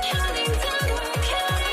Counting down, we're counting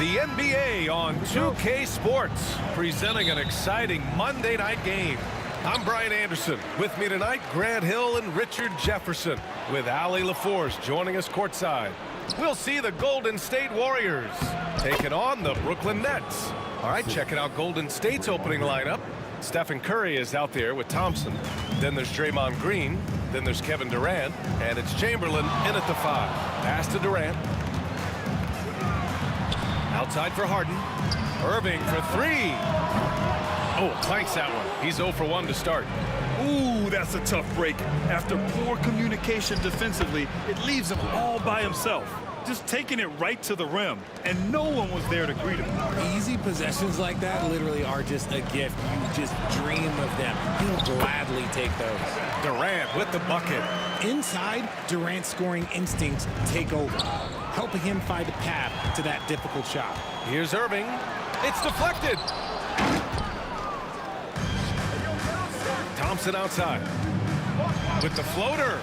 The NBA on 2K Sports, presenting an exciting Monday night game. I'm Brian Anderson. With me tonight, Grant Hill and Richard Jefferson, with Allie LaForce joining us courtside. We'll see the Golden State Warriors taking on the Brooklyn Nets. All right, checking out Golden State's opening lineup. Stephen Curry is out there with Thompson. Then there's Draymond Green. Then there's Kevin Durant. And it's Chamberlain in at the 5. Pass to Durant. Outside for Harden. Irving for 3. Oh, clanks that one. He's 0 for 1 to start. Ooh, that's a tough break. After poor communication defensively, it leaves him all by himself. Just taking it right to the rim, and no one was there to greet him. Easy possessions like that literally are just a gift. You just dream of them. He'll gladly take those. Durant with the bucket. Inside, Durant's scoring instincts take over, helping him find a path to that difficult shot. Here's Irving. It's deflected. Thompson outside. With the floater.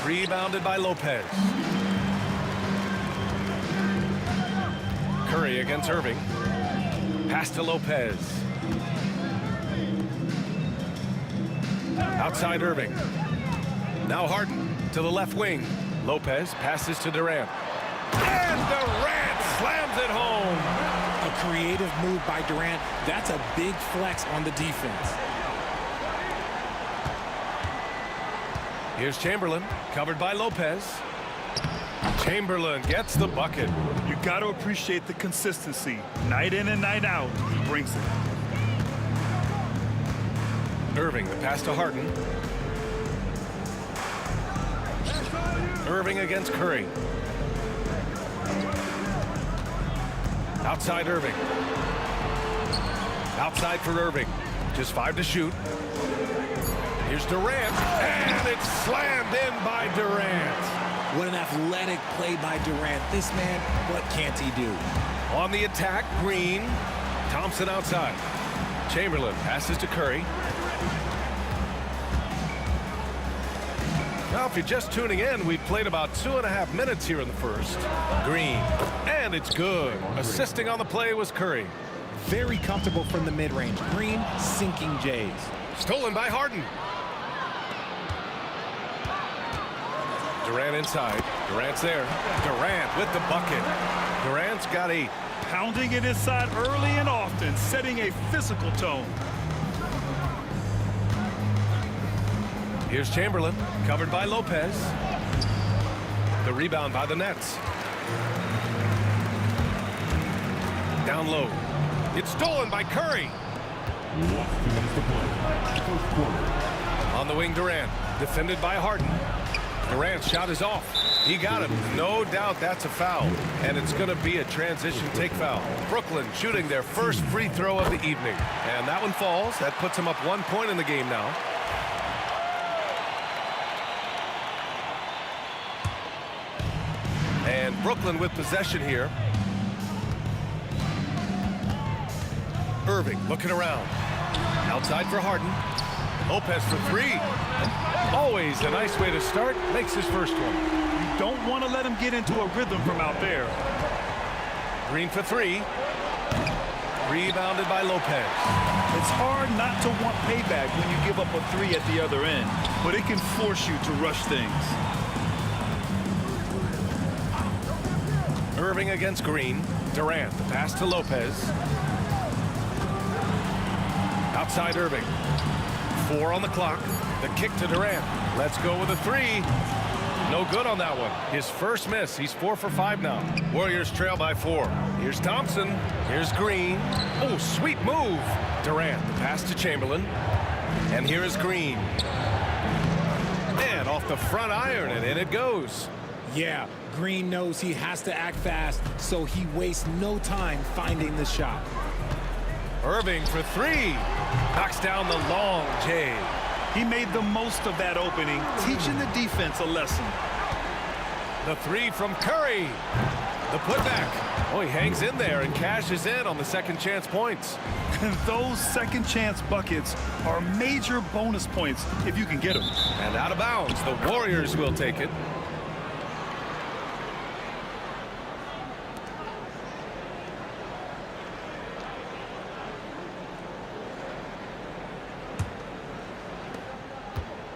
Rebounded by Lopez. Curry against Irving. Pass to Lopez. Outside Irving. Now Harden to the left wing. Lopez passes to Durant. And Durant slams it home. A creative move by Durant. That's a big flex on the defense. Here's Chamberlain, covered by Lopez. Chamberlain gets the bucket. You got to appreciate the consistency. Night in and night out, he brings it. Irving, the pass to Harden. Irving against Curry. Outside Irving. Outside for Irving. Just 5 to shoot. Here's Durant, and it's slammed in by Durant. What an athletic play by Durant. This man, what can't he do? On the attack, Green. Thompson outside. Chamberlain passes to Curry. Now, if you're just tuning in, we've played about 2.5 minutes here in the first. Green, and it's good. Assisting on the play was Curry. Very comfortable from the mid-range. Green sinking Jays. Stolen by Harden. Durant inside. Durant's there. Durant with the bucket. Durant's got 8. Pounding it inside early and often, setting a physical tone. Here's Chamberlain, covered by Lopez. The rebound by the Nets. Down low. It's stolen by Curry. On the wing, Durant. Defended by Harden. Durant's shot is off. He got him. No doubt that's a foul. And it's going to be a transition take foul. Brooklyn shooting their first free throw of the evening. And that one falls. That puts him up 1 point in the game now. And Brooklyn with possession here. Irving looking around. Outside for Harden. Lopez for 3. Always a nice way to start. Makes his first one. You don't want to let him get into a rhythm from out there. Green for 3. Rebounded by Lopez. It's hard not to want payback when you give up a 3 at the other end, but it can force you to rush things. Irving against Green. Durant, the pass to Lopez. Outside Irving. 4 on the clock. The kick to Durant. Let's go with a 3. No good on that one. His first miss. He's 4 for 5 now. Warriors trail by 4. Here's Thompson. Here's Green. Oh, sweet move. Durant, the pass to Chamberlain. And here is Green. And off the front iron, and in it goes. Yeah, Green knows he has to act fast, so he wastes no time finding the shot. Irving for 3. Knocks down the long J. He made the most of that opening, teaching the defense a lesson. The 3 from Curry. The putback. Oh, he hangs in there and cashes in on the second chance points. And those second chance buckets are major bonus points if you can get them. And out of bounds, the Warriors will take it.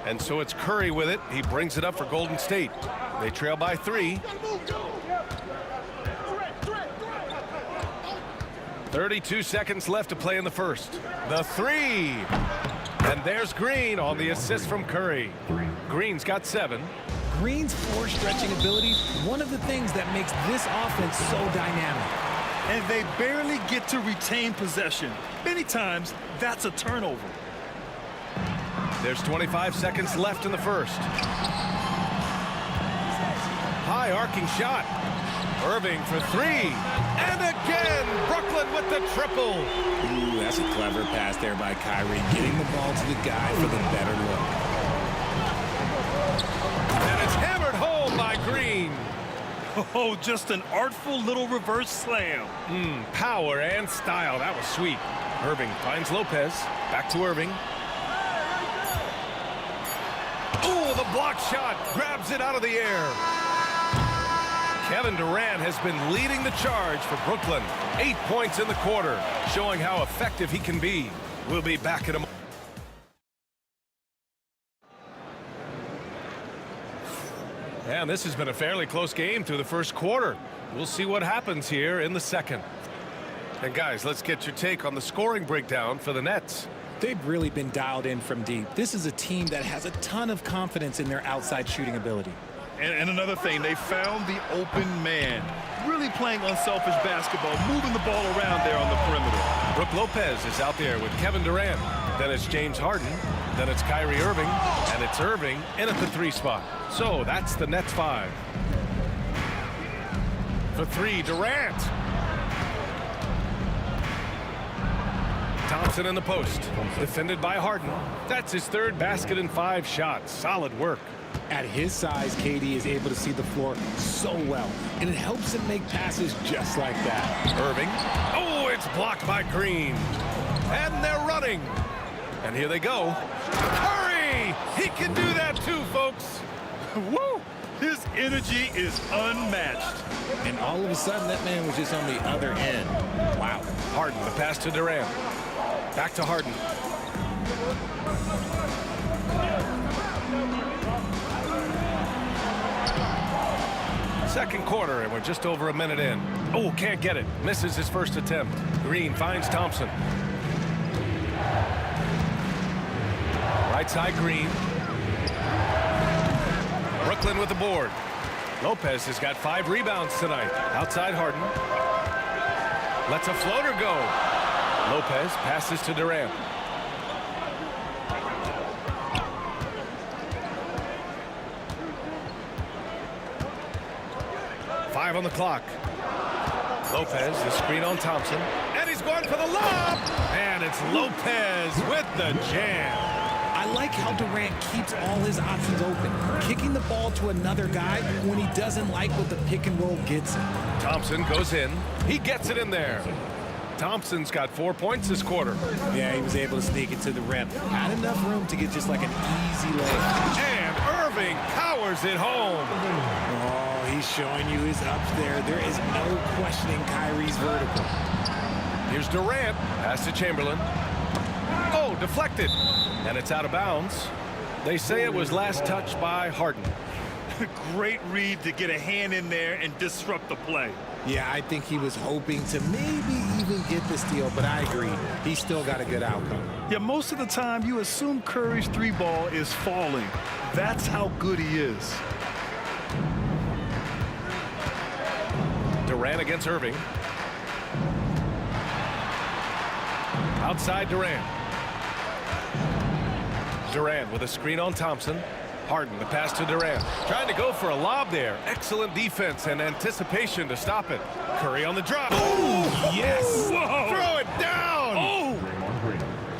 And so it's Curry with it. He brings it up for Golden State. They trail by 3. 32 seconds left to play in the first. The 3. And there's Green on the assist from Curry. Green's got 7. Green's floor stretching ability, one of the things that makes this offense so dynamic. And they barely get to retain possession. Many times, that's a turnover. There's 25 seconds left in the first. High arcing shot. Irving for 3. And again, Brooklyn with the triple. Ooh, that's a clever pass there by Kyrie, getting the ball to the guy for the better look. And it's hammered home by Green. Oh, just an artful little reverse slam. Power and style. That was sweet. Irving finds Lopez. Back to Irving. Oh, the block shot. Grabs it out of the air. Kevin Durant has been leading the charge for Brooklyn. 8 points in the quarter, showing how effective he can be. We'll be back in a moment. And this has been a fairly close game through the first quarter. We'll see what happens here in the second. And guys, let's get your take on the scoring breakdown for the Nets. They've really been dialed in from deep. This is a team that has a ton of confidence in their outside shooting ability. And another thing, they found the open man. Really playing unselfish basketball, moving the ball around there on the perimeter. Brook Lopez is out there with Kevin Durant. Then it's James Harden. Then it's Kyrie Irving. And it's Irving in at the 3 spot. So that's the Nets 5. For 3, Durant. Thompson in the post. Defended by Harden. That's his 3rd basket in 5 shots. Solid work. At his size, KD is able to see the floor so well, and it helps him make passes just like that. Irving. Oh, it's blocked by Green. And they're running. And here they go. Curry! He can do that too, folks. Woo! His energy is unmatched. And all of a sudden, that man was just on the other end. Wow. Harden, the pass to Durant. Back to Harden. Second quarter, and we're just over a minute in. Oh, can't get it. Misses his first attempt. Green finds Thompson. Right side, Green. Brooklyn with the board. Lopez has got 5 rebounds tonight. Outside Harden. Lets a floater go. Lopez passes to Durant. On the clock. Lopez, the screen on Thompson. And he's going for the lob. And it's Lopez with the jam. I like how Durant keeps all his options open, kicking the ball to another guy when he doesn't like what the pick and roll gets him. Thompson goes in. He gets it in there. Thompson's got 4 points this quarter. Yeah, he was able to sneak it to the rim. Had enough room to get just like an easy layup. And Irving powers it home. Oh, he's showing you his ups there. There is no questioning Kyrie's vertical. Here's Durant. Pass to Chamberlain. Oh, deflected. And it's out of bounds. They say it was last touched by Harden. Great read to get a hand in there and disrupt the play. Yeah, I think he was hoping to maybe even get the steal, but I agree. He still got a good outcome. Yeah, most of the time you assume Curry's 3-ball is falling. That's how good he is. Durant against Irving. Outside Durant. Durant with a screen on Thompson. Harden, the pass to Durant. Trying to go for a lob there. Excellent defense and anticipation to stop it. Curry on the drop. Oh, yes. Whoa. Throw it down. Oh.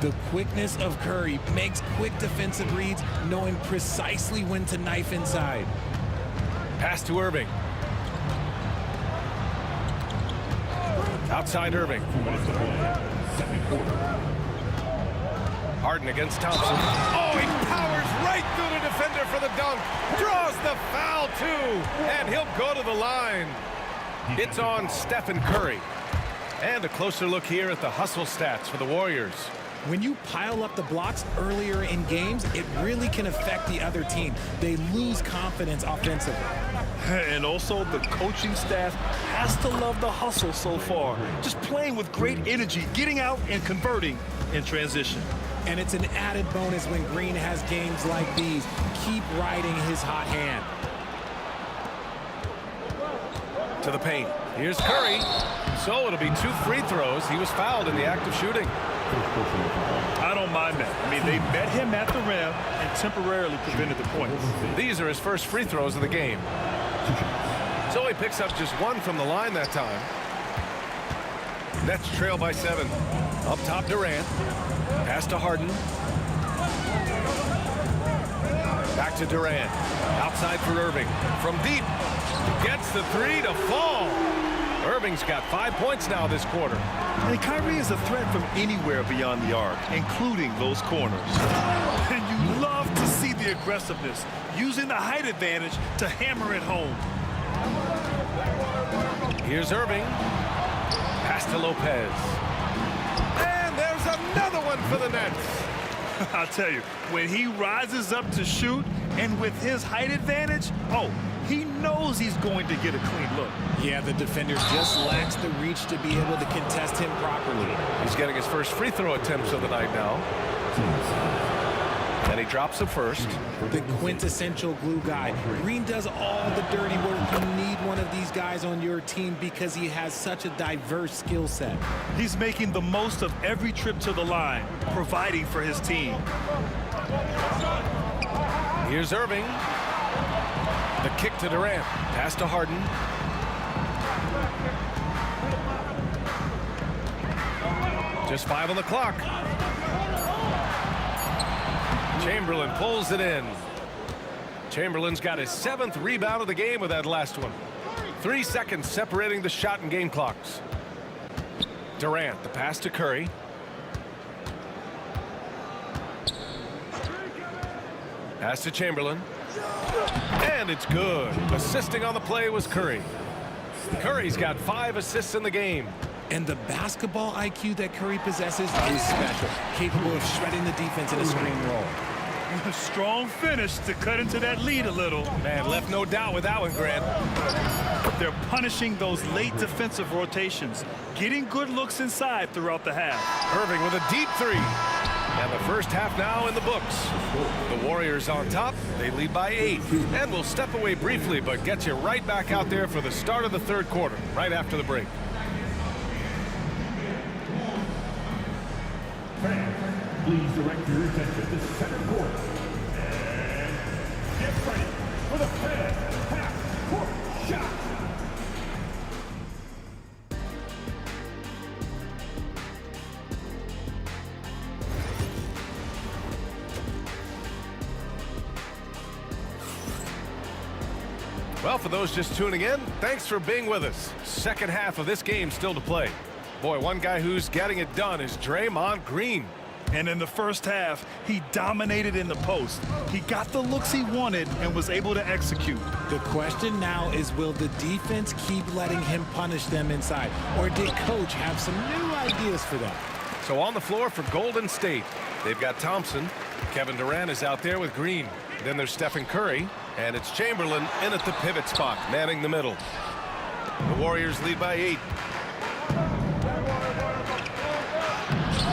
The quickness of Curry makes quick defensive reads, knowing precisely when to knife inside. Pass to Irving. Outside Irving. Harden against Thompson. Oh, he powers right through the defender for the dunk. Draws the foul, too. And he'll go to the line. It's on Stephen Curry. And a closer look here at the hustle stats for the Warriors. When you pile up the blocks earlier in games, it really can affect the other team. They lose confidence offensively. And also, the coaching staff has to love the hustle so far. Just playing with great energy, getting out and converting in transition. And it's an added bonus when Green has games like these. Keep riding his hot hand. To the paint. Here's Curry. So it'll be 2 free throws. He was fouled in the act of shooting. I don't mind that. I mean, they met him at the rim and temporarily prevented the points. These are his first free throws of the game. So he picks up just 1 from the line that time. Nets trail by 7. Up top, Durant. Pass to Harden. Back to Durant. Outside for Irving. From deep. Gets the 3 to fall. Irving's got 5 points now this quarter. And Kyrie is a threat from anywhere beyond the arc, including those corners. And you love to see the aggressiveness, using the height advantage to hammer it home. Here's Irving. Pass to Lopez. And there's another one for the Nets. I'll tell you, when he rises up to shoot, and with his height advantage, he knows he's going to get a clean look. Yeah, the defender just lacks the reach to be able to contest him properly. He's getting his first free throw attempts of the night now. And he drops the first. The quintessential glue guy. Green does all the dirty work. You need one of these guys on your team because he has such a diverse skill set. He's making the most of every trip to the line, providing for his team. Here's Irving. The kick to Durant. Pass to Harden. Just 5 on the clock. Chamberlain pulls it in. Chamberlain's got his 7th rebound of the game with that last one. 3 seconds separating the shot and game clocks. Durant, the pass to Curry. Pass to Chamberlain. And it's good. Assisting on the play was Curry. Curry's got 5 assists in the game. And the basketball IQ that Curry possesses is special. Capable of shredding the defense in a screen roll. A strong finish to cut into that lead a little. Man, left no doubt with that one, Grant. They're punishing those late defensive rotations, getting good looks inside throughout the half. Irving with a deep 3. And the first half now in the books. The Warriors on top. They lead by 8. And we'll step away briefly, but get you right back out there for the start of the 3rd quarter, right after the break. Please direct your attention to center court. And get ready for the first half-court shot. Well, for those just tuning in, thanks for being with us. Second half of this game still to play. Boy, one guy who's getting it done is Draymond Green. And in the first half, he dominated in the post. He got the looks he wanted and was able to execute. The question now is, will the defense keep letting him punish them inside? Or did Coach have some new ideas for them? So on the floor for Golden State, they've got Thompson. Kevin Durant is out there with Green. Then there's Stephen Curry. And it's Chamberlain in at the pivot spot, manning the middle. The Warriors lead by 8.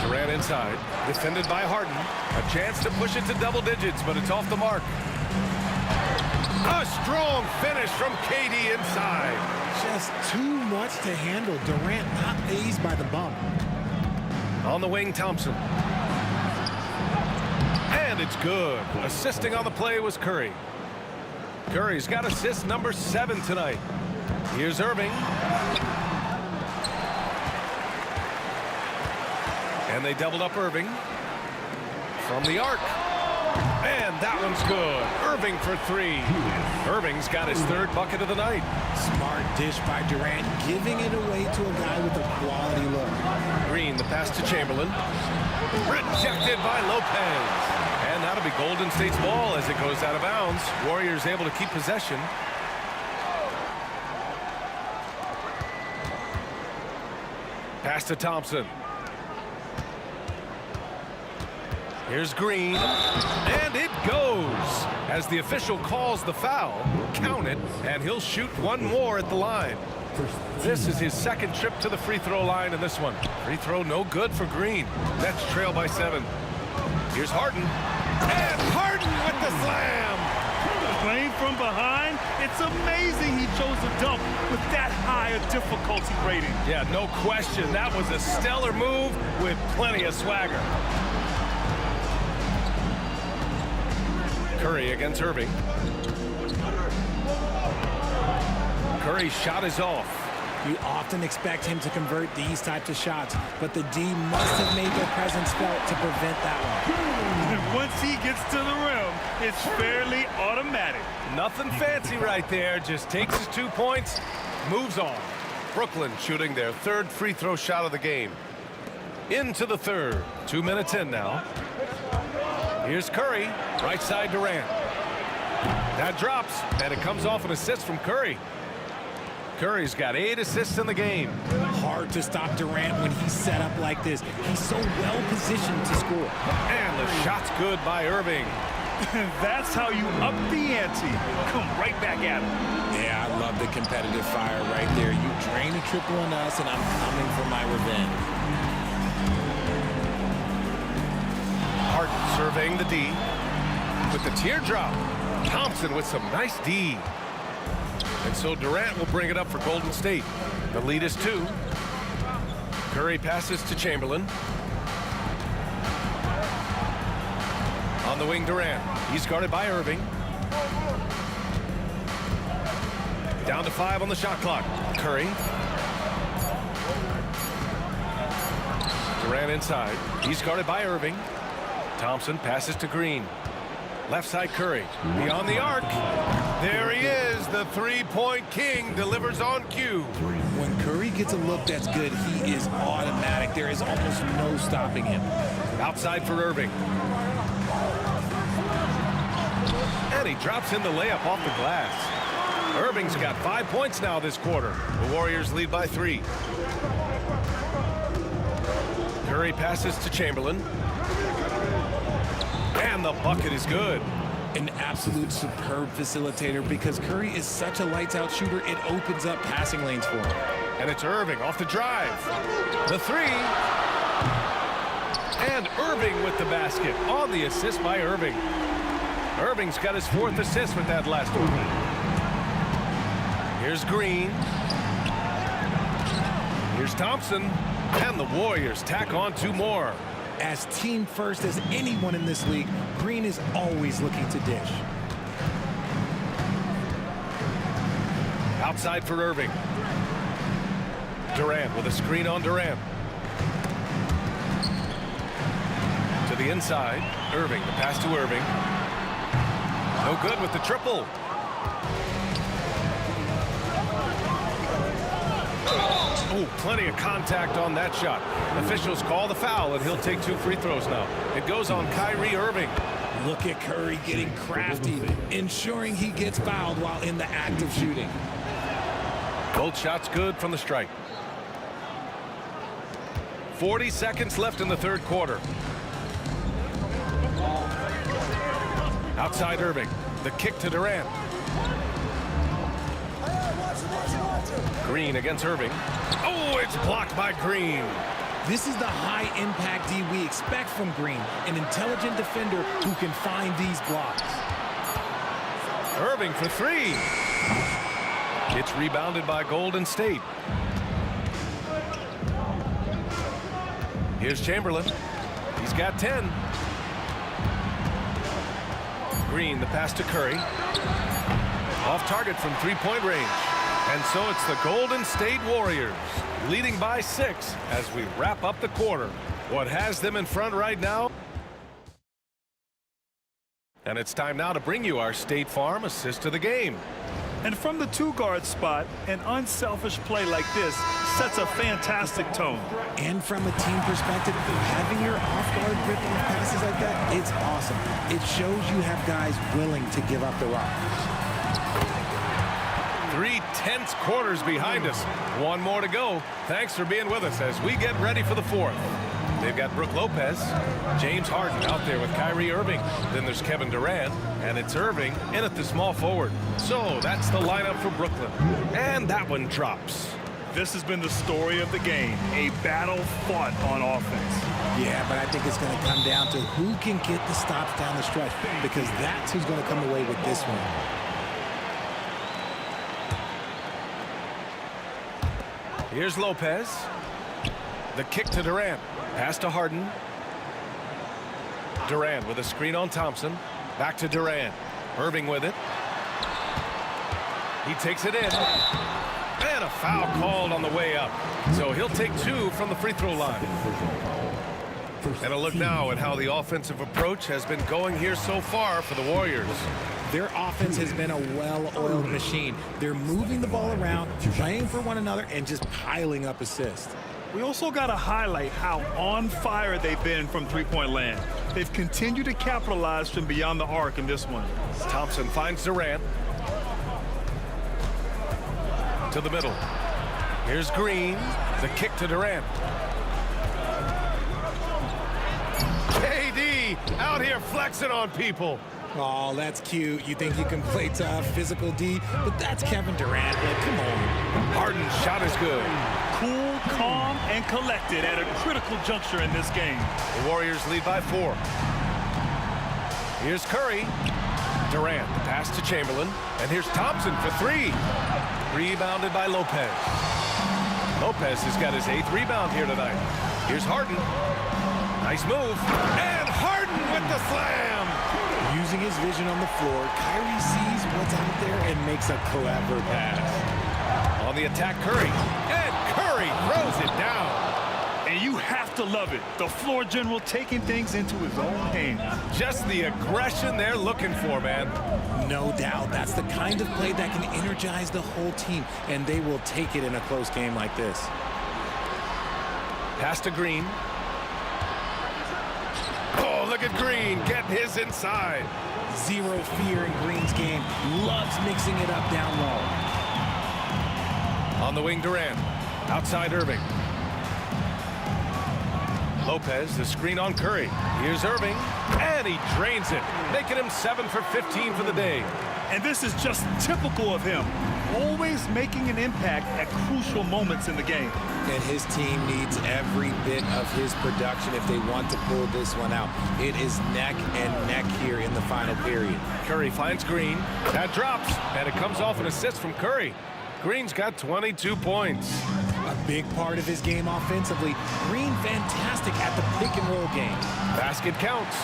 Durant inside, defended by Harden. A chance to push it to double digits, but it's off the mark. A strong finish from KD inside. Just too much to handle. Durant not fazed by the bump. On the wing, Thompson. And it's good. Assisting on the play was Curry. Curry's got assist number 7 tonight. Here's Irving. And they doubled up Irving from the arc. And that one's good. Irving for 3. Irving's got his 3rd bucket of the night. Smart dish by Durant, giving it away to a guy with a quality look. Green, the pass to Chamberlain. Rejected by Lopez. And that'll be Golden State's ball as it goes out of bounds. Warriors able to keep possession. Pass to Thompson. Here's Green, and it goes. As the official calls the foul, count it, and he'll shoot one more at the line. This is his second trip to the free throw line in this one. Free throw no good for Green. Nets trail by 7. Here's Harden, and Harden with the slam. Playing from behind, it's amazing he chose a dunk with that high a difficulty rating. Yeah, no question. That was a stellar move with plenty of swagger. Curry against Irving. Curry's shot is off. You often expect him to convert these types of shots, but the D must have made their presence felt to prevent that one. And once he gets to the rim, it's fairly automatic. Nothing fancy right there. Just takes his 2 points, moves on. Brooklyn shooting their third free throw shot of the game. Into the third. 2 minutes in now. Here's Curry, right side Durant. That drops, and it comes off an assist from Curry. Curry's got 8 assists in the game. Hard to stop Durant when he's set up like this. He's so well positioned to score. And the shot's good by Irving. That's how you up the ante. Come right back at him. Yeah, I love the competitive fire right there. You drain a triple on us, and I'm coming for my revenge. Harden surveying the D. With the teardrop. Thompson with some nice D. And so Durant will bring it up for Golden State. The lead is 2. Curry passes to Chamberlain. On the wing, Durant. He's guarded by Irving. Down to 5 on the shot clock. Curry. Durant inside. He's guarded by Irving. Thompson passes to Green. Left side Curry. Beyond the arc. There he is. The three-point king delivers on cue. When Curry gets a look that's good, he is automatic. There is almost no stopping him. Outside for Irving. And he drops in the layup off the glass. Irving's got 5 points now this quarter. The Warriors lead by 3. Curry passes to Chamberlain. And the bucket is good. An absolute superb facilitator because Curry is such a lights-out shooter, it opens up passing lanes for him. And it's Irving off the drive. The 3. And Irving with the basket on the assist by Irving. Irving's got his 4th assist with that last one. Here's Green. Here's Thompson. And the Warriors tack on 2 more. As team first as anyone in this league, Green is always looking to dish. Outside for Irving. Durant with a screen on Durant. To the inside. Irving, the pass to Irving. No good with the triple. Oh, plenty of contact on that shot. Officials call the foul, and he'll take 2 free throws now. It goes on Kyrie Irving. Look at Curry getting crafty, ensuring he gets fouled while in the act of shooting. Both shots good from the strike. 40 seconds left in the third quarter. Outside Irving. The kick to Durant. Green against Irving. Oh, it's blocked by Green. This is the high-impact D we expect from Green, an intelligent defender who can find these blocks. Irving for 3. It's rebounded by Golden State. Here's Chamberlain. He's got 10. Green, the pass to Curry. Off target from 3-point range. And so it's the Golden State Warriors leading by 6 as we wrap up the quarter. What has them in front right now? And it's time now to bring you our State Farm assist of the game. And from the 2-guard spot, an unselfish play like this sets a fantastic tone. And from a team perspective, having your off-guard ripping passes like that, it's awesome. It shows you have guys willing to give up the rock. 3 tense quarters behind us. 1 more to go. Thanks for being with us as we get ready for the 4th. They've got Brook Lopez, James Harden out there with Kyrie Irving. Then there's Kevin Durant, and it's Irving in at the small forward. So that's the lineup for Brooklyn. And that one drops. This has been the story of the game, a battle fought on offense. Yeah, but I think it's going to come down to who can get the stops down the stretch, because that's who's going to come away with this one. Here's Lopez. The kick to Durant. Pass to Harden. Durant with a screen on Thompson. Back to Durant. Irving with it. He takes it in. And a foul called on the way up. So he'll take 2 from the free throw line. And a look now at how the offensive approach has been going here so far for the Warriors. Their offense has been a well-oiled machine. They're moving the ball around, playing for one another, and just piling up assists. We also got to highlight how on fire they've been from three-point land. They've continued to capitalize from beyond the arc in this one. Thompson finds Durant. To the middle. Here's Green. The kick to Durant. KD out here flexing on people. Oh, that's cute. You think you can play tough, physical D, but that's Kevin Durant. Like, come on. Harden's shot is good. Cool, calm, and collected at a critical juncture in this game. The Warriors lead by 4. Here's Curry. Durant, the pass to Chamberlain. And here's Thompson for 3. Rebounded by Lopez. Lopez has got his 8th rebound here tonight. Here's Harden. Nice move. And Harden with the slam. Using his vision on the floor, Kyrie sees what's out there and makes a clever pass. On the attack, Curry. And Curry throws it down. And you have to love it. The floor general taking things into his own hands. Just the aggression they're looking for, man. No doubt. That's the kind of play that can energize the whole team, and they will take it in a close game like this. Pass to Green. Oh, look at Green getting his inside. Zero fear in Green's game. Loves mixing it up down low. On the wing, Durant. Outside Irving. Lopez, the screen on Curry. Here's Irving, and he drains it, making him 7 for 15 for the day. And this is just typical of him, always making an impact at crucial moments in the game. And his team needs every bit of his production if they want to pull this one out. It is neck and neck here in the final period. Curry finds Green. That drops, and it comes off an assist from Curry. Green's got 22 points. A big part of his game offensively. Green fantastic at the pick and roll game. Basket counts.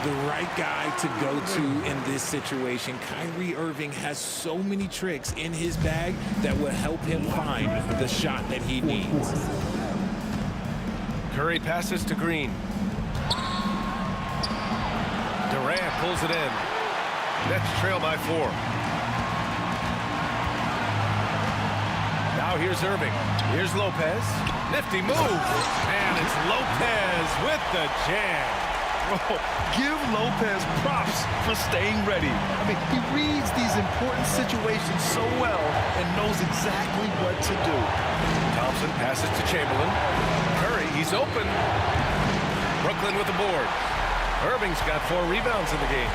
The right guy to go to in this situation. Kyrie Irving has so many tricks in his bag that will help him find the shot that he needs. Curry passes to Green. Durant pulls it in. Nets trail by 4. Now here's Irving. Here's Lopez. Nifty move. And it's Lopez with the jam. Oh, give Lopez props for staying ready. I mean, he reads these important situations so well and knows exactly what to do. Thompson passes to Chamberlain. Curry, he's open. Brooklyn with the board. Irving's got 4 rebounds in the game.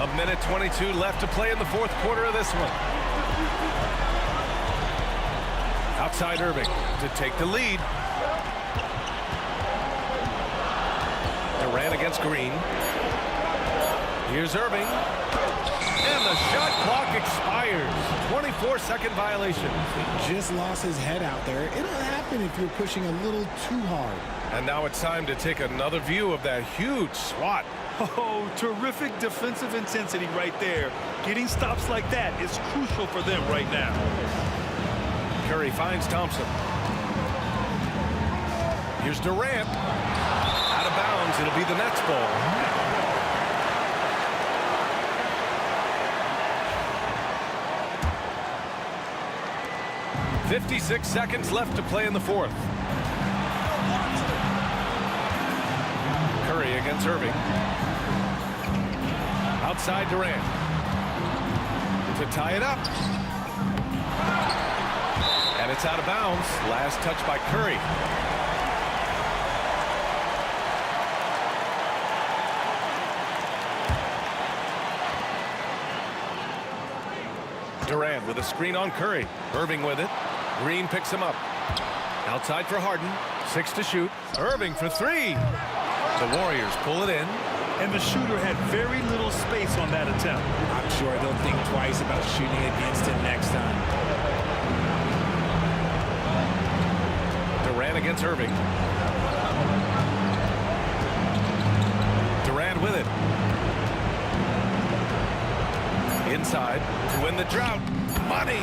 A minute 22 left to play in the 4th quarter of this one. Outside Irving to take the lead. Durant against Green. Here's Irving. And the shot clock expires. 24-second violation. He just lost his head out there. It'll happen if you're pushing a little too hard. And now it's time to take another view of that huge swat. Oh, terrific defensive intensity right there. Getting stops like that is crucial for them right now. Curry finds Thompson. Here's Durant. Out of bounds. It'll be the Nets ball. .56 seconds left to play in the 4th. Curry against Irving. Outside Durant. To tie it up. And it's It's out of bounds. Last touch by Curry. Durant with a screen on Curry. Irving with it. Green picks him up. Outside for Harden. 6 to shoot. Irving for 3. The Warriors pull it in. And the shooter had very little space on that attempt. I'm sure they'll think twice about shooting against him next time. Durant against Irving. Durant with it. Inside to win the drought. Money.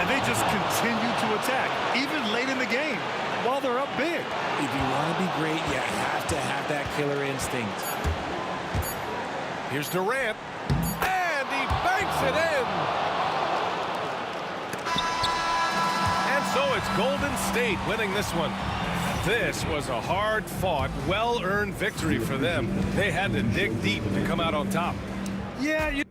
And they just continue to attack, even late in the game, while they're up big. If you want to be great, you have to have that killer instinct. Here's Durant. And he banks it in. And so it's Golden State winning this one. This was a hard-fought, well-earned victory for them. They had to dig deep to come out on top. Yeah,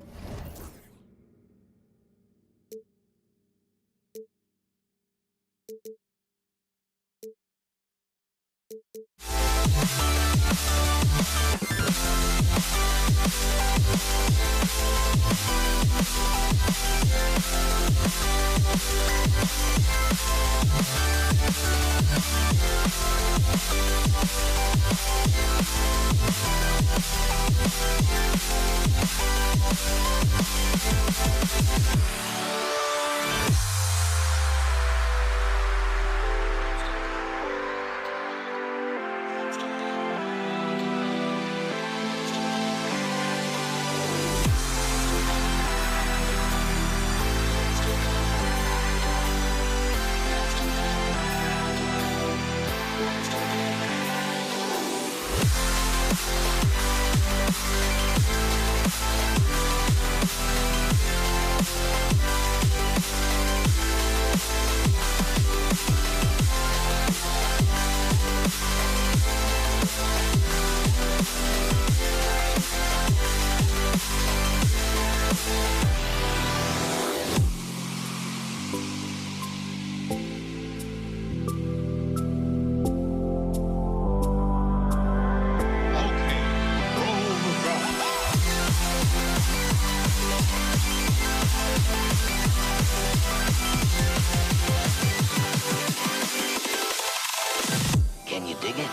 Can you dig it?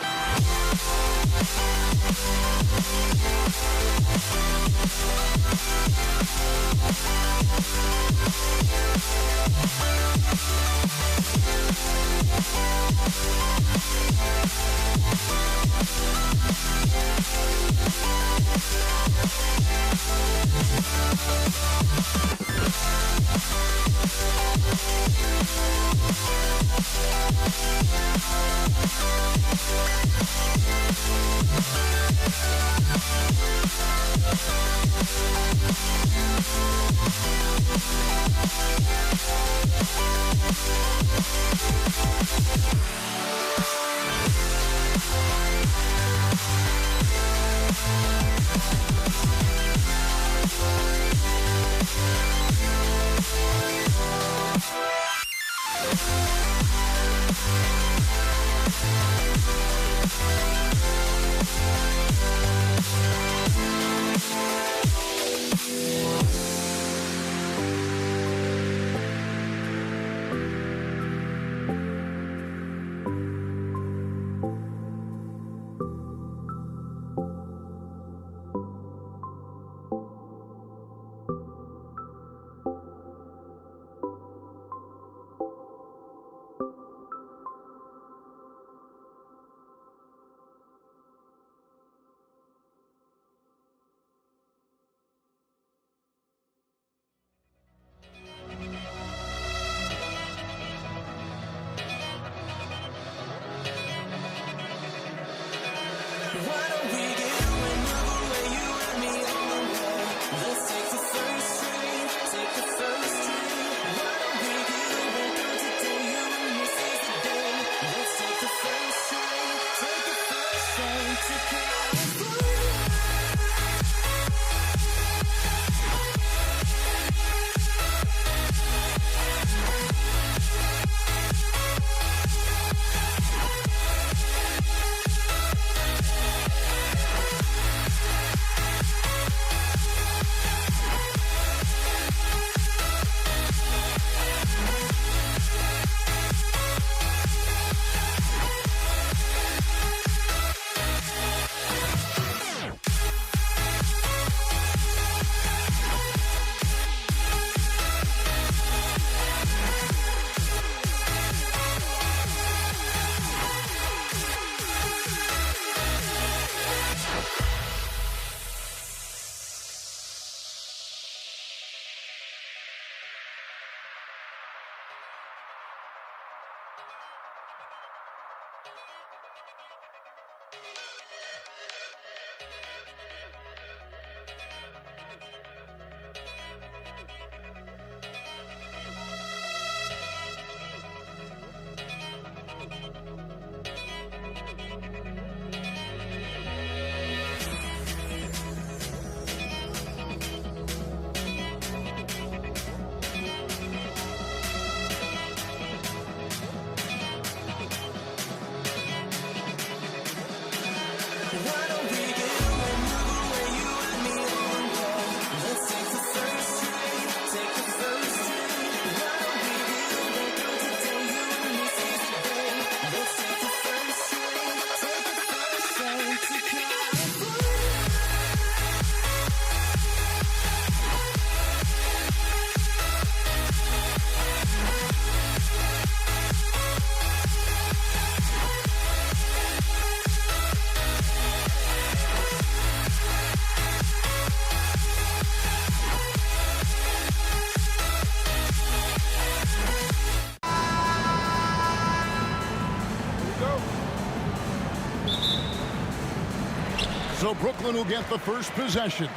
So Brooklyn will get the first possession.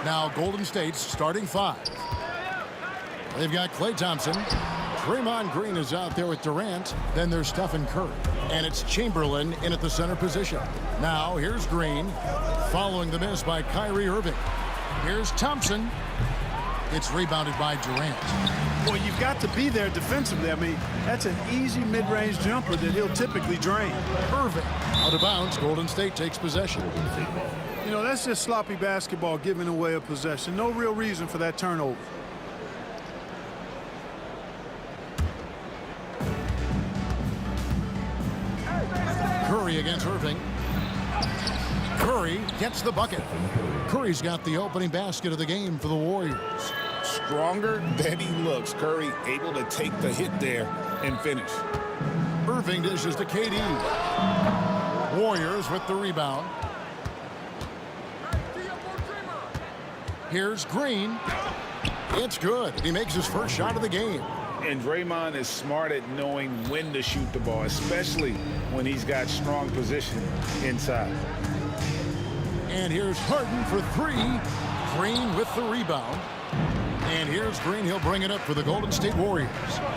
Now Golden State's starting 5. They've got Klay Thompson. Draymond Green is out there with Durant. Then there's Stephen Curry. And it's Chamberlain in at the center position. Now here's Green, following the miss by Kyrie Irving. Here's Thompson. It's rebounded by Durant. Well, you've got to be there defensively. I mean, that's an easy mid-range jumper that he'll typically drain. Irving out of bounds. Golden State takes possession. You know, that's just sloppy basketball, giving away a possession. No real reason for that turnover. Curry against Irving. Curry gets the bucket. Curry's got the opening basket of the game for the Warriors. Stronger than he looks. Curry able to take the hit there and finish. Irving dishes to KD. Warriors with the rebound. Here's Green. It's good. He makes his first shot of the game. And Draymond is smart at knowing when to shoot the ball, especially when he's got strong position inside. And here's Harden for 3. Green with the rebound. And here's Green. He'll bring it up for the Golden State Warriors.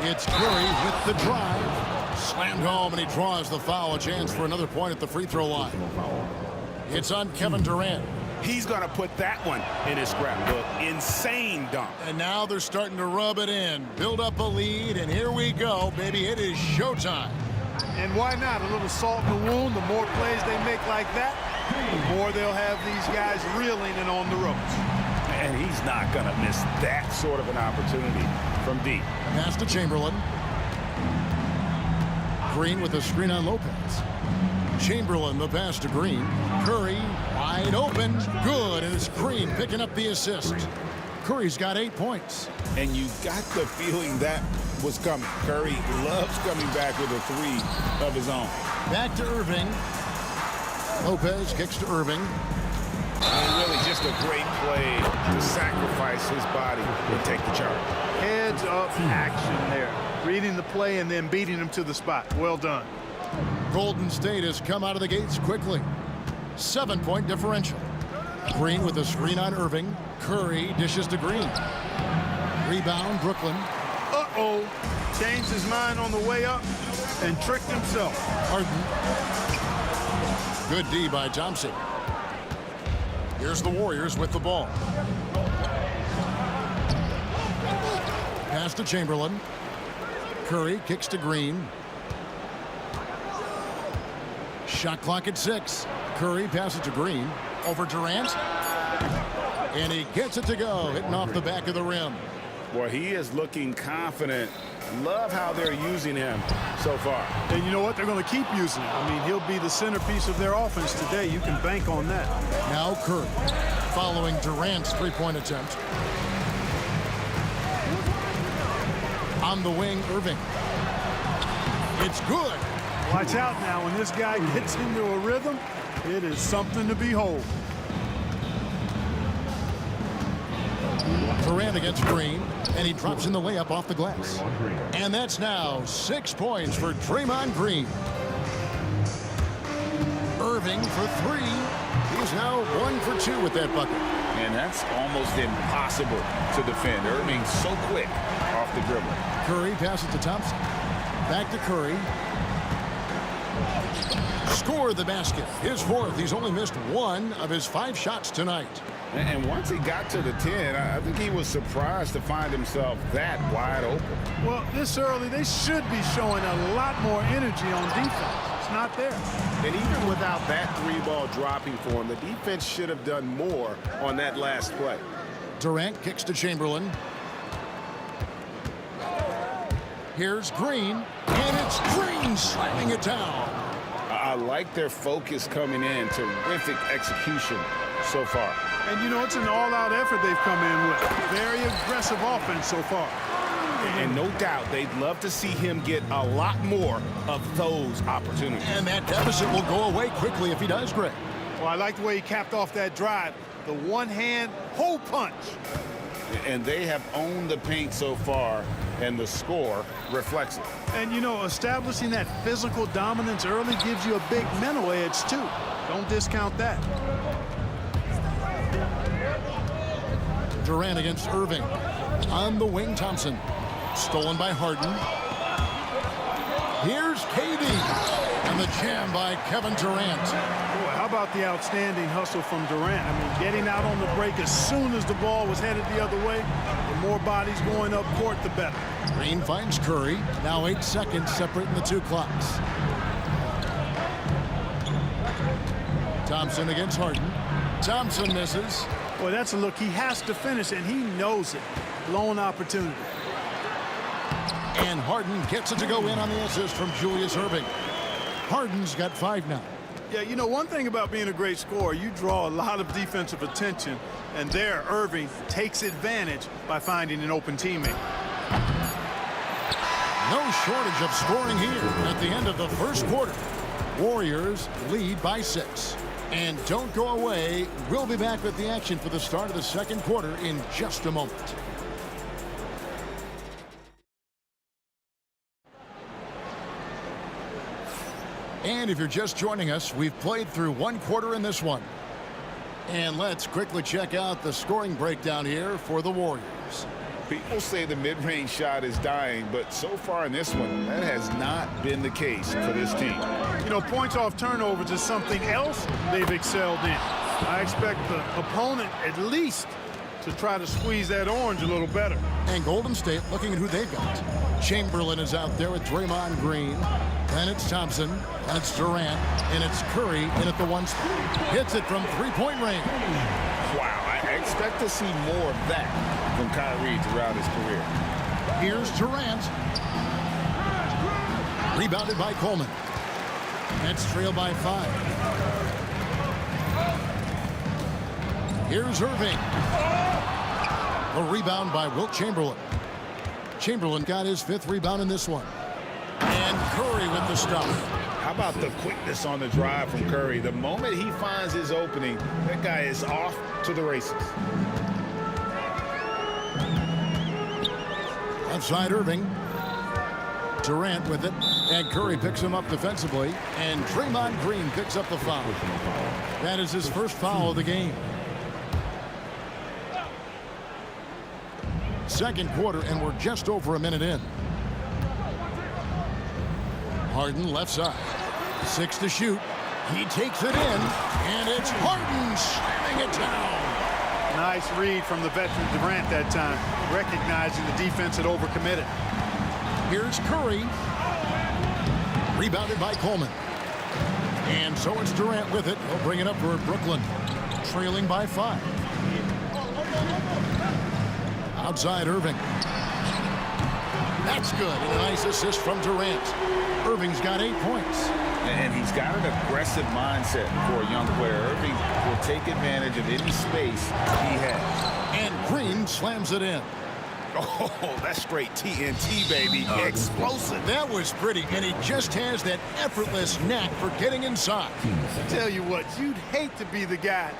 It's Curry with the drive. Slammed home, and he draws the foul. A chance for another point at the free throw line. It's on Kevin Durant. He's going to put that one in his scrapbook. Insane dunk. And now they're starting to rub it in. Build up a lead, and here we go, baby. It is showtime. And why not? A little salt in the wound. The more plays they make like that, the more they'll have these guys reeling and on the ropes. And he's not going to miss that sort of an opportunity from deep. Pass to Chamberlain. Green with a screen on Lopez. Chamberlain, the pass to Green. Curry, wide open. Good, and it's Green picking up the assist. Curry's got 8 points. And you got the feeling that was coming. Curry loves coming back with a 3 of his own. Back to Irving. Lopez kicks to Irving. And really just a great play to sacrifice his body and take the charge. Heads up action there. Reading the play and then beating him to the spot. Well done. Golden State has come out of the gates quickly. 7-point differential. Green with a screen on Irving. Curry dishes to Green. Rebound, Brooklyn. Uh-oh. Changed his mind on the way up and tricked himself. Harden. Good D by Thompson. Here's the Warriors with the ball. Pass to Chamberlain. Curry kicks to Green. Shot clock at 6. Curry passes to Green. Over Durant. And he gets it to go, hitting off the back of the rim. Boy, he is looking confident. Love how they're using him so far. And you know what? They're going to keep using him. I mean, he'll be the centerpiece of their offense today. You can bank on that. Now Curry, following Durant's three-point attempt. On the wing, Irving. It's good. Watch out now. When this guy gets into a rhythm, it is something to behold. Durant against Green, and he drops in the layup off the glass. And that's now 6 points for Draymond Green. Irving for 3. He's now 1 for 2 with that bucket. And that's almost impossible to defend. Irving so quick off the dribble. Curry passes to Thompson. Back to Curry. Scored the basket. His 4th. He's only missed 1 of his 5 shots tonight. And once he got to the 10, I think he was surprised to find himself that wide open. Well, this early, they should be showing a lot more energy on defense. It's not there. And even without that 3-ball dropping for him, the defense should have done more on that last play. Durant kicks to Chamberlain. Here's Green, and it's Green slamming it down. I like their focus coming in. Terrific execution so far. And, you know, it's an all-out effort they've come in with. Very aggressive offense so far. And no doubt they'd love to see him get a lot more of those opportunities. And that deficit will go away quickly if he does, Greg. Well, I like the way he capped off that drive. The one-hand hole punch. And they have owned the paint so far, and the score reflects it. And, you know, establishing that physical dominance early gives you a big mental edge, too. Don't discount that. Durant against Irving. On the wing, Thompson. Stolen by Harden. Here's KD. And the jam by Kevin Durant. Boy, how about the outstanding hustle from Durant? I mean, getting out on the break as soon as the ball was headed the other way. The more bodies going up court, the better. Green finds Curry. Now 8 seconds separating the 2 clocks. Thompson against Harden. Thompson misses. Boy, that's a look. He has to finish, and he knows it. Blown opportunity. And Harden gets it to go in on the assist from Julius Irving. Harden's got 5 now. Yeah, you know, one thing about being a great scorer, you draw a lot of defensive attention, and there Irving takes advantage by finding an open teammate. No shortage of scoring here at the end of the first quarter. Warriors lead by 6. And don't go away. We'll be back with the action for the start of the second quarter in just a moment. And if you're just joining us, we've played through 1 quarter in this one. And let's quickly check out the scoring breakdown here for the Warriors. People say the mid-range shot is dying, but so far in this one, that has not been the case for this team. You know, points off turnovers is something else they've excelled in. I expect the opponent at least to try to squeeze that orange a little better. And Golden State looking at who they've got. Chamberlain is out there with Draymond Green. Then it's Thompson, and it's Durant, and it's Curry in at the 1 spot. Hits it from 3-point range. Wow, I expect to see more of that from Kyrie throughout his career. Here's Durant. Rebounded by Coleman. Nets trail by 5. Here's Irving. A rebound by Wilt Chamberlain. Chamberlain got his 5th rebound in this one. And Curry with the stuff. How about the quickness on the drive from Curry? The moment he finds his opening, that guy is off to the races. Outside Irving. Durant with it. And Curry picks him up defensively. And Draymond Green picks up the foul. That is his first foul of the game. Second quarter, and we're just over a minute in. Harden left side. 6 to shoot. He takes it in, and it's Harden slamming it down. Nice read from the veteran Durant that time, recognizing the defense had overcommitted. Here's Curry. Rebounded by Coleman. And so it's Durant with it. He'll bring it up for Brooklyn. Trailing by 5. Outside Irving. That's good. And a nice assist from Durant. Irving's got 8 points. And he's got an aggressive mindset for a young player. Irving will take advantage of any space he has. And Green slams it in. Oh, that's straight TNT, baby. Explosive. That was pretty, and he just has that effortless knack for getting inside. Tell you what, you'd hate to be the guy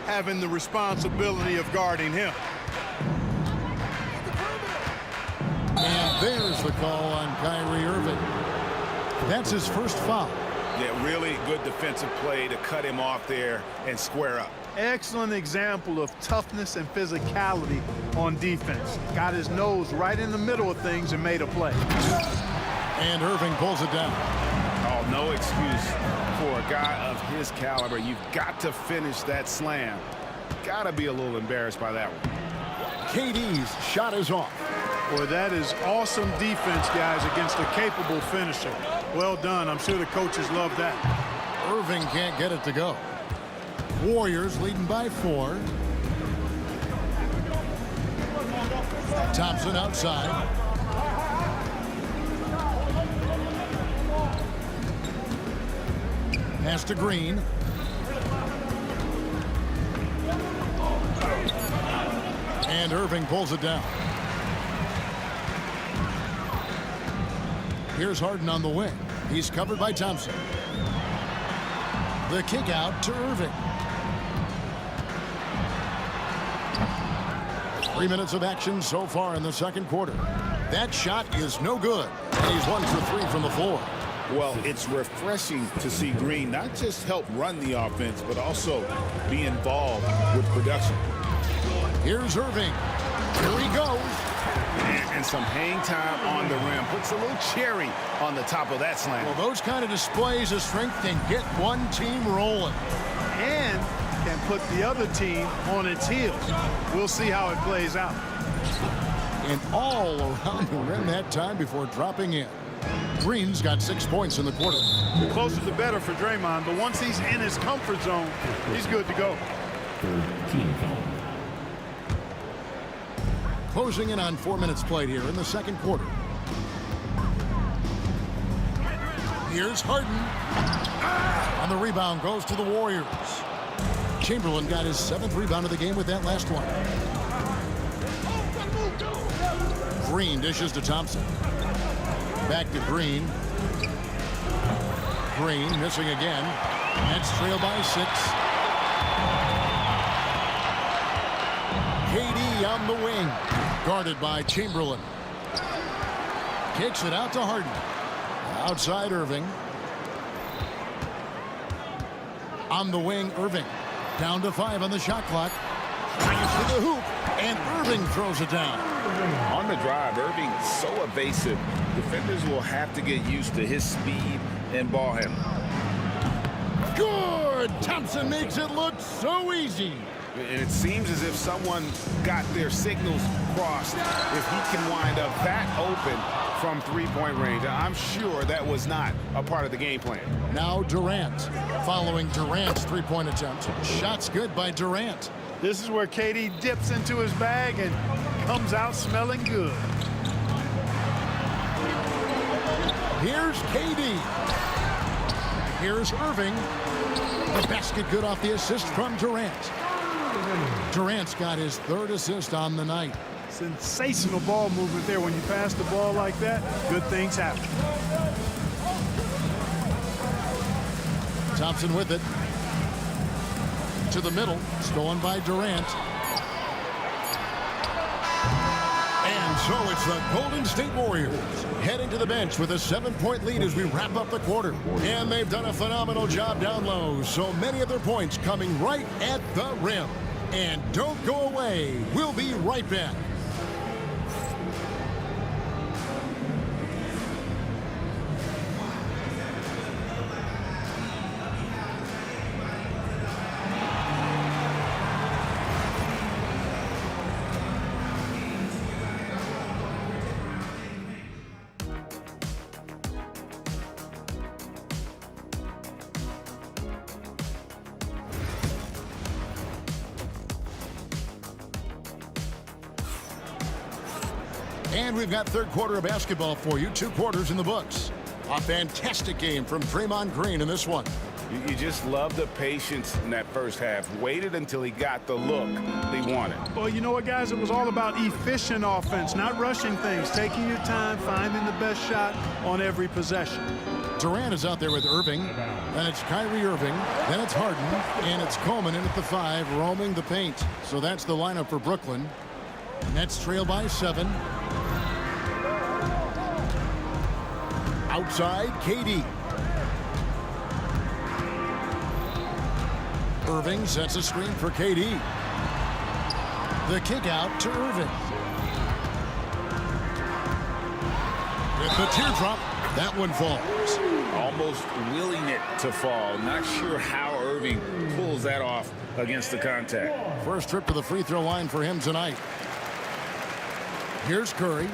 having the responsibility of guarding him. And there's the call on Kyrie Irving. That's his first foul. Yeah, really good defensive play to cut him off there and square up. Excellent example of toughness and physicality on defense. Got his nose right in the middle of things and made a play. And Irving pulls it down. Oh, no excuse for a guy of his caliber. You've got to finish that slam. Got to be a little embarrassed by that one. KD's shot is off. Boy, that is awesome defense, guys, against a capable finisher. Well done. I'm sure the coaches love that. Irving can't get it to go. Warriors leading by 4. Thompson outside. Pass to Green. And Irving pulls it down. Here's Harden on the wing. He's covered by Thompson. The kick out to Irving. 3 minutes of action so far in the second quarter. That shot is no good. And he's 1 for 3 from the floor. Well, it's refreshing to see Green not just help run the offense, but also be involved with production. Here's Irving. Here he goes. And some hang time on the rim. Puts a little cherry on the top of that slam. Well, those kind of displays of strength can get one team rolling. And can put the other team on its heels. We'll see how it plays out. And all around the rim that time before dropping in. Green's got 6 points in the quarter. The closer the better for Draymond, but once he's in his comfort zone, he's good to go. Closing in on 4 minutes played here in the second quarter. Here's Harden. On the rebound goes to the Warriors. Chamberlain got his 7th rebound of the game with that last one. Green dishes to Thompson. Back to Green. Green missing again. Nets trail by 6. KD on the wing. Guarded by Chamberlain. Kicks it out to Harden. Outside Irving. On the wing, Irving. Down to 5 on the shot clock. Tries to the hoop. And Irving throws it down. On the drive, Irving so evasive. Defenders will have to get used to his speed and ball handling. Good! Thompson makes it look so easy. And it seems as if someone got their signals crossed if he can wind up that open from three-point range. I'm sure that was not a part of the game plan. Now Durant. Following Durant's three-point attempt. Shots good by Durant. This is where KD dips into his bag and comes out smelling good. Here's KD. Here's Irving. The basket good off the assist from Durant. Durant's got his 3rd assist on the night. Sensational ball movement there. When you pass the ball like that, good things happen. Thompson with it. To the middle. Stolen by Durant. And so it's the Golden State Warriors heading to the bench with a 7-point lead as we wrap up the quarter. And they've done a phenomenal job down low. So many of their points coming right at the rim. And don't go away. We'll be right back. And we've got third quarter of basketball for you. 2 quarters in the books. A fantastic game from Draymond Green in this one. You just love the patience in that first half. Waited until he got the look he wanted. Well, you know what, guys? It was all about efficient offense, not rushing things, taking your time, finding the best shot on every possession. Durant is out there with Irving. Then it's Kyrie Irving. Then it's Harden. And it's Coleman in at the 5, roaming the paint. So that's the lineup for Brooklyn. Nets trail by 7. Outside, KD. Irving sets a screen for KD. The kick out to Irving. With the teardrop, that one falls. Almost willing it to fall. Not sure how Irving pulls that off against the contact. First trip to the free throw line for him tonight. Here's Curry.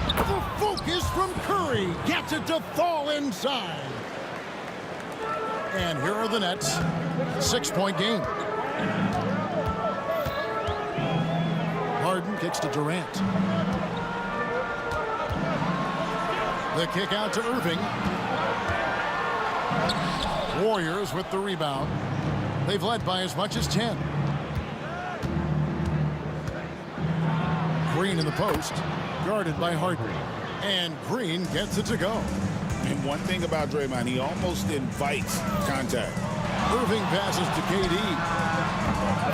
The focus from Curry gets it to fall inside. And here are the Nets. 6-point game. Harden kicks to Durant. The kick out to Irving. Warriors with the rebound. They've led by as much as 10. Green in the post, guarded by Harden. And Green gets it to go. And one thing about Draymond, he almost invites contact. Irving passes to KD.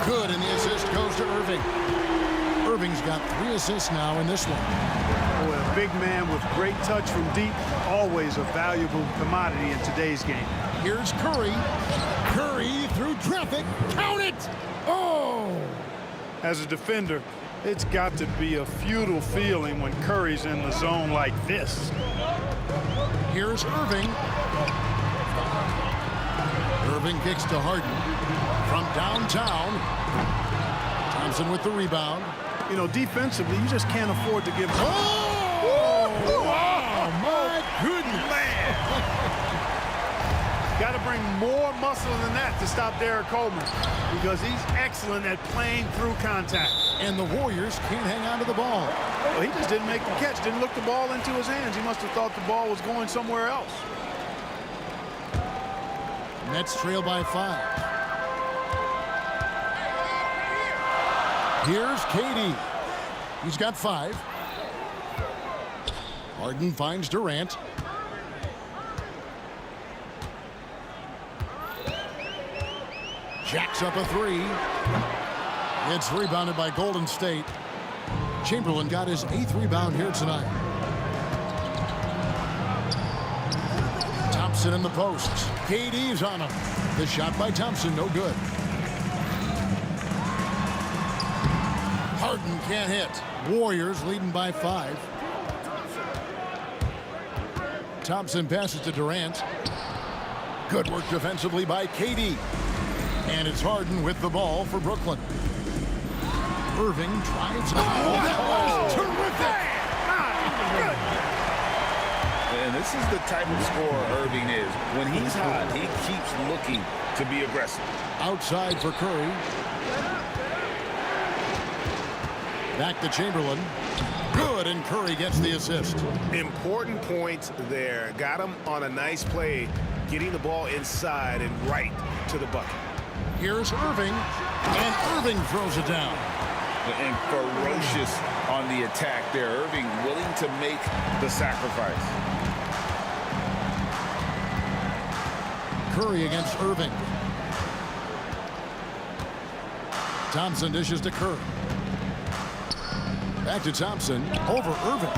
Good, and the assist goes to Irving. Irving's got 3 assists now in this one. Boy, a big man with great touch from deep, always a valuable commodity in today's game. Here's Curry. Curry through traffic. Count it! Oh! As a defender, it's got to be a futile feeling when Curry's in the zone like this. Here's Irving. Irving kicks to Harden. From downtown. Thompson with the rebound. You know, defensively, you just can't afford to give. Oh! Wow, my goodness! Got to bring more muscle than that to stop Derek Coleman, because he's excellent at playing through contact. And the Warriors can't hang on to the ball. Well, he just didn't make the catch, didn't look the ball into his hands. He must have thought the ball was going somewhere else. Nets trail by 5. Here's KD. He's got 5. Harden finds Durant. Jacks up a 3. It's rebounded by Golden State. Chamberlain got his 8th rebound here tonight. Thompson in the post. KD's on him. The shot by Thompson, no good. Harden can't hit. Warriors leading by 5. Thompson passes to Durant. Good work defensively by KD. And it's Harden with the ball for Brooklyn. Irving drives. Oh, that was terrific! And this is the type of scorer Irving is. When he's hot, he keeps looking to be aggressive. Outside for Curry. Back to Chamberlain. Good, and Curry gets the assist. Important points there. Got him on a nice play, getting the ball inside and right to the bucket. Here's Irving, and Irving throws it down. And ferocious on the attack there. Irving willing to make the sacrifice. Curry against Irving. Thompson dishes to Curry. Back to Thompson. Over Irving.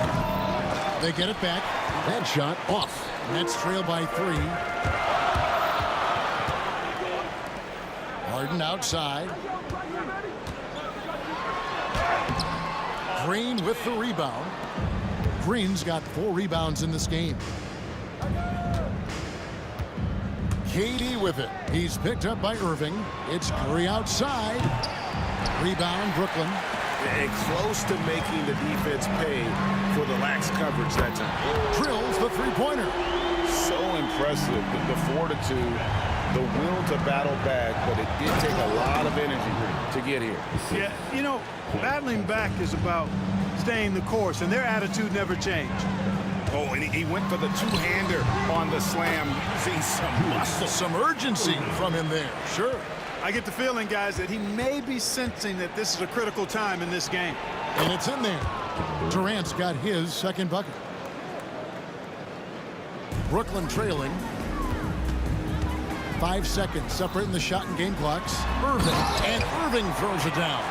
They get it back. That shot off. Nets trail by 3. Harden outside. Green with the rebound. Green's got 4 rebounds in this game. KD with it. He's picked up by Irving. It's Curry outside. Rebound, Brooklyn. And close to making the defense pay for the lax coverage that time. Drills the 3-pointer. So impressive. The fortitude, the will to battle back, but it did take a lot of energy to get here. Yeah, you know, battling back is about staying the course, and their attitude never changed. Oh, and he went for the two-hander on the slam, using some muscle. Some urgency from him there. Sure. I get the feeling, guys, that he may be sensing that this is a critical time in this game. And it's in there. Durant's got his 2nd bucket. Brooklyn trailing. 5 seconds separating the shot and game clocks. Irving, and Irving throws it down.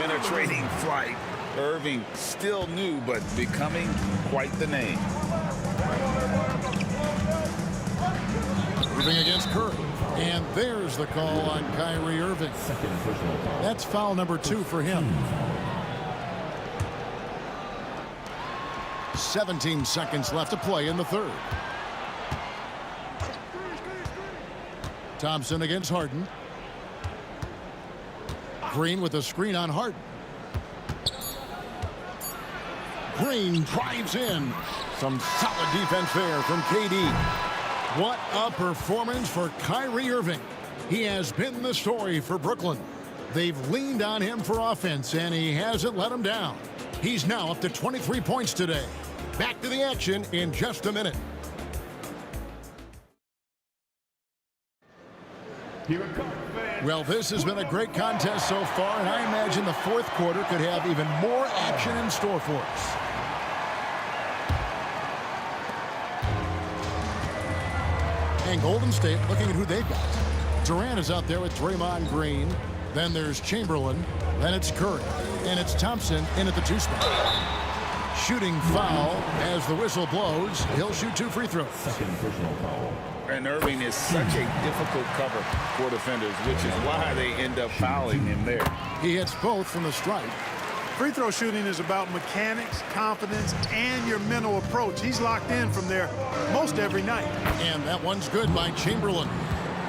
penetrating flight. Irving still new, but becoming quite the name. Irving against Curry. And there's the call on Kyrie Irving. That's foul number 2 for him. 17 seconds left to play in the third. Thompson against Harden. Green with a screen on Harden. Green drives in. Some solid defense there from KD. What a performance for Kyrie Irving. He has been the story for Brooklyn. They've leaned on him for offense, and he hasn't let them down. He's now up to 23 points today. Back to the action in just a minute. Well, this has been a great contest so far, and I imagine the fourth quarter could have even more action in store for us. And Golden State looking at who they've got. Durant is out there with Draymond Green. Then there's Chamberlain. Then it's Curry. And it's Thompson in at the 2 spot. Shooting foul as the whistle blows. He'll shoot 2 free throws. And Irving is such a difficult cover for defenders, which is why they end up fouling him there. He hits both from the stripe. Free throw shooting is about mechanics, confidence, and your mental approach. He's locked in from there most every night. And that one's good by Chamberlain.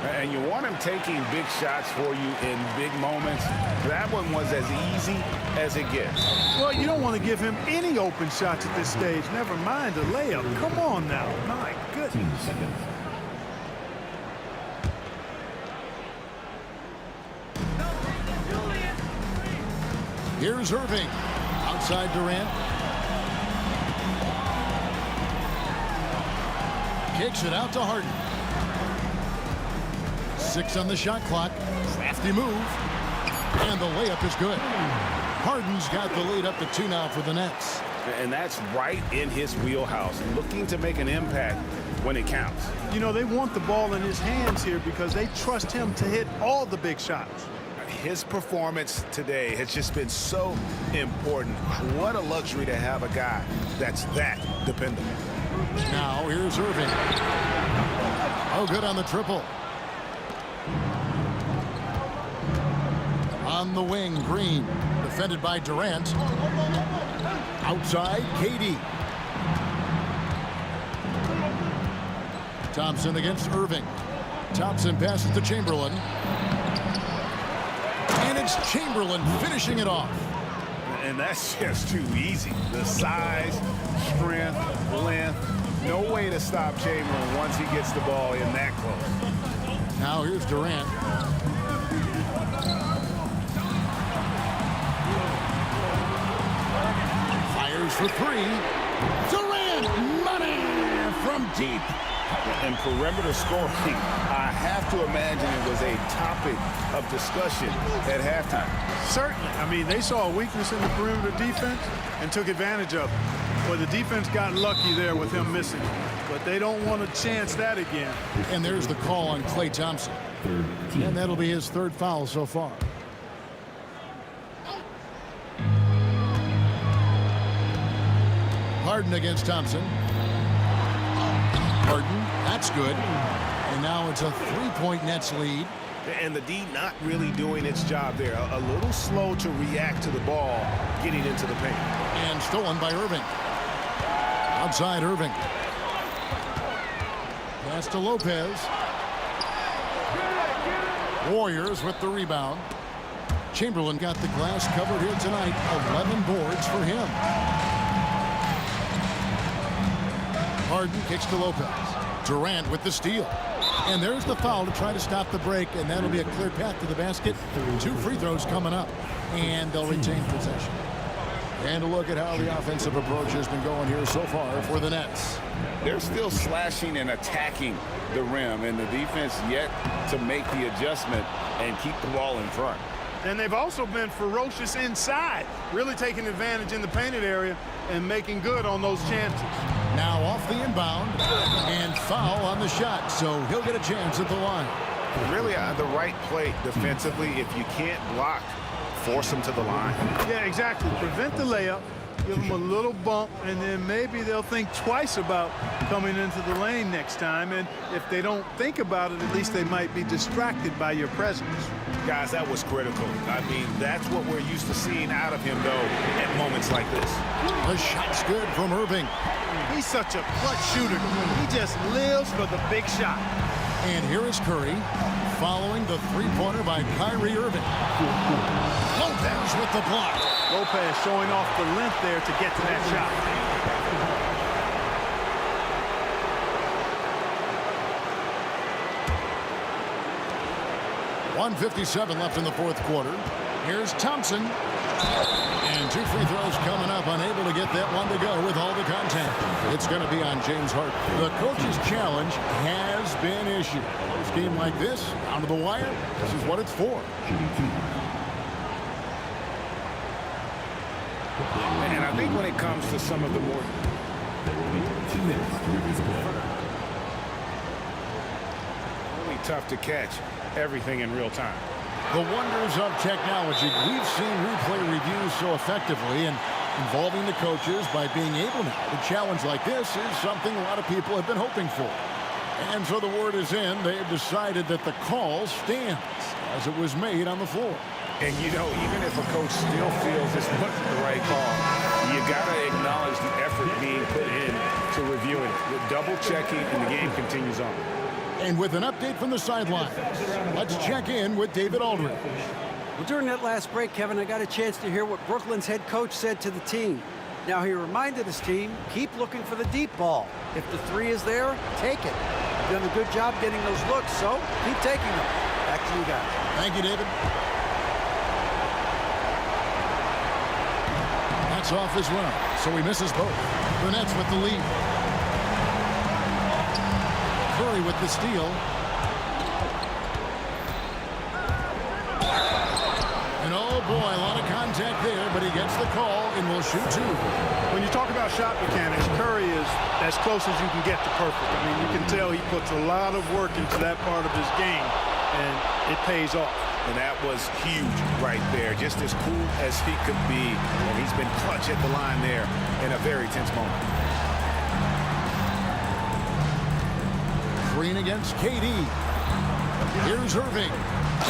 And you want him taking big shots for you in big moments. That one was as easy as it gets. Well, you don't want to give him any open shots at this stage. Never mind a layup. Come on now. My goodness. Here's Irving. Outside Durant. Kicks it out to Harden. 6 on the shot clock. Crafty move. And the layup is good. Harden's got the lead up to 2 now for the Nets. And that's right in his wheelhouse. Looking to make an impact when it counts. You know, they want the ball in his hands here because they trust him to hit all the big shots. His performance today has just been so important. What a luxury to have a guy that's that dependable. Now here's Irving. Oh, good on the triple. On the wing, Green. Defended by Durant. Outside, KD. Thompson against Irving. Thompson passes to Chamberlain. And it's Chamberlain finishing it off. And that's just too easy. The size, strength, length. No way to stop Chamberlain once he gets the ball in that close. Now here's Durant. Fires for 3. Durant, money from deep. And perimeter scoring, I have to imagine it was a topic of discussion at halftime. Certainly. I mean, they saw a weakness in the perimeter defense and took advantage of it. Well, the defense got lucky there with him missing. But they don't want to chance that again. And there's the call on Klay Thompson. And that'll be his 3rd foul so far. Harden against Thompson. Harden, that's good. And now it's a 3-point Nets lead. And the D not really doing its job there. A little slow to react to the ball getting into the paint. And stolen by Irving. Outside Irving. Pass to Lopez. Warriors with the rebound. Chamberlain got the glass covered here tonight. 11 boards for him. Harden kicks to Lopez. Durant with the steal. And there's the foul to try to stop the break, and that'll be a clear path to the basket. 2 free throws coming up, and they'll retain possession. And a look at how the offensive approach has been going here so far for the Nets. They're still slashing and attacking the rim, and the defense yet to make the adjustment and keep the ball in front. And they've also been ferocious inside, really taking advantage in the painted area and making good on those chances. Now off the inbound, and foul on the shot, so he'll get a chance at the line. Really the right play defensively. If you can't block force them to the line. Yeah, exactly. Prevent the layup. Give them a little bump, and then maybe they'll think twice about coming into the lane next time. And if they don't think about it, at least they might be distracted by your presence. Guys, that was critical. I mean, that's what we're used to seeing out of him, though, at moments like this. The shot's good from Irving. He's such a clutch shooter. He just lives for the big shot. And here is Curry following the three-pointer by Kyrie Irving. Lopez with the block. Lopez showing off the length there to get to that shot. .157 left in the fourth quarter. Here's Thompson. And 2 free throws coming up, unable to get that one to go with all the contact. It's going to be on James Harden. The coach's challenge has been issued. A game like this, down to the wire, this is what it's for. And I think when it comes to some of the more... really tough to catch everything in real time. The wonders of technology. We've seen replay reviews so effectively and involving the coaches by being able now. A challenge like this is something a lot of people have been hoping for. And so the word is in. They've decided that the call stands as it was made on the floor. And, you know, even if a coach still feels this wasn't the right call, you got to acknowledge the effort being put in to reviewing it. With double checking, and the game continues on. And with an update from the sidelines, let's check in with David Aldridge. Well, during that last break, Kevin, I got a chance to hear what Brooklyn's head coach said to the team. Now, he reminded his team, keep looking for the deep ball. If the three is there, take it. You've done a good job getting those looks, so keep taking them. Back to you guys. Thank you, David. That's off as well, so he misses both. The Nets with the lead. Curry with the steal. And oh boy, a lot of contact there, but he gets the call and will shoot 2. When you talk about shot mechanics, Curry is as close as you can get to perfect. I mean, you can tell he puts a lot of work into that part of his game, and it pays off. And that was huge right there, just as cool as he could be. And he's been clutch at the line there in a very tense moment. Green against KD. Here's Irving.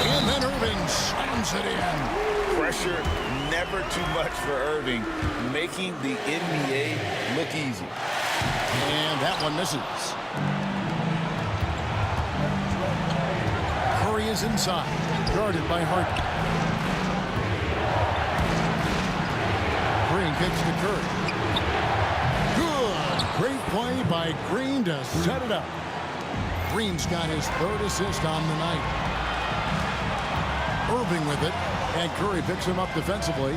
And then Irving slams it in. Pressure never too much for Irving, making the NBA look easy. And that one misses. Curry is inside, guarded by Harden. Green kicks to Curry. Good. Great play by Green to set it up. Green's got his 3rd assist on the night. Irving with it, and Curry picks him up defensively.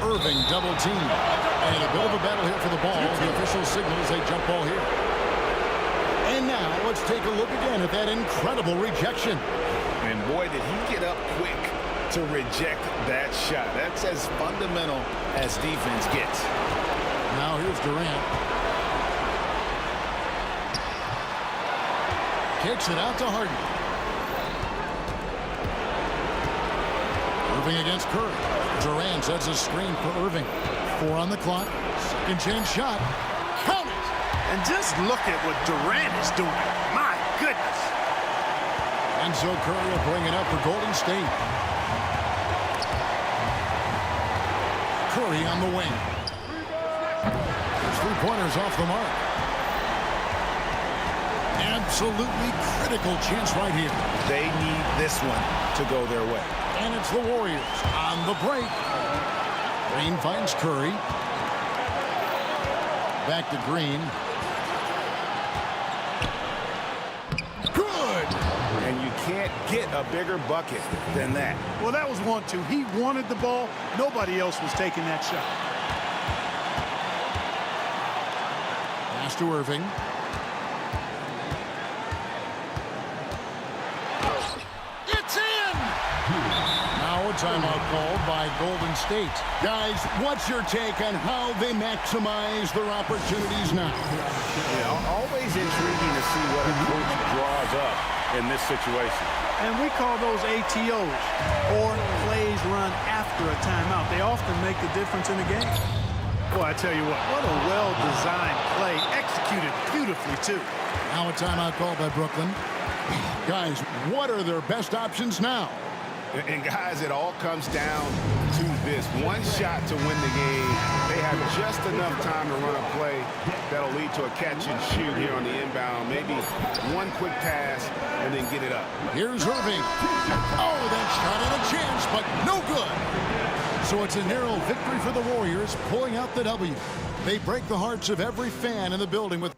Irving double team. And a bit of a battle here for the ball. The official signals a jump ball here. And now let's take a look again at that incredible rejection. And boy, did he get up quick to reject that shot. That's as fundamental as defense gets. Now here's Durant. Kicks it out to Harden. Irving against Curry. Durant sets a screen for Irving. 4 on the clock. Second chance shot. Count it! And just look at what Durant is doing. My goodness. And so Curry will bring it up for Golden State. Curry on the wing. His 3-pointers off the mark. Absolutely critical chance right here. They need this one to go their way. And it's the Warriors on the break. Green finds Curry. Back to Green. Good! And you can't get a bigger bucket than that. Well, that was 1-2. He wanted the ball. Nobody else was taking that shot. Pass to Irving. Timeout called by Golden State. Guys, what's your take on how they maximize their opportunities now? You know, always intriguing to see what a coach draws up in this situation. And we call those ATOs, or plays run after a timeout. They often make the difference in the game. Boy, I tell you what a well-designed play, executed beautifully, too. Now a timeout called by Brooklyn. Guys, what are their best options now? And guys, it all comes down to this. One shot to win the game. They have just enough time to run a play that'll lead to a catch and shoot here on the inbound. Maybe one quick pass and then get it up. Here's Irving. Oh, that shot had a chance, but no good. So it's a narrow victory for the Warriors, pulling out the W. They break the hearts of every fan in the building with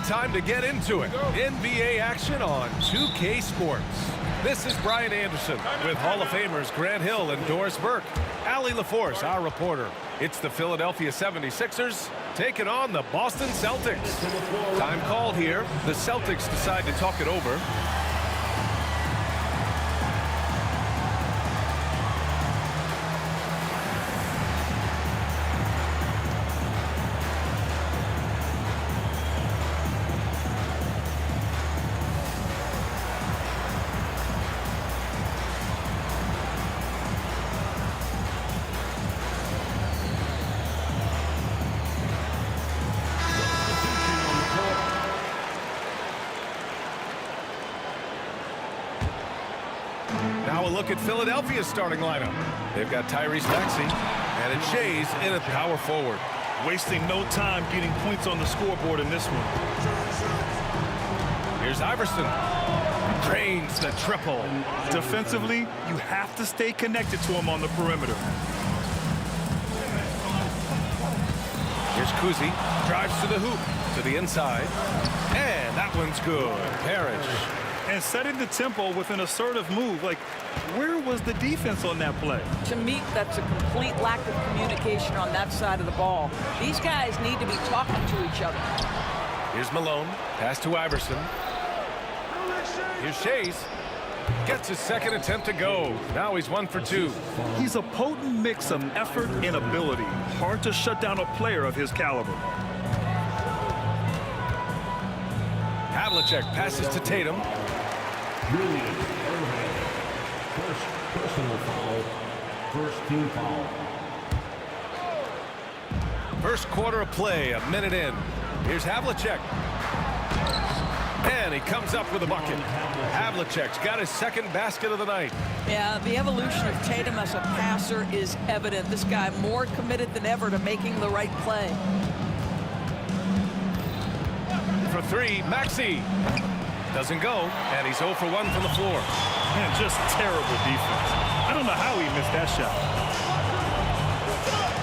Time to get into it. NBA action on 2K Sports. This is Brian Anderson with Hall of Famers Grant Hill and Doris Burke. Allie LaForce, our reporter. It's the Philadelphia 76ers taking on the Boston Celtics. Time called here. The Celtics decide to talk it over. Now a look at Philadelphia's starting lineup. They've got Tyrese Maxey and a Chase in at power forward. Wasting no time getting points on the scoreboard in this one. Here's Iverson. Drains the triple. Defensively, you have to stay connected to him on the perimeter. Here's Kuzi. Drives to the hoop. To the inside. And that one's good. Parrish. And setting the tempo with an assertive move. Like, where was the defense on that play? To me, that's a complete lack of communication on that side of the ball. These guys need to be talking to each other. Here's Malone. Pass to Iverson. Here's Shays. Gets his second attempt to go. Now he's 1 for 2. He's a potent mix of effort and ability. Hard to shut down a player of his caliber. Havlicek passes to Tatum. Julius Erving. First personal foul. First team foul. First quarter of play, a minute in. Here's Havlicek. And he comes up with a bucket. Havlicek's got his second basket of the night. Yeah, the evolution of Tatum as a passer is evident. This guy more committed than ever to making the right play. For 3, Maxey. Doesn't go, and he's 0 for 1 from the floor. Man, just terrible defense. I don't know how he missed that shot.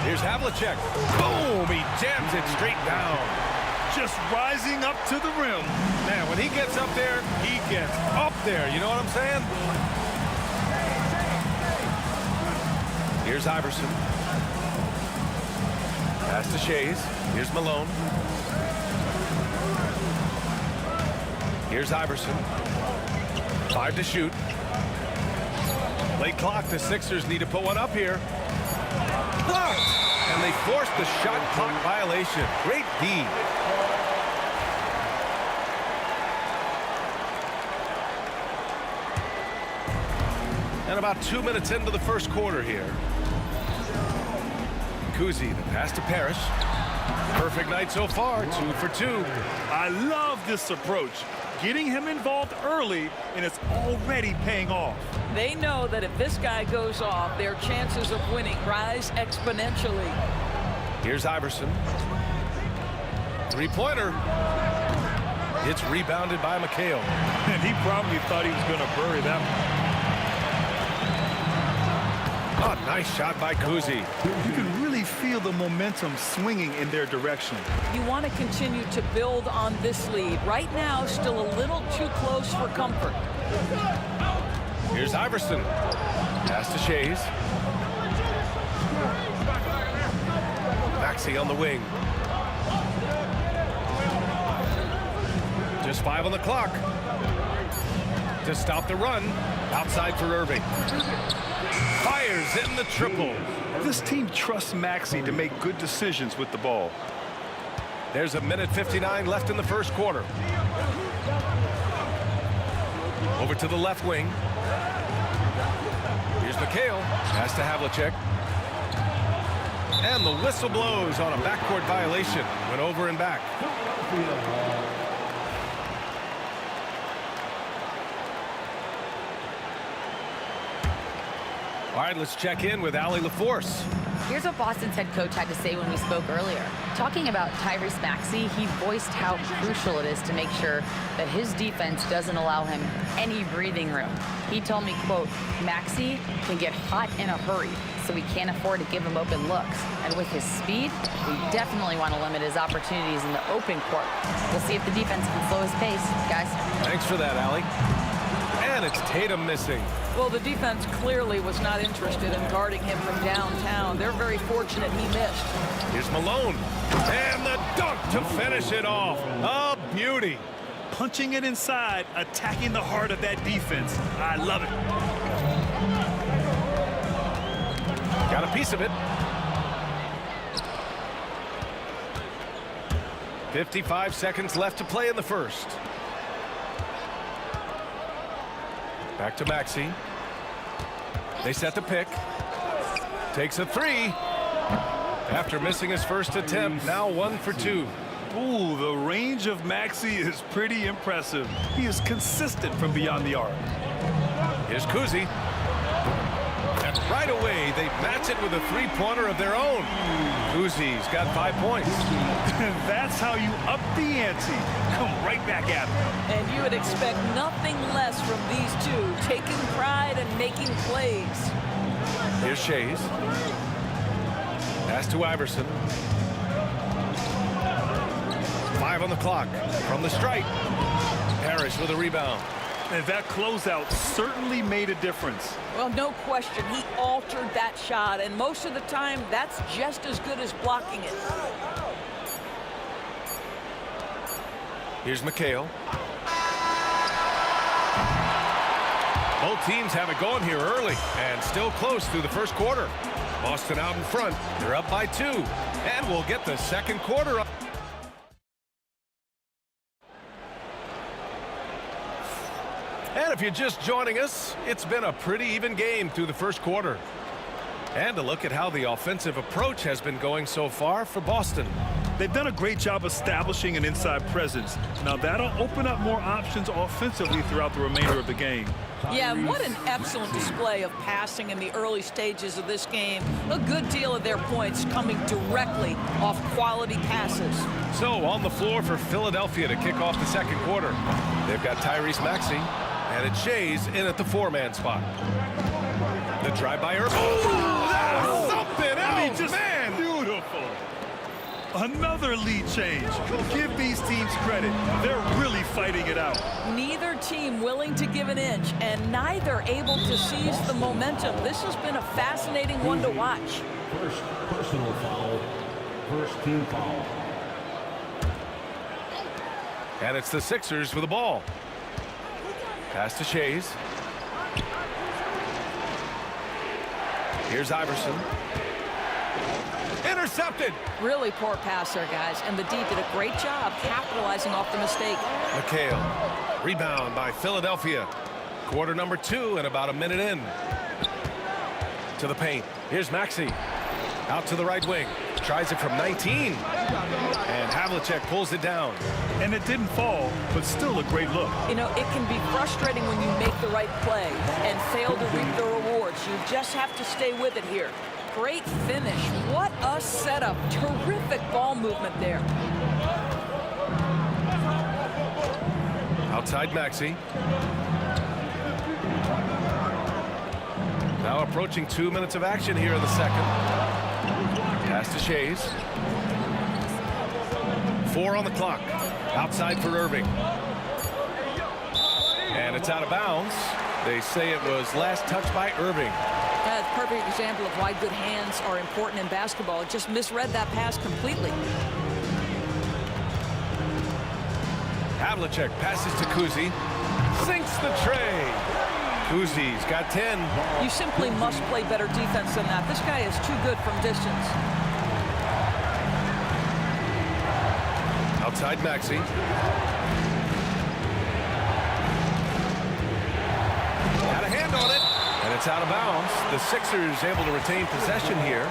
Here's Havlicek. Boom! He jams it straight down. Just rising up to the rim. Man, when he gets up there, he gets up there. You know what I'm saying? Here's Iverson. Pass to Shays. Here's Malone. Here's Iverson. 5 to shoot. Late clock. The Sixers need to put one up here. Blocked! And they forced the shot clock violation. Great D. And about 2 minutes into the first quarter here. Kuzi, the pass to Parrish. Perfect night so far, 2 for 2. I love this approach. Getting him involved early, and it's already paying off. They know that if this guy goes off, their chances of winning rise exponentially. Here's Iverson. 3-pointer. It's rebounded by McHale. And he probably thought he was going to bury that one. Oh, nice shot by Kuzi. You can really feel the momentum swinging in their direction. You want to continue to build on this lead. Right now, still a little too close for comfort. Here's Iverson. Pass to Shays. Maxey on the wing. Just 5 on the clock. To stop the run. Outside for Irving. Fires in the triple. This team trusts Maxey to make good decisions with the ball. There's a minute 59 left in the first quarter. Over to the left wing. Here's McHale. Pass to Havlicek. And the whistle blows on a backcourt violation. Went over and back. All right, let's check in with Allie LaForce. Here's what Boston's head coach had to say when we spoke earlier. Talking about Tyrese Maxey, he voiced how crucial it is to make sure that his defense doesn't allow him any breathing room. He told me, quote, Maxey can get hot in a hurry, so we can't afford to give him open looks. And with his speed, we definitely want to limit his opportunities in the open court. We'll see if the defense can slow his pace, guys. Thanks for that, Allie. And it's Tatum missing. Well, the defense clearly was not interested in guarding him from downtown. They're very fortunate he missed. Here's Malone. And the dunk to finish it off. A beauty. Punching it inside, attacking the heart of that defense. I love it. Got a piece of it. 55 seconds left to play in the first. Back to Maxey. They set the pick. Takes a 3. After missing his first attempt, now 1 for 2. Ooh, the range of Maxey is pretty impressive. He is consistent from beyond the arc. Here's Kuzi. And right away, they match it with a 3-pointer of their own. Kuzi's got 5 points. That's how you up the ante. Come right back at him. And you would expect nothing less from these two, taking pride and making plays. Here's Shays. Pass to Iverson. 5 on the clock. From the stripe. Parrish with a rebound. And that closeout certainly made a difference. Well, no question. He altered that shot, and most of the time, that's just as good as blocking it. Here's McHale. Both teams have it going here early and still close through the first quarter. Boston out in front. They're up by 2. And we'll get the second quarter up. And if you're just joining us, it's been a pretty even game through the first quarter. And a look at how the offensive approach has been going so far for Boston. They've done a great job establishing an inside presence. Now that'll open up more options offensively throughout the remainder of the game. Yeah, what an excellent display of passing in the early stages of this game. A good deal of their points coming directly off quality passes. So on the floor for Philadelphia to kick off the second quarter. They've got Tyrese Maxey, and it's Shays in at the 4-man spot. The drive by Irving. Oh, that's something else, just man! Beautiful. Another lead change. Give these teams credit. They're really fighting it out. Neither team willing to give an inch, and neither able to seize the momentum. This has been a fascinating one to watch. First personal foul. First team foul. And it's the Sixers with the ball. Pass to Shays. Here's Iverson. Intercepted. Really poor passer, guys, and the D did a great job capitalizing off the mistake. McHale. Rebound by Philadelphia. Quarter number 2 and about a minute in. To the paint. Here's Maxey. Out to the right wing. Tries it from 19. And Havlicek pulls it down. And it didn't fall, but still a great look. You know, it can be frustrating when you make the right play and fail to reap the rewards. You just have to stay with it here. Great finish. What a setup. Terrific ball movement there. Outside Maxey. Now approaching 2 minutes of action here in the second. Pass to Shays. 4 on the clock. Outside for Irving. And it's out of bounds. They say it was last touched by Irving. That's a perfect example of why good hands are important in basketball. It just misread that pass completely. Havlicek passes to Kuzi. Sinks the tray. Kuzi's got 10. You simply must play better defense than that. This guy is too good from distance. Outside Maxey. Got a hand on it. And it's out of bounds. The Sixers able to retain possession here.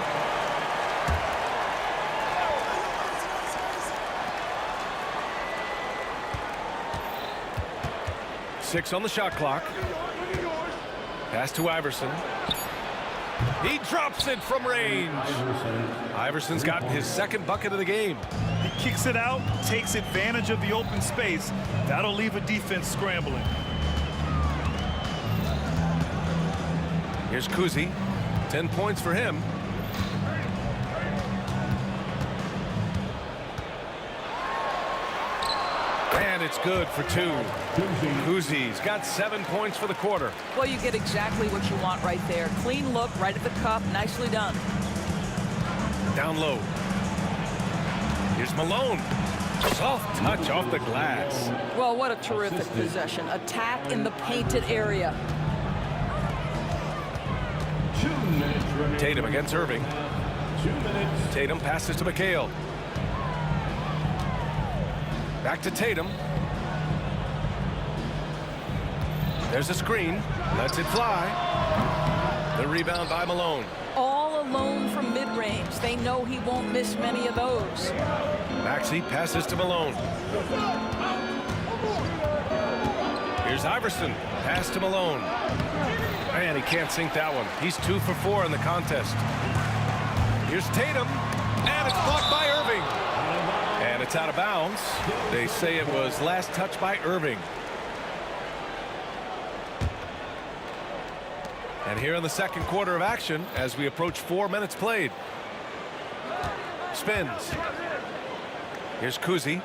Six on the shot clock. Pass to Iverson. He drops it from range. Iverson's gotten his second bucket of the game. He kicks it out, takes advantage of the open space. That'll leave a defense scrambling. Here's Kuzi. 10 points for him. And it's good for 2. Kuzi's got 7 points for the quarter. Well, you get exactly what you want right there. Clean look, right at the cup. Nicely done. Down low. Here's Malone. Soft touch off the glass. Well, what a terrific possession. Attack in the painted area. 2 minutes remaining. Tatum against Irving. 2 minutes. Tatum passes to McHale. Back to Tatum. There's a screen. Lets it fly. The rebound by Malone. All alone from mid-range. They know he won't miss many of those. Maxey passes to Malone. Here's Iverson. Pass to Malone. Man, he can't sink that one. He's 2 for 4 in the contest. Here's Tatum. And it's blocked by Irving. And it's out of bounds. They say it was last touched by Irving. And here in the second quarter of action, as we approach 4 minutes played. Spins. Here's Kuzi.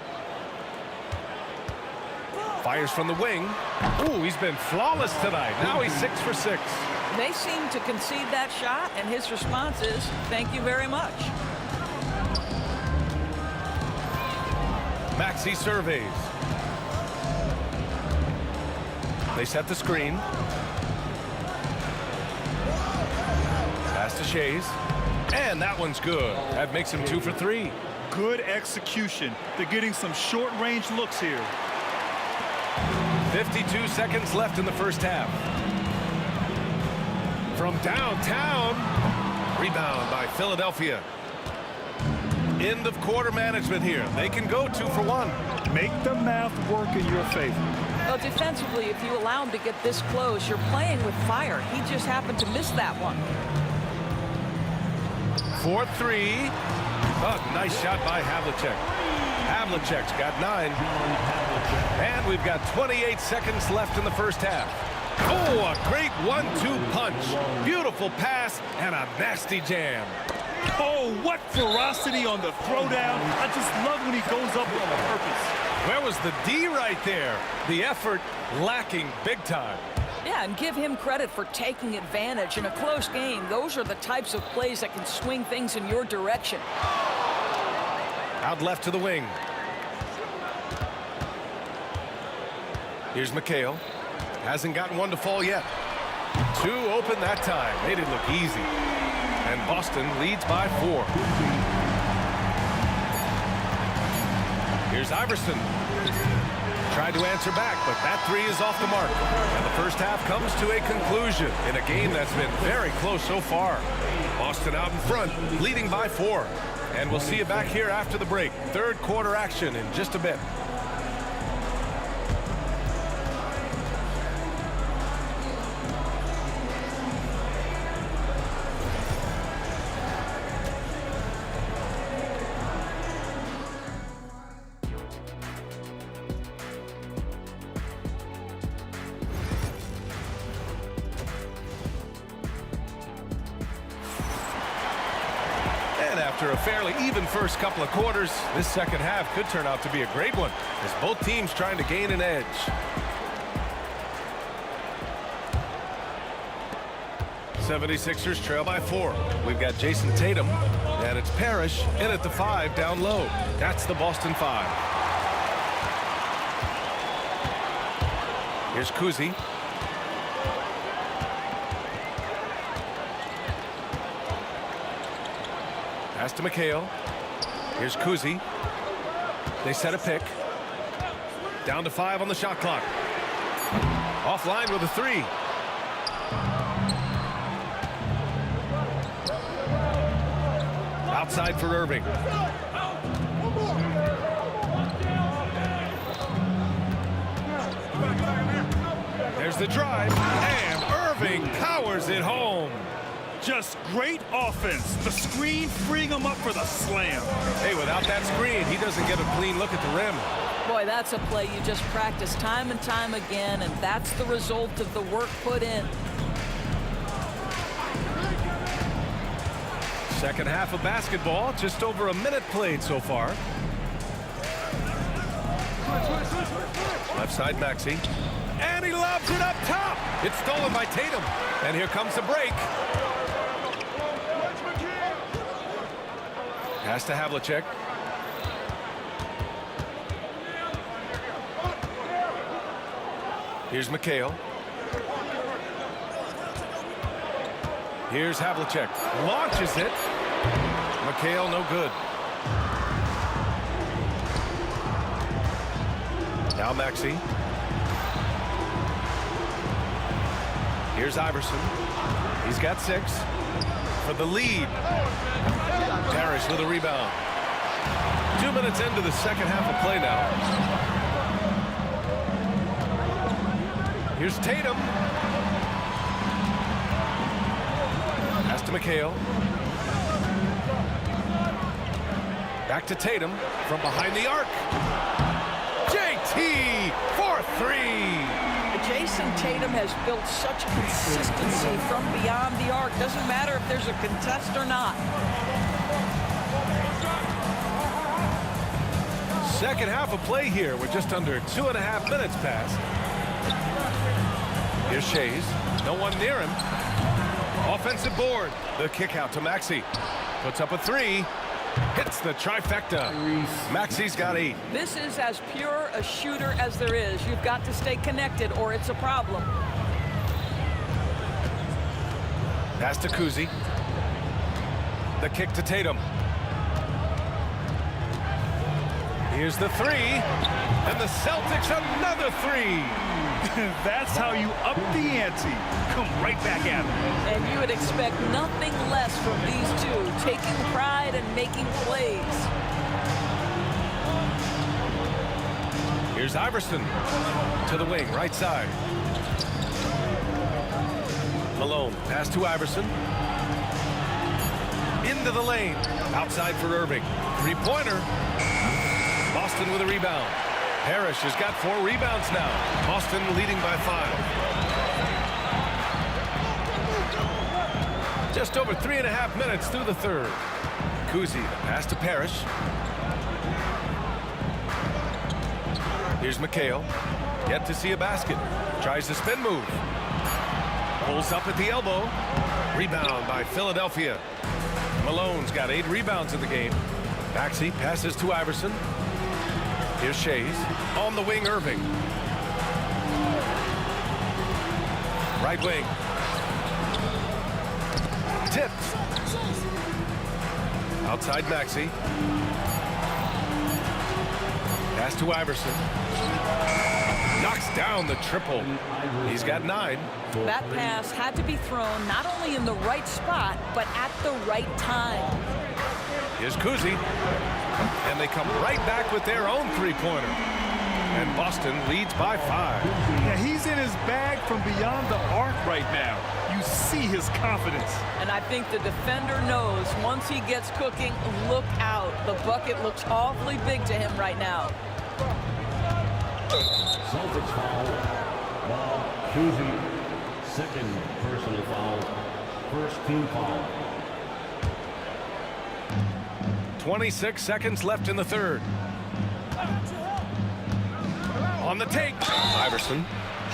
Fires from the wing. Ooh, he's been flawless tonight. Now he's 6 for 6. They seem to concede that shot, and his response is, thank you very much. Maxey surveys. They set the screen. Pass to Shays. And that one's good. That makes him 2 for 3. Good execution. They're getting some short-range looks here. 52 seconds left in the first half. From downtown. Rebound by Philadelphia. End of quarter management here. They can go 2 for 1. Make the math work in your favor. Well, defensively, if you allow him to get this close, you're playing with fire. He just happened to miss that one. 4-3. Oh, nice shot by Havlicek. Havlicek's got 9. And we've got 28 seconds left in the first half. Oh, a great 1-2 punch. Beautiful pass and a nasty jam. Oh, what ferocity on the throwdown. I just love when he goes up with purpose. Where was the D right there? The effort lacking big time. Yeah, and give him credit for taking advantage. In a close game, those are the types of plays that can swing things in your direction. Out left to the wing. Here's McHale. Hasn't gotten one to fall yet. 2 open that time. Made it look easy. And Boston leads by 4. Here's Iverson. Tried to answer back, but that 3 is off the mark. And the first half comes to a conclusion in a game that's been very close so far. Boston out in front, leading by 4. And we'll see you back here after the break. Third quarter action in just a bit. After a fairly even first couple of quarters, this second half could turn out to be a great one as both teams trying to gain an edge. '76ers trail by 4. We've got Jason Tatum, and it's Parrish in at the 5 down low. That's the Boston 5. Here's Kuzi. Pass to McHale. Here's Kuzi. They set a pick. Down to 5 on the shot clock. Offline with a 3. Outside for Irving. There's the drive, and Irving powers it home. Just great offense. The screen freeing him up for the slam. Hey, without that screen, he doesn't get a clean look at the rim. Boy, that's a play you just practice time and time again, and that's the result of the work put in. Second half of basketball, just over a minute played so far. Left side, Maxey. And he lobs it up top. It's stolen by Tatum. And here comes the break. Pass to Havlicek. Here's McHale. Here's Havlicek. Launches it. McHale no good. Now Maxey. Here's Iverson. He's got 6 for the lead. Parrish with a rebound. 2 minutes into the second half of play now. Here's Tatum. Pass to McHale. Back to Tatum from behind the arc. JT for 3. Jason Tatum has built such consistency from beyond the arc. Doesn't matter if there's a contest or not. Second half of play here. We're just under 2.5 minutes past. Here's Shays. No one near him. Offensive board. The kick out to Maxey. Puts up a three. Hits the trifecta. Maxey's got 8. This is as pure a shooter as there is. You've got to stay connected or it's a problem. Pass to Kuzi. The kick to Tatum. Here's the three. And the Celtics another three. That's how you up the ante. Come right back at them. And you would expect nothing less from these two, taking pride and making plays. Here's Iverson to the wing, right side. Malone, pass to Iverson. Into the lane, outside for Irving. Three-pointer. Boston with a rebound. Parrish has got 4 rebounds now. Boston leading by 5. Just over 3.5 minutes through the third. Kuzi, pass to Parrish. Here's McHale. Yet to see a basket. Tries the spin move. Pulls up at the elbow. Rebound by Philadelphia. Malone's got 8 rebounds in the game. Maxey passes to Iverson. Here's Shays. On the wing, Irving. Right wing. Tipped. Outside Maxey. Pass to Iverson. Knocks down the triple. He's got 9. That pass had to be thrown not only in the right spot, but at the right time. Here's Kuzi. And they come right back with their own three-pointer. And Boston leads by 5. Yeah, he's in his bag from beyond the arc right now. You see his confidence. And I think the defender knows once he gets cooking, look out. The bucket looks awfully big to him right now. Celtics foul. Ball, Kuzi. Second personal foul. First team foul. 26 seconds left in the third. On the take. Iverson.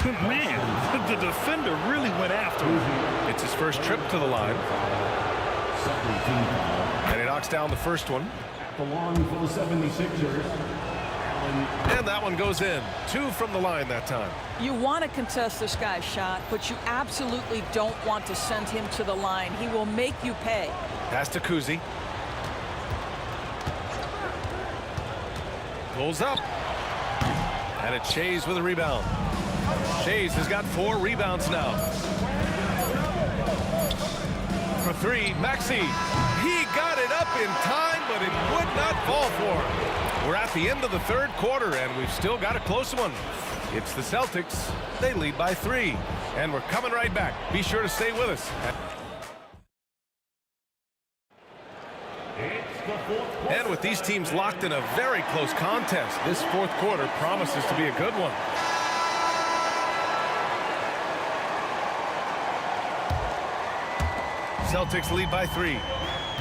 Man, the defender really went after him. It's his first trip to the line. Second team foul. And he knocks down the first one. The long for the 76ers. And that one goes in. 2 from the line that time. You want to contest this guy's shot, but you absolutely don't want to send him to the line. He will make you pay. Pass to Kuzi. Pulls up. And it's Shays with a rebound. Shays has got 4 rebounds now. For 3, Maxey. He got it up in time, but it would not fall for him. We're at the end of the third quarter, and we've still got a close one. It's the Celtics. They lead by 3. And we're coming right back. Be sure to stay with us. And with these teams locked in a very close contest, this fourth quarter promises to be a good one. Celtics lead by 3.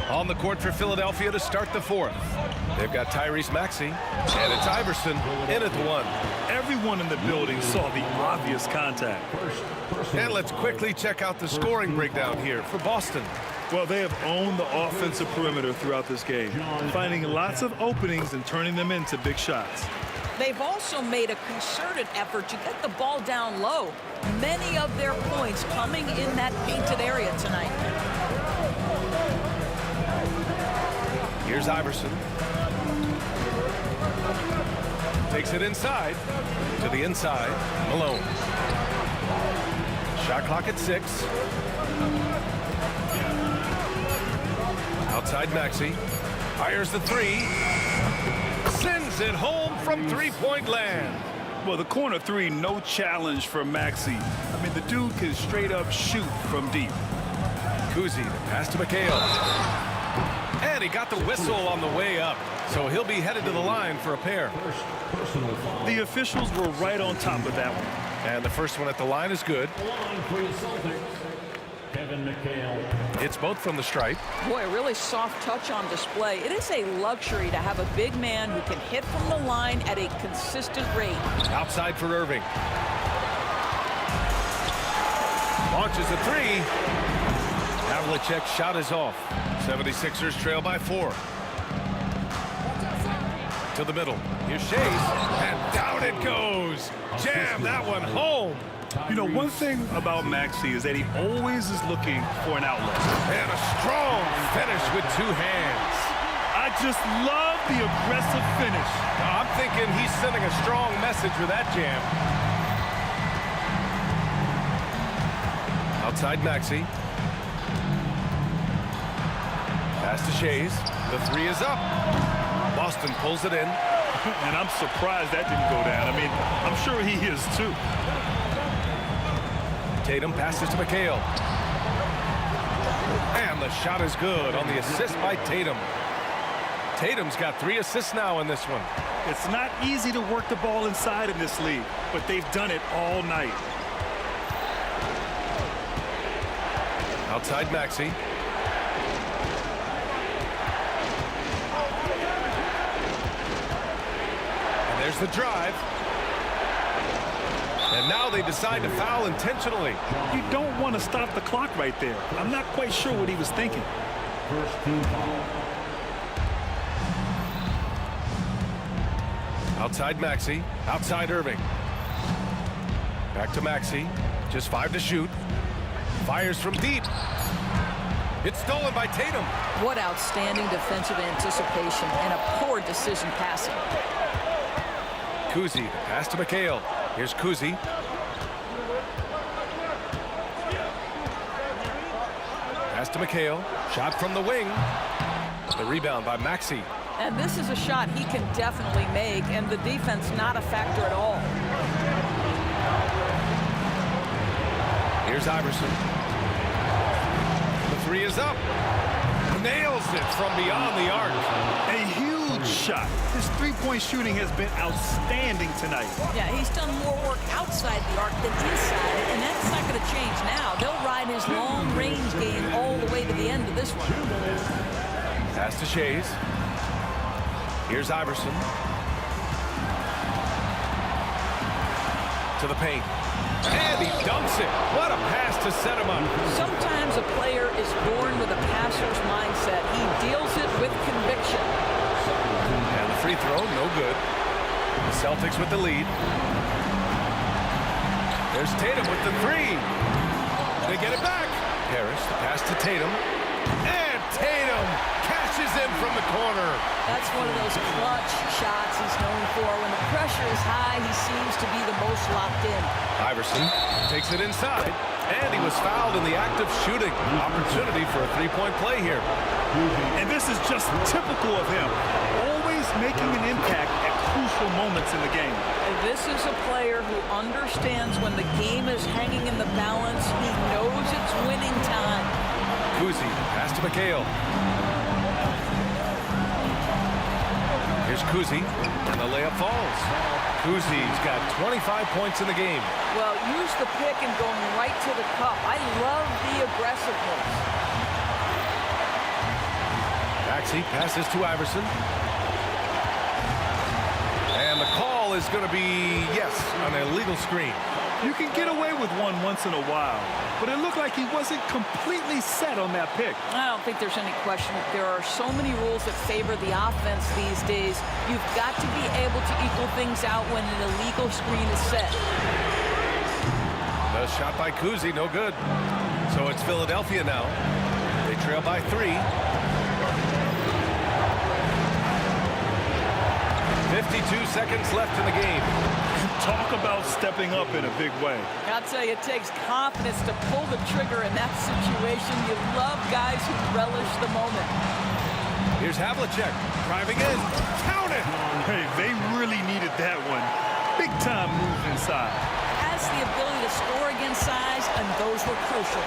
On the court for Philadelphia to start the fourth. They've got Tyrese Maxey, and it's Iverson in at the 1. Everyone in the building saw the obvious contact. And let's quickly check out the scoring breakdown here for Boston. Well, they have owned the offensive perimeter throughout this game, finding lots of openings and turning them into big shots. They've also made a concerted effort to get the ball down low. Many of their points coming in that painted area tonight. Here's Iverson. Takes it inside. To the inside. Malone. Shot clock at 6. Outside Maxey. Fires the 3. Sends it home from three-point land. Well, the corner 3, no challenge for Maxey. I mean, the dude can straight up shoot from deep. Kuzi, the pass to McHale. And he got the whistle on the way up. So he'll be headed to the line for a pair. The officials were right on top of that one. And the first one at the line is good. It's both from the stripe. Boy, a really soft touch on display. It is a luxury to have a big man who can hit from the line at a consistent rate. Outside for Irving. Launches a three. Havlicek's shot is off. 76ers trail by 4. To the middle. Here's Shays. And down it goes. Jam that one home. You know, one thing about Maxey is that he always is looking for an outlet. And a strong finish with 2 hands. I just love the aggressive finish. I'm thinking he's sending a strong message with that jam. Outside Maxey. Pass to Shays. The 3 is up. Boston pulls it in. And I'm surprised that didn't go down. I mean, I'm sure he is too. Tatum passes to McHale. And the shot is good on the assist by Tatum. Tatum's got 3 assists now in this one. It's not easy to work the ball inside in this league, but they've done it all night. Outside Maxey. And there's the drive. And now they decide to foul intentionally. You don't want to stop the clock right there. I'm not quite sure what he was thinking. First team foul. Outside Maxey. Outside Irving. Back to Maxey. Just 5 to shoot. Fires from deep. It's stolen by Tatum. What outstanding defensive anticipation and a poor decision passing. Kuzi, pass to McHale. Here's Kuzi. Pass to McHale. Shot from the wing. The rebound by Maxey. And this is a shot he can definitely make, and the defense not a factor at all. Here's Iverson. The 3 is up. Nails it from beyond the arc. A huge shot. His three-point shooting has been outstanding tonight. Yeah, he's done more work outside the arc than inside, and that's not going to change now. They'll ride his long-range game all the way to the end of this one. Pass to Shays. Here's Iverson. To the paint. And he dunks it. What a pass to set him up. Sometimes a player is born with a passer's mindset. He deals it with conviction. And the free throw, no good. The Celtics with the lead. There's Tatum with the 3. They get it back. Harris, the pass to Tatum. And Tatum cashes in from the corner. That's one of those clutch shots he's known for. When the pressure is high, he seems to be the most locked in. Iverson takes it inside, and he was fouled in the act of shooting. Opportunity for a 3-point play here. And this is just typical of him. Always making an impact at crucial moments in the game. This is a player who understands when the game is hanging in the balance. He knows it's winning time. Kuzi, pass to McHale. Here's Kuzi, and the layup falls. Kuzi's got 25 points in the game. Well, use the pick and going right to the cup. I love the aggressiveness. Maxey passes to Iverson. And the call is going to be, yes, an illegal screen. You can get away with one once in a while, but it looked like he wasn't completely set on that pick. I don't think there's any question. There are so many rules that favor the offense these days. You've got to be able to equal things out when an illegal screen is set. The shot by Kuzi, no good. So it's Philadelphia now. They trail by 3. 52 seconds left in the game. Talk about stepping up in a big way. I'll tell you, it takes confidence to pull the trigger in that situation. You love guys who relish the moment. Here's Havlicek driving in. Count it! Hey, they really needed that one. Big time move inside. Has the ability to score against size, and those were crucial.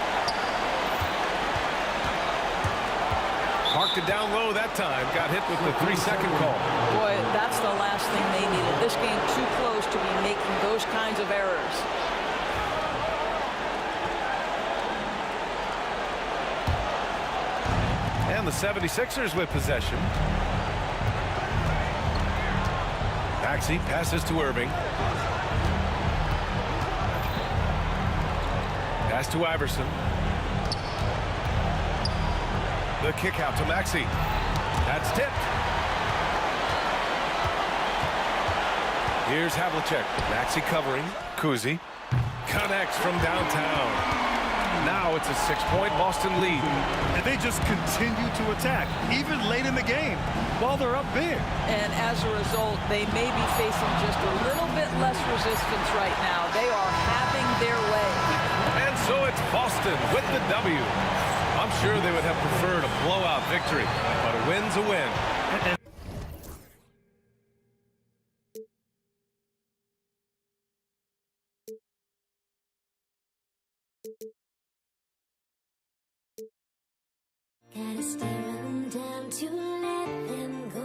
Parked it down low that time. Got hit with the 3-second call. Boy, that's the last thing they needed. This game too close to be making those kinds of errors. the 76ers with possession. Maxey passes to Irving. Pass to Iverson. The kick out to Maxey. That's tipped. Here's Havlicek. Maxey covering. Kuzi connects from downtown. Now it's a 6-point Boston lead. And they just continue to attack, even late in the game, while they're up big. And as a result, they may be facing just a little bit less resistance right now. They are having their way. And so it's Boston with the W. I'm sure they would have preferred a blowout victory, but a win's a win. Gotta stare 'em down to let them go.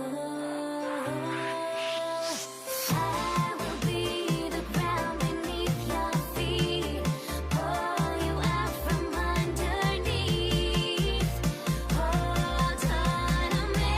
I will be the ground beneath your feet, pull you out from underneath, hold on to me.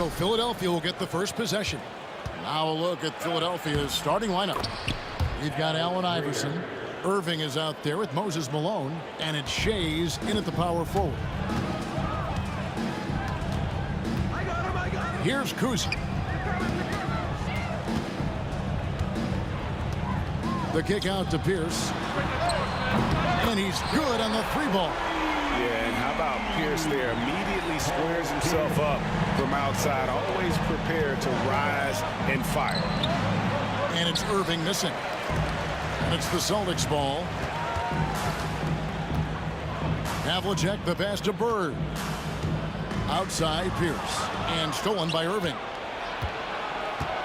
So Philadelphia will get the first possession. Now a look at Philadelphia's starting lineup. We've got Allen Iverson. Irving is out there with Moses Malone. And it's Shays in at the power forward. Here's Kuzi. The kick out to Pierce. And he's good on the three ball. Yeah, and how about Pierce there? Immediately squares himself up from outside, always prepared to rise and fire. And it's Irving missing. And it's the Celtics ball. Havlicek, the pass to Bird. Outside Pierce. And stolen by Irving.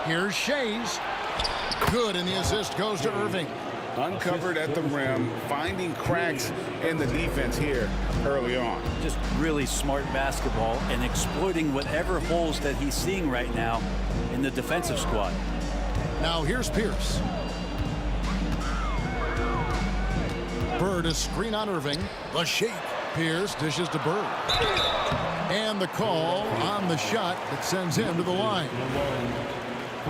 Here's Shays. Good, and the assist goes to Irving. Uncovered at the rim, finding cracks in the defense here early on. Just really smart basketball and exploiting whatever holes that he's seeing right now in the defensive squad. Now here's Pierce. Bird, a screen on Irving. The shake. Pierce dishes to Bird. And the call on the shot that sends him to the line.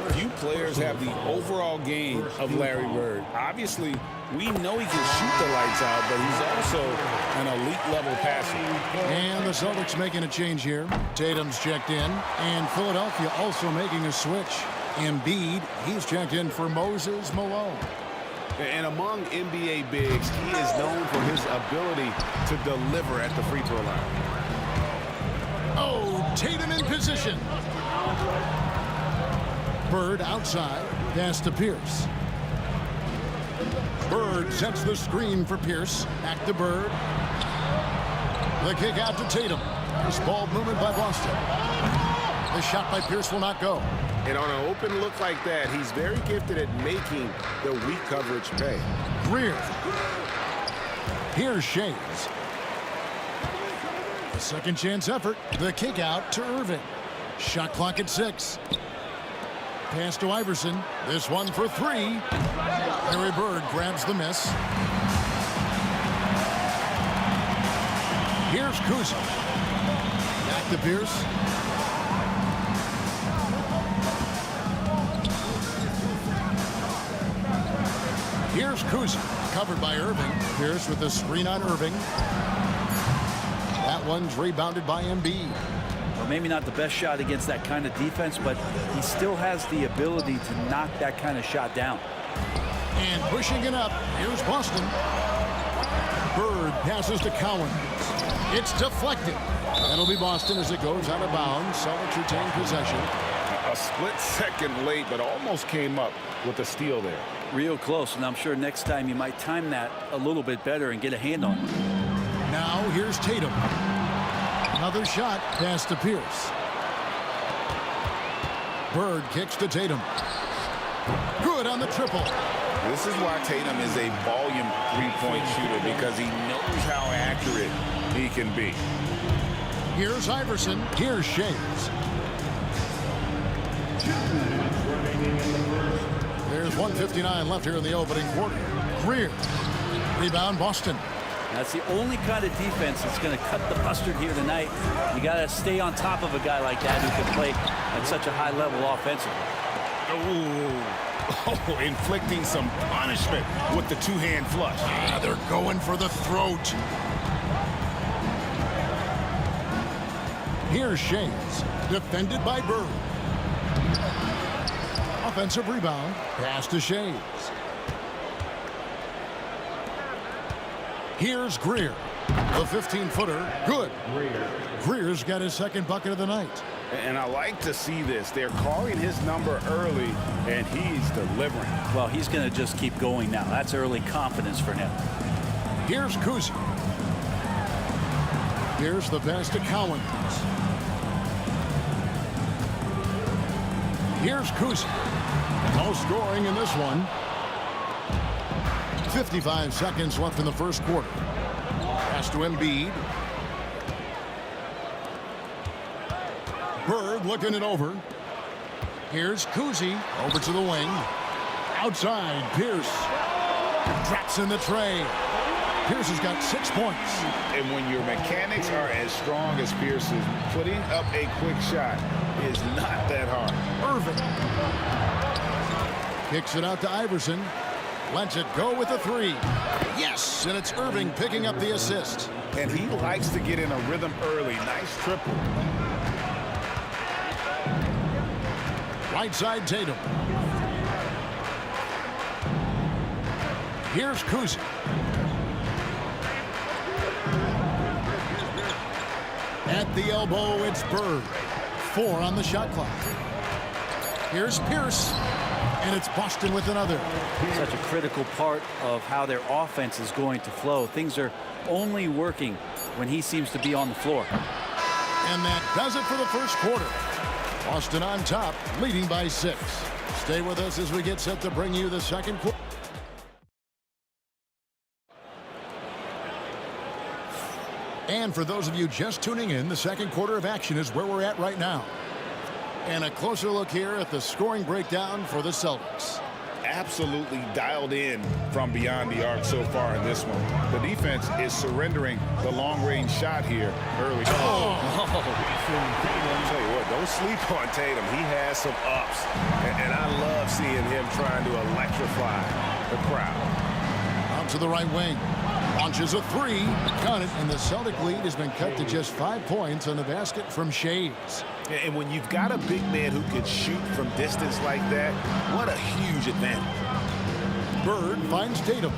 Few players have the overall game of Larry Bird. Obviously, we know he can shoot the lights out, but he's also an elite level passer. And the Celtics making a change here. Tatum's checked in, and Philadelphia also making a switch. Embiid, he's checked in for Moses Malone. And among NBA bigs, he is known for his ability to deliver at the free throw line. Oh, Tatum in position. Bird outside, pass to Pierce. Bird sets the screen for Pierce. Back to Bird. The kick out to Tatum. This ball movement by Boston. The shot by Pierce will not go. And on an open look like that, he's very gifted at making the weak coverage pay. Greer. Here's Shays. A second chance effort. The kick out to Irving. Shot clock at 6. Pass to Iverson. This one for 3. Larry Bird grabs the miss. Here's Kuzi. Back to Pierce. Here's Kuzi. Covered by Irving. Pierce with the screen on Irving. That one's rebounded by Embiid. Well, maybe not the best shot against that kind of defense, but he still has the ability to knock that kind of shot down. And pushing it up, here's Boston. Bird passes to Cowan. It's deflected. That'll be Boston as it goes out of bounds. Celtics retain possession. A split second late, but almost came up with a steal there. Real close, and I'm sure next time you might time that a little bit better and get a hand on it. Now here's Tatum. Another shot, pass to Pierce. Bird kicks to Tatum. Good on the triple. This is why Tatum is a volume three-point shooter, because he knows how accurate he can be. Here's Iverson. Here's Shays. There's 1:59 left here in the opening quarter. Greer. Rebound, Boston. That's the only kind of defense that's going to cut the mustard here tonight. You got to stay on top of a guy like that who can play at such a high level offensively. Oh, inflicting some punishment with the two-hand flush. Yeah, they're going for the throat. Here's Shays, defended by Bird. Offensive rebound, pass to Shays. Here's Greer, the 15-footer, good. Greer's got his second bucket of the night. And I like to see this. They're calling his number early, and he's delivering. Well, he's going to just keep going now. That's early confidence for him. Here's Kuzi. Here's the pass to Cowan. Here's Kuzi. No scoring in this one. 55 seconds left in the first quarter. Pass to Embiid. Bird looking it over. Here's Kuzi over to the wing. Outside, Pierce. Drops in the tray. Pierce has got 6 points. And when your mechanics are as strong as Pierce's, putting up a quick shot is not that hard. Irving kicks it out to Iverson. Lets it go with a 3. Yes, and it's Irving picking up the assist. And he likes to get in a rhythm early. Nice triple. Right side Tatum. Here's Kuzi. At the elbow, it's Bird. 4 on the shot clock. Here's Pierce. And it's Boston with another. Such a critical part of how their offense is going to flow. Things are only working when he seems to be on the floor. And that does it for the first quarter. Boston on top, leading by 6. Stay with us as we get set to bring you the second quarter. And for those of you just tuning in, the second quarter of action is where we're at right now. And a closer look here at the scoring breakdown for the Celtics. Absolutely dialed in from beyond the arc so far in this one. The defense is surrendering the long-range shot here early. I'll tell you what, don't sleep on Tatum. He has some ups, and I love seeing him trying to electrify the crowd. Out to the right wing. Launches a 3. Got it, and the Celtic lead has been cut to just 5 points on the basket from Shades. And when you've got a big man who can shoot from distance like that, what a huge advantage. Bird finds Tatum.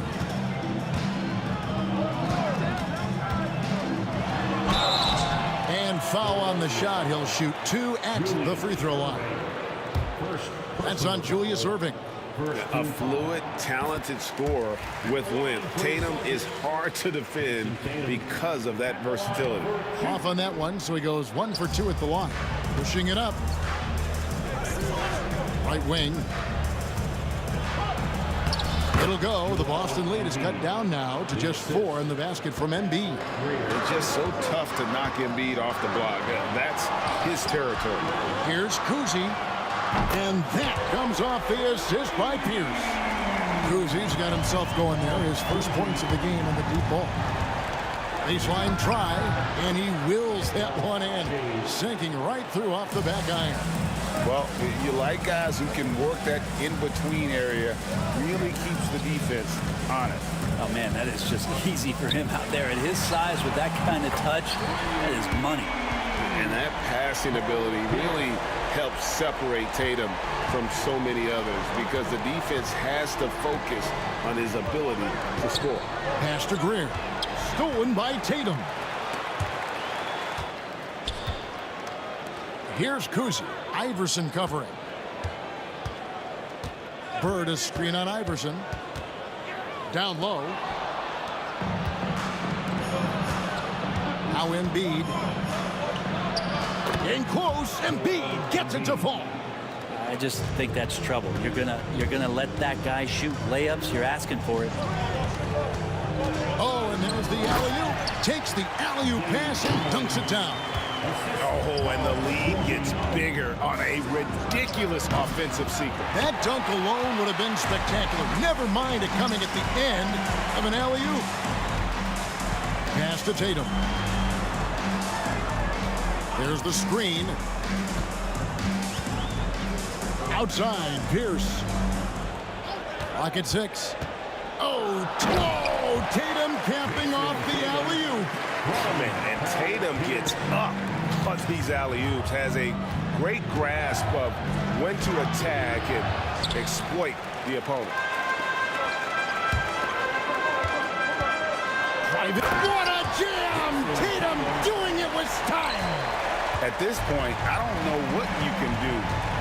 And foul on the shot. He'll shoot 2 at the free throw line. That's on Julius Irving. A fluid, talented scorer with length. Tatum is hard to defend because of that versatility. Off on that one, so he goes 1 for 2 at the line. Pushing it up. Right wing. It'll go. The Boston lead is cut down now to just 4 in the basket from Embiid. It's just so tough to knock Embiid off the block. That's his territory. Here's Kuzi. And that comes off the assist by Pierce. Kuzi's got himself going there. His first points of the game on the deep ball. Baseline try, and he wills that one in. Sinking right through off the back iron. Well, you like guys who can work that in-between area. Really keeps the defense honest. Oh, man, that is just easy for him out there. At his size, with that kind of touch, that is money. And that passing ability really helps separate Tatum from so many others because the defense has to focus on his ability to score. Pass to Greer. Stolen by Tatum. Here's Kuzi. Iverson covering. Bird a screen on Iverson. Down low. Now Embiid. In close, Embiid gets it to fall. I just think that's trouble. You're gonna let that guy shoot layups. You're asking for it. Oh, and there's the alley-oop. Takes the alley-oop pass and dunks it down. Oh, and the lead gets bigger on a ridiculous offensive sequence. That dunk alone would have been spectacular. Never mind it coming at the end of an alley-oop. Pass to Tatum. There's the screen. Outside, Pierce. Lock at 6. Oh, Tatum capping off the alley-oop. And Tatum gets up on these alley-oops, has a great grasp of when to attack and exploit the opponent. What a jam! Tatum doing it with style. At this point, I don't know what you can do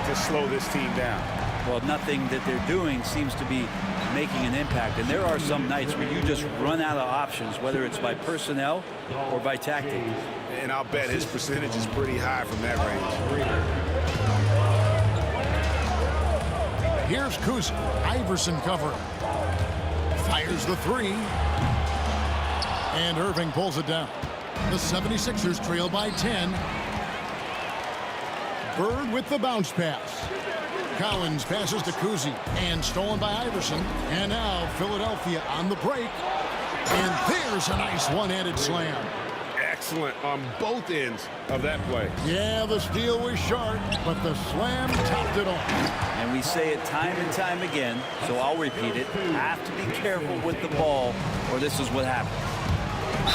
to slow this team down. Well, nothing that they're doing seems to be making an impact. And there are some nights where you just run out of options, whether it's by personnel or by tactic. And I'll bet his percentage is pretty high from that range. Here's Kuzi. Iverson covering. Fires the 3. And Irving pulls it down. The 76ers trail by 10. Bird with the bounce pass. Collins passes to Kuzi and stolen by Iverson. And now Philadelphia on the break. And this Here's a nice one-handed slam. Excellent on both ends of that play. Yeah, the steal was sharp, but the slam topped it off. And we say it time and time again, so I'll repeat it. Have to be careful with the ball, or this is what happens.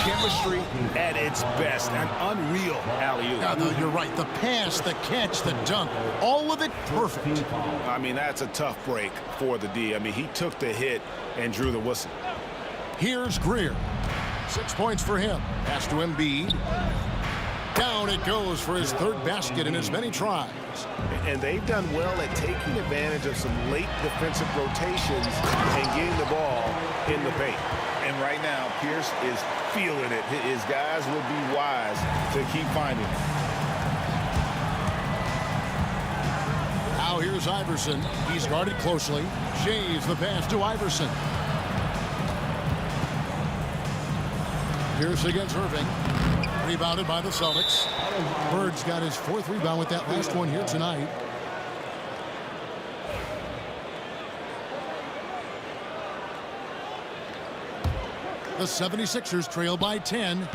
Chemistry at its best. An unreal alley-oop. Yeah, no, you're right. The pass, the catch, the dunk, all of it perfect. I mean, that's a tough break for the D. I mean, he took the hit and drew the whistle. Here's Greer. 6 points for him. Pass to Embiid. Down it goes for his third basket in as many tries. And they've done well at taking advantage of some late defensive rotations and getting the ball in the paint. And right now, Pierce is feeling it. His guys will be wise to keep finding it. Now here's Iverson. He's guarded closely. Shaves the pass to Iverson. Pierce against Irving. Rebounded by the Celtics. Bird's got his fourth rebound with that last one here tonight. The 76ers trail by 10.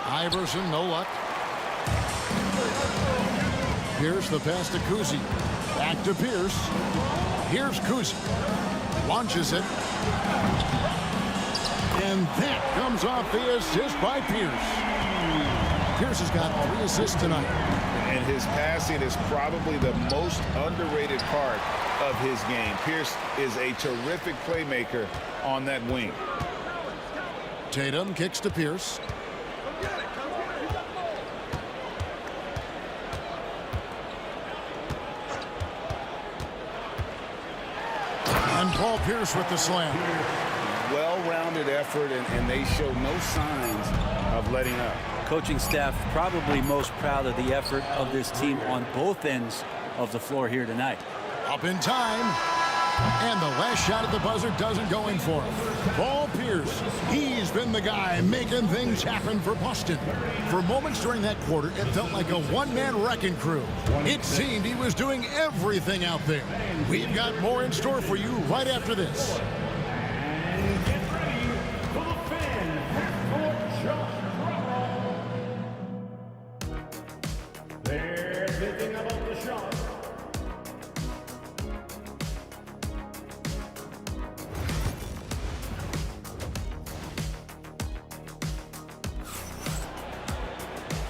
Iverson, no luck. Pierce, the pass to Kuzi. Back to Pierce. Here's Kuzi. Launches it. And that comes off the assist by Pierce. Pierce has got 3 assists tonight. And his passing is probably the most underrated part of his game. Pierce is a terrific playmaker on that wing. Tatum kicks to Pierce. And Paul Pierce with the slam. Well-rounded effort, and they show no signs of letting up. Coaching staff probably most proud of the effort of this team on both ends of the floor here tonight. Up in time. And the last shot at the buzzer doesn't go in for him. Paul Pierce, he's been the guy making things happen for Boston. For moments during that quarter, it felt like a one-man wrecking crew. It seemed he was doing everything out there. We've got more in store for you right after this. They're thinking about the shot.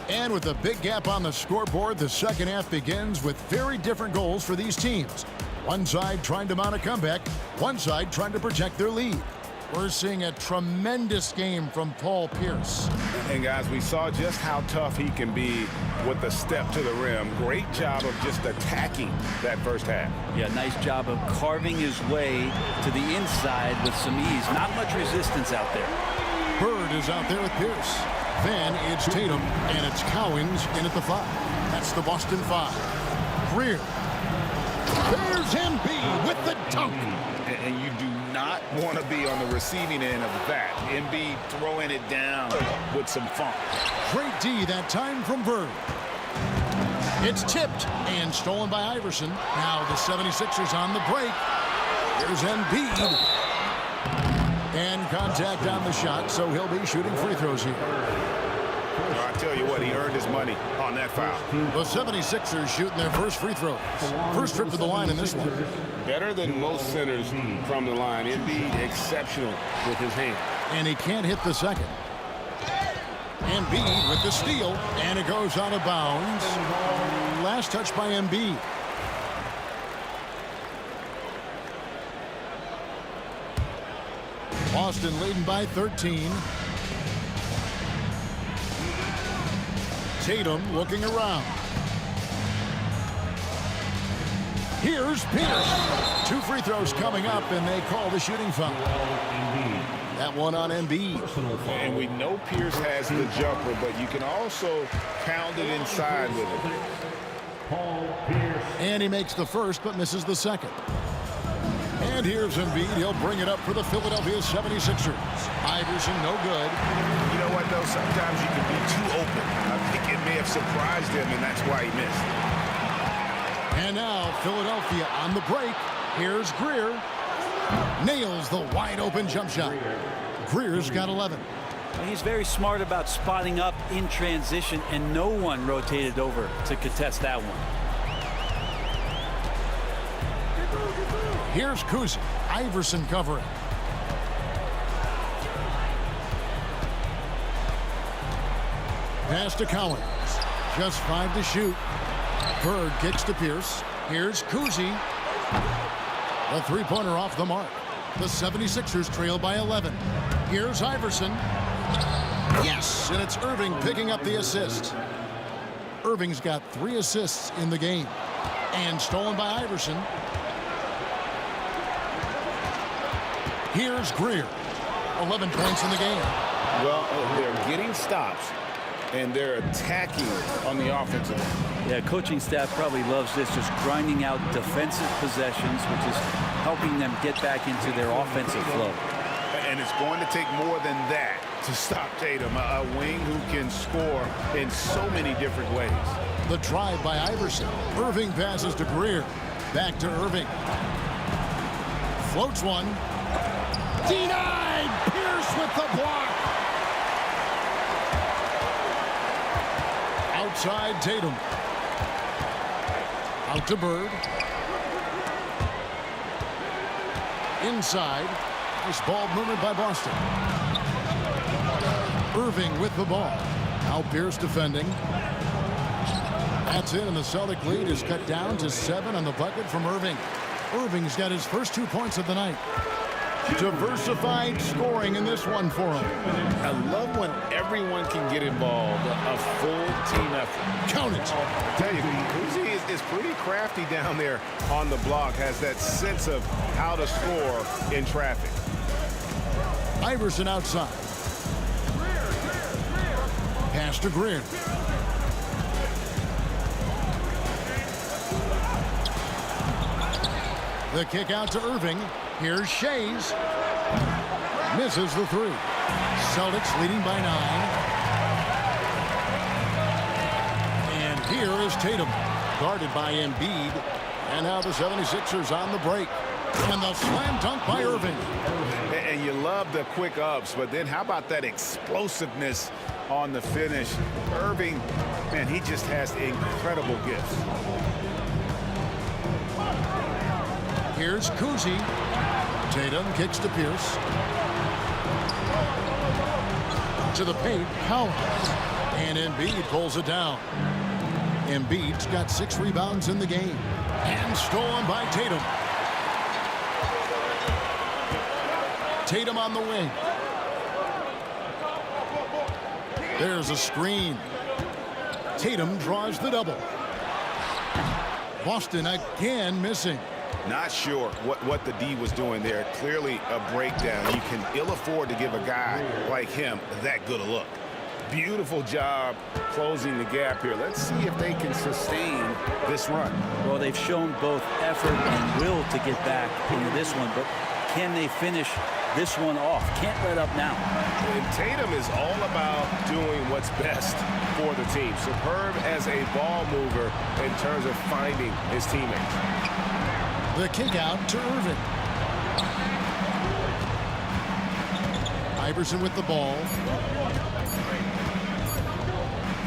And with a big gap on the scoreboard, the second half begins with very different goals for these teams. One side trying to mount a comeback, one side trying to protect their lead. We're seeing a tremendous game from Paul Pierce. And guys, we saw just how tough he can be with the step to the rim. Great job of just attacking that first half. Yeah, nice job of carving his way to the inside with some ease. Not much resistance out there. Bird is out there with Pierce. Then it's Tatum, and it's Cowings in at the 5. That's the Boston 5. Greer. There's Embiid with the dunk. And you do not want to be on the receiving end of that. Embiid throwing it down with some funk. Great D that time from Bird. It's tipped and stolen by Iverson. Now the 76ers on the break. Here's Embiid. And contact on the shot, so he'll be shooting free throws here. I tell you what, he earned his money on that foul. The 76ers shooting their first free throw. First trip to the line in this one. Better than most centers from the line. Embiid exceptional with his hand. And he can't hit the second. Embiid with the steal, and it goes out of bounds. Last touch by Embiid. Boston leading by 13. Tatum looking around. Here's Pierce. 2 free throws coming up, and they call the shooting foul. That one on Embiid. And we know Pierce has the jumper, but you can also pound it inside with it. And he makes the first, but misses the second. And here's Embiid. He'll bring it up for the Philadelphia 76ers. Iverson, no good. You know what, though? Sometimes you can be too open. I think it may have surprised him, and that's why he missed. And now Philadelphia on the break. Here's Greer. Nails the wide open jump shot. Greer's got 11. Well, he's very smart about spotting up in transition, and no one rotated over to contest that one. Here's Kuzi. Iverson covering. Pass to Collins. Just 5 to shoot. Bird kicks to Pierce. Here's Kuzi. A three-pointer off the mark. The 76ers trail by 11. Here's Iverson. Yes, and it's Irving picking up the assist. Irving's got 3 assists in the game. And stolen by Iverson. Here's Greer. 11 points in the game. Well, they're getting stops, and they're attacking on the offensive end. Yeah, coaching staff probably loves this, just grinding out defensive possessions, which is helping them get back into their offensive flow. And it's going to take more than that to stop Tatum, a wing who can score in so many different ways. The drive by Iverson. Irving passes to Greer. Back to Irving. Floats one. Denied! Pierce with the block. Outside Tatum. Out to Bird. Inside. Nice ball movement by Boston. Irving with the ball. Now Pierce defending. That's it, and the Celtic lead is cut down to 7 on the bucket from Irving. Irving's got his first 2 points of the night. Diversified scoring in this one for him. I love when everyone can get involved, a full team effort. Count it. I tell you, Uzi is pretty crafty down there on the block, has that sense of how to score in traffic. Iverson outside. Pass to Greer. The kick out to Irving. Here's Shays. Misses the 3. Celtics leading by 9. And here is Tatum. Guarded by Embiid. And now the 76ers on the break. And the slam dunk by Irving. And you love the quick ups, but then how about that explosiveness on the finish? Irving, man, he just has incredible gifts. Here's Kuzi. Tatum kicks to Pierce. To the paint, Collins. And Embiid pulls it down. Embiid's got 6 rebounds in the game. And stolen by Tatum. Tatum on the wing. There's a screen. Tatum draws the double. Boston again missing. Not sure what the D was doing there. Clearly a breakdown. You can ill afford to give a guy like him that good a look. Beautiful job closing the gap here. Let's see if they can sustain this run. Well, they've shown both effort and will to get back into this one, but can they finish this one off? Can't let up now. And Tatum is all about doing what's best for the team. Superb as a ball mover in terms of finding his teammates. The kick out to Irving. Iverson with the ball.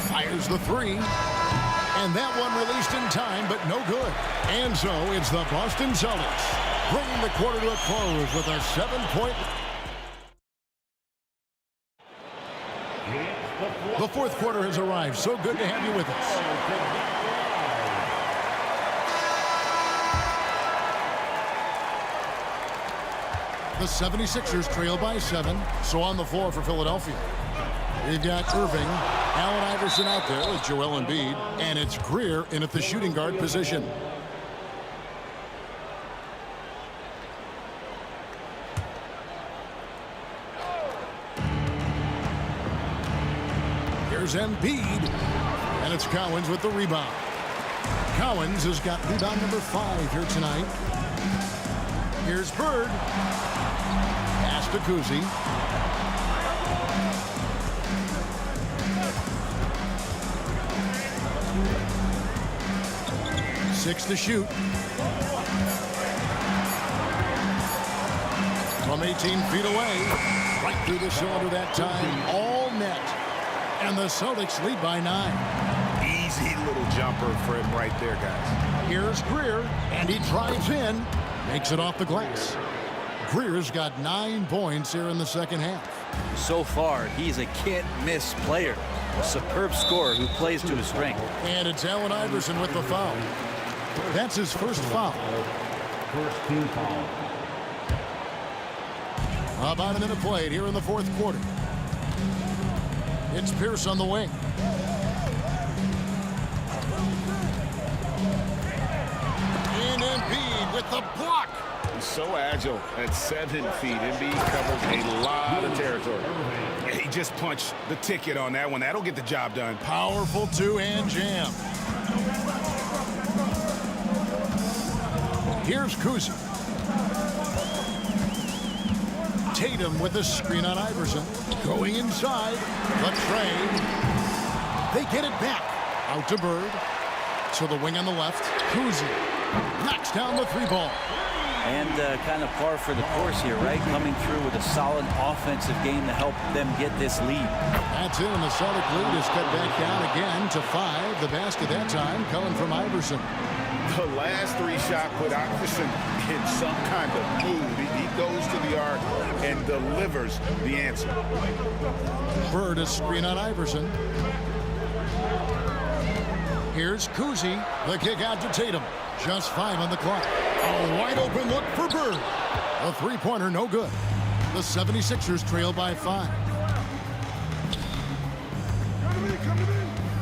Fires the 3. And that one released in time, but no good. And so it's the Boston Celtics bringing the quarter to a close with a 7-point. The fourth quarter has arrived. So good to have you with us. The 76ers trail by 7. So on the floor for Philadelphia, we've got Irving, Allen Iverson out there with Joel Embiid, and it's Greer in at the shooting guard position. Here's Embiid, and it's Collins with the rebound. Collins has got rebound number 5 here tonight. Here's Bird. Pass to Kuzi. Six to shoot. From 18 feet away. Right through the cylinder that time, all net. And the Celtics lead by 9. Easy little jumper for him right there, guys. Here's Greer, and he drives in, makes it off the glass. Greer's got 9 points here in the second half. So far, he's a can't-miss player. A superb scorer who plays to his strength. And it's Allen Iverson with the foul. That's his first foul. First team foul. About a minute played here in the fourth quarter. It's Pierce on the wing. In Embiid with the block. He's so agile at 7 feet. Embiid covers a lot of territory. He just punched the ticket on that one. That'll get the job done. Powerful two-hand jam. Here's Kuzi. Tatum with the screen on Iverson. Going inside. The trade. They get it back. Out to Bird. To the wing on the left. Kuzi knocks down the 3-ball. And kind of par for the course here, right? Coming through with a solid offensive game to help them get this lead. That's it, and the Celtic lead is cut back down again to 5. The basket that time coming from Iverson. The last 3 shot put Iverson in some kind of mood. He goes to the arc and delivers the answer. Bird is screen on Iverson. Here's Kuzi. The kick out to Tatum. Just 5 on the clock. A wide open look for Bird. A 3-pointer, no good. The 76ers trail by 5.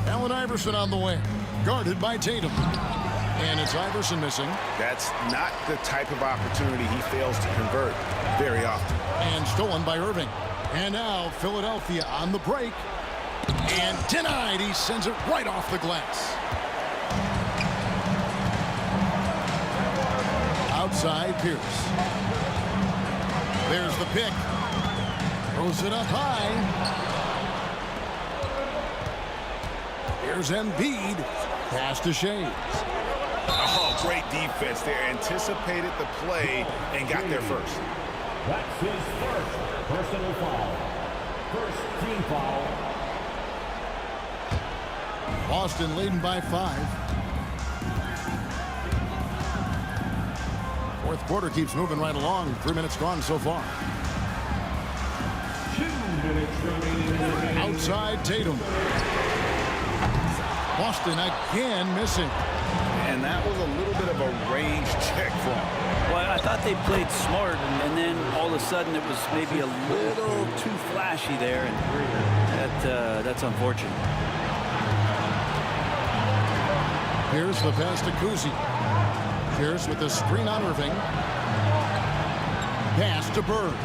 Allen Iverson on the way. Guarded by Tatum. And it's Iverson missing. That's not the type of opportunity he fails to convert very often. And stolen by Irving. And now Philadelphia on the break. And denied. He sends it right off the glass. Outside Pierce. There's the pick. Throws it up high. Here's Embiid. Pass to Shades. Oh, great defense there. Anticipated the play and got there first. That's his first personal foul. First team foul. Boston leading by 5. Fourth quarter keeps moving right along. 3 minutes gone so far. 2 minutes remaining. Outside Tatum. Boston again missing. And that was a little bit of a range check for him. Well, I thought they played smart, and then all of a sudden it was maybe a little too flashy there, and that's unfortunate. Here's the pass to Kuzi. Pierce with the screen on Irving. Pass to Bird.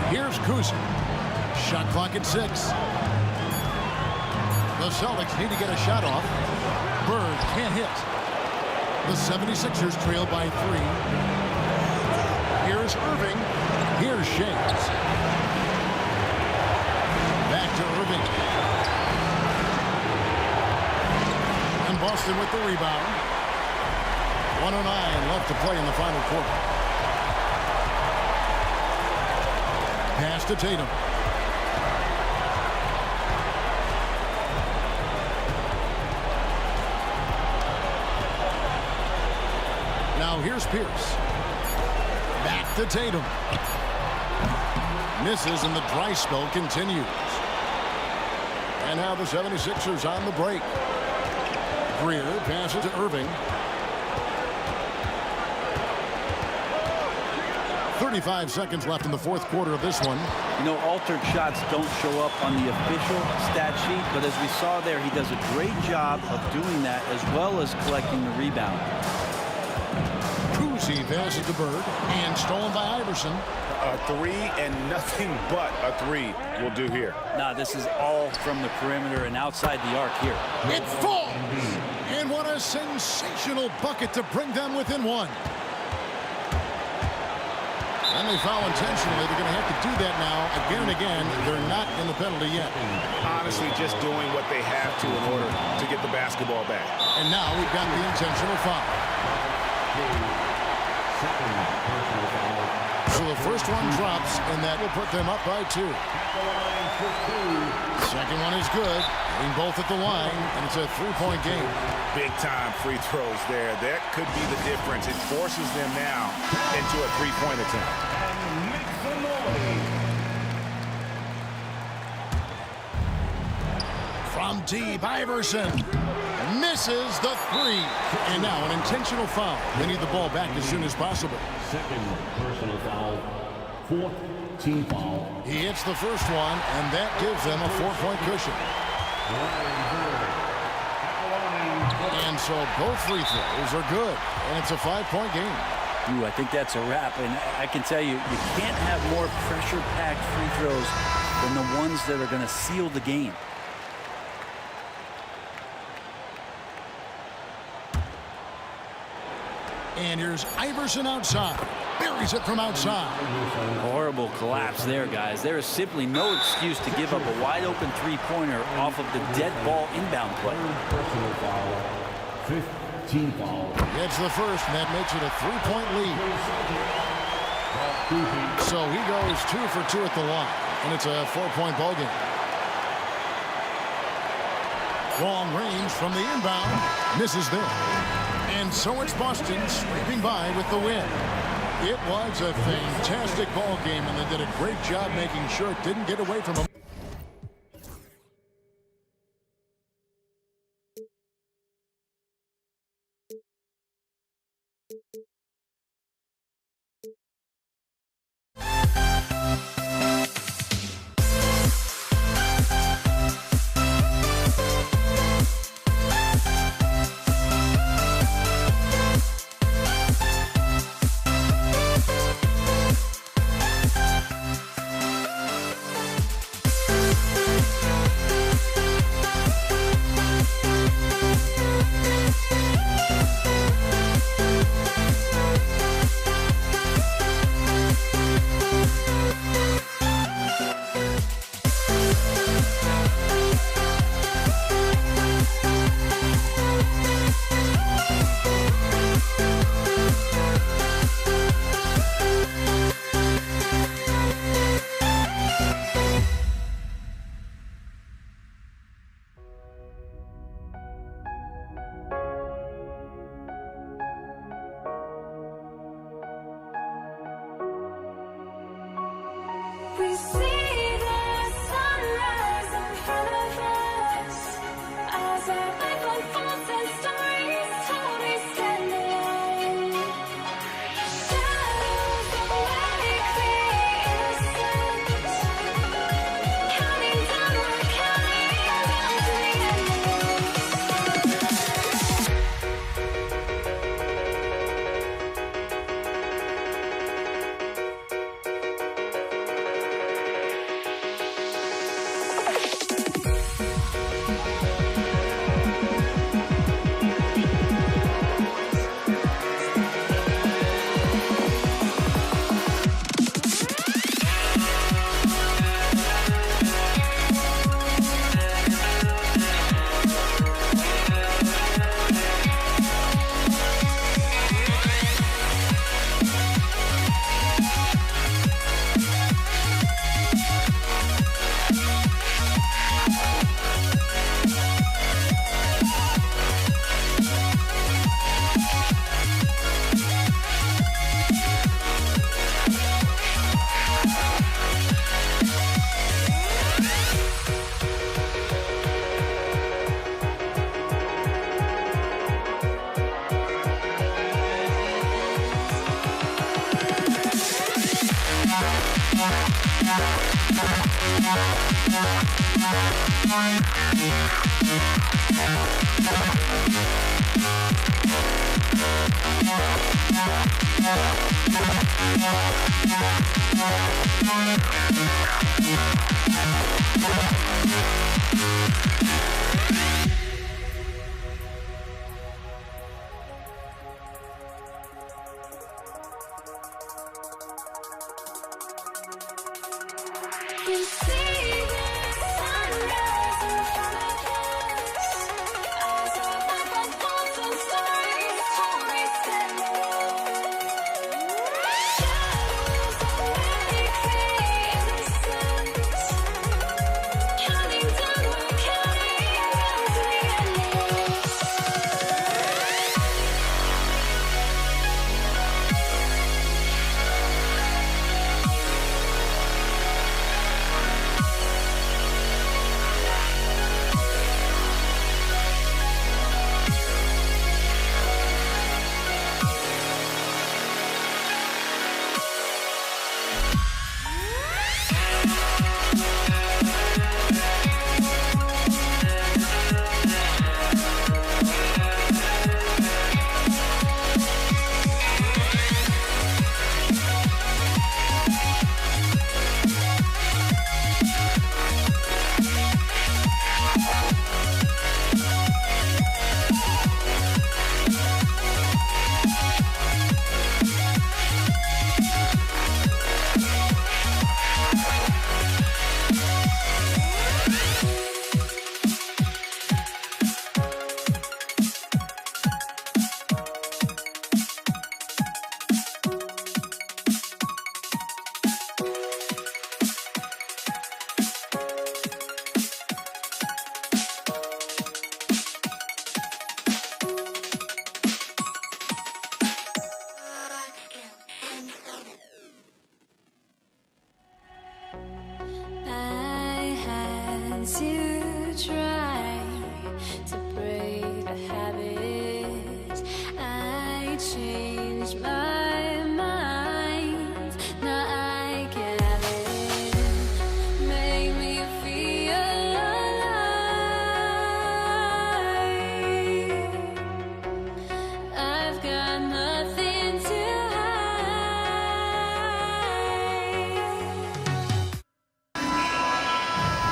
Here's Kuzi. Shot clock at 6. The Celtics need to get a shot off. Bird can't hit. The 76ers trail by 3. Here's Irving. Here's Shades. Back to Irving. And Boston with the rebound. 1:09 left to play in the final quarter. Pass to Tatum. Now here's Pierce. Back to Tatum. Misses and the dry spell continues. And now the 76ers on the break. Greer passes to Irving. 35 seconds left in the fourth quarter of this one. You know, altered shots don't show up on the official stat sheet, but as we saw there, he does a great job of doing that as well as collecting the rebound. Kuzi passes to Bird and stolen by Iverson. A 3 and nothing but a 3 will do here. Nah, this is all from the perimeter and outside the arc here. It falls! And what a sensational bucket to bring them within 1. And they foul intentionally. They're going to have to do that now again and again. They're not in the penalty yet. Honestly, just doing what they have to in order to get the basketball back. And now we've got the intentional foul. Second personal foul. So the first one drops, and that will put them up by 2. Second one is good. Getting both at the line, and it's a 3-point game. Big-time free throws there. That could be the difference. It forces them now into a 3-point attempt. From deep, Iverson misses the 3. And now an intentional foul. They need the ball back as soon as possible. Second personal foul. Fourth team foul. He hits the first one, and that gives them a 4-point cushion. And so both free throws are good, and it's a 5-point game. Ooh, I think that's a wrap, and I can tell you, you can't have more pressure-packed free throws than the ones that are going to seal the game. And here's Iverson outside. Buries it from outside. Horrible collapse there, guys. There is simply no excuse to give up a wide-open three-pointer off of the dead ball inbound play. Personal foul. Fifth team foul. Gets the first, and that makes it a 3-point lead. So he goes 2 for 2 at the line, and it's a 4-point ball game. Long range from the inbound. Misses there. And so it's Boston scraping by with the win. It was a fantastic ball game, and they did a great job making sure it didn't get away from them. We see the sunrise in front of us as our life unfolds and stories told. We stand alone. Shadows awake the innocent, counting down, we're counting down to the since you tried to break the habit. I changed my mind. Now I can have it. Make me feel alive. I've got nothing to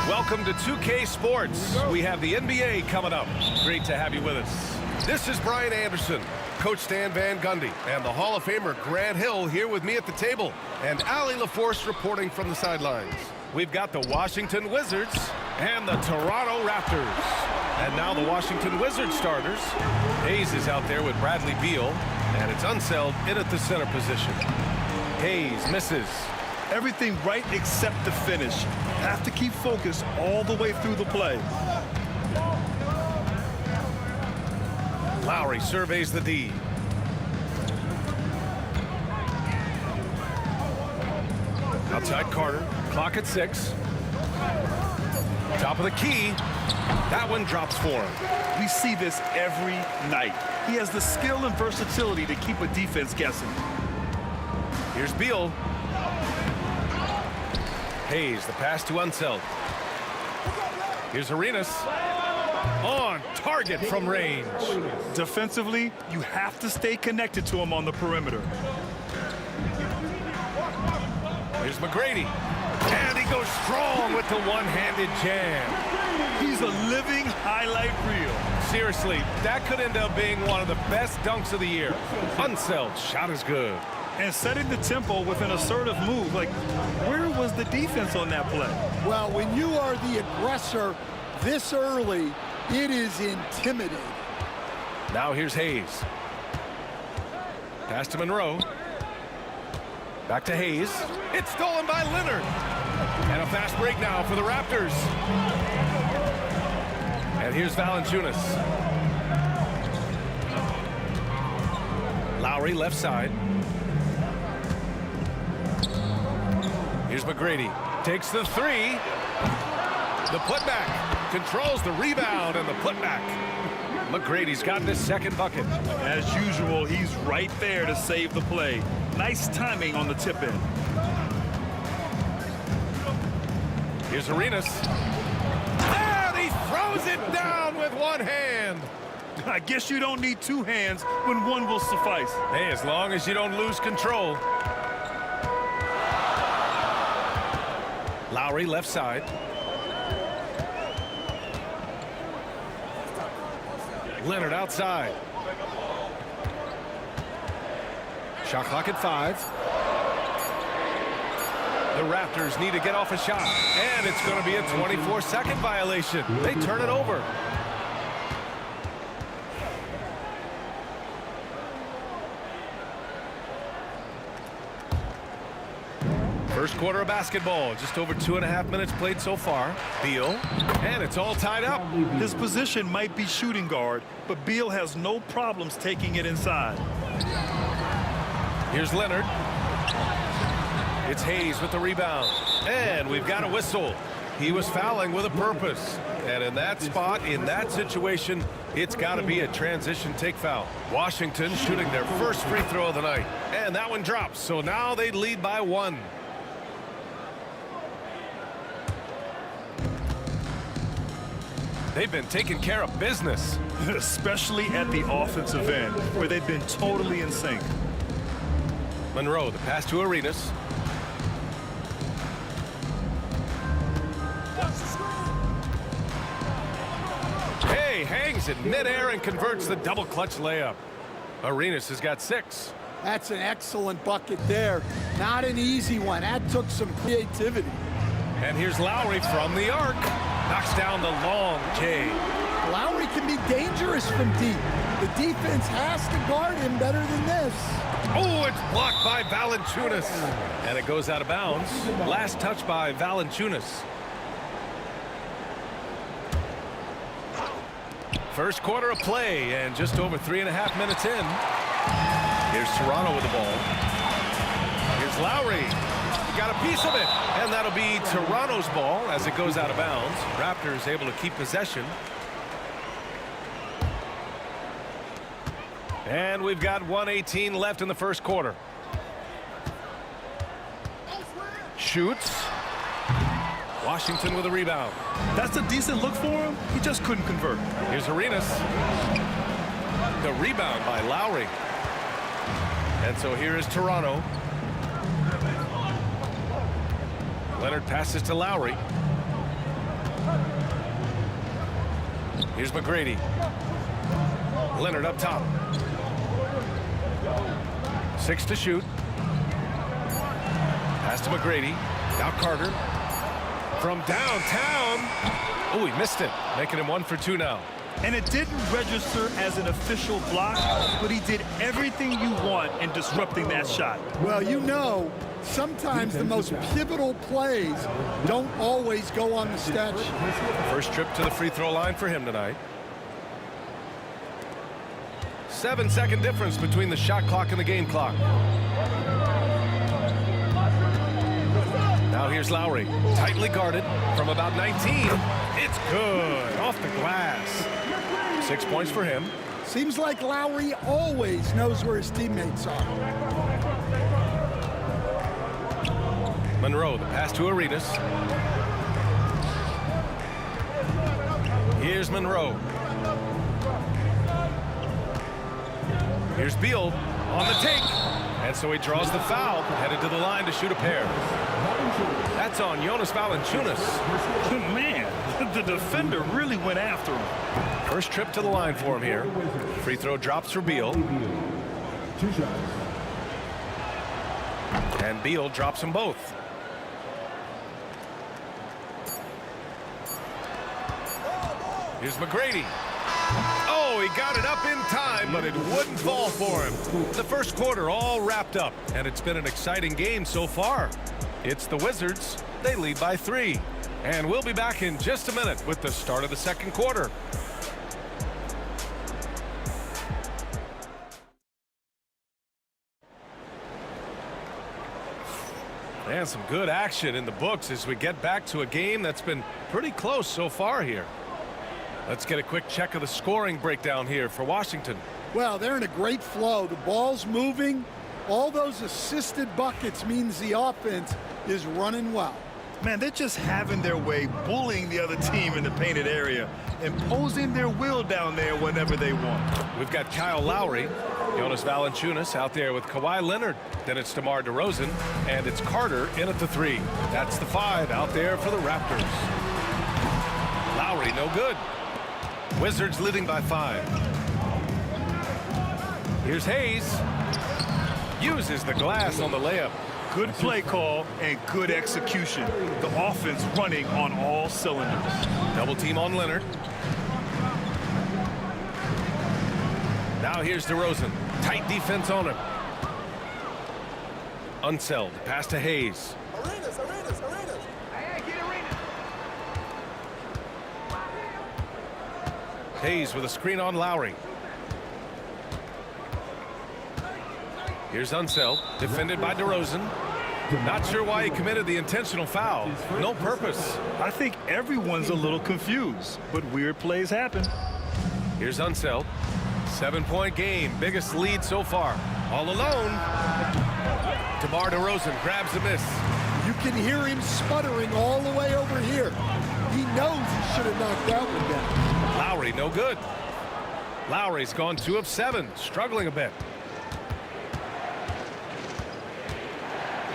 Welcome to 2K Sports. We have the NBA coming up. Great to have you with us. This is Brian Anderson, Coach Stan Van Gundy, and the Hall of Famer Grant Hill here with me at the table, and Allie LaForce reporting from the sidelines. We've got the Washington Wizards and the Toronto Raptors. And now the Washington Wizards starters. Hayes is out there with Bradley Beal, and it's Unseld in at the center position. Hayes misses. Everything right except the finish. Have to keep focused all the way through the play. Lowry surveys the D. Outside Carter, clock at 6. Top of the key. That one drops for him. We see this every night. He has the skill and versatility to keep a defense guessing. Here's Beal. Hayes, the pass to Unseld. Here's Arenas. On target from range. Defensively, you have to stay connected to him on the perimeter. Here's McGrady. And he goes strong with the one-handed jam. He's a living highlight reel. Seriously, that could end up being one of the best dunks of the year. Unseld, shot is good. And setting the tempo with an assertive move. Like, where was the defense on that play? Well, when you are the aggressor this early, it is intimidating. Now here's Hayes. Pass to Monroe. Back to Hayes. It's stolen by Leonard. And a fast break now for the Raptors. And here's Valanciunas. Lowry left side. Here's McGrady. Takes the three. The putback. Controls the rebound and the putback. McGrady's got this second bucket. As usual, he's right there to save the play. Nice timing on the tip in. Here's Arenas. And he throws it down with one hand. I guess you don't need two hands when one will suffice. Hey, as long as you don't lose control. Lowry left side. Leonard outside. Shot clock at 5. The Raptors need to get off a shot. And it's going to be a 24-second violation. They turn it over. First quarter of basketball, just over 2.5 minutes played so far. Beal, and it's all tied up. His position might be shooting guard, but Beal has no problems taking it inside. Here's Leonard. It's Hayes with the rebound. And we've got a whistle. He was fouling with a purpose. And in that spot, in that situation, it's got to be a transition take foul. Washington shooting their first free throw of the night. And that one drops, so now they lead by 1. They've been taking care of business. Especially at the offensive end, where they've been totally in sync. Monroe, the pass to Arenas. Hey, hangs in midair and converts the double clutch layup. Arenas has got 6. That's an excellent bucket there. Not an easy one. That took some creativity. And here's Lowry from the arc. Knocks down the long J. Lowry can be dangerous from deep. The defense has to guard him better than this. Oh, it's blocked by Valanciunas. And it goes out of bounds. Last touch by Valanciunas. First quarter of play and just over 3.5 minutes in. Here's Toronto with the ball. Here's Lowry. got a piece of it. And that'll be Toronto's ball as it goes out of bounds. Raptors able to keep possession. And we've got 1:18 left in the first quarter. Shoots. Washington with a rebound. That's a decent look for him. He just couldn't convert. Here's Arenas. The rebound by Lowry. And so here is Toronto. Leonard passes to Lowry. Here's McGrady. Leonard up top. 6 to shoot. Pass to McGrady. Now Carter. From downtown. Oh, he missed it. Making him 1 for 2 now. And it didn't register as an official block, but he did everything you want in disrupting that shot. Well, you know, sometimes the most pivotal plays don't always go on the stat sheet. First trip to the free throw line for him tonight. 7-second difference between the shot clock and the game clock. Now here's Lowry, tightly guarded from about 19. It's good, off the glass. 6 points for him. Seems like Lowry always knows where his teammates are. Monroe, the pass to Arenas. Here's Monroe. Here's Beal on the take. And so he draws the foul, headed to the line to shoot a pair. That's on Jonas Valanciunas. Man, the defender really went after him. First trip to the line for him here. Free throw drops for Beal. 2 shots. And Beal drops them both. Here's McGrady. Oh, he got it up in time, but it wouldn't fall for him. The first quarter all wrapped up, and it's been an exciting game so far. It's the Wizards. They lead by 3. And we'll be back in just a minute with the start of the second quarter. And some good action in the books as we get back to a game that's been pretty close so far here. Let's get a quick check of the scoring breakdown here for Washington. Well, they're in a great flow. The ball's moving. All those assisted buckets means the offense is running well. Man, they're just having their way, bullying the other team in the painted area, imposing their will down there whenever they want. We've got Kyle Lowry, Jonas Valanciunas out there with Kawhi Leonard. Then it's DeMar DeRozan, and it's Carter in at the 3. That's the 5 out there for the Raptors. Lowry, no good. Wizards leading by 5. Here's Hayes. Uses the glass on the layup. Good play call and good execution. The offense running on all cylinders. Double team on Leonard. Now here's DeRozan. Tight defense on him. Unseld. Pass to Hayes. Arenas. Hayes with a screen on Lowry. Here's Unseld, defended by DeRozan. Not sure why he committed the intentional foul. No purpose. I think everyone's a little confused, but weird plays happen. Here's Unseld. 7-point game, biggest lead so far. All alone. DeMar DeRozan grabs the miss. You can hear him sputtering all the way over here. He knows he should have knocked that one down. Lowry, no good. Lowry's gone 2 of 7, struggling a bit.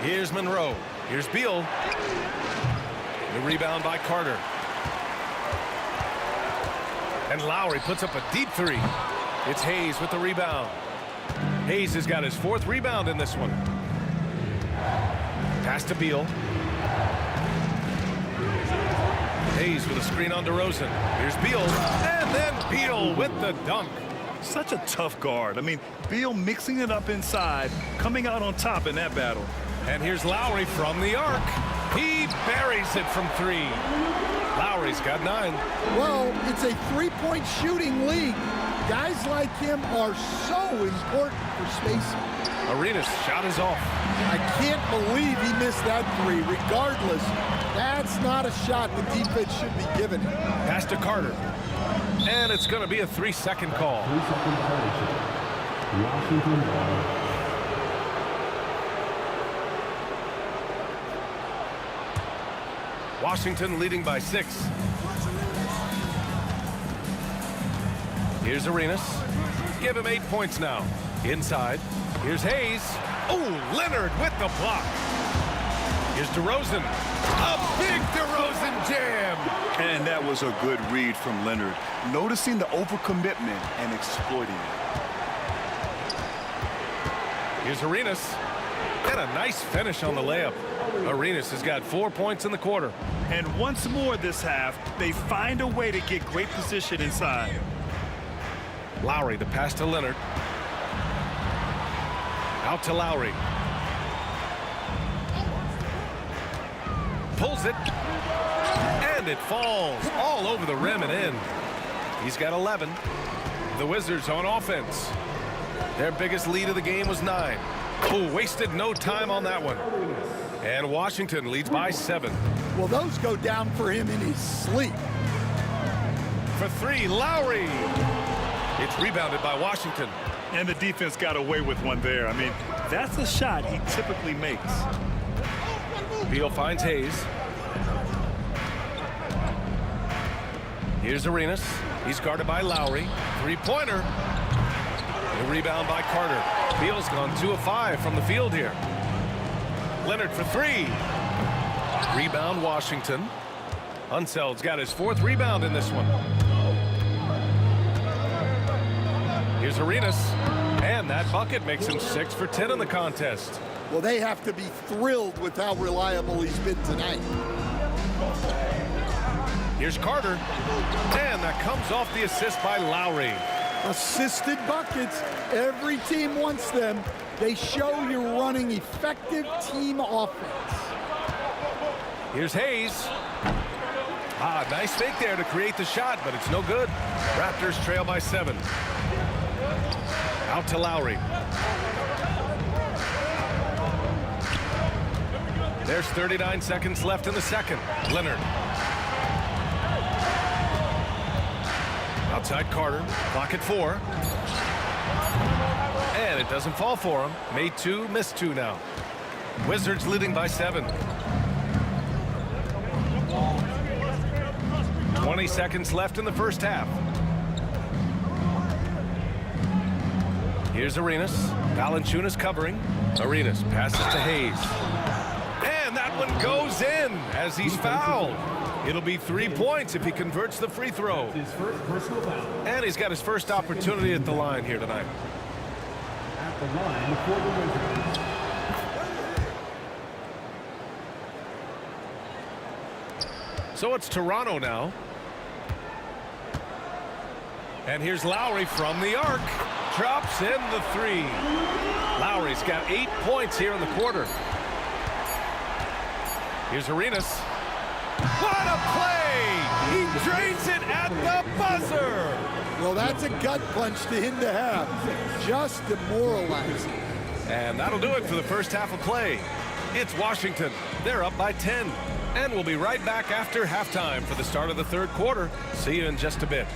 Here's Monroe. Here's Beal. The rebound by Carter. And Lowry puts up a deep 3. It's Hayes with the rebound. Hayes has got his 4th rebound in this one. Pass to Beal. Hayes with a screen on DeRozan. Here's Beal. And then Beal with the dunk. Such a tough guard. I mean, Beal mixing it up inside, coming out on top in that battle. And here's Lowry from the arc. He buries it from 3. Lowry's got 9. Well, it's a 3-point shooting league. Guys like him are so important for spacing. Arenas' shot is off. I can't believe he missed that three. Regardless, that's not a shot the defense should be giving him. Pass to Carter. And it's going to be a 3-second call. 3-second violation. Washington ball. Washington leading by 6. Here's Arenas. Give him 8 points now. Inside. Here's Hayes. Oh, Leonard with the block. Here's DeRozan. A big DeRozan jam. And that was a good read from Leonard. Noticing the overcommitment and exploiting it. Here's Arenas. And a nice finish on the layup. Arenas has got 4 points in the quarter. And once more this half, they find a way to get great position inside. Lowry, the pass to Leonard. Out to Lowry. Pulls it. And it falls all over the rim and in. He's got 11. The Wizards on offense. Their biggest lead of the game was 9. Oh, wasted no time on that one. And Washington leads by 7. Well, those go down for him in his sleep. For 3, Lowry. It's rebounded by Washington. And the defense got away with one there. I mean, that's a shot he typically makes. Beal finds Hayes. Here's Arenas. He's guarded by Lowry. 3-pointer. The rebound by Carter. Beal's gone 2 of 5 from the field here. Leonard for 3. Rebound Washington. Unseld's got his 4th rebound in this one. Here's Arenas. And that bucket makes him 6 for 10 in the contest. Well, they have to be thrilled with how reliable he's been tonight. Here's Carter. And that comes off the assist by Lowry. Assisted buckets. Every team wants them. They show you're running effective team offense. Here's Hayes. Nice fake there to create the shot, but it's no good. Raptors trail by 7. Out to Lowry. There's 39 seconds left in the second. Leonard. Outside Carter. Clock at 4. And it doesn't fall for him. Made 2, missed 2 now. Wizards leading by 7. 20 seconds left in the first half. Here's Arenas. Valanciunas covering. Arenas passes to Hayes. And that one goes in as he's fouled. It'll be 3 points if he converts the free throw. His first personal foul. And he's got his first opportunity at the line here tonight. At the line for the Wizards. So it's Toronto now. And here's Lowry from the arc. Drops in the 3. Lowry's got 8 points here in the quarter. Here's Arenas. What a play! He drains it at the buzzer! Well, that's a gut punch to him to have. Just demoralizing. And that'll do it for the first half of play. It's Washington. They're up by 10. And we'll be right back after halftime for the start of the third quarter. See you in just a bit.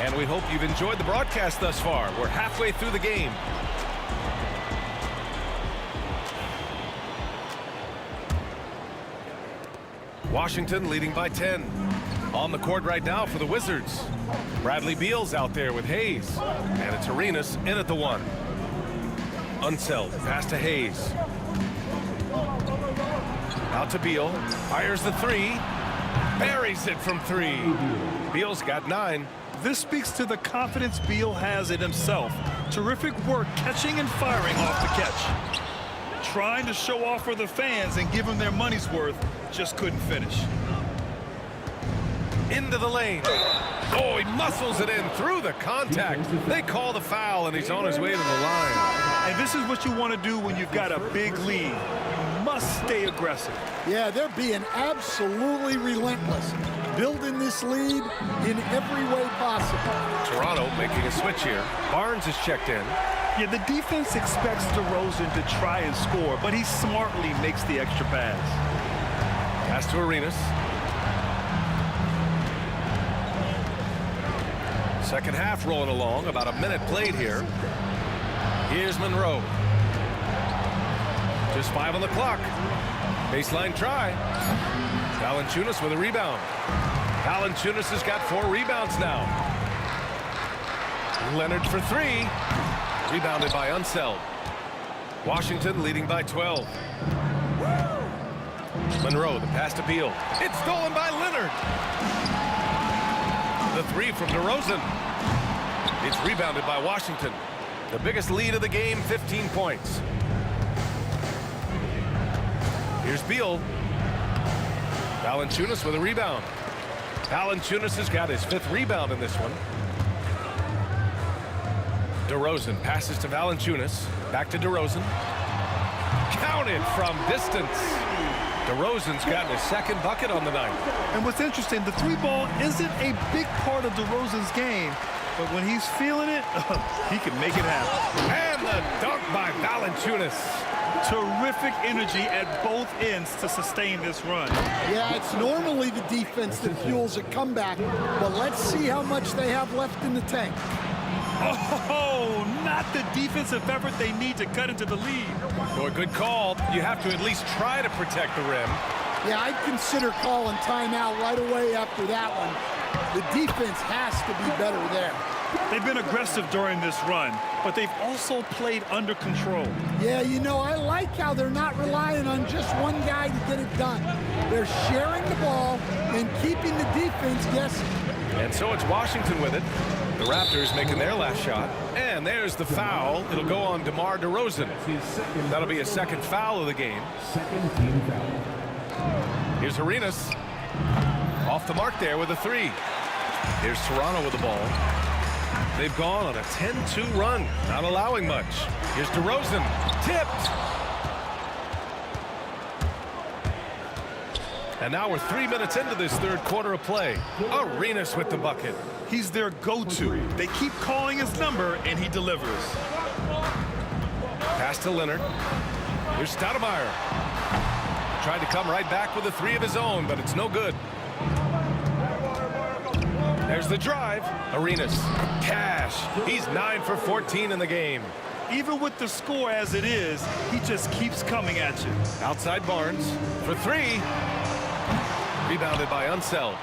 And we hope you've enjoyed the broadcast thus far. We're halfway through the game. Washington leading by 10. On the court right now for the Wizards. Bradley Beal's out there with Hayes. And it's Arenas in at the 1. Unseld, pass to Hayes. Out to Beal. Fires the 3. Buries it from 3. Beal's got 9. This speaks to the confidence Beal has in himself. Terrific work catching and firing off the catch. Trying to show off for the fans and give them their money's worth, just couldn't finish. Into the lane. Oh, he muscles it in through the contact. They call the foul, and he's on his way to the line. And this is what you want to do when you've got a big lead. You must stay aggressive. Yeah, they're being absolutely relentless, building this lead in every way possible. Toronto making a switch here. Barnes is checked in. Yeah, the defense expects DeRozan to try and score, but he smartly makes the extra pass. Pass to Arenas. Second half rolling along, about a minute played here. Here's Monroe. Just 5 on the clock. Baseline try. Valanciunas with a rebound. Valanciunas has got 4 rebounds now. Leonard for 3. Rebounded by Unseld. Washington leading by 12. Monroe, the pass to Beal. It's stolen by Leonard. The 3 from DeRozan. It's rebounded by Washington. The biggest lead of the game, 15 points. Here's Beal. Valanciunas with a rebound. Valanciunas has got his 5th rebound in this one. DeRozan passes to Valanciunas. Back to DeRozan. Counted from distance. DeRozan's gotten his 2nd bucket on the night. And what's interesting, the 3-ball isn't a big part of DeRozan's game, but when he's feeling it, he can make it happen. And the dunk by Valanciunas. Terrific energy at both ends to sustain this run. Yeah, it's normally the defense that fuels a comeback, but let's see how much they have left in the tank. Oh, not the defensive effort they need to cut into the lead. Oh, a good call. You have to at least try to protect the rim. Yeah, I'd consider calling timeout right away after that one. The defense has to be better there. They've been aggressive during this run, but they've also played under control. Yeah, you know, I like how they're not relying on just one guy to get it done. They're sharing the ball and keeping the defense guessing. And so it's Washington with it. The Raptors making their last shot. And there's the foul. It'll go on DeMar DeRozan. That'll be a 2nd foul of the game. Here's Arenas. Off the mark there with a 3. Here's Toronto with the ball. They've gone on a 10-2 run, not allowing much. Here's DeRozan. Tipped. And now we're 3 minutes into this 3rd quarter of play. Arenas with the bucket. He's their go-to. They keep calling his number, and he delivers. Pass to Leonard. Here's Stoudemire. Tried to come right back with a 3 of his own, but it's no good. There's the drive. Arenas. Cash. He's 9 for 14 in the game. Even with the score as it is, he just keeps coming at you. Outside Barnes for 3. Rebounded by Unseld.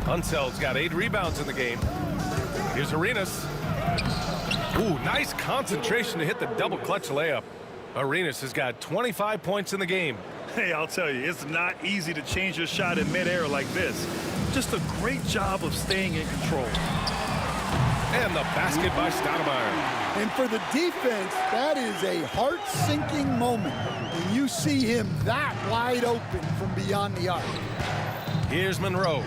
Unseld's got 8 rebounds in the game. Here's Arenas. Ooh, nice concentration to hit the double clutch layup. Arenas has got 25 points in the game. Hey, I'll tell you, it's not easy to change your shot in midair like this. Just a great job of staying in control. And the basket by Stoudemire. And for the defense, that is a heart-sinking moment when you see him that wide open from beyond the arc. Here's Monroe.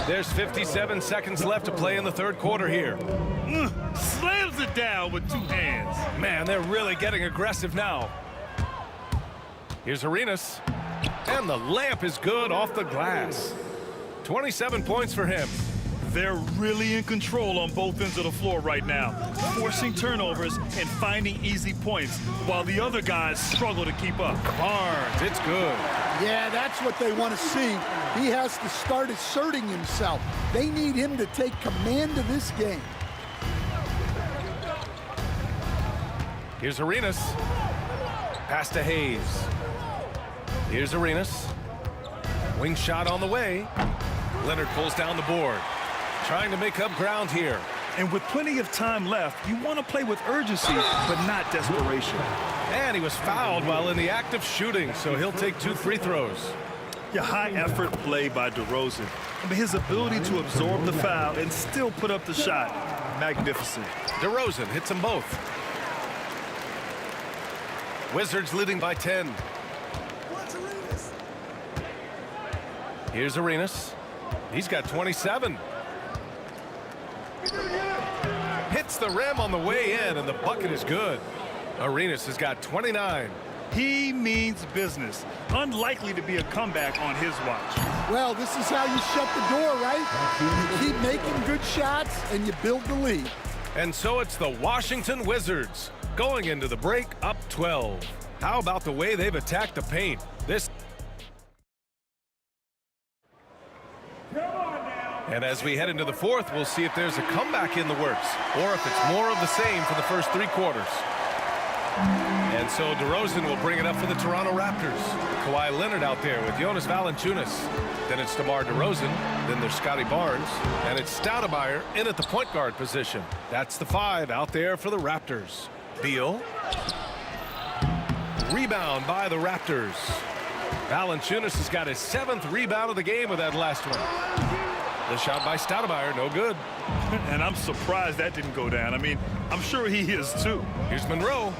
There's 57 seconds left to play in the 3rd quarter here. Slams it down with 2 hands. Man, they're really getting aggressive now. Here's Arenas. And the layup is good off the glass. 27 points for him. They're really in control on both ends of the floor right now, forcing turnovers and finding easy points while the other guys struggle to keep up. Barnes, it's good. Yeah, that's what they want to see. He has to start asserting himself. They need him to take command of this game. Here's Arenas. Pass to Hayes. Here's Arenas. Wing shot on the way. Leonard pulls down the board. Trying to make up ground here. And with plenty of time left, you want to play with urgency, but not desperation. And he was fouled while in the act of shooting, so he'll take 2 free throws. Yeah, high-effort play by DeRozan. I mean, his ability to absorb the foul and still put up the shot, magnificent. DeRozan hits them both. Wizards leading by 10. Here's Arenas. He's got 27. Hits the rim on the way in, and the bucket is good. Arenas has got 29. He means business. Unlikely to be a comeback on his watch. Well, this is how you shut the door, right? You keep making good shots, and you build the lead. And so it's the Washington Wizards going into the break up 12. How about the way they've attacked the paint? And as we head into the fourth, we'll see if there's a comeback in the works or if it's more of the same for the first 3 quarters. And so DeRozan will bring it up for the Toronto Raptors. Kawhi Leonard out there with Jonas Valanciunas. Then it's DeMar DeRozan. Then there's Scotty Barnes. And it's Stoudemire in at the point guard position. That's the 5 out there for the Raptors. Beal. Rebound by the Raptors. Valanciunas has got his 7th rebound of the game with that last one. The shot by Stoudemire, no good. And I'm surprised that didn't go down. I mean, I'm sure he is too. Here's Monroe.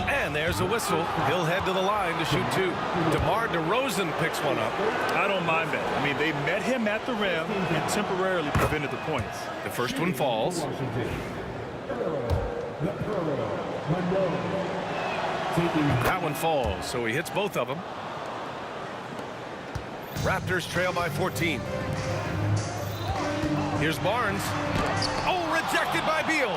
And there's a whistle. He'll head to the line to shoot 2. DeMar DeRozan picks one up. I don't mind that. I mean, they met him at the rim and temporarily prevented the points. The first one falls. That one falls, so he hits both of them. Raptors trail by 14. Here's Barnes. Oh, rejected by Beal.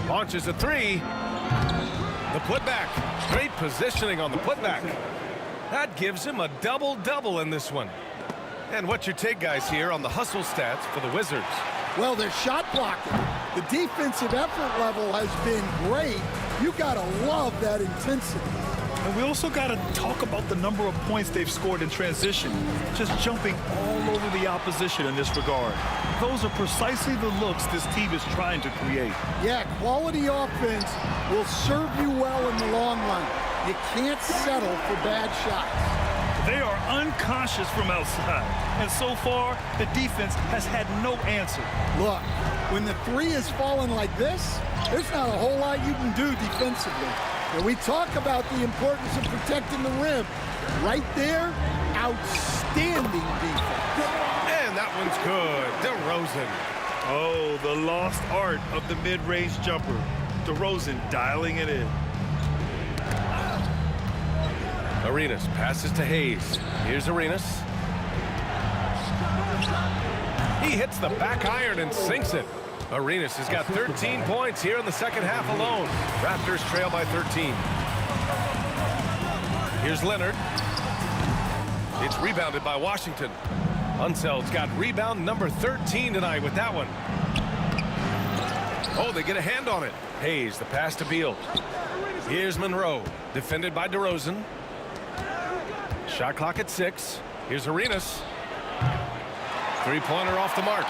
Launches a 3. The putback. Great positioning on the putback. That gives him a double-double in this one. And what's your take, guys, here on the hustle stats for the Wizards? Well, they're shot blocking. The defensive effort level has been great. You got to love that intensity. And we also got to talk about the number of points they've scored in transition, just jumping all over the opposition in this regard. Those are precisely the looks this team is trying to create. Yeah, quality offense will serve you well in the long run. You can't settle for bad shots. They are unconscious from outside, and so far, the defense has had no answer. Look, when the 3 is falling like this, there's not a whole lot you can do defensively. And we talk about the importance of protecting the rim. Right there, outstanding defense. And that one's good. DeRozan. Oh, the lost art of the mid-range jumper. DeRozan dialing it in. Arenas passes to Hayes. Here's Arenas. He hits the back iron and sinks it. Arenas has got 13 points here in the second half alone. Raptors trail by 13. Here's Leonard. It's rebounded by Washington. Unseld's got rebound number 13 tonight with that one. Oh, they get a hand on it. Hayes, the pass to Beal. Here's Monroe, defended by DeRozan. Shot clock at 6. Here's Arenas. 3-pointer off the mark.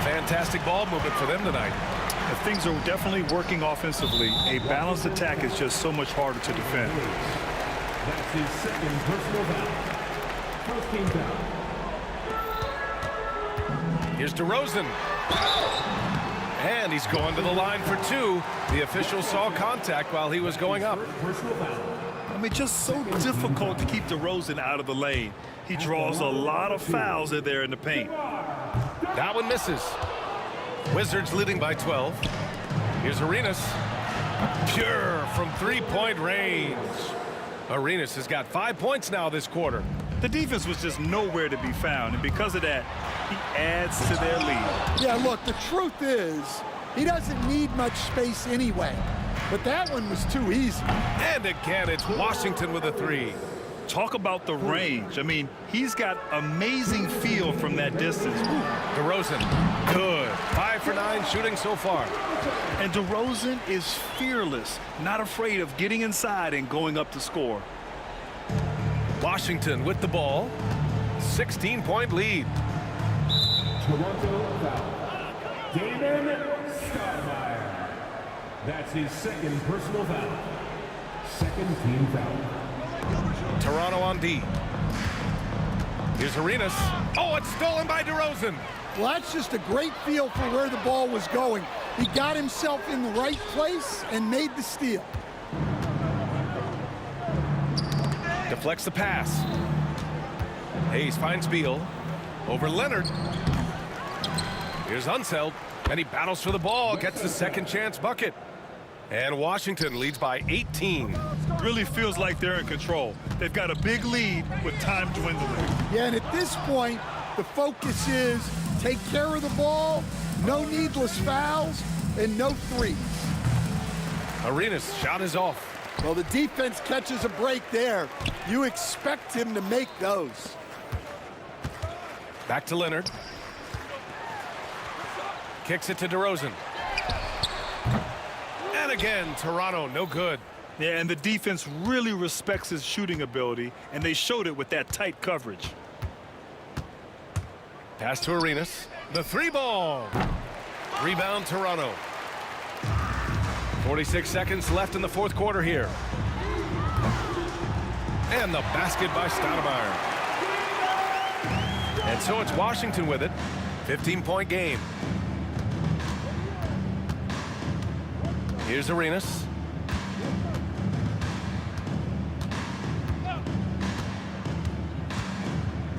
Fantastic ball movement for them tonight. Things are definitely working offensively. A balanced attack is just so much harder to defend. That's his 2nd personal foul. First team foul. Here's DeRozan. And he's going to the line for 2. The official saw contact while he was going up. I mean, just so difficult to keep DeRozan out of the lane. He draws a lot of fouls in there in the paint. That one misses. Wizards leading by 12. Here's Arenas. Pure from 3-point range. Arenas has got 5 points now this quarter. The defense was just nowhere to be found, and because of that, he adds to their lead. Yeah, look, the truth is, he doesn't need much space anyway. But that one was too easy. And again, it's Washington with a 3. Talk about the range. I mean, he's got amazing feel from that distance. DeRozan, good. 5 for 9 shooting so far. And DeRozan is fearless, not afraid of getting inside and going up to score. Washington with the ball. 16-point lead. Toronto foul. Damon Stoudemire. That's his 2nd personal foul. Second team foul. Toronto on D. Here's Arenas. Oh, it's stolen by DeRozan. Well, that's just a great feel for where the ball was going. He got himself in the right place and made the steal. Deflects the pass. Hayes finds Beal. Over Leonard. Here's Unseld. And he battles for the ball. Gets the second chance bucket. And Washington leads by 18. Really feels like they're in control. They've got a big lead with time dwindling. Yeah, and at this point, the focus is take care of the ball, no needless fouls, and no threes. Arenas' shot is off. Well, the defense catches a break there. You expect him to make those. Back to Leonard. Kicks it to DeRozan. And again, Toronto, no good. Yeah, and the defense really respects his shooting ability, and they showed it with that tight coverage. Pass to Arenas. The three ball. Rebound, Toronto. 46 seconds left in the fourth quarter here. And the basket by Stoudemire. And so it's Washington with it. 15-point game. Here's Arenas.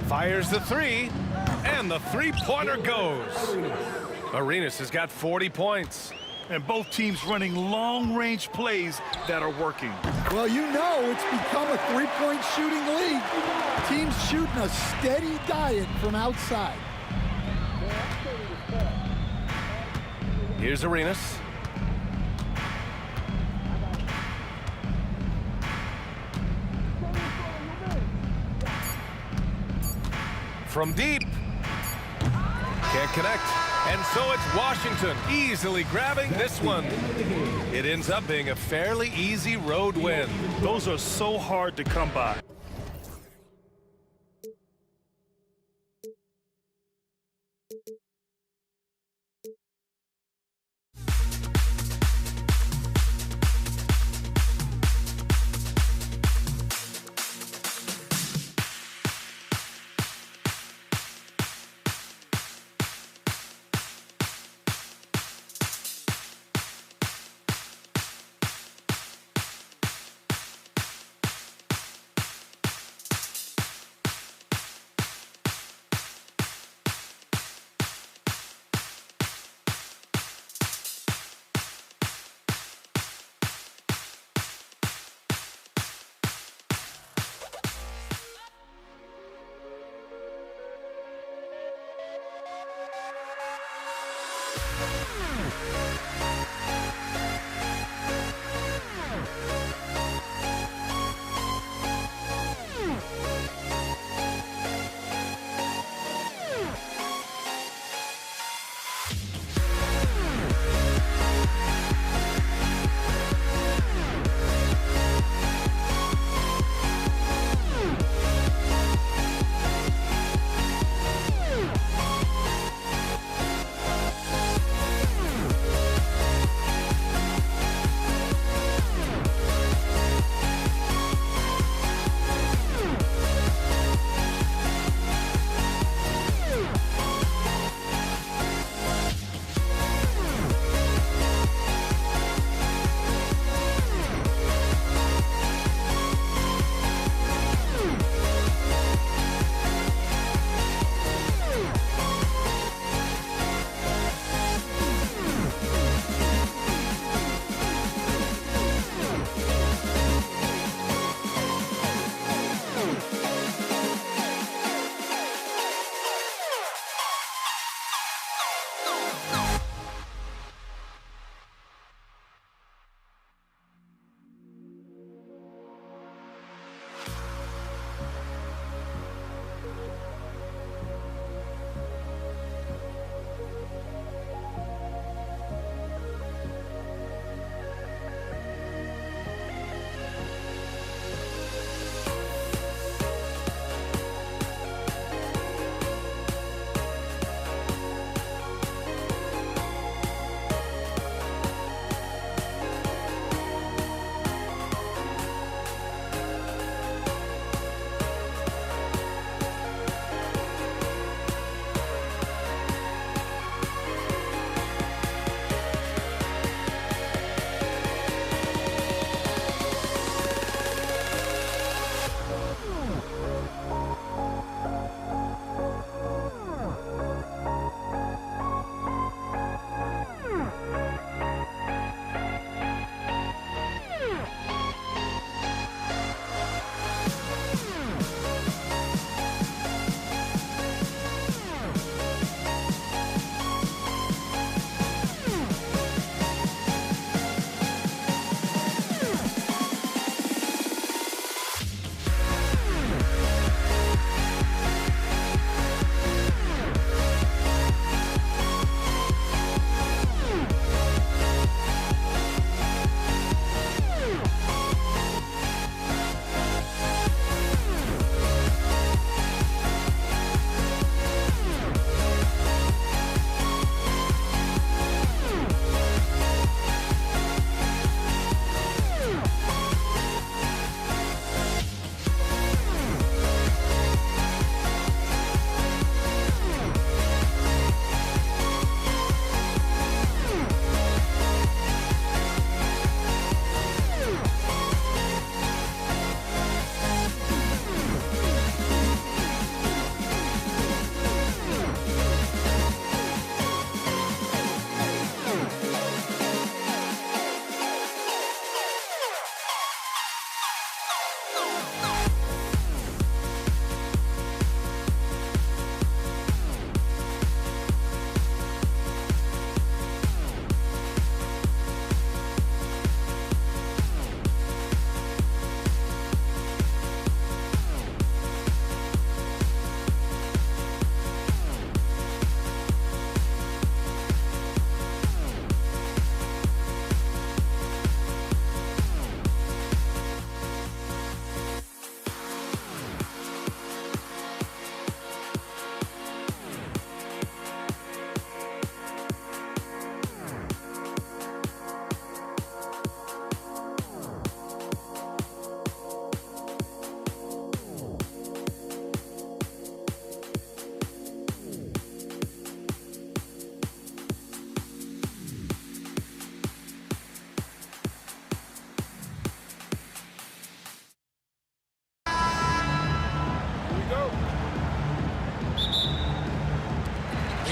Fires the three, and the three-pointer goes. Arenas has got 40 points. And both teams running long-range plays that are working. Well, you know it's become a three-point shooting league. Teams shooting a steady diet from outside. Here's Arenas. From deep. Can't connect. And so it's Washington easily grabbing this one. It ends up being a fairly easy road win. Those are so hard to come by.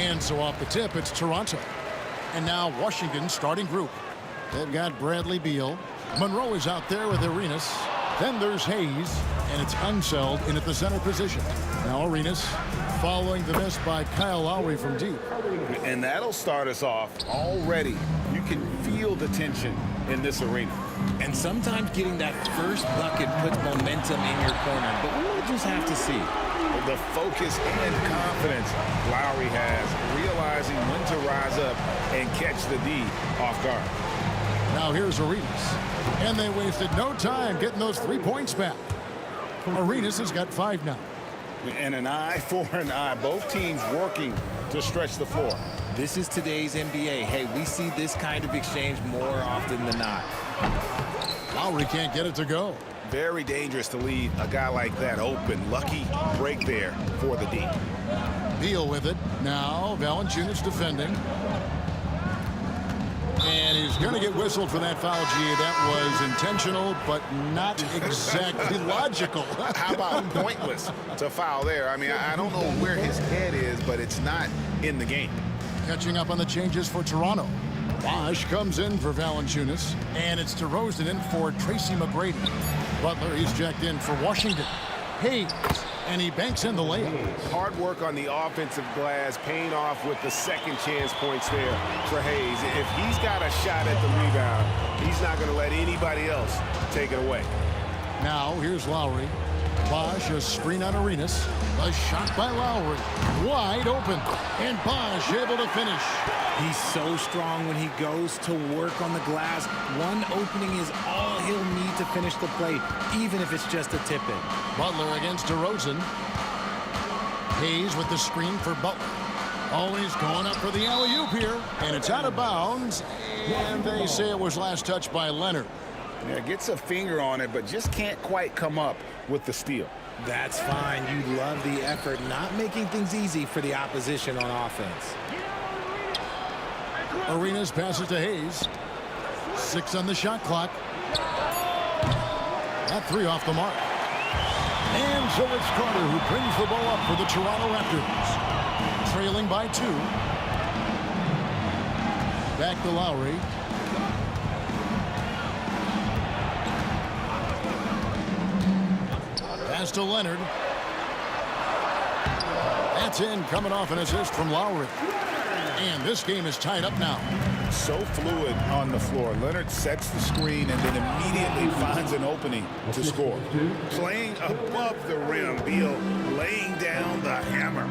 And so off the tip, it's Toronto. And now Washington's starting group. They've got Bradley Beal. Monroe is out there with Arenas. Then there's Hayes, and it's Unseld in at the center position. Now Arenas following the miss by Kyle Lowry from deep. And that'll start us off already. You can feel the tension in this arena. And sometimes getting that first bucket puts momentum in your corner, but we'll just have to see. The focus and confidence Lowry has, realizing when to rise up and catch the D off guard. Now here's Arenas. And they wasted no time getting those 3 points back. Arenas has got 5 now. And an eye for an eye. Both teams working to stretch the floor. This is today's NBA. Hey, we see this kind of exchange more often than not. Lowry can't get it to go. Very dangerous to leave a guy like that open. Lucky break there for the D. Beal with it. Now Valanciunas defending. And he's going to get whistled for that foul, G. That was intentional, but not exactly logical. How about pointless to foul there? I mean, I don't know where his head is, but it's not in the game. Catching up on the changes for Toronto. Bosch comes in for Valanciunas, and it's DeRozan in for Tracy McGrady. Butler, he's checked in for Washington. Hayes, and he banks in the layup. Hard work on the offensive glass, paying off with the second chance points there for Hayes. If he's got a shot at the rebound, he's not going to let anybody else take it away. Now, here's Lowry. Bosch, a screen on Arenas. A shot by Lowry. Wide open. And Bosch able to finish. He's so strong when he goes to work on the glass. One opening is all he'll need to finish the play, even if it's just a tip-in. Butler against DeRozan. Hayes with the screen for Butler. Always going up for the alley-oop here. And it's out of bounds. And they say it was last touched by Leonard. Yeah, gets a finger on it, but just can't quite come up with the steal. That's fine. You love the effort, not making things easy for the opposition on offense. Arenas passes to Hayes. 6 on the shot clock. That 3 off the mark. And so it's Carter who brings the ball up for the Toronto Raptors. Trailing by 2. Back to Lowry. Pass to Leonard. That's in, coming off an assist from Lowry. And this game is tied up now. So fluid on the floor. Leonard sets the screen and then immediately finds an opening to score. Playing above the rim. Beal laying down the hammer.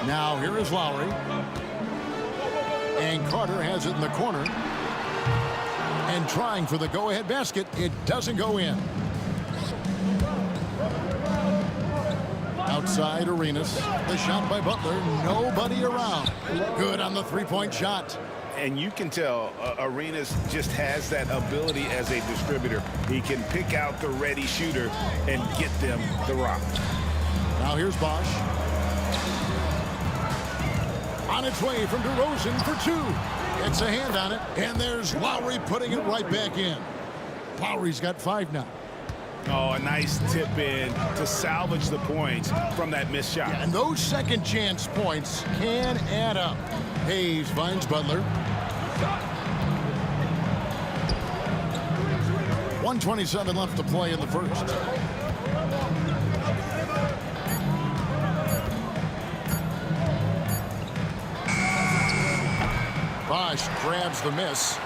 Now here is Lowry. And Carter has it in the corner. And trying for the go-ahead basket. It doesn't go in. Outside Arenas. The shot by Butler. Nobody around. Good on the three-point shot. And you can tell Arenas just has that ability as a distributor. He can pick out the ready shooter and get them the rock. Now here's Bosch. On its way from DeRozan for 2. Gets a hand on it. And there's Lowry putting it right back in. Lowry's got 5 now. Oh, a nice tip in to salvage the points from that missed shot. Yeah, and those second chance points can add up. Hayes finds Butler. 1:27 left to play in the first. Bosch grabs the miss.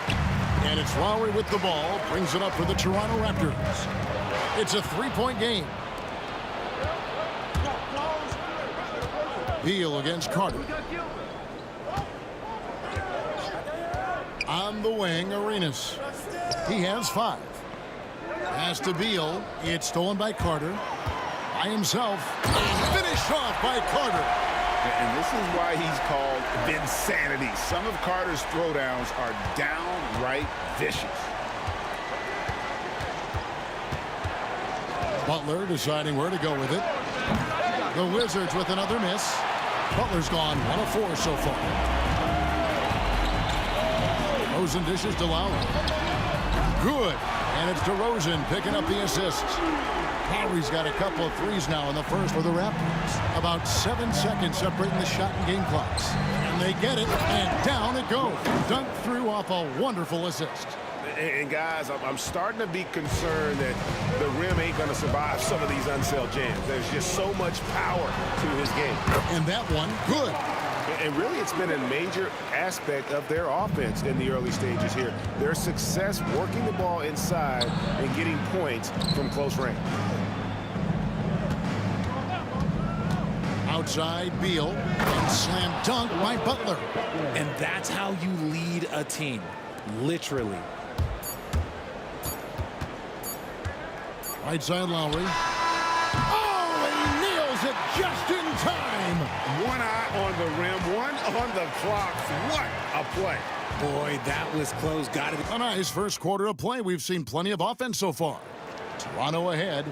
And it's Lowry with the ball. Brings it up for the Toronto Raptors. It's a 3-point game. Beal against Carter. On the wing, Arenas. He has 5. Pass to Beal. It's stolen by Carter. By himself. And finished off by Carter. And this is why he's called Vinsanity. Some of Carter's throwdowns are downright vicious. Butler deciding where to go with it. The Wizards with another miss. Butler's gone 1 of 4 so far. Rosen dishes to Lowry. Good. And it's DeRozan picking up the assist. Lowry's got a couple of threes now in the first for the Raptors. About 7 seconds separating the shot and game clocks. And they get it, and down it goes. Dunked through off a wonderful assist. And guys, I'm starting to be concerned that the rim ain't going to survive some of these unsailed jams. There's just so much power to his game. And that one, good. And really, it's been a major aspect of their offense in the early stages here. Their success working the ball inside and getting points from close range. Outside, Beal, and slam dunk by Butler. And that's how you lead a team, literally. Right side, Lowry. Oh, and he nails it just in time. One eye on the rim, one on the clock. What a play. Boy, that was close. Got it. A nice first quarter of play. We've seen plenty of offense so far. Toronto ahead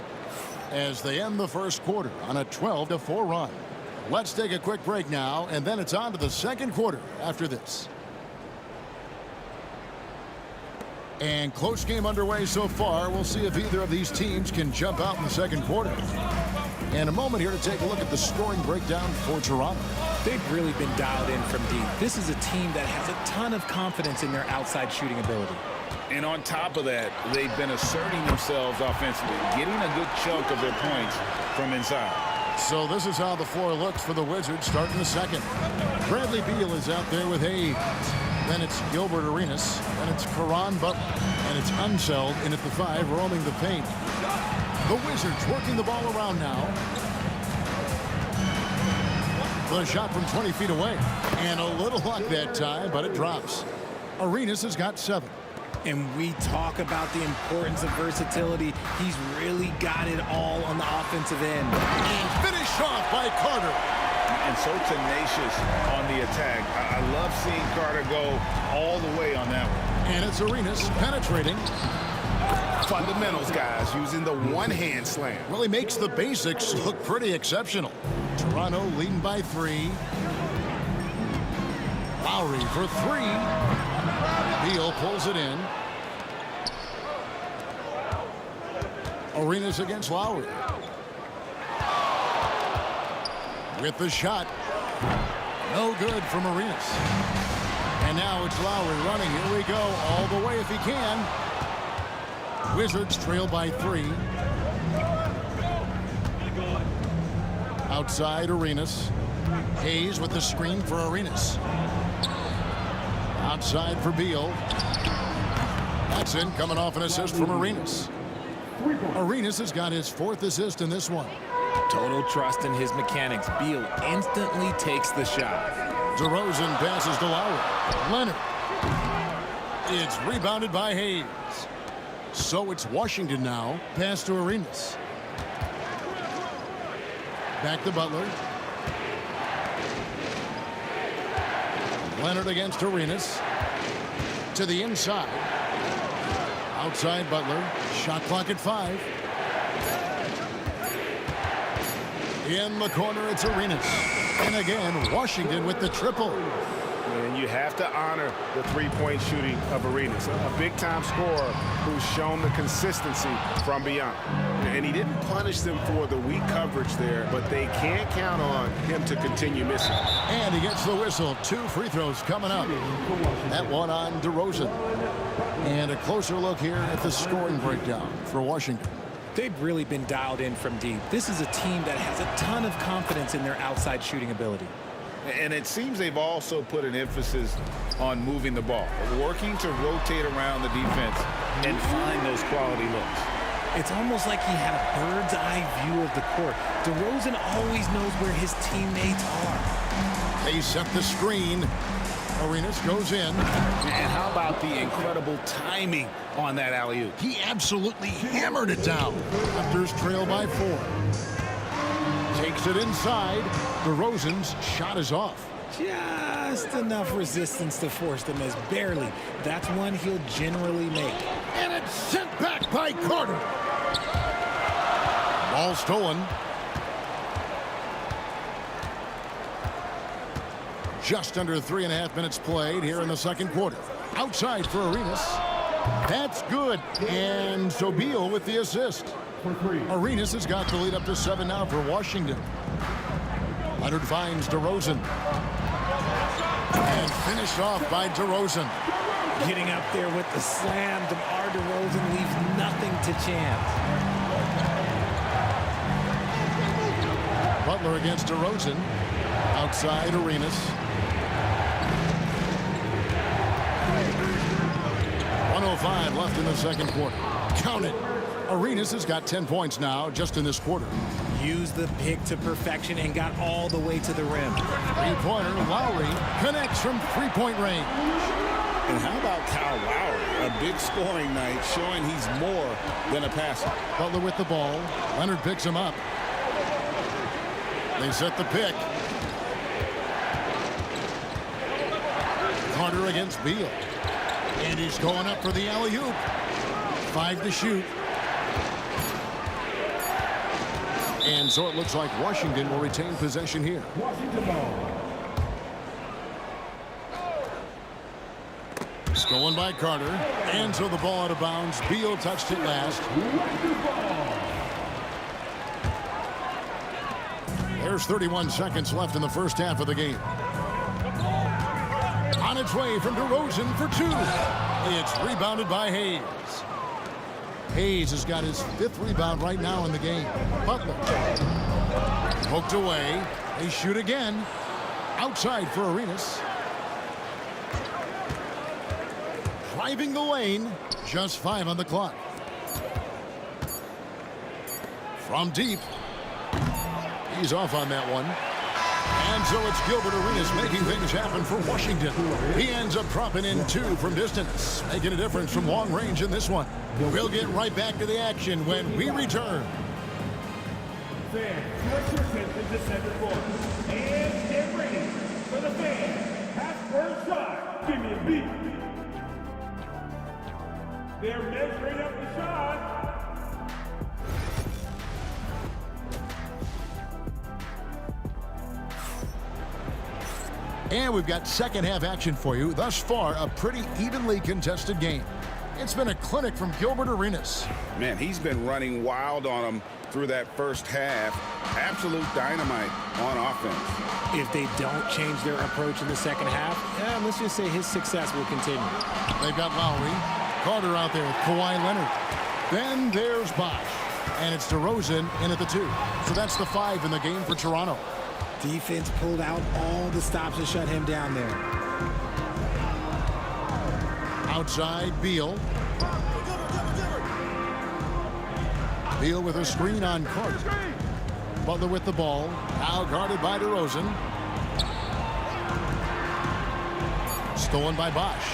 as they end the first quarter on a 12-4 run. Let's take a quick break now, and then it's on to the second quarter after this. And close game underway so far. We'll see if either of these teams can jump out in the second quarter. And a moment here to take a look at the scoring breakdown for Toronto. They've really been dialed in from deep. This is a team that has a ton of confidence in their outside shooting ability. And on top of that, they've been asserting themselves offensively, getting a good chunk of their points from inside. So this is how the floor looks for the Wizards starting the second. Bradley Beal is out there with Hayes. Then it's Gilbert Arenas. Then it's Caron Butler. And it's Unseld in at the 5, roaming the paint. The Wizards working the ball around now. The shot from 20 feet away. And a little luck that time, but it drops. Arenas has got 7. And we talk about the importance of versatility. He's really got it all on the offensive end. And finished off by Carter. And so tenacious on the attack. I love seeing Carter go all the way on that one. And it's Arenas penetrating. Fundamentals, guys, using the one-hand slam. Really makes the basics look pretty exceptional. Toronto leading by 3. Lowry for 3. Beal pulls it in. Arenas against Lowry. With the shot. No good from Arenas. And now it's Lowry running. Here we go. All the way if he can. Wizards trail by 3. Outside Arenas. Hayes with the screen for Arenas. Outside for Beal. That's in, coming off an assist from Arenas. Arenas has got his 4th assist in this one. Total trust in his mechanics. Beal instantly takes the shot. DeRozan passes to Lowry. Leonard. It's rebounded by Hayes. So it's Washington now. Pass to Arenas. Back to Butler. Leonard against Arenas. To the inside. Outside Butler. Shot clock at 5. In the corner, it's Arenas. And again, Washington with the triple. And you have to honor the three-point shooting of Arenas. A big-time scorer who's shown the consistency from beyond. And he didn't punish them for the weak coverage there, but they can't count on him to continue missing. And he gets the whistle. 2 free throws coming up. That one on DeRozan. And a closer look here at the scoring breakdown for Washington. They've really been dialed in from deep. This is a team that has a ton of confidence in their outside shooting ability. And it seems they've also put an emphasis on moving the ball, working to rotate around the defense and find those quality looks. It's almost like he had a bird's eye view of the court. DeRozan always knows where his teammates are. They set the screen. Arenas goes in. And how about the incredible timing on that alley-oop? He absolutely hammered it down. Raptors trail by 4. Takes it inside. DeRozan's shot is off. Just enough resistance to force the miss. Barely. That's one he'll generally make. And it's sent back by Carter. Ball stolen. Just under 3.5 minutes played here in the second quarter. Outside for Arenas. That's good. And so Beal with the assist. Arenas has got the lead up to 7 now for Washington. Leonard finds DeRozan. And finished off by DeRozan. Getting up there with the slam. DeMar DeRozan leaves nothing to chance. Butler against DeRozan. Outside Arenas. 1:05 left in the second quarter. Count it. Arenas has got 10 points now just in this quarter. Used the pick to perfection and got all the way to the rim. Three-pointer, Lowry connects from three-point range. And how about Kyle Lowry? A big scoring night showing he's more than a passer. Butler with the ball. Leonard picks him up. They set the pick. Carter against Beal. And he's going up for the alley-oop. 5 to shoot. And so it looks like Washington will retain possession here. Washington ball. Stolen by Carter. And so the ball out of bounds. Beal touched it last. There's 31 seconds left in the first half of the game. On its way from DeRozan for 2. It's rebounded by Hayes. Hayes has got his 5th rebound right now in the game. Butler. Poked away. They shoot again. Outside for Arenas. Driving the lane. Just 5 on the clock. From deep. He's off on that one. And so it's Gilbert Arenas making things happen for Washington. He ends up dropping in 2 from distance, making a difference from long range in this one. We'll get right back to the action when we return. Fans, direct your attention to center court. And get ready for the fans. Half first shot. Give me a beat. They're measuring up the shot. And we've got second half action for you. Thus far, a pretty evenly contested game. It's been a clinic from Gilbert Arenas. Man, he's been running wild on them through that first half. Absolute dynamite on offense. If they don't change their approach in the second half, let's just say his success will continue. They've got Lowry. Carter out there with Kawhi Leonard. Then there's Bosh. And it's DeRozan in at the 2. So that's the 5 in the game for Toronto. Defense pulled out all the stops to shut him down there. Outside, Beal. Beal with a screen on Carter. Butler with the ball. Now guarded by DeRozan. Stolen by Bosh.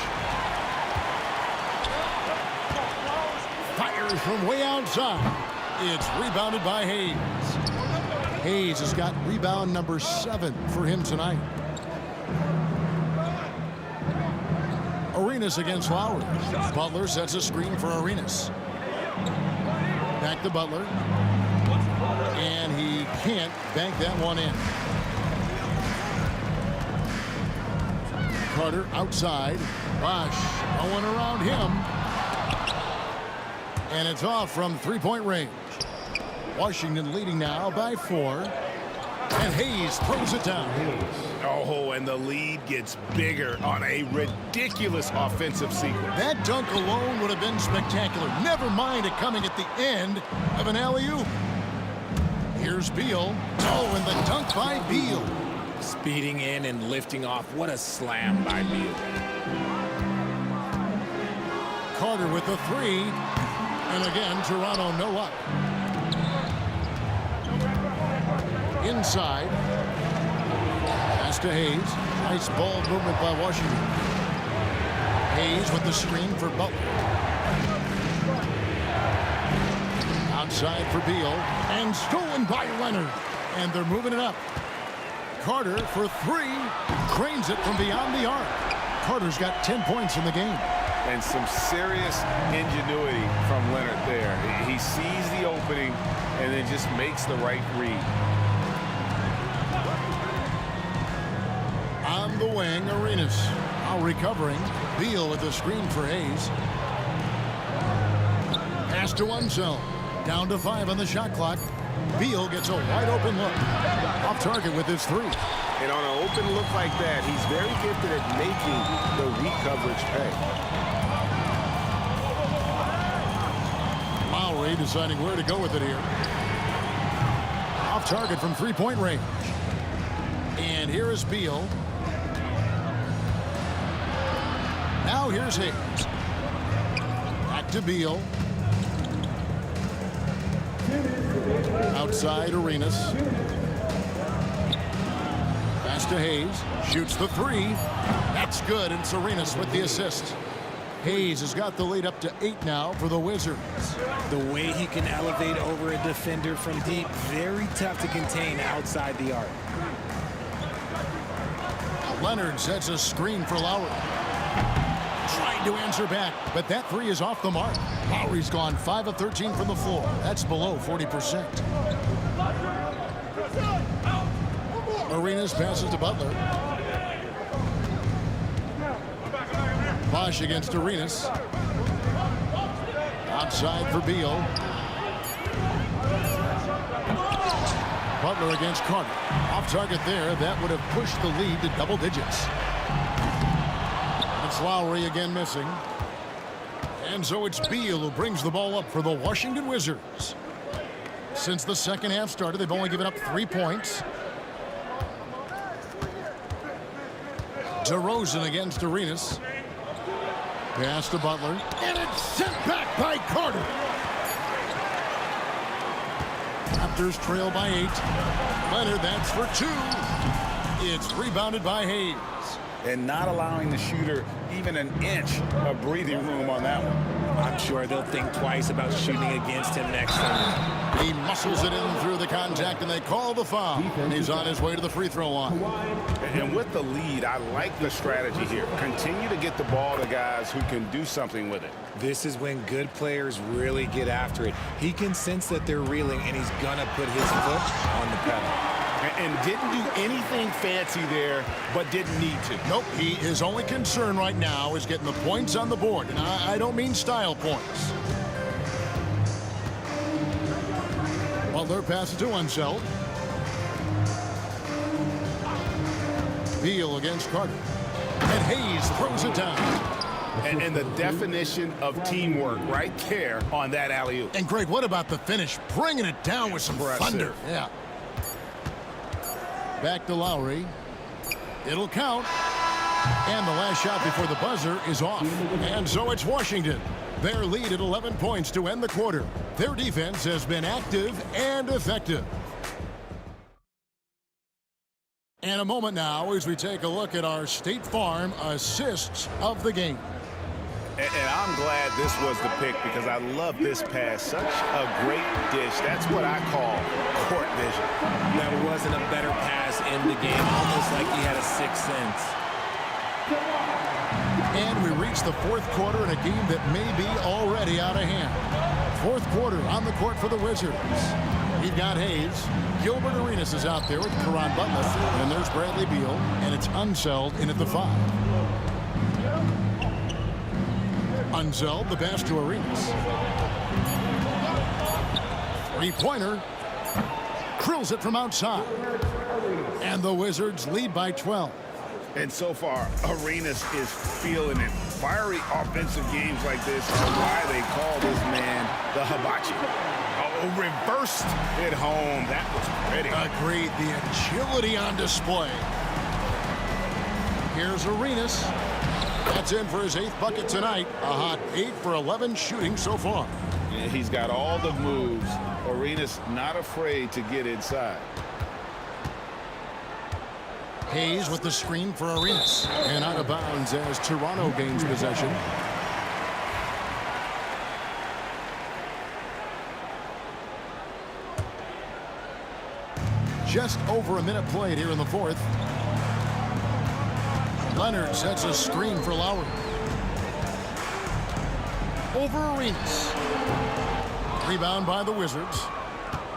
Fires from way outside. It's rebounded by Hayes. Hayes has got rebound number 7 for him tonight. Arenas against Lowry. Butler sets a screen for Arenas. Back to Butler. And he can't bank that one in. Carter outside. Bosh going around him. And it's off from three-point range. Washington leading now by 4. And Hayes throws it down. Oh, and the lead gets bigger on a ridiculous offensive sequence. That dunk alone would have been spectacular. Never mind it coming at the end of an alley-oop. Here's Beal. Oh, and the dunk by Beal. Speeding in and lifting off. What a slam by Beal. Carter with the 3. And again, Toronto no up. Inside. Pass to Hayes. Nice ball movement by Washington. Hayes with the screen for Butler. Outside for Beal. And stolen by Leonard. And they're moving it up. Carter for 3. Cranes it from beyond the arc. Carter's got 10 points in the game. And some serious ingenuity from Leonard there. He sees the opening and then just makes the right read. On the wing, Arenas. Now recovering. Beal with the screen for Hayes. Pass to Unseld. Down to 5 on the shot clock. Beal gets a wide open look. Off target with his 3. And on an open look like that, he's very gifted at making the weak coverage pay. Lowry deciding where to go with it here. Off target from 3-point range. And here is Beal. Now here's Hayes. Back to Beal. Outside Arenas. Pass to Hayes. Shoots the 3. That's good, and it's Arenas with the assist. Hayes has got the lead up to 8 now for the Wizards. The way he can elevate over a defender from deep, very tough to contain outside the arc. Leonard sets a screen for Lowry. Trying to answer back, but that 3 is off the mark. Lowry's gone 5 of 13 from the floor. That's below 40%. Arenas passes to Butler. Bosch against Arenas. Outside for Beal. Butler against Carter. Off target there. That would have pushed the lead to double digits. It's Lowry again missing. And so it's Beal who brings the ball up for the Washington Wizards. Since the second half started, they've only given up 3 points. DeRozan against Arenas. Pass to Butler. And it's sent back by Carter. Raptors trail by 8. Leonard, that's for 2. It's rebounded by Hayes. And not allowing the shooter even an inch of breathing room on that one. I'm sure they'll think twice about shooting against him next time. He muscles it in through the contact, and they call the foul. And he's on his way to the free throw line. And with the lead, I like the strategy here. Continue to get the ball to guys who can do something with it. This is when good players really get after it. He can sense that they're reeling, and he's gonna put his foot on the pedal. And didn't do anything fancy there, but didn't need to. Nope, his only concern right now is getting the points on the board. And I don't mean style points. Butler passes to Unseld. Beal against Carter. And Hayes throws it down. And the definition of teamwork right there on that alley-oop. And Greg, what about the finish? Bringing it down with some thunder. Yeah. Back to Lowry. It'll count. And the last shot before the buzzer is off. And so it's Washington. Their lead at 11 points to end the quarter. Their defense has been active and effective. And a moment now as we take a look at our State Farm assists of the game. And I'm glad this was the pick because I love this pass. Such a great dish. That's what I call court vision. There wasn't a better pass in the game, almost like he had a sixth sense. And we reach the fourth quarter in a game that may be already out of hand. Fourth quarter on the court for the Wizards. We've got Hayes. Gilbert Arenas is out there with Caron Butler. And there's Bradley Beal. And it's Unseld in at the 5. Unseld, the pass to Arenas. Three-pointer. Drills it from outside. And the Wizards lead by 12. And so far, Arenas is feeling it. Fiery offensive games like this are why they call this man the hibachi. Oh, reversed it home. That was pretty. Agreed. The agility on display. Here's Arenas. That's in for his 8th bucket tonight. A hot 8 for 11 shooting so far. Yeah, he's got all the moves. Arenas not afraid to get inside. Hayes with the screen for Arenas. And out of bounds as Toronto gains possession. Just over a minute played here in the fourth. Leonard sets a screen for Lowry. Over Arenas. Rebound by the Wizards.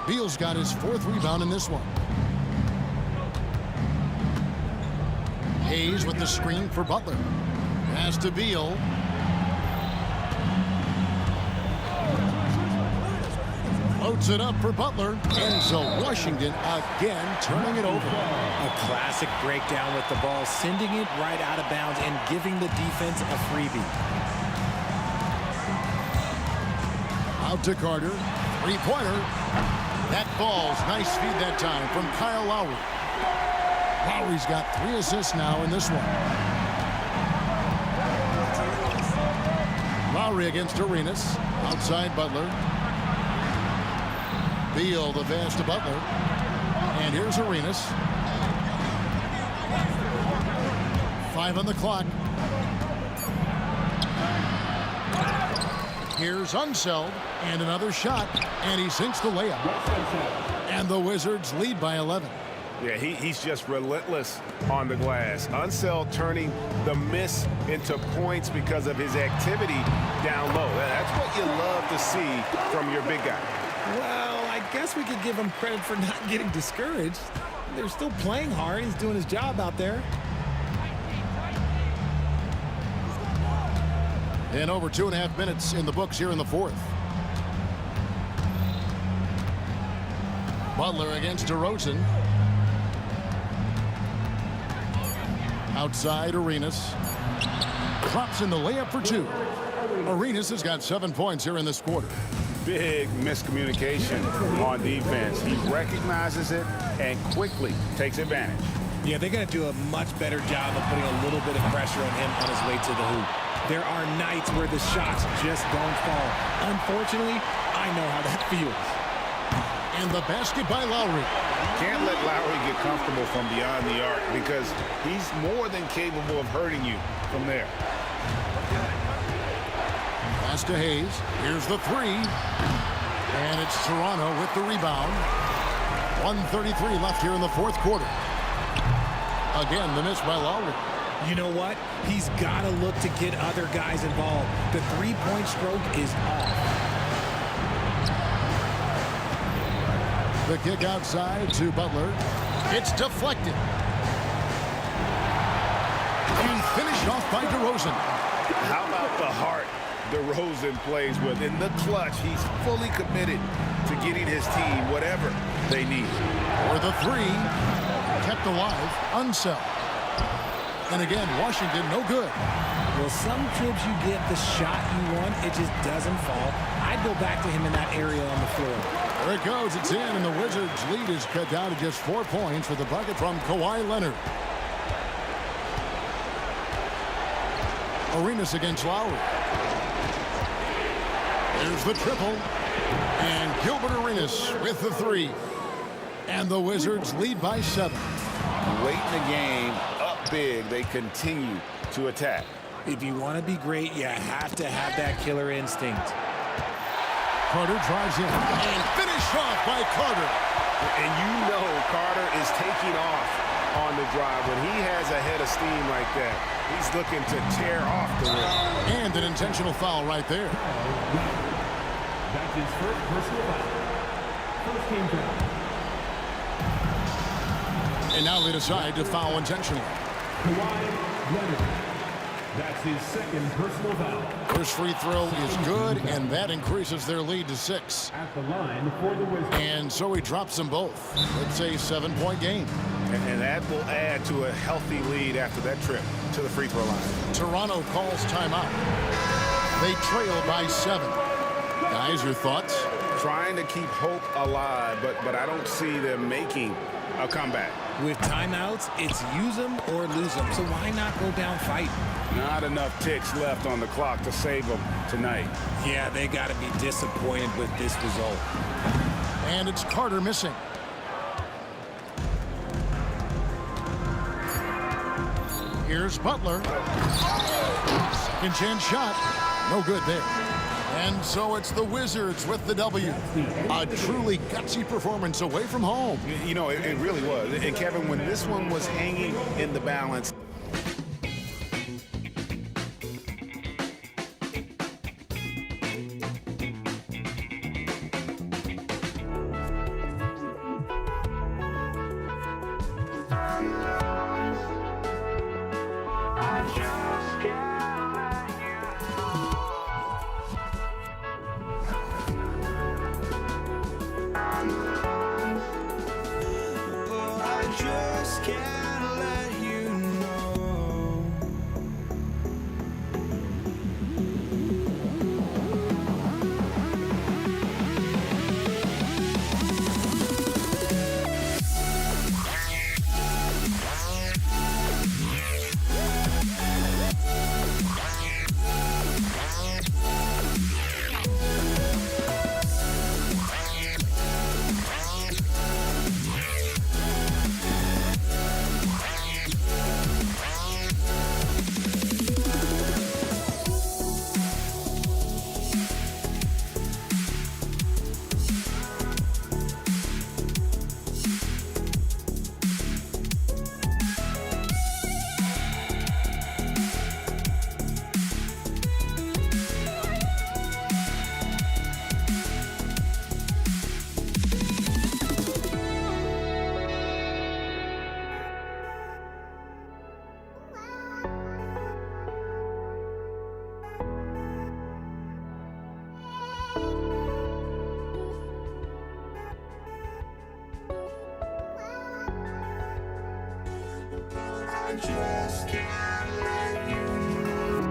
Beal's got his 4th rebound in this one. Hayes with the screen for Butler. Pass to Beal. Loads it up for Butler. And so Washington again turning it over. A classic breakdown with the ball, sending it right out of bounds and giving the defense a freebie. Out to Carter. Three-pointer. That falls. Nice feed that time from Kyle Lowry. Lowry's got 3 assists now in this one. Lowry against Arenas. Outside Butler. Beal, the pass to Butler. And here's Arenas. 5 on the clock. Here's Unseld. And another shot. And he sinks the layup. And the Wizards lead by 11. Yeah, he's just relentless on the glass. Unseld turning the miss into points because of his activity down low. That's what you love to see from your big guy. Well, I guess we could give him credit for not getting discouraged. They're still playing hard. He's doing his job out there. And over 2.5 minutes in the books here in the fourth. Butler against DeRozan. Outside Arenas. Drops in the layup for 2. Arenas has got 7 points here in this quarter. Big miscommunication on defense. He recognizes it and quickly takes advantage. Yeah, they're going to do a much better job of putting a little bit of pressure on him on his way to the hoop. There are nights where the shots just don't fall. Unfortunately, I know how that feels. And the basket by Lowry. Can't let Lowry get comfortable from beyond the arc because he's more than capable of hurting you from there. Pass to Hayes. Here's the 3. And it's Toronto with the rebound. 1:33 left here in the fourth quarter. Again, the miss by Lowry. You know what? He's got to look to get other guys involved. The three-point stroke is off. The kick outside to Butler. It's deflected. And finished off by DeRozan. How about the heart DeRozan plays with? In the clutch, he's fully committed to getting his team whatever they need. For the 3. Kept alive. Unseld. And again, Washington no good. Well, some trips you get the shot you want, it just doesn't fall. I'd go back to him in that area on the floor. There it goes. It's in, and the Wizards' lead is cut down to just 4 points with the bucket from Kawhi Leonard. Arenas against Lowry. There's the triple. And Gilbert Arenas with the 3. And the Wizards lead by 7. Late in the game, up big, they continue to attack. If you want to be great, you have to have that killer instinct. Carter drives in and finished off by Carter. And you know Carter is taking off on the drive. When he has a head of steam like that, he's looking to tear off the rim. And an intentional foul right there. That's his first personal foul. First team foul. And now they decide to foul intentionally. Kawhi Leonard. That's his second personal foul. First free throw is good, and that increases their lead to 6. At the line for the Wizards. And so he drops them both. It's a 7-point game. And that will add to a healthy lead after that trip to the free throw line. Toronto calls timeout. They trail by 7. Guys, your thoughts? Trying to keep hope alive, but I don't see them making a comeback. With timeouts, it's use them or lose them. So why not go down fighting? Not enough ticks left on the clock to save them tonight. Yeah, they got to be disappointed with this result. And it's Carter missing. Here's Butler. Second chance shot. No good there. And so it's the Wizards with the W. A truly gutsy performance away from home. You know, it really was. And Kevin, when this one was hanging in the balance, can't let you know. I just can't let you know.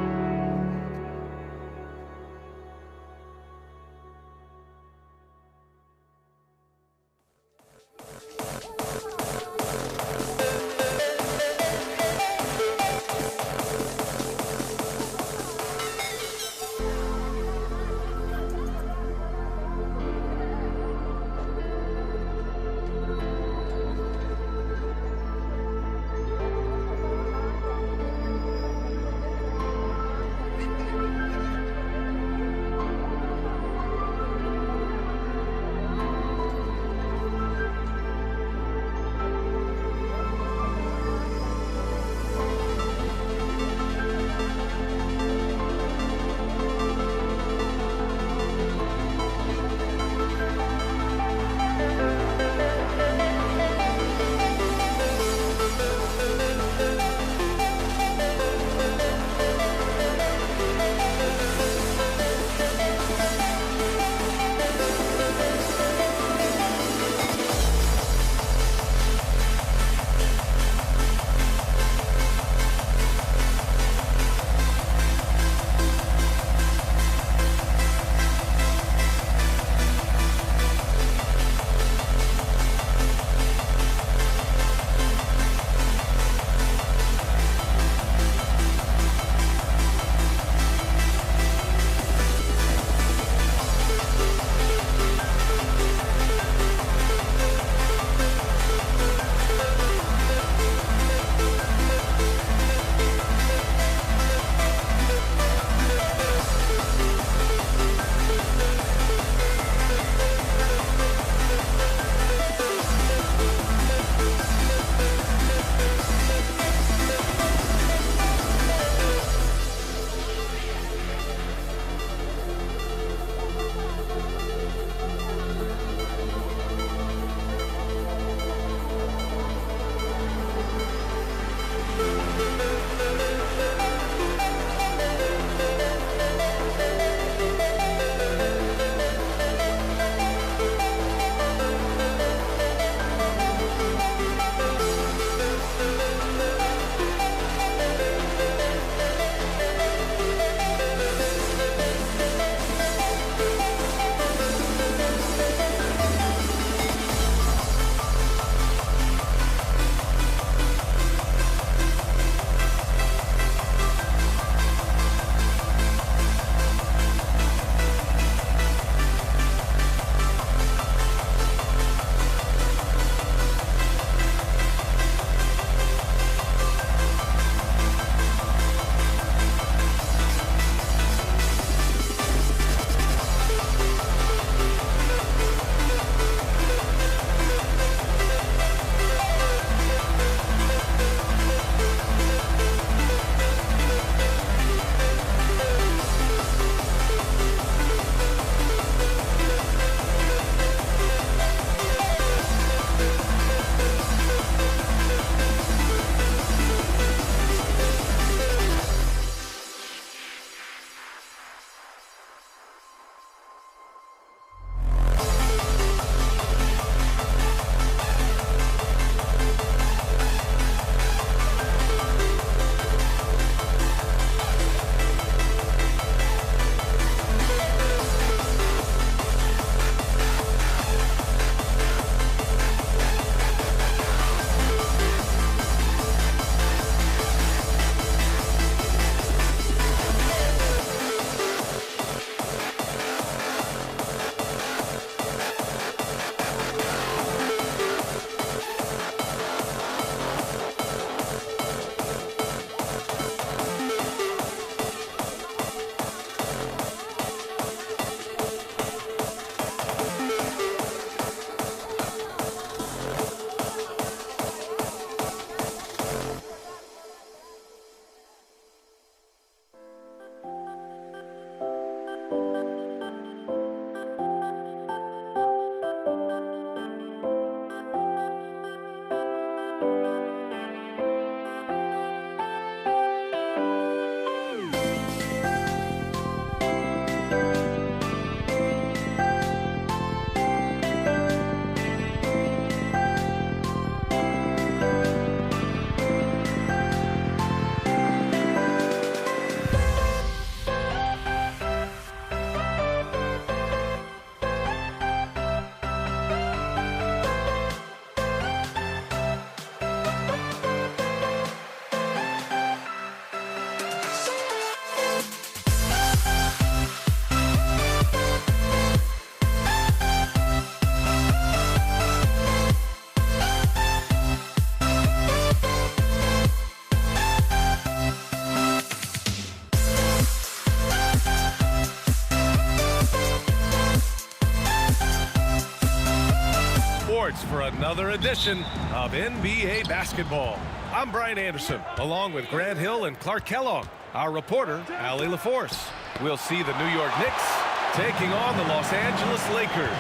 Sports for another edition of NBA basketball. I'm Brian Anderson, along with Grant Hill and Clark Kellogg. Our reporter, Allie LaForce. We'll see the New York Knicks taking on the Los Angeles Lakers.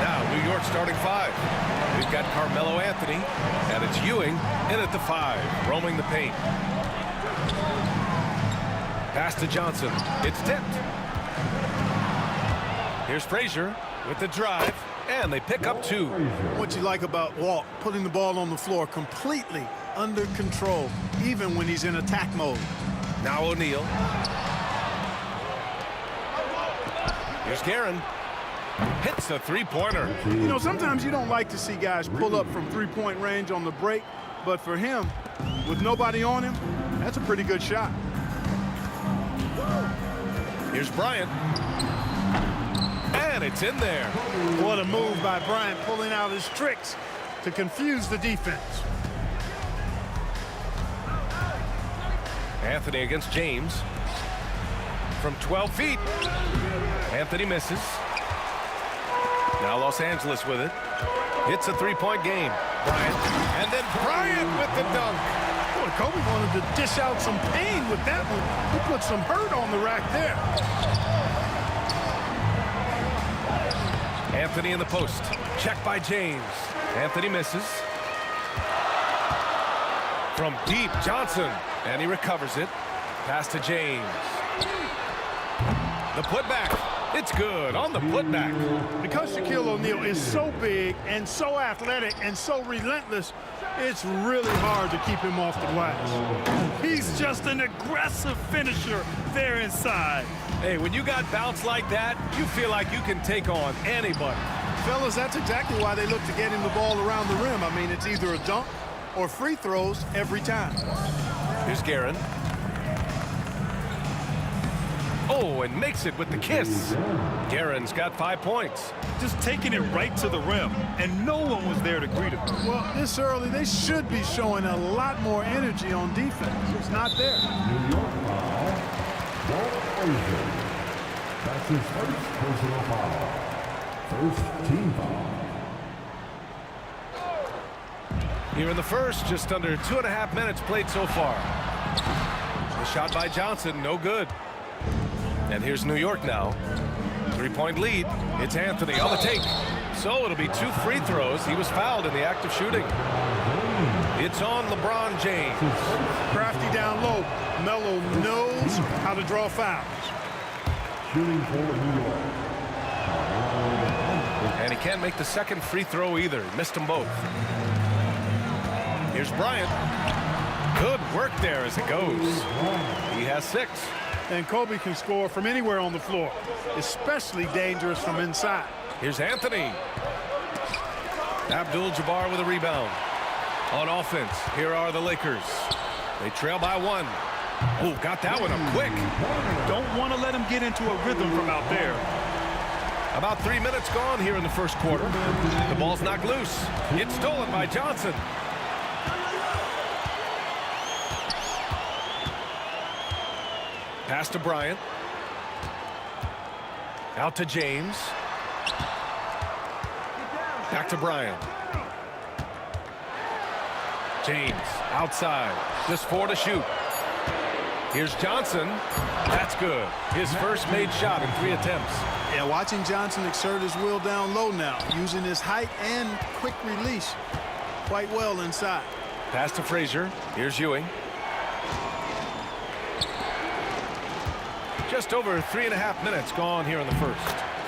Now, New York starting five. We've got Carmelo Anthony, and it's Ewing in at the 5, roaming the paint. Pass to Johnson. It's tipped. Here's Frazier with the drive, and they pick up 2. What you like about Walt, putting the ball on the floor completely under control, even when he's in attack mode. Now O'Neal. Here's Guerin. Hits a three-pointer. You know, sometimes you don't like to see guys pull up from three-point range on the break, but for him, with nobody on him, that's a pretty good shot. Here's Bryant. And it's in there. What a move by Bryant, pulling out his tricks to confuse the defense. Anthony against James. From 12 feet. Anthony misses. Now Los Angeles with it. It's a three-point game. Bryant. And then Bryant with the dunk. Boy, Kobe wanted to dish out some pain with that one. He put some hurt on the rack there. Anthony in the post. Check by James. Anthony misses. From deep, Johnson. And he recovers it. Pass to James. The putback. It's good on the putback. Because Shaquille O'Neal is so big and so athletic and so relentless, it's really hard to keep him off the glass. He's just an aggressive finisher there inside. Hey, when you got bounce like that, you feel like you can take on anybody. Fellas, that's exactly why they look to get him the ball around the rim. I mean, it's either a dunk or free throws every time. Here's Guerin. Oh, and makes it with the kiss. Guerin's got 5 points. Just taking it right to the rim, and no one was there to greet him. Well, this early, they should be showing a lot more energy on defense. It's not there. New York foul. Walt Frazier. That's his first personal foul. First team foul. Here in the first, just under 2.5 minutes played so far. The shot by Johnson, no good. And here's New York now. 3-point lead. It's Anthony on the take. So it'll be 2 free throws. He was fouled in the act of shooting. It's on LeBron James. Crafty down low. Melo knows how to draw fouls. Shooting for New York. And he can't make the second free throw either. Missed them both. Here's Bryant. Good work there as it goes. He has 6. And Kobe can score from anywhere on the floor, especially dangerous from inside. Here's Anthony. Abdul-Jabbar with a rebound. On offense, here are the Lakers. They trail by 1. Oh, got that one up quick. Don't want to let him get into a rhythm from out there. About 3 minutes gone here in the first quarter. The ball's knocked loose. It's stolen by Johnson. Pass to Bryant. Out to James. Back to Bryant. James outside. Just 4 to shoot. Here's Johnson. That's good. His first made shot in 3 attempts. Yeah, watching Johnson exert his will down low now, using his height and quick release quite well inside. Pass to Frazier. Here's Ewing. Just over 3.5 minutes gone here in the first.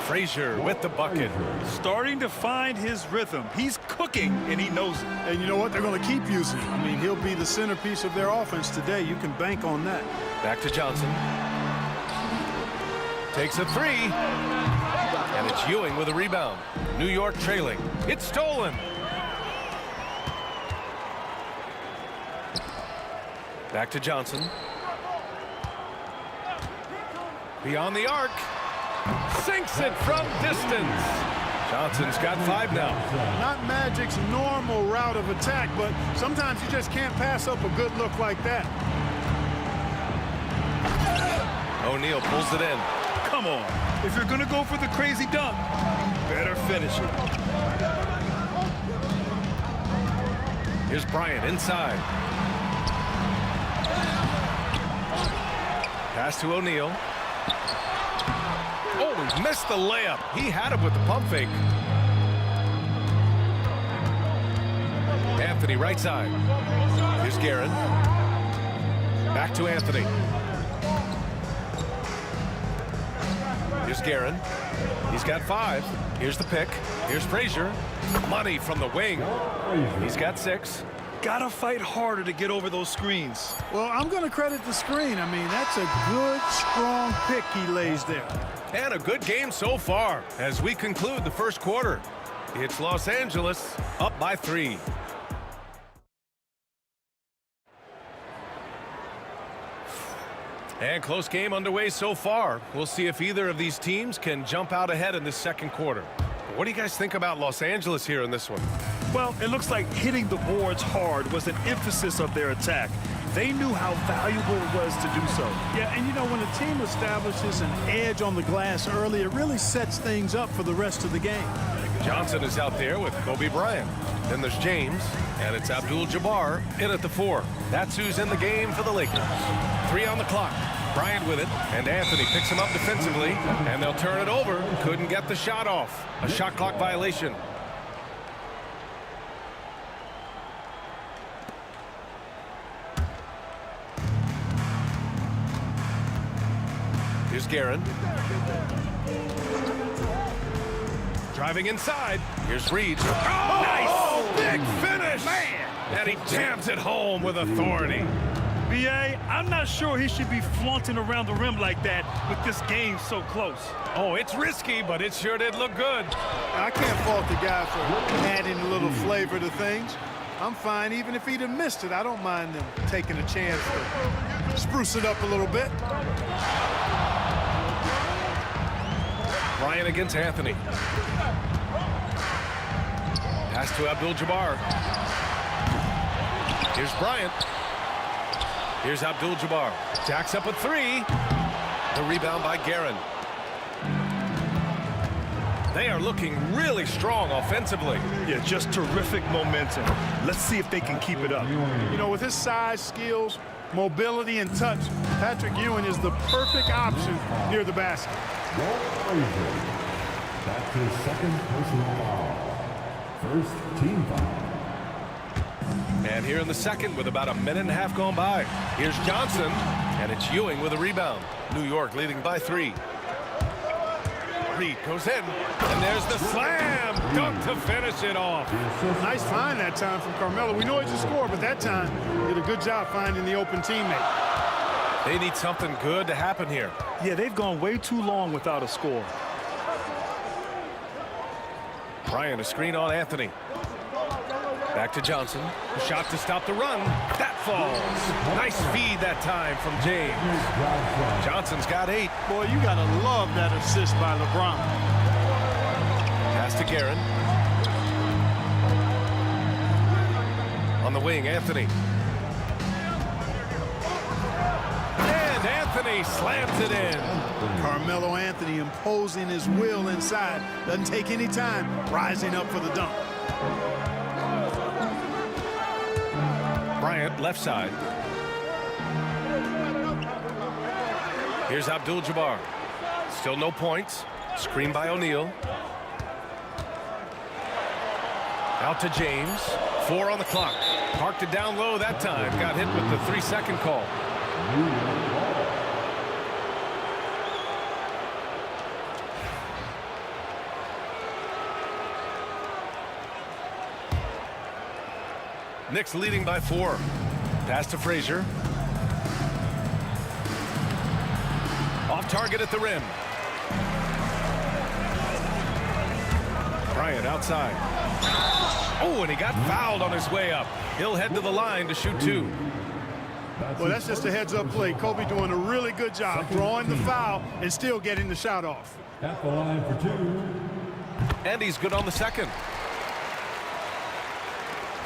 Frazier with the bucket. Starting to find his rhythm. He's cooking, and he knows it. And you know what? They're going to keep using him. I mean, he'll be the centerpiece of their offense today. You can bank on that. Back to Johnson. Takes a 3. And it's Ewing with a rebound. New York trailing. It's stolen. Back to Johnson. Beyond the arc. Sinks it from distance. Johnson's got 5 now. Not Magic's normal route of attack, but sometimes you just can't pass up a good look like that. O'Neal pulls it in. Come on. If you're going to go for the crazy dunk, you better finish it. Here's Bryant inside. Pass to O'Neal. Oh, he missed the layup. He had it with the pump fake. Anthony right side. Here's Guerin. Back to Anthony. Here's Guerin. He's got 5. Here's the pick. Here's Frazier. Money from the wing. He's got 6. Gotta fight harder to get over those screens. Well, I'm going to credit the screen. I mean, that's a good, strong pick he lays there. And a good game so far as we conclude the first quarter. It's Los Angeles up by 3. And close game underway so far. We'll see if either of these teams can jump out ahead in this second quarter. What do you guys think about Los Angeles here in this one? Well, it looks like hitting the boards hard was an emphasis of their attack. They knew how valuable it was to do so. Yeah, and you know, when a team establishes an edge on the glass early, it really sets things up for the rest of the game. Johnson is out there with Kobe Bryant. Then there's James, and it's Abdul-Jabbar in at the 4. That's who's in the game for the Lakers. 3 on the clock. Bryant with it, and Anthony picks him up defensively, and they'll turn it over. Couldn't get the shot off. A shot clock violation. Here's Guerin. Driving inside. Here's Reed. Oh, nice! Big finish! Man! And he jams it home with authority. B.A., I'm not sure he should be flaunting around the rim like that with this game so close. Oh, it's risky, but it sure did look good. I can't fault the guy for adding a little flavor to things. I'm fine even if he'd have missed it. I don't mind them taking a chance to spruce it up a little bit. Bryant against Anthony. Pass to Abdul-Jabbar. Here's Bryant. Here's Abdul-Jabbar. Jacks up a 3. The rebound by Guerin. They are looking really strong offensively. Yeah, just terrific momentum. Let's see if they can keep it up. You know, with his size, skills, mobility, and touch, Patrick Ewing is the perfect option near the basket. That's his second personal foul. First team foul. And here in the second with about a minute and a half gone by. Here's Johnson, and it's Ewing with a rebound. New York leading by 3. Reed goes in, and there's the slam dunk to finish it off. Nice find that time from Carmelo. We know he's a scorer, but that time he did a good job finding the open teammate. They need something good to happen here. Yeah, they've gone way too long without a score. Bryant, a screen on Anthony. Back to Johnson. A shot to stop the run. That falls. Nice feed that time from James. Johnson's got 8. Boy, you got to love that assist by LeBron. Pass to Guerin. On the wing, Anthony. And Anthony slams it in. Carmelo Anthony imposing his will inside. Doesn't take any time. Rising up for the dunk. Bryant, left side. Here's Abdul-Jabbar. Still no points. Screen by O'Neal. Out to James. 4 on the clock. Parked it down low that time. Got hit with the 3-second call. Knicks leading by 4. Pass to Frazier. Off target at the rim. Bryant outside. Oh, and he got fouled on his way up. He'll head to the line to shoot 2. Well, that's just a heads-up play. Kobe doing a really good job drawing the foul and still getting the shot off. At the line for 2. And he's good on the second.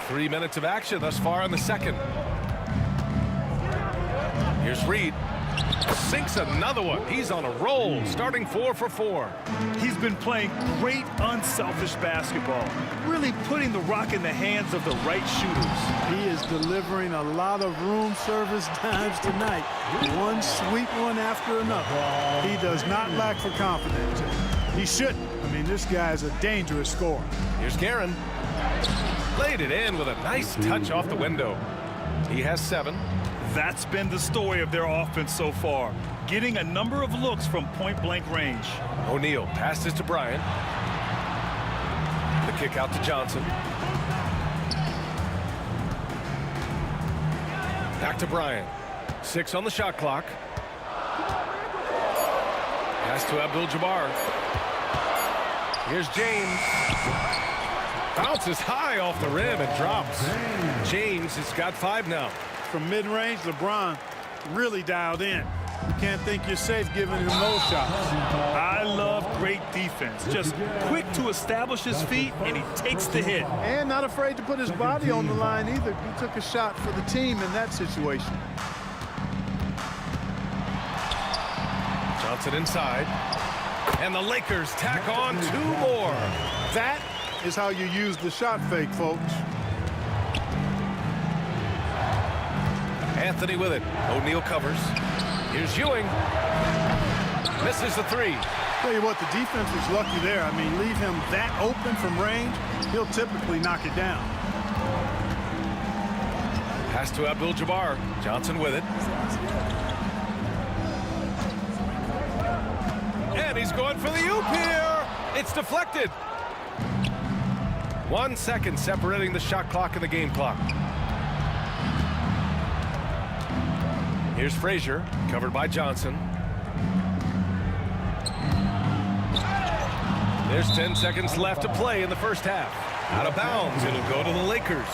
3 minutes of action thus far in the second. Here's Reed. Sinks another one. He's on a roll, starting 4 for 4. He's been playing great, unselfish basketball, really putting the rock in the hands of the right shooters. He is delivering a lot of room service dimes tonight. One sweet one after another. He does not lack for confidence. He shouldn't. I mean, this guy's a dangerous scorer. Here's Guerin. Laid it in with a nice touch off the window. He has 7. That's been the story of their offense so far, getting a number of looks from point-blank range. O'Neal passes to Bryant. The kick out to Johnson. Back to Bryant. 6 on the shot clock. Pass to Abdul-Jabbar. Here's James. Bounces high off the rim and drops. James has got 5 now. From mid-range, LeBron really dialed in. You can't think you're safe giving him those shots. I love great defense. Just quick to establish his feet, and he takes the hit. And not afraid to put his body on the line either. He took a shot for the team in that situation. Johnson inside. And the Lakers tack on 2 more. That is how you use the shot fake, folks. Anthony with it. O'Neal covers. Here's Ewing. Misses the 3. Tell you what, the defense was lucky there. I mean, leave him that open from range, he'll typically knock it down. Pass to Abdul-Jabbar. Johnson with it. And he's going for the oop here. It's deflected. 1 second separating the shot clock and the game clock. Here's Frazier, covered by Johnson. There's 10 seconds left to play in the first half. Out of bounds, it'll go to the Lakers.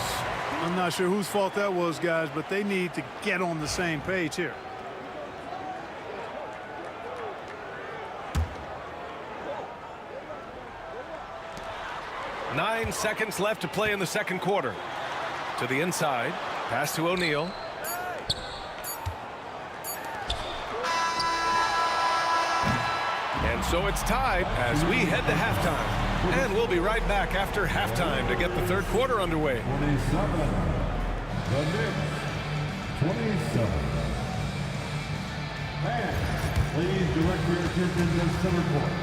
I'm not sure whose fault that was, guys, but they need to get on the same page here. Nine seconds left to play in the second quarter. To the inside, pass to O'Neal. And so it's tied as we head to halftime. And we'll be right back after halftime to get the third quarter underway. 27. The Knicks, 27. Fans, please direct your attention to center court.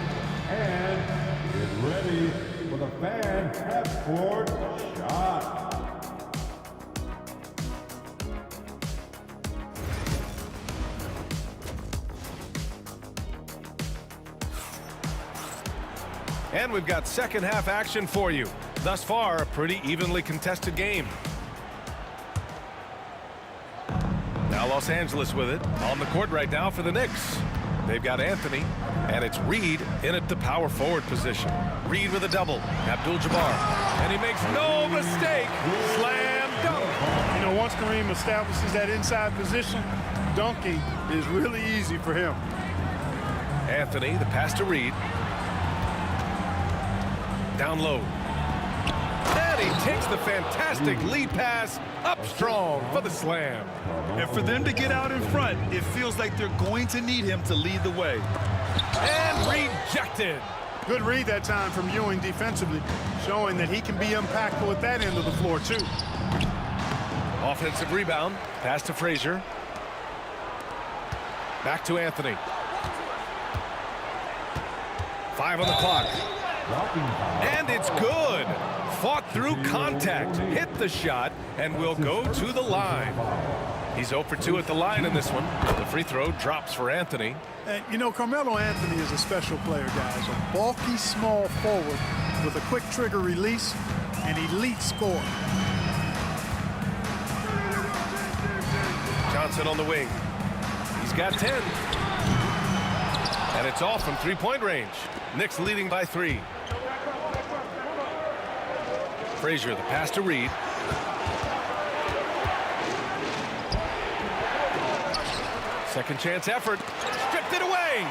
And get ready for the fan half-court shot. And we've got second half action for you. Thus far, a pretty evenly contested game. Now Los Angeles with it. On the court right now for the Knicks. They've got Anthony, and it's Reed in at the power forward position. Reed with a double. Abdul-Jabbar. And he makes no mistake. Slam dunk. You know, once Kareem establishes that inside position, dunking is really easy for him. Anthony, the pass to Reed. Down low. And he takes the fantastic lead pass up strong for the slam. And for them to get out in front, it feels like they're going to need him to lead the way. And rejected. Good read that time from Ewing defensively, showing that he can be impactful at that end of the floor, too. Offensive rebound. Pass to Frazier. Back to Anthony. 5 on the clock. And it's good. Fought through contact, hit the shot, and will go to the line. He's 0 for 2 at the line in this one. The free throw drops for Anthony. And, you know, Carmelo Anthony is a special player, guys. A bulky, small forward with a quick trigger release, an elite scorer. Johnson on the wing. He's got 10. And it's off from three-point range. Knicks leading by 3. Frazier, the pass to Reed. Second chance effort. Stripped it away.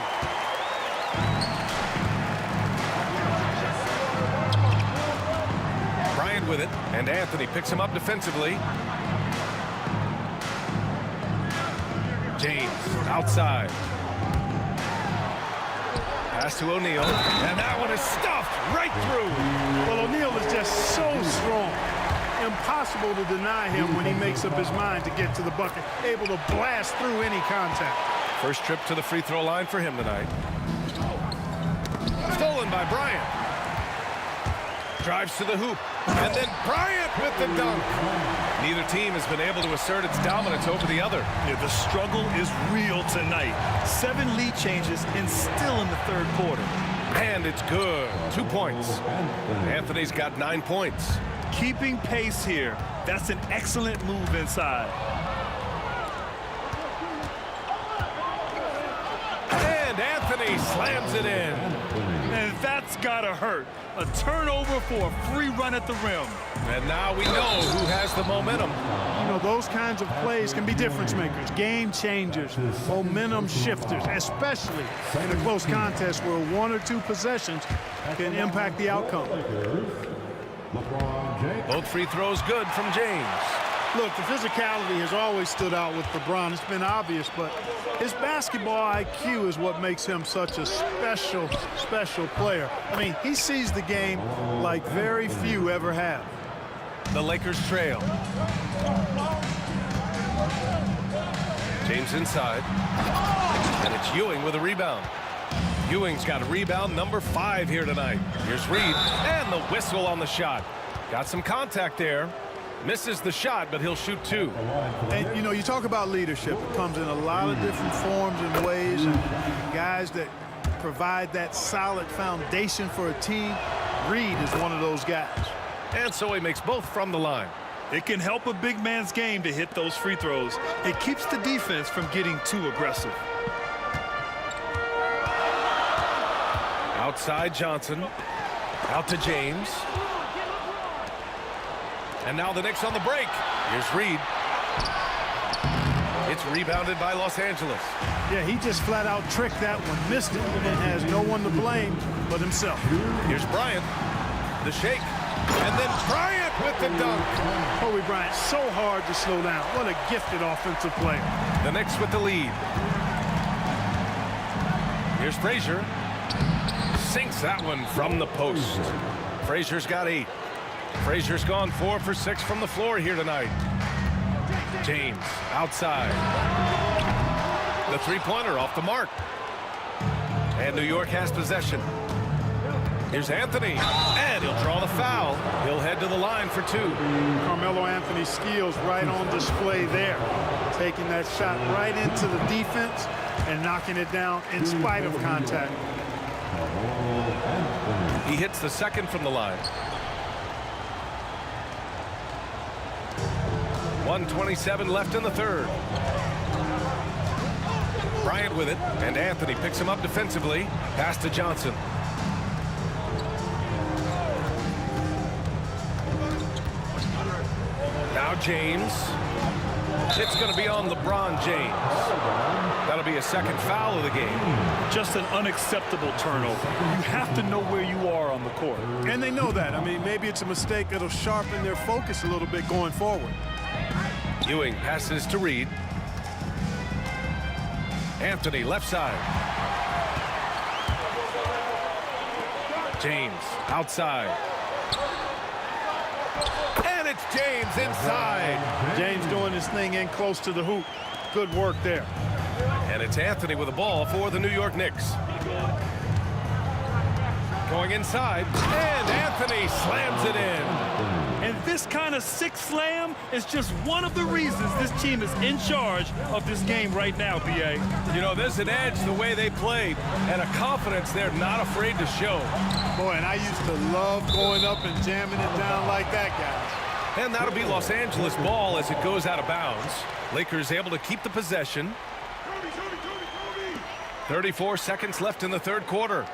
Bryant with it, and Anthony picks him up defensively. James outside. Pass to O'Neal, and that one is stuffed right through. Well, O'Neal is just so strong. Impossible to deny him when he makes up his mind to get to the bucket. Able to blast through any contact. First trip to the free throw line for him tonight. Stolen by Bryant. Drives to the hoop, and then Bryant with the dunk. Neither team has been able to assert its dominance over the other. Yeah, the struggle is real tonight. 7 lead changes and still in the third quarter. And it's good. 2 points. Anthony's got 9 points. Keeping pace here. That's an excellent move inside. And Anthony slams it in. And that's gotta hurt. A turnover for a free run at the rim. And now we know who has the momentum. You know, those kinds of plays can be difference makers, game changers, momentum shifters, especially in a close contest where 1 or 2 possessions can impact the outcome. Both free throws good from James. Look, the physicality has always stood out with LeBron. It's been obvious, but his basketball IQ is what makes him such a special, special player. I mean, he sees the game like very few ever have. The Lakers trail. James inside. And it's Ewing with a rebound. Ewing's got a rebound number 5 here tonight. Here's Reed, and the whistle on the shot. Got some contact there. Misses the shot, but he'll shoot 2. And, you know, you talk about leadership. It comes in a lot of different forms and ways. And guys that provide that solid foundation for a team, Reed is one of those guys. And so he makes both from the line. It can help a big man's game to hit those free throws. It keeps the defense from getting too aggressive. Outside Johnson. Out to James. And now the Knicks on the break. Here's Reed. It's rebounded by Los Angeles. Yeah, he just flat out tricked that one, missed it, and has no one to blame but himself. Here's Bryant. The shake. And then Bryant with the dunk. Kobe Bryant, so hard to slow down. What a gifted offensive player. The Knicks with the lead. Here's Frazier. Sinks that one from the post. Frazier's got 8. Frazier's gone 4 for 6 from the floor here tonight. James outside. The three-pointer off the mark. And New York has possession. Here's Anthony, and he'll draw the foul. He'll head to the line for 2. Carmelo Anthony's skills right on display there. Taking that shot right into the defense and knocking it down in spite of contact. He hits the second from the line. 1:27 left in the third. Bryant with it, and Anthony picks him up defensively. Pass to Johnson. Now James. It's going to be on LeBron James. That'll be a second foul of the game. Just an unacceptable turnover. You have to know where you are on the court. And they know that. I mean, maybe it's a mistake that'll sharpen their focus a little bit going forward. Ewing passes to Reed. Anthony left side. James outside. And it's James inside. James doing his thing in close to the hoop. Good work there. And it's Anthony with the ball for the New York Knicks. Going inside, and Anthony slams it in. And this kind of sick slam is just one of the reasons this team is in charge of this game right now, B.A. You know, there's an edge the way they played and a confidence they're not afraid to show. Boy, and I used to love going up and jamming it down like that, guys. And that'll be Los Angeles ball as it goes out of bounds. Lakers able to keep the possession. 34 seconds left in the third quarter.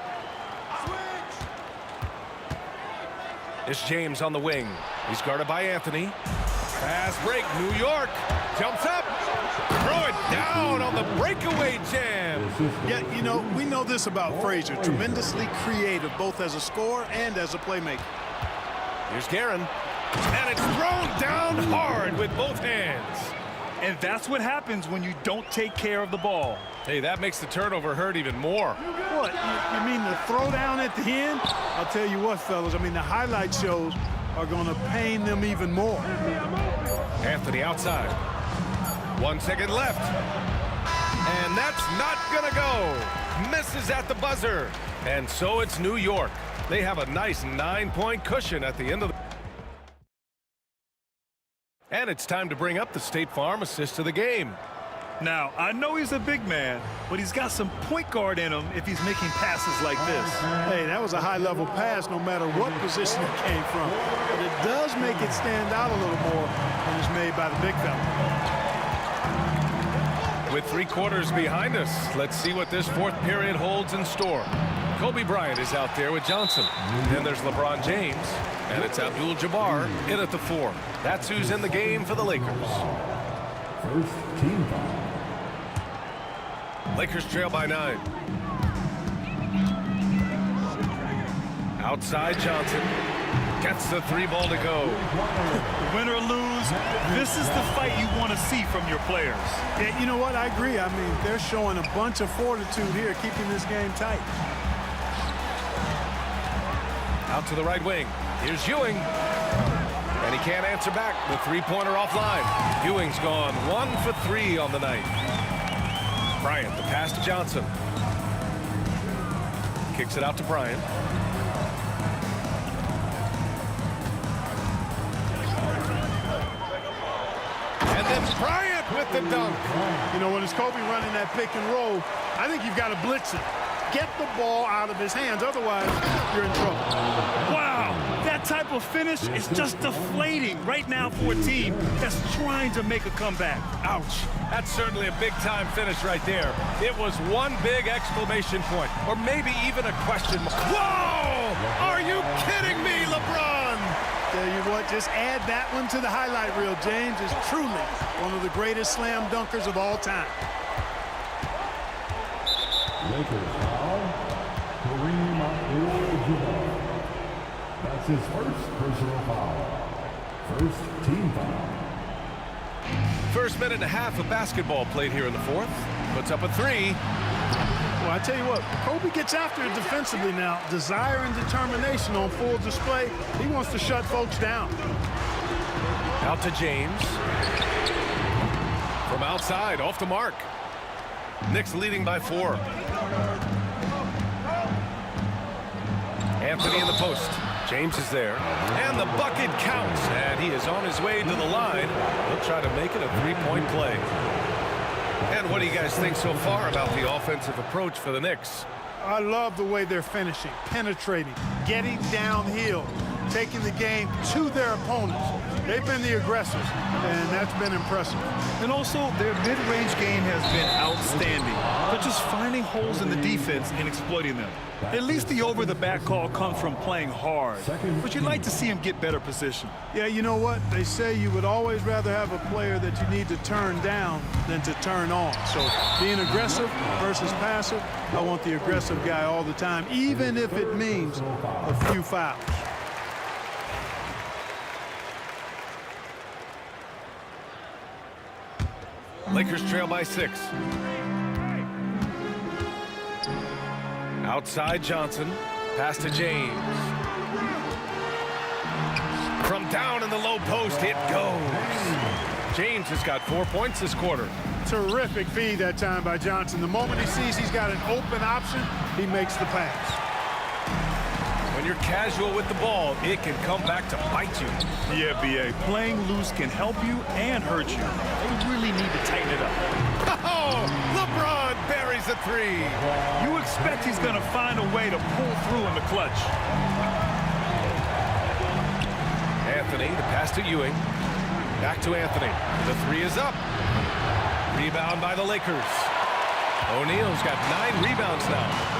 It's James on the wing. He's guarded by Anthony. Fast break. New York jumps up. Throw it down on the breakaway jam. Yeah, you know, we know this about Frazier. Tremendously creative, both as a scorer and as a playmaker. Here's Guerin. And it's thrown down hard with both hands. And that's what happens when you don't take care of the ball. Hey, that makes the turnover hurt even more. What, you mean the throwdown at the end? I'll tell you what, fellas, I mean, the highlight shows are going to pain them even more. Anthony outside. 1 second left. And that's not going to go. Misses at the buzzer. And so it's New York. They have a nice 9-point cushion at the end of the... And it's time to bring up the State Farm assist of the game. Now, I know he's a big man, but he's got some point guard in him if he's making passes like this. Hey, that was a high-level pass no matter what position it came from. But it does make it stand out a little more when it's made by the big fella. With 3 quarters behind us, let's see what this 4th period holds in store. Kobe Bryant is out there with Johnson. Then there's LeBron James, and it's Abdul-Jabbar in at the 4. That's who's in the game for the Lakers. First team foul. Lakers trail by 9. Outside Johnson. Gets the 3 ball to go. Win or lose, this is the fight you want to see from your players. Yeah, you know what? I agree. I mean, they're showing a bunch of fortitude here, keeping this game tight. Out to the right wing. Here's Ewing. And he can't answer back. The 3-pointer offline. Ewing's gone 1 for 3 on the night. Bryant, the pass to Johnson. Kicks it out to Bryant. And then Bryant with the dunk. You know, when it's Kobe running that pick and roll, I think you've got to blitz it. Get the ball out of his hands, otherwise you're in trouble. Wow, that type of finish is just deflating right now for a team that's trying to make a comeback. Ouch. That's certainly a big-time finish right there. It was one big exclamation point, or maybe even a question mark. Whoa! Are you kidding me, LeBron? Tell you what, just add that one to the highlight reel. James is truly one of the greatest slam dunkers of all time. Lakers foul. Kareem Abdul-Jabbar. That's his first personal foul. First team foul. First minute and a half of basketball played here in the 4th. Puts up a 3. Well, I tell you what, Kobe gets after it defensively now. Desire and determination on full display. He wants to shut folks down. Out to James. From outside, off the mark. Knicks leading by 4. Anthony in the post. James is there. And the bucket counts. And he is on his way to the line. He'll try to make it a 3-point play. And what do you guys think so far about the offensive approach for the Knicks? I love the way they're finishing, penetrating, getting downhill, taking the game to their opponents. They've been the aggressors, and that's been impressive. And also, their mid-range game has been outstanding. They're just finding holes in the defense and exploiting them. At least the over-the-back call comes from playing hard. But you'd like to see him get better position. Yeah, you know what? They say you would always rather have a player that you need to turn down than to turn on. So being aggressive versus passive, I want the aggressive guy all the time, even if it means a few fouls. Lakers trail by 6. Outside Johnson. Pass to James. From down in the low post, it goes. James has got 4 points this quarter. Terrific feed that time by Johnson. The moment he sees he's got an open option, he makes the pass. When you're casual with the ball, it can come back to bite you. Yeah, B.A. Playing loose can help you and hurt you. They really need to tighten it up. Oh, LeBron buries a 3. You expect he's going to find a way to pull through in the clutch. Anthony, the pass to Ewing. Back to Anthony. The 3 is up. Rebound by the Lakers. O'Neal's got 9 rebounds now.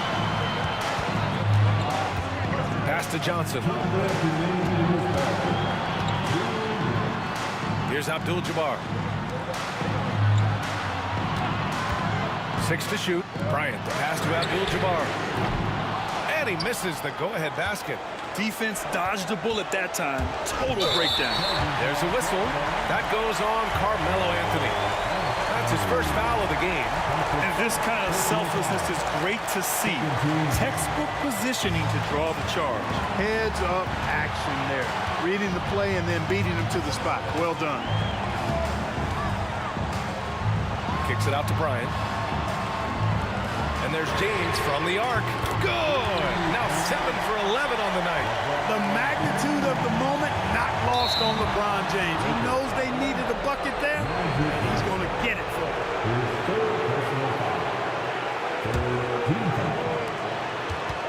Pass to Johnson. Here's Abdul-Jabbar. 6 to shoot. Bryant, the pass to Abdul-Jabbar. And he misses the go-ahead basket. Defense dodged a bullet that time. Total breakdown. There's a whistle. That goes on Carmelo Anthony. It's his first foul of the game. And this kind of selflessness is great to see. Textbook positioning to draw the charge. Heads up action there. Reading the play and then beating him to the spot. Well done. Kicks it out to Bryant. And there's James from the arc. Good! Now 7 for 11 on the night. The magnitude of the moment not lost on LeBron James. He knows they needed a bucket there, and he's going to get it for them.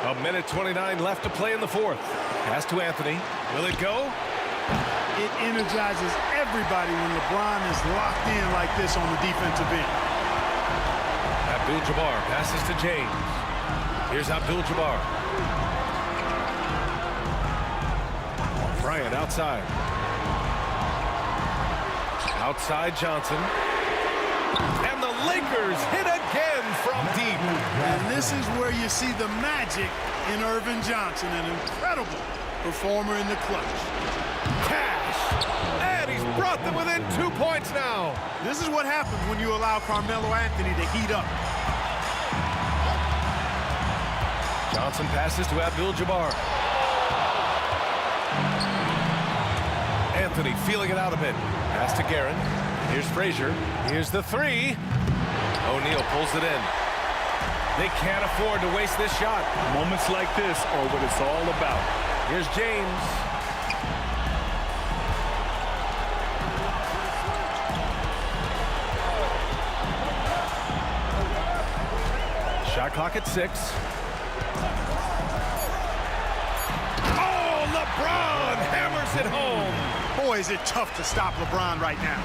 A minute 29 left to play in the fourth. Pass to Anthony. Will it go? It energizes everybody when LeBron is locked in like this on the defensive end. Abdul-Jabbar passes to James. Here's Abdul-Jabbar. Bryant outside. Outside Johnson. And the Lakers hit again from deep. And this is where you see the magic in Irvin Johnson, an incredible performer in the clutch. Cash. And he's brought them within 2 points now. This is what happens when you allow Carmelo Anthony to heat up. Johnson passes to Abdul-Jabbar. Anthony feeling it out a bit. Pass to Guerin. Here's Frazier. Here's the three. O'Neal pulls it in. They can't afford to waste this shot. Moments like this are what it's all about. Here's James. Shot clock at 6. Oh, LeBron hammers it home. Boy, is it tough to stop LeBron right now.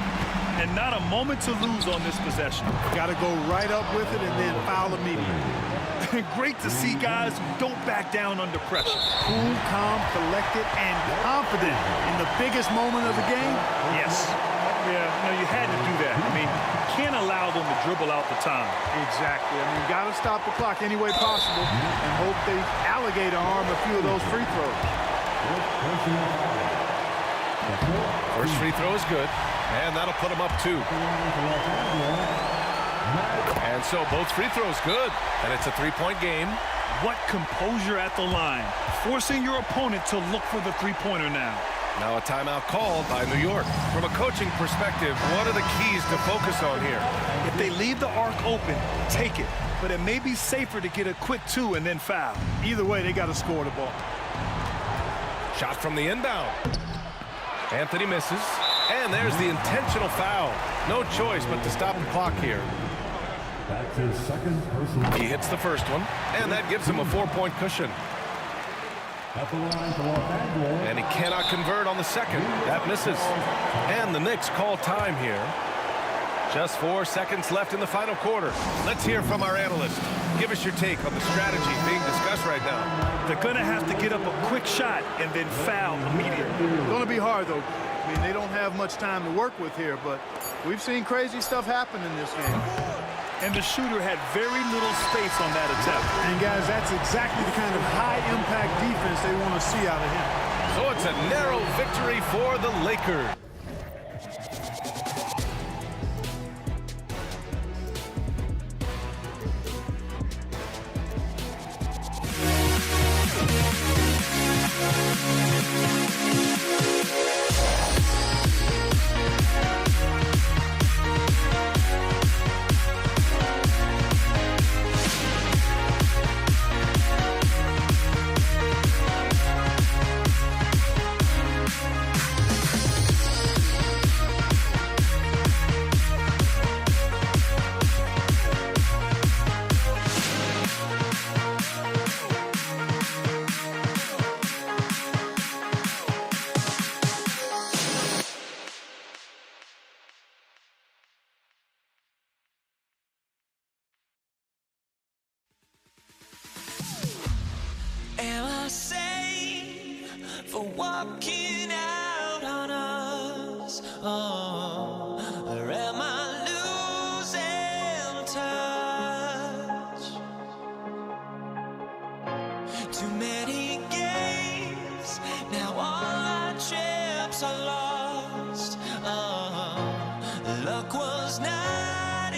And not a moment to lose on this possession. Got to go right up with it and then foul immediately. Great to see guys who don't back down under pressure. Cool, calm, collected, and confident in the biggest moment of the game. Yes. Yeah, you had to do that. I mean, you can't allow them to dribble out the time. Exactly. I mean, you got to stop the clock any way possible and hope they alligator arm a few of those free throws. First free throw is good, and that'll put him up 2. And so both free throws good, and it's a 3-point game. What composure at the line, forcing your opponent to look for the three-pointer now. Now a timeout called by New York. From a coaching perspective, what are the keys to focus on here? If they leave the arc open, take it. But it may be safer to get a quick 2 and then foul. Either way, they got to score the ball. Shot from the inbound. Anthony misses. And there's the intentional foul. No choice but to stop the clock here. That's his second personal. He hits the first one, and that gives him a 4-point cushion. At the line for Los Angeles. And he cannot convert on the second. That misses. And the Knicks call time here. Just 4 seconds left in the final quarter. Let's hear from our analyst. Give us your take on the strategy being discussed right now. They're going to have to get up a quick shot and then foul immediately. It's going to be hard, though. I mean, they don't have much time to work with here, but we've seen crazy stuff happen in this game. And the shooter had very little space on that attempt. And, guys, that's exactly the kind of high-impact defense they want to see out of him. So it's a narrow victory for the Lakers. Am I safe for walking out on us? Oh, or am I losing touch? Too many games, now all our chips are lost. Oh, luck was not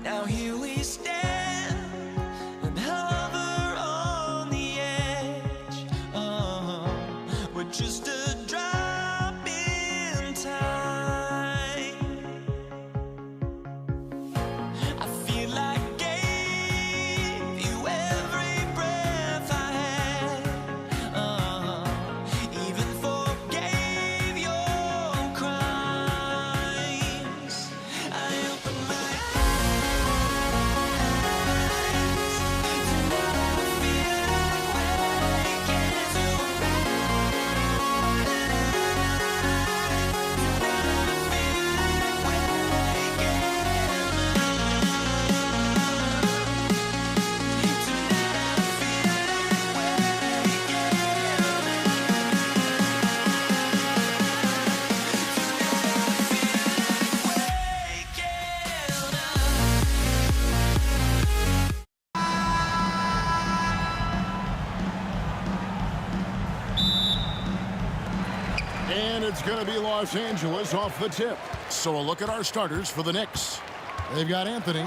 Now here we stand and hover on the edge. We're just a drop in time. I feel like I gave you every breath I had. Even forgave your crimes. I open my And it's going to be Los Angeles off the tip. So a look at our starters for the Knicks. They've got Anthony.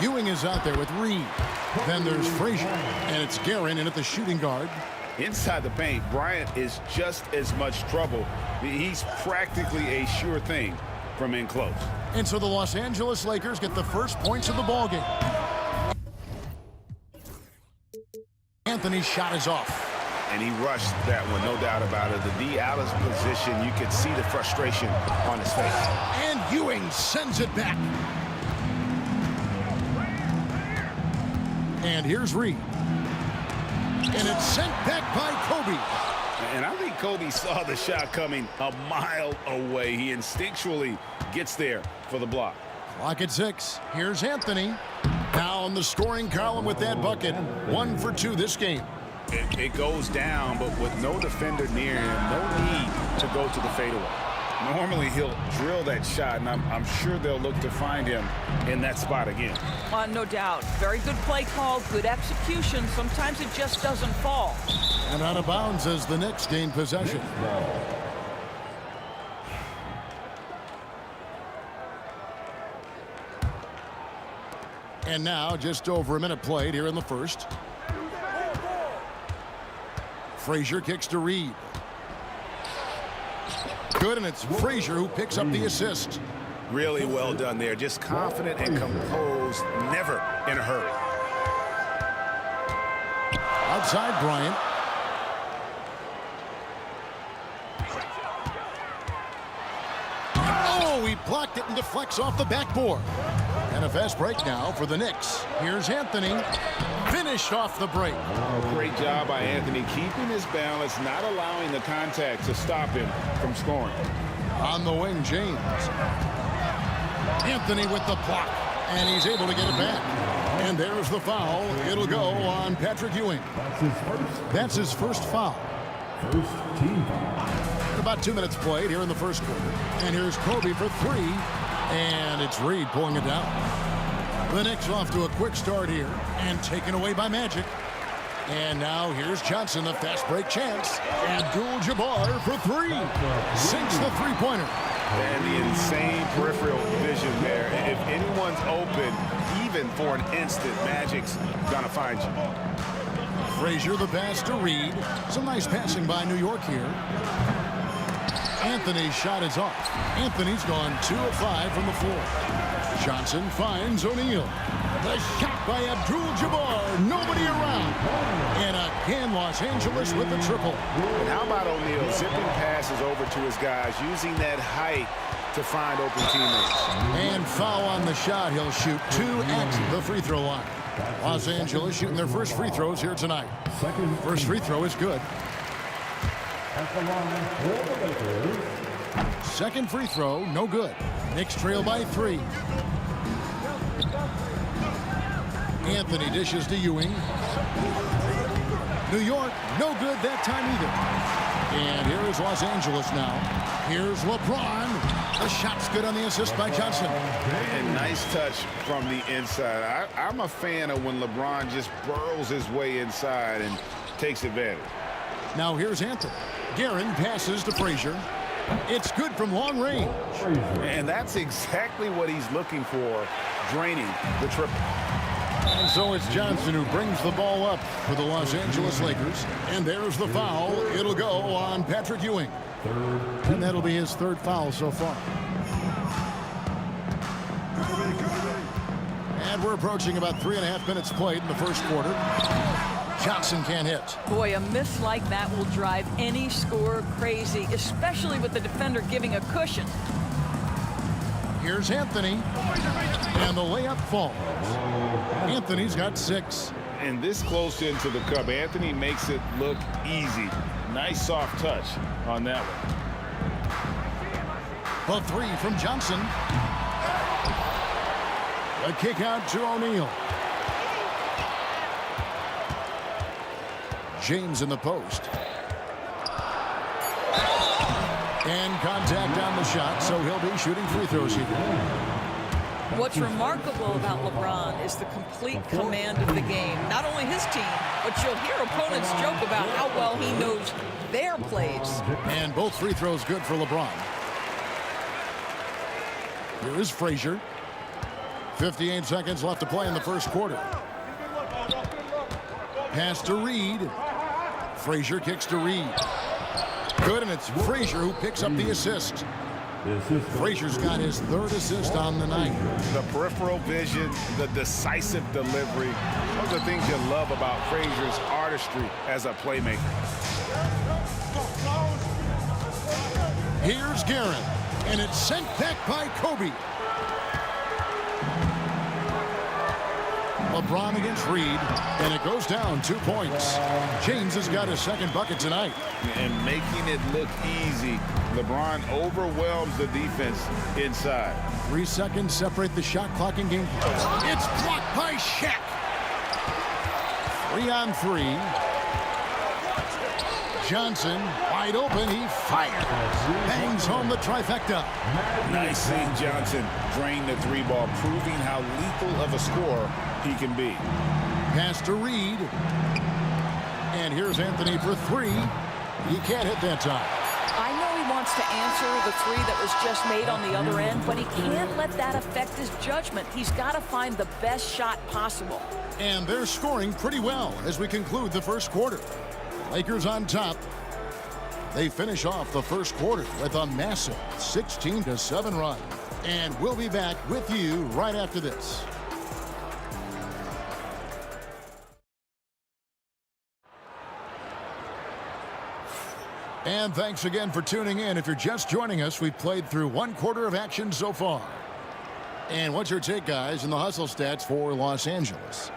Ewing is out there with Reed. Then there's Frazier. And it's Guerin in at the shooting guard. Inside the paint, Bryant is just as much trouble. He's practically a sure thing from in close. And so the Los Angeles Lakers get the first points of the ballgame. Anthony's shot is off. And he rushed that one, no doubt about it. The D out of position, you could see the frustration on his face. And Ewing sends it back. And here's Reed. And it's sent back by Kobe. And I think Kobe saw the shot coming a mile away. He instinctually gets there for the block. Clock at 6. Here's Anthony. Now on the scoring column with that bucket. 1 for 2 this game. It goes down, but with no defender near him, no need to go to the fadeaway. Normally, he'll drill that shot, and I'm sure they'll look to find him in that spot again. No doubt. Very good play call, good execution. Sometimes it just doesn't fall. And out of bounds as the Knicks gain possession. And now just over a minute played here in the first. Frazier kicks to Reed. Good, and it's Frazier who picks up the assist. Really well done there. Just confident and composed, never in a hurry. Outside Bryant. Oh, he blocked it and deflects off the backboard. And a fast break now for the Knicks. Here's Anthony. Finished off the break. Great job by Anthony, keeping his balance, not allowing the contact to stop him from scoring. On the wing, James. Anthony with the block, and he's able to get it back. And there's the foul. It'll go on Patrick Ewing. That's his first foul. First team foul. About 2 minutes played here in the first quarter. And here's Kobe for 3. And it's Reed pulling it down. The Knicks off to a quick start here and taken away by Magic. And now here's Johnson, the fast break chance. Abdul-Jabbar for 3. Sinks the three-pointer. And the insane peripheral vision there. If anyone's open, even for an instant, Magic's gonna find you. Frazier the pass to Reed. Some nice passing by New York here. Anthony's shot is off. Anthony's gone 2 of 5 from the floor. Johnson finds O'Neal. The shot by Abdul-Jabbar. Nobody around. And again, Los Angeles with the triple. And how about O'Neal zipping passes over to his guys, using that height to find open teammates. And foul on the shot. He'll shoot 2 at the free throw line. Los Angeles shooting their first free throws here tonight. First free throw is good. Second free throw, no good. Knicks trail by 3. Anthony dishes to Ewing. New York, no good that time either. And here is Los Angeles now. Here's LeBron. The shot's good on the assist by Johnson. And nice touch from the inside. I'm a fan of when LeBron just burrows his way inside and takes advantage. Now here's Anthony. Guerin passes to Frazier. It's good from long range. And that's exactly what he's looking for draining the triple. And so it's Johnson who brings the ball up for the Los Angeles Lakers. And there's the foul. It'll go on Patrick Ewing. And that'll be his third foul so far. And we're approaching about 3.5 minutes played in the first quarter. Johnson can't hit. Boy, a miss like that will drive any scorer crazy, especially with the defender giving a cushion. Here's Anthony. And the layup falls. Anthony's got 6. And this close into the cup, Anthony makes it look easy. Nice soft touch on that one. A 3 from Johnson. A kick out to O'Neal. James in the post. And contact on the shot, so he'll be shooting free throws here. What's remarkable about LeBron is the complete command of the game. Not only his team, but you'll hear opponents joke about how well he knows their plays. And both free throws good for LeBron. Here is Frazier. 58 seconds left to play in the first quarter. Pass to Reed. Frazier kicks to Reed. Good, and it's Frazier who picks up the assist. Frazier's got his 3rd assist on the night. The peripheral vision, the decisive delivery. Those are the things you love about Frazier's artistry as a playmaker. Here's Guerin, and it's sent back by Kobe. LeBron against Reed, and it goes down 2 points. James has got his 2nd bucket tonight. And making it look easy, LeBron overwhelms the defense inside. 3 seconds separate the shot clock in game. It's blocked by Shaq. 3 on 3. Johnson, wide open, he fires. Bangs home the trifecta. Nice seeing Johnson drain the 3-ball, proving how lethal of a scorer he can be. Pass to Reed. And here's Anthony for 3. He can't hit that time. I know he wants to answer the 3 that was just made on the other end, but he can't let that affect his judgment. He's got to find the best shot possible. And they're scoring pretty well as we conclude the first quarter. Lakers on top. They finish off the first quarter with a massive 16-7 run. And we'll be back with you right after this. And thanks again for tuning in. If you're just joining us, we've played through 1 quarter of action so far. And what's your take, guys, in the hustle stats for Los Angeles?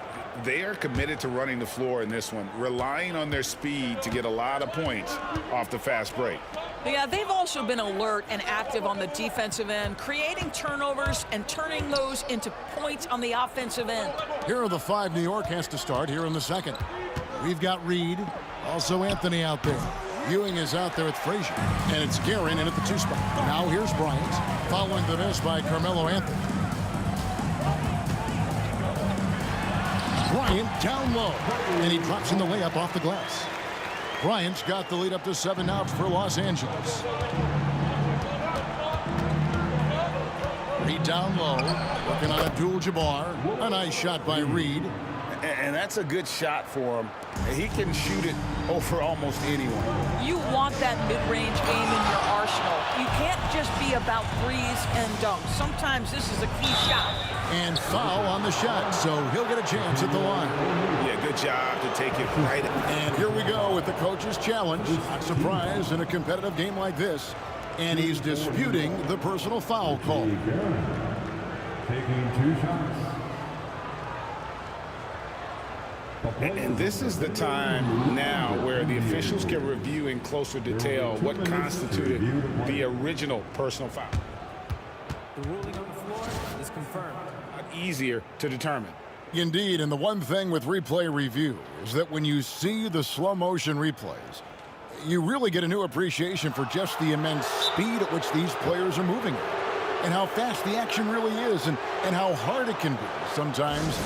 They are committed to running the floor in this one, relying on their speed to get a lot of points off the fast break. Yeah, they've also been alert and active on the defensive end, creating turnovers and turning those into points on the offensive end. Here are the 5 New York has to start here in the second. We've got Reed, also Anthony out there. Ewing is out there with Frazier, and it's Guerin in at the 2 spot. Now here's Bryant, following the miss by Carmelo Anthony. Bryant down low, and he drops in the layup off the glass. Bryant's got the lead up to 7 now for Los Angeles. Reed down low, working on Abdul-Jabbar. A nice shot by Reed. And that's a good shot for him. He can shoot it over almost anyone. You want that mid-range game in your arsenal. You can't just be about threes and dunks. Sometimes this is a key shot. And foul on the shot, so he'll get a chance at the line. Yeah, good job to take it right. And here we go with the coach's challenge. Not surprised in a competitive game like this. And he's disputing the personal foul call. Taking 2 shots. And this is the time now where the officials can review in closer detail what constituted the original personal foul. The ruling on the floor is confirmed. Easier to determine. Indeed, and the one thing with replay review is that when you see the slow motion replays, you really get a new appreciation for just the immense speed at which these players are moving and how fast the action really is and how hard it can be sometimes,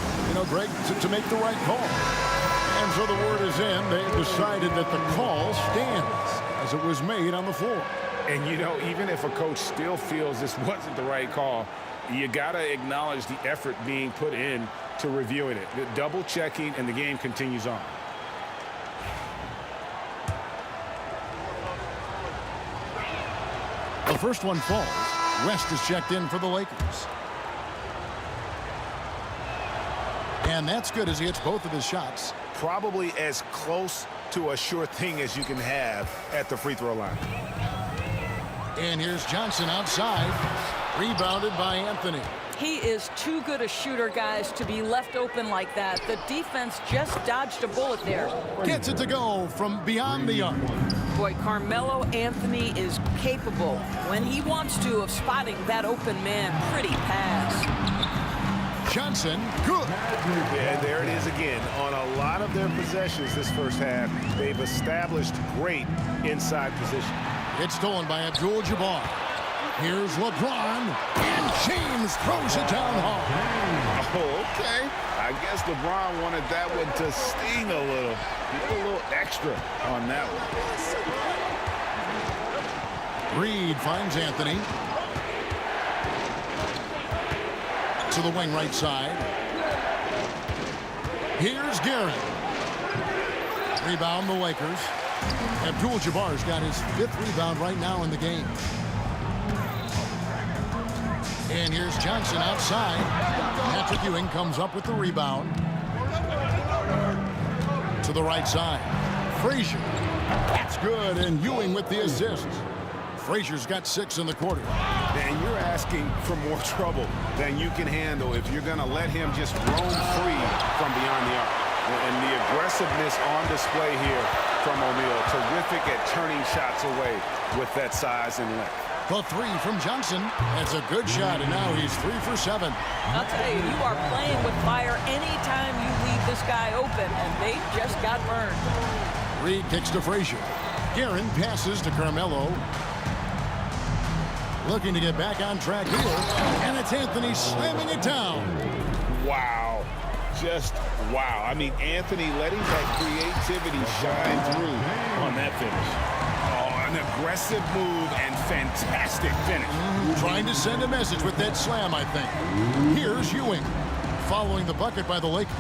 Greg, to make the right call. And so the word is in. They decided that the call stands as it was made on the floor. And even if a coach still feels this wasn't the right call, You got to acknowledge the effort being put in to reviewing it. Double checking, and the game continues on. The first one falls. West is checked in for the Lakers. And that's good as he hits both of his shots. Probably as close to a sure thing as you can have at the free throw line. And here's Johnson outside. Rebounded by Anthony. He is too good a shooter, guys, to be left open like that. The defense just dodged a bullet there. Gets it to go from beyond the arc. Boy, Carmelo Anthony is capable, when he wants to, of spotting that open man. Pretty pass. Johnson, good. Yeah, there it is again. On a lot of their possessions this first half, they've established great inside position. It's stolen by Abdul-Jabbar. Here's LeBron, and James throws it down hard. Oh, okay. I guess LeBron wanted that one to sting a little. A little extra on that one. Reed finds Anthony. To the wing right side. Here's Garrett. Rebound the Lakers. Abdul-Jabbar's got his 5th rebound right now in the game. And here's Johnson outside. Patrick Ewing comes up with the rebound. To the right side. Frazier. That's good, and Ewing with the assist. Frazier's got 6 in the quarter. And you're asking for more trouble than you can handle if you're going to let him just roam free from beyond the arc. And the aggressiveness on display here from O'Neal. Terrific at turning shots away with that size and length. The 3 from Johnson. That's a good shot, and now he's 3 for 7. I'll tell you, you are playing with fire anytime you leave this guy open, and they just got burned. Reed kicks to Frazier. Guerin passes to Carmelo. Looking to get back on track here, and it's Anthony slamming it down. Wow. Just wow. I mean, Anthony letting that creativity shine through on that finish. An aggressive move and fantastic finish. Trying to send a message with that slam, I think. Here's Ewing, following the bucket by the Lakers.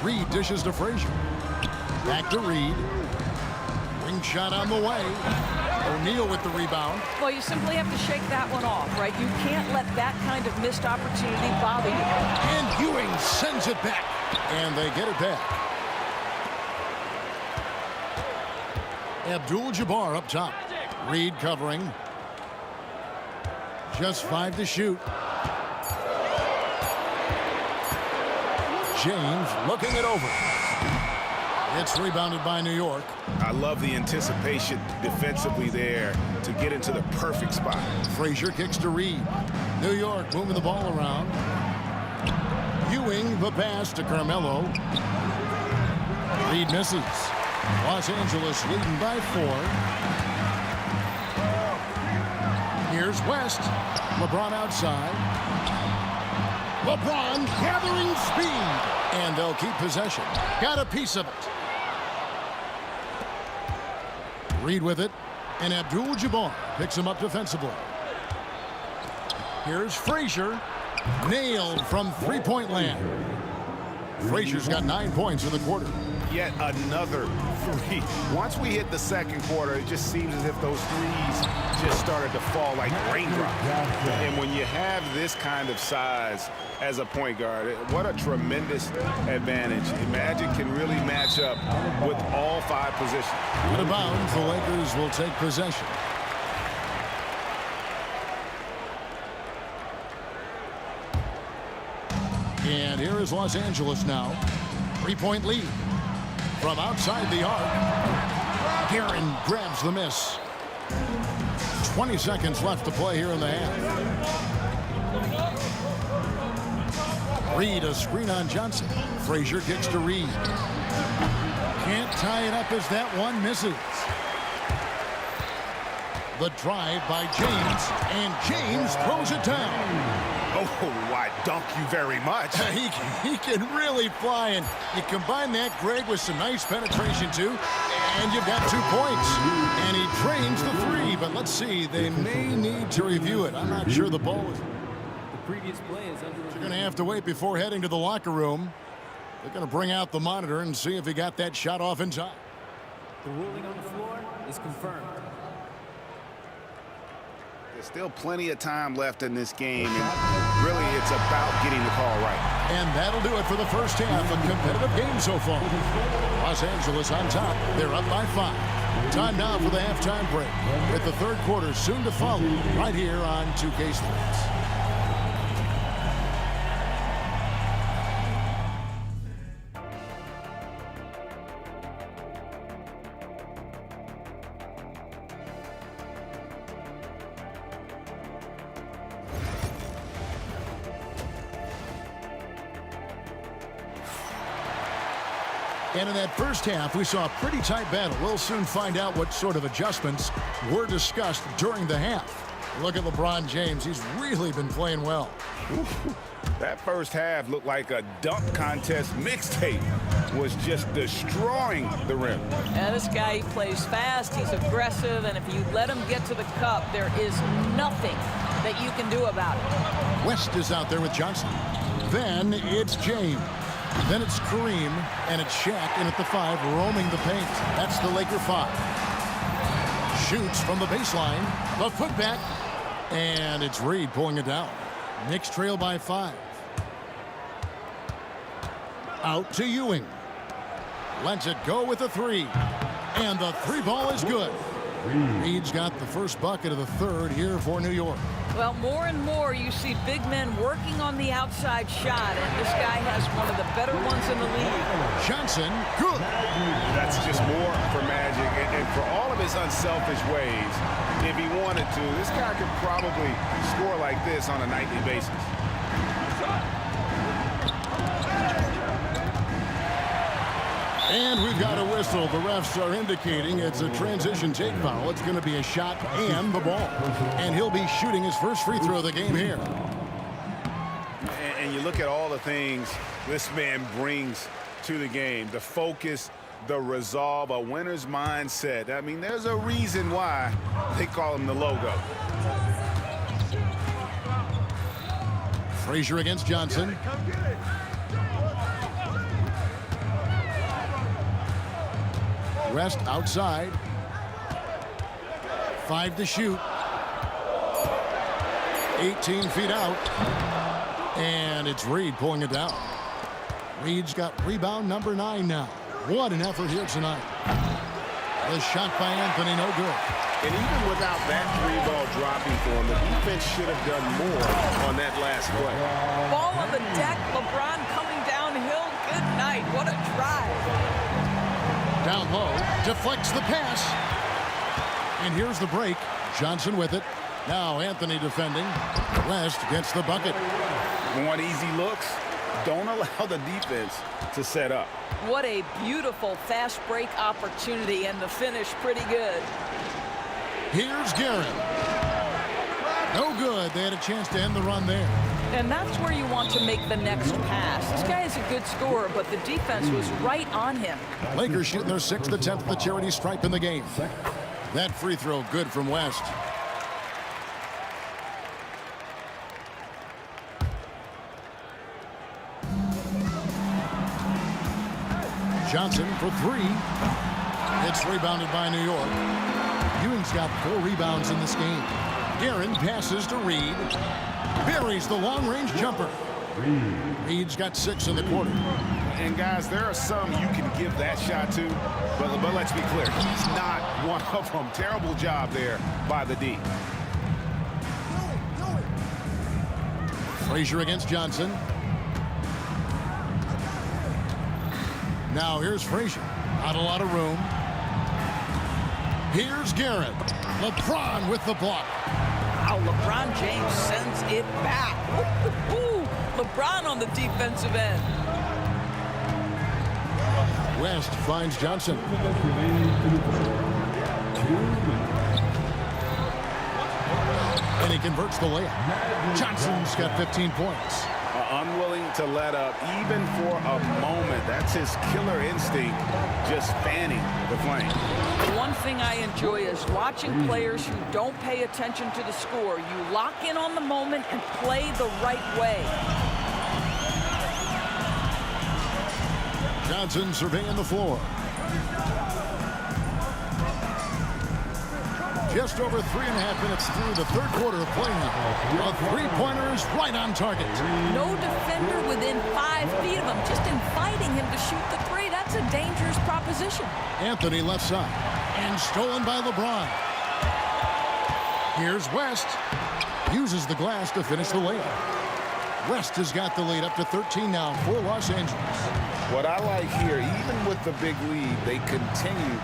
Reed dishes to Frazier. Back to Reed. Wing shot on the way. O'Neal with the rebound. Well, you simply have to shake that one off, right? You can't let that kind of missed opportunity bother you. And Ewing sends it back. And they get it back. Abdul-Jabbar up top. Reed covering. Just 5 to shoot. James looking it over. It's rebounded by New York. I love the anticipation defensively there to get into the perfect spot. Frazier kicks to Reed. New York moving the ball around. Ewing the pass to Carmelo. Reed misses. Los Angeles leading by 4. Here's West. LeBron outside. LeBron gathering speed. And they'll keep possession. Got a piece of it. Reed with it. And Abdul-Jabbar picks him up defensively. Here's Frazier. Nailed from three-point land. Frazier's got 9 points in the quarter. Yet another 3. Once we hit the second quarter, it just seems as if those threes just started to fall like raindrops. And when you have this kind of size as a point guard, what a tremendous advantage. Magic can really match up with all 5 positions. Out of bounds, the Lakers will take possession. And here is Los Angeles now. 3-point lead. From outside the arc, Guerin grabs the miss. 20 seconds left to play here in the half. Reed, a screen on Johnson. Frazier kicks to Reed. Can't tie it up as that one misses. The drive by James, and James throws it down. Oh, why, dunk you very much. He can really fly, and you combine that, Greg, with some nice penetration, too, and you've got 2 points. And he drains the 3, but let's see. They may need to review it. I'm not sure the ball was... The previous play is under... You're going to have to wait before heading to the locker room. They're going to bring out the monitor and see if he got that shot off in time. The ruling on the floor is confirmed. There's still plenty of time left in this game, and really it's about getting the call right. And that'll do it for the first half. A competitive game so far. Los Angeles on top. They're up by 5. Time now for the halftime break, with the third quarter soon to follow right here on 2K Sports. And in that first half, we saw a pretty tight battle. We'll soon find out what sort of adjustments were discussed during the half. Look at LeBron James. He's really been playing well. That first half looked like a dunk contest mixtape. Was just destroying the rim. And this guy, he plays fast, he's aggressive, and if you let him get to the cup, there is nothing that you can do about it. West is out there with Johnson. Then it's James. Then it's Kareem, and it's Shaq in at the 5, roaming the paint. That's the Laker 5. Shoots from the baseline, the putback, and it's Reed pulling it down. Knicks trail by 5. Out to Ewing. Lets it go with the 3. And the 3 ball is good. Reed's got the first bucket of the third here for New York. Well, more and more you see big men working on the outside shot, and this guy has one of the better ones in the league. Johnson, good. That's just more for Magic, and for all of his unselfish ways, if he wanted to, this guy could probably score like this on a nightly basis. And we've got a whistle. The refs are indicating it's a transition take foul. It's going to be a shot and the ball. And he'll be shooting his first free throw of the game here. And you look at all the things this man brings to the game. The focus, the resolve, a winner's mindset. I mean, there's a reason why they call him the logo. Frazier against Johnson. West outside. 5 to shoot. 18 feet out. And it's Reed pulling it down. Reed's got rebound number 9 now. What an effort here tonight. The shot by Anthony, no good. And even without that 3-ball dropping for him, the defense should have done more on that last play. Ball on the deck, LeBron coming downhill. Good night. What a drive. Down low, deflects the pass. And here's the break. Johnson with it. Now Anthony defending. West gets the bucket. Want easy looks? Don't allow the defense to set up. What a beautiful fast break opportunity, and the finish pretty good. Here's Garrett. No good. They had a chance to end the run there. And that's where you want to make the next pass. This guy is a good scorer, but the defense was right on him. Lakers shooting their 6th attempt at the charity stripe in the game. That free throw good from West. Johnson for 3. It's rebounded by New York. Ewing's got 4 rebounds in this game. Guerin passes to Reed. Buries the long-range jumper. Reed's got 6 in the quarter. And guys, there are some you can give that shot to, but let's be clear, he's not one of them. Terrible job there by the D. Frazier against Johnson. Now here's Frazier. Not a lot of room. Here's Garrett. LeBron with the block. Wow, LeBron James sends it back. Ooh, LeBron on the defensive end. West finds Johnson. And he converts the layup. Johnson's got 15 points. Unwilling to let up even for a moment. That's his killer instinct, just fanning the flame. One thing I enjoy is watching players who don't pay attention to the score. You lock in on the moment and play the right way. Johnson surveying the floor. Just over 3.5 minutes through the third quarter of play now. A three-pointer is right on target. No defender within 5 feet of him, just inviting him to shoot the three. That's a dangerous proposition. Anthony left side. And stolen by LeBron. Here's West. Uses the glass to finish the layup. West has got the lead up to 13 now for Los Angeles. What I like here, even with the big lead, they continue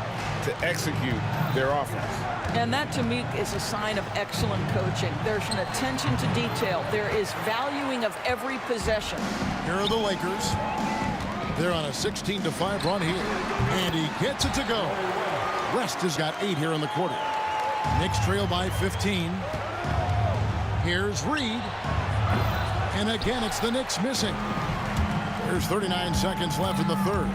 to execute their offense. And that, to me, is a sign of excellent coaching. There's an attention to detail. There is valuing of every possession. Here are the Lakers. They're on a 16-5 run here. And he gets it to go. West has got 8 here in the quarter. Knicks trail by 15. Here's Reed. And again, it's the Knicks missing. There's 39 seconds left in the third.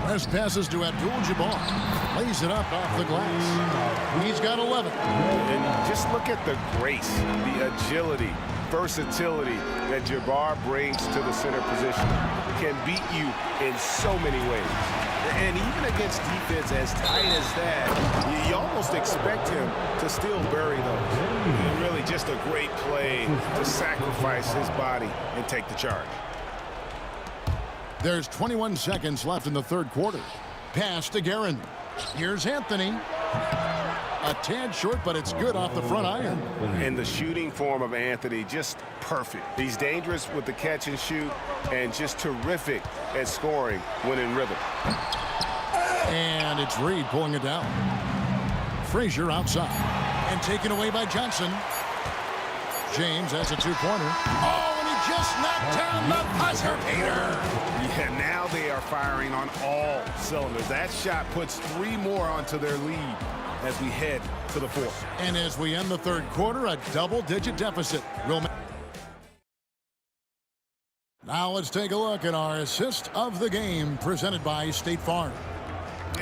West passes to Abdul-Jabbar. Lays it up off the glass. He's got 11. And just look at the grace, the agility, versatility that Jabbar brings to the center position. Can beat you in so many ways. And even against defense as tight as that, you almost expect him to still bury those. And really just a great play to sacrifice his body and take the charge. There's 21 seconds left in the third quarter. Pass to Guerin. Here's Anthony. A tad short, but it's good off the front iron. And the shooting form of Anthony, just perfect. He's dangerous with the catch and shoot and just terrific at scoring when in rhythm. And it's Reed pulling it down. Frazier outside. And taken away by Johnson. James has a two-pointer. Oh, and he just knocked down the buzzer beater. Yeah, now they are firing on all cylinders. That shot puts 3 more onto their lead as we head to the fourth. And as we end the third quarter, a double-digit deficit. Now let's take a look at our assist of the game presented by State Farm.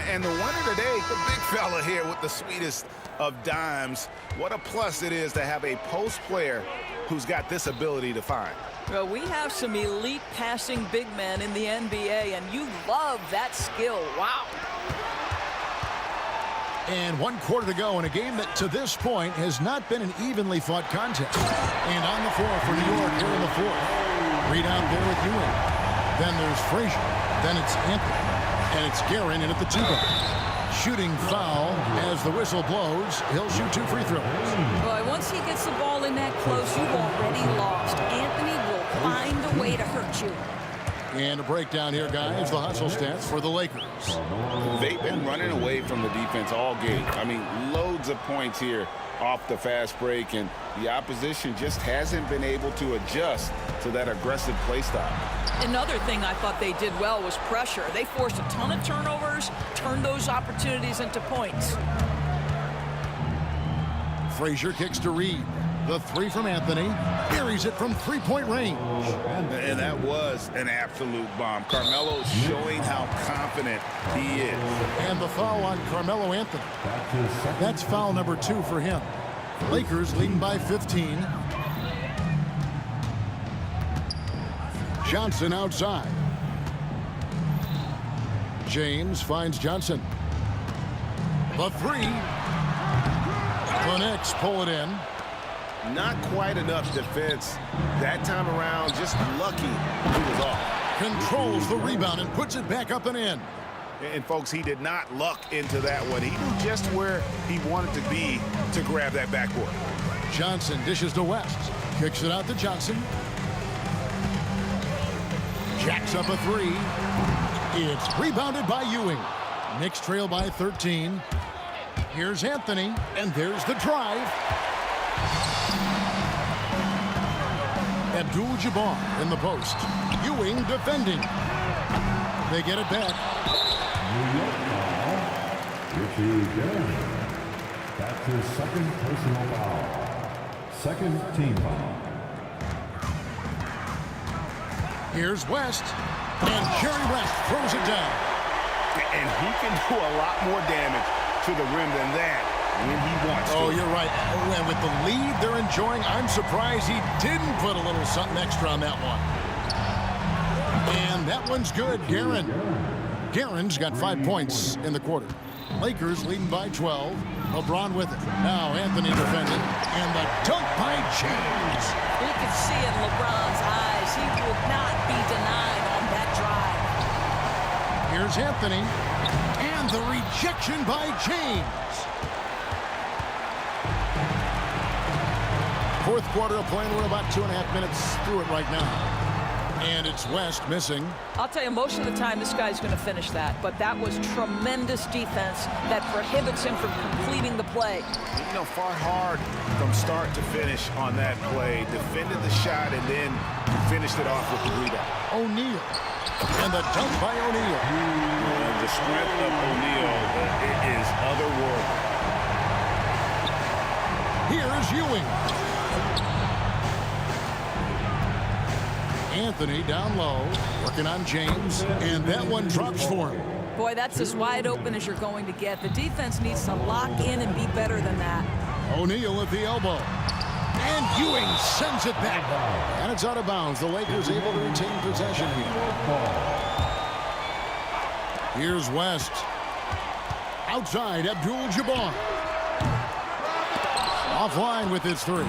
And the winner today, the big fella here with the sweetest of dimes. What a plus it is to have a post player who's got this ability to find. Well, we have some elite passing big men in the NBA, and you love that skill. Wow. And 1 quarter to go in a game that to this point has not been an evenly fought contest. And on the floor for New York here in the fourth. Reed out there with Ewing. Then there's Frazier. Then it's Anthony. And it's Guerin in at the 2-bar. Shooting foul as the whistle blows. He'll shoot 2 free throws. Boy, once he gets the ball in that close, you've already lost. Anthony will find a way to hurt you. And a breakdown here, guys. The hustle stats for the Lakers. They've been running away from the defense all game. I mean, loads of points here off the fast break, and the opposition just hasn't been able to adjust to that aggressive play style. Another thing I thought they did well was pressure. They forced a ton of turnovers, turned those opportunities into points. Frazier kicks to Reed. The 3 from Anthony. Buries it from 3-point range. And that was an absolute bomb. Carmelo showing how confident he is. And the foul on Carmelo Anthony. That's foul number 2 for him. Lakers leading by 15. Johnson outside. James finds Johnson. The 3. The Knicks pull it in. Not quite enough defense. That time around, just lucky he was off. Controls the rebound and puts it back up and in. And folks, he did not luck into that one. He knew just where he wanted to be to grab that backboard. Johnson dishes to West. Kicks it out to Johnson. Jacks up a 3. It's rebounded by Ewing. Knicks trail by 13. Here's Anthony, and there's the drive. Abdul-Jabbar in the post. Ewing defending. They get it back. That's his second personal foul. Second team foul. Here's West. And Jerry West throws it down. And he can do a lot more damage to the rim than that when he wants to. Oh, you're right. And with the lead they're enjoying, I'm surprised he didn't put a little something extra on that one. And that one's good. Guerin's got 5 points in the quarter. Lakers leading by 12. LeBron with it. Now Anthony defending. And the dunk by James. You can see in LeBron's eyes, he would not be denied on that drive. Here's Anthony. And the rejection by James. Fourth quarter of play. We're about 2.5 minutes through it right now. And it's West missing. I'll tell you, most of the time this guy's going to finish that, but that was tremendous defense that prohibits him from completing the play. You know, fought hard from start to finish on that play, defended the shot, and then finished it off with the rebound. O'Neal. And the dunk by O'Neal. The strength of O'Neal is otherworldly. Here's Ewing. Anthony down low, working on James, and that one drops for him. Boy, that's as wide open as you're going to get. The defense needs to lock in and be better than that. O'Neal at the elbow. And Ewing sends it back. And it's out of bounds. The Lakers able to retain possession here. Here's West. Outside, Abdul-Jabbar. Offline with his three.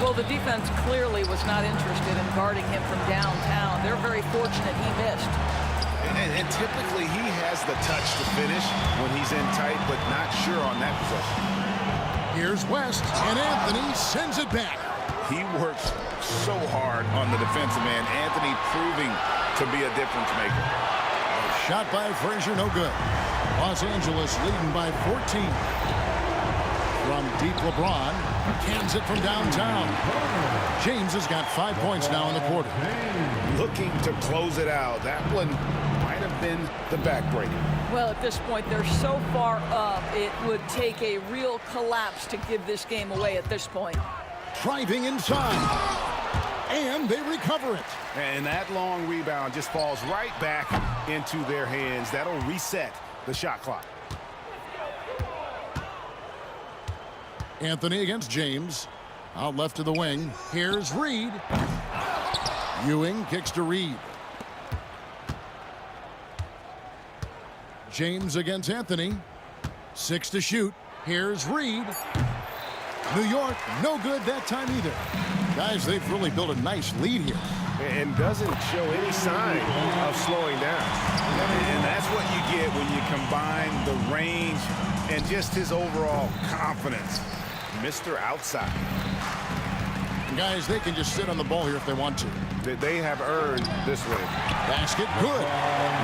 Well, the defense clearly was not interested in guarding him from downtown. They're very fortunate he missed. And typically he has the touch to finish when he's in tight, but not sure on that possession. Here's West, and Anthony sends it back. He works so hard on the defensive end. Anthony proving to be a difference maker. Shot by Frazier, no good. Los Angeles leading by 14. From deep, LeBron cans it from downtown. James has got 5 points now in the quarter. Looking to close it out. That one might have been the backbreaker. Well, at this point, they're so far up, it would take a real collapse to give this game away at this point. Driving inside. And they recover it. And that long rebound just falls right back into their hands. That'll reset the shot clock. Anthony against James. Out left to the wing. Here's Reed. Ewing kicks to Reed. James against Anthony. 6 to shoot. Here's Reed. New York, no good that time either. Guys, they've really built a nice lead here. And doesn't show any sign of slowing down. And that's what you get when you combine the range and just his overall confidence. Mr. Outside. And guys, they can just sit on the ball here if they want to. They have earned this win. Basket good.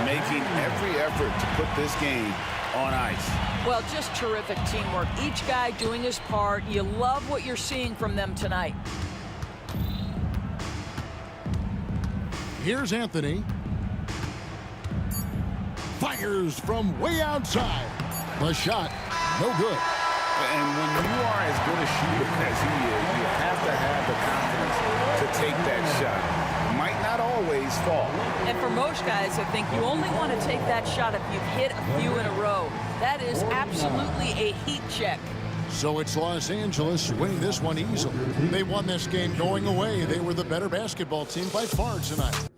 Making every effort to put this game on ice. Well, just terrific teamwork. Each guy doing his part. You love what you're seeing from them tonight. Here's Anthony. Fires from way outside. The shot, no good. And when you are as good a shooter as he is, you have to have the confidence to take that shot. Might not always fall. And for most guys, I think you only want to take that shot if you've hit a few in a row. That is absolutely a heat check. So it's Los Angeles winning this one easily. They won this game going away. They were the better basketball team by far tonight.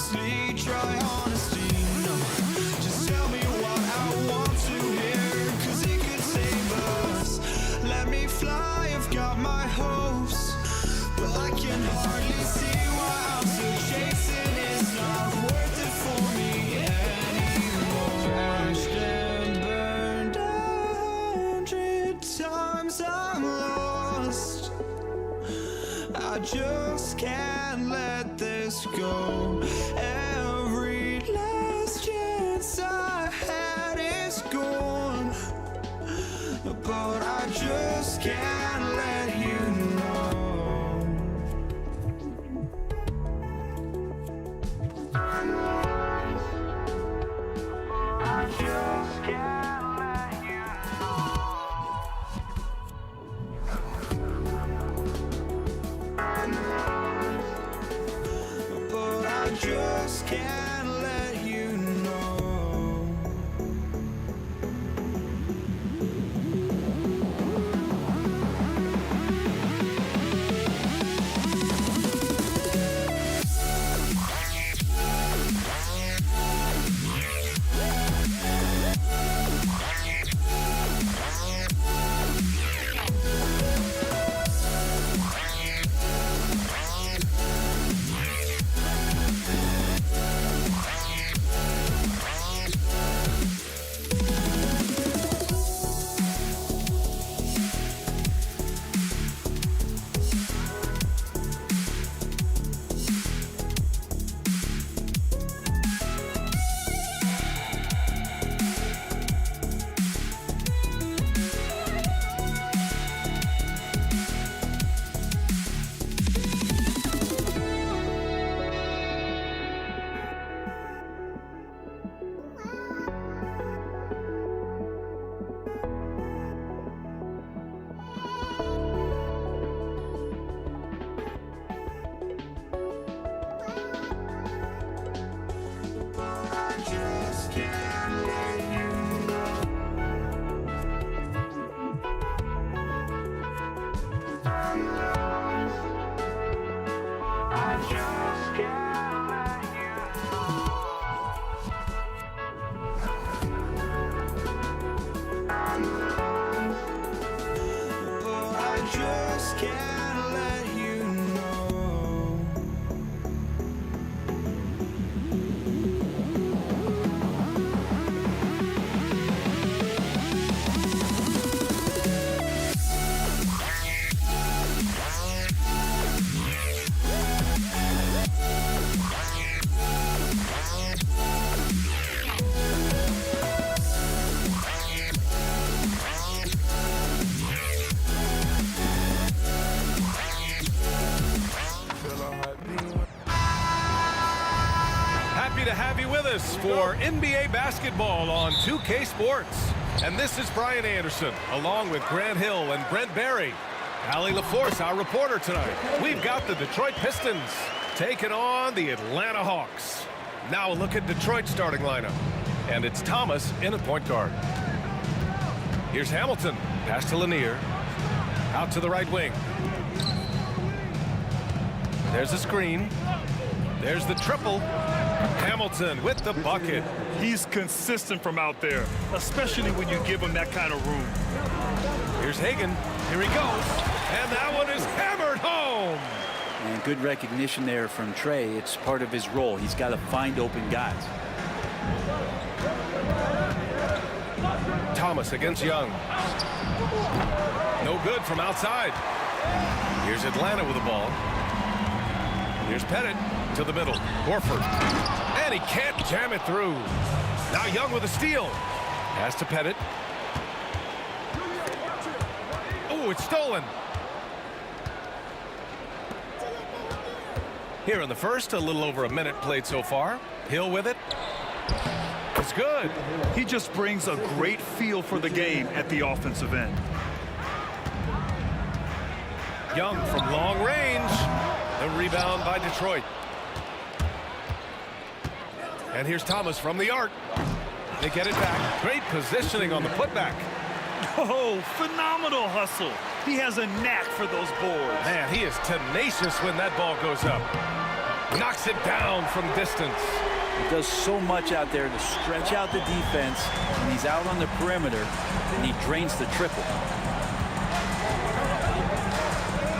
honestly, try honesty. No, just tell me what I want to hear, 'cause it could save us. Let me fly, I've got my hopes, but I can hardly see why I'm still chasing. It's not worth it for me anymore. Crashed and burned 100 times, I'm lost. I just can't let this go. Every last chance I had is gone, but I just can't let you know. I just can't let you know. But I just can't let you know. Happy to have you with us for NBA basketball on 2K Sports. And this is Brian Anderson, along with Grant Hill and Brent Barry. Allie LaForce, our reporter tonight. We've got the Detroit Pistons taking on the Atlanta Hawks. Now a look at Detroit's starting lineup. And it's Thomas in at point guard. Here's Hamilton, pass to Lanier. Out to the right wing. There's a screen. There's the triple. Hamilton with the bucket. He's consistent from out there, especially when you give him that kind of room. Here's Hagan. Here he goes. And that one is hammered home. And good recognition there from Trey. It's part of his role. He's got to find open guys. Thomas against Young. No good from outside. Here's Atlanta with the ball. Here's Pettit to the middle. Horford. And he can't jam it through. Now Young with a steal. Pass to Pettit. Oh, it's stolen. Here in the first, a little over a minute played so far. Hill with it. It's good. He just brings a great feel for the game at the offensive end. Young from long range. The rebound by Detroit. And here's Thomas from the arc. They get it back. Great positioning on the putback. Oh, phenomenal hustle. He has a knack for those boards. Man, he is tenacious when that ball goes up. Knocks it down from distance. He does so much out there to stretch out the defense, and he's out on the perimeter, and he drains the triple.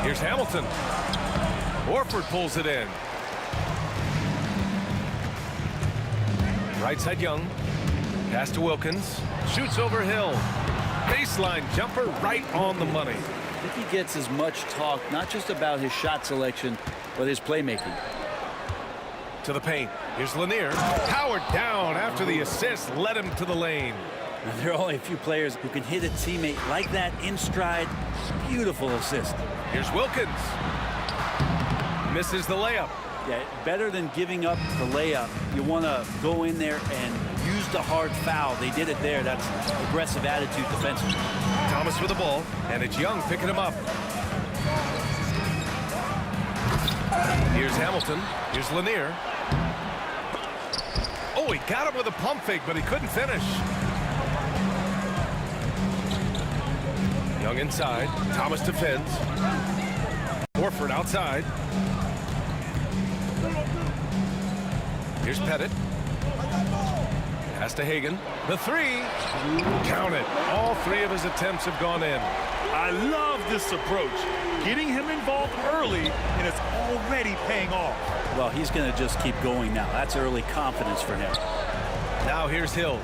Here's Hamilton. Horford pulls it in. Right side Young. Pass to Wilkins. Shoots over Hill. Baseline jumper right on the money. I think he gets as much talk, not just about his shot selection, but his playmaking. To the paint. Here's Lanier. Powered down after the assist led him to the lane. Now, there are only a few players who can hit a teammate like that in stride. Beautiful assist. Here's Wilkins. Misses the layup. Yeah, better than giving up the layup. You want to go in there and use the hard foul. They did it there. That's aggressive attitude defensively. Thomas with the ball, and it's Young picking him up. Here's Hamilton. Here's Lanier. Oh, he got him with a pump fake, but he couldn't finish. Young inside. Thomas defends. Horford outside. Here's Pettit. Pass to Hagan. The three. Count it. All three of his attempts have gone in. I love this approach. Getting him involved early, and it's already paying off. Well, he's going to just keep going now. That's early confidence for him. Now here's Hill.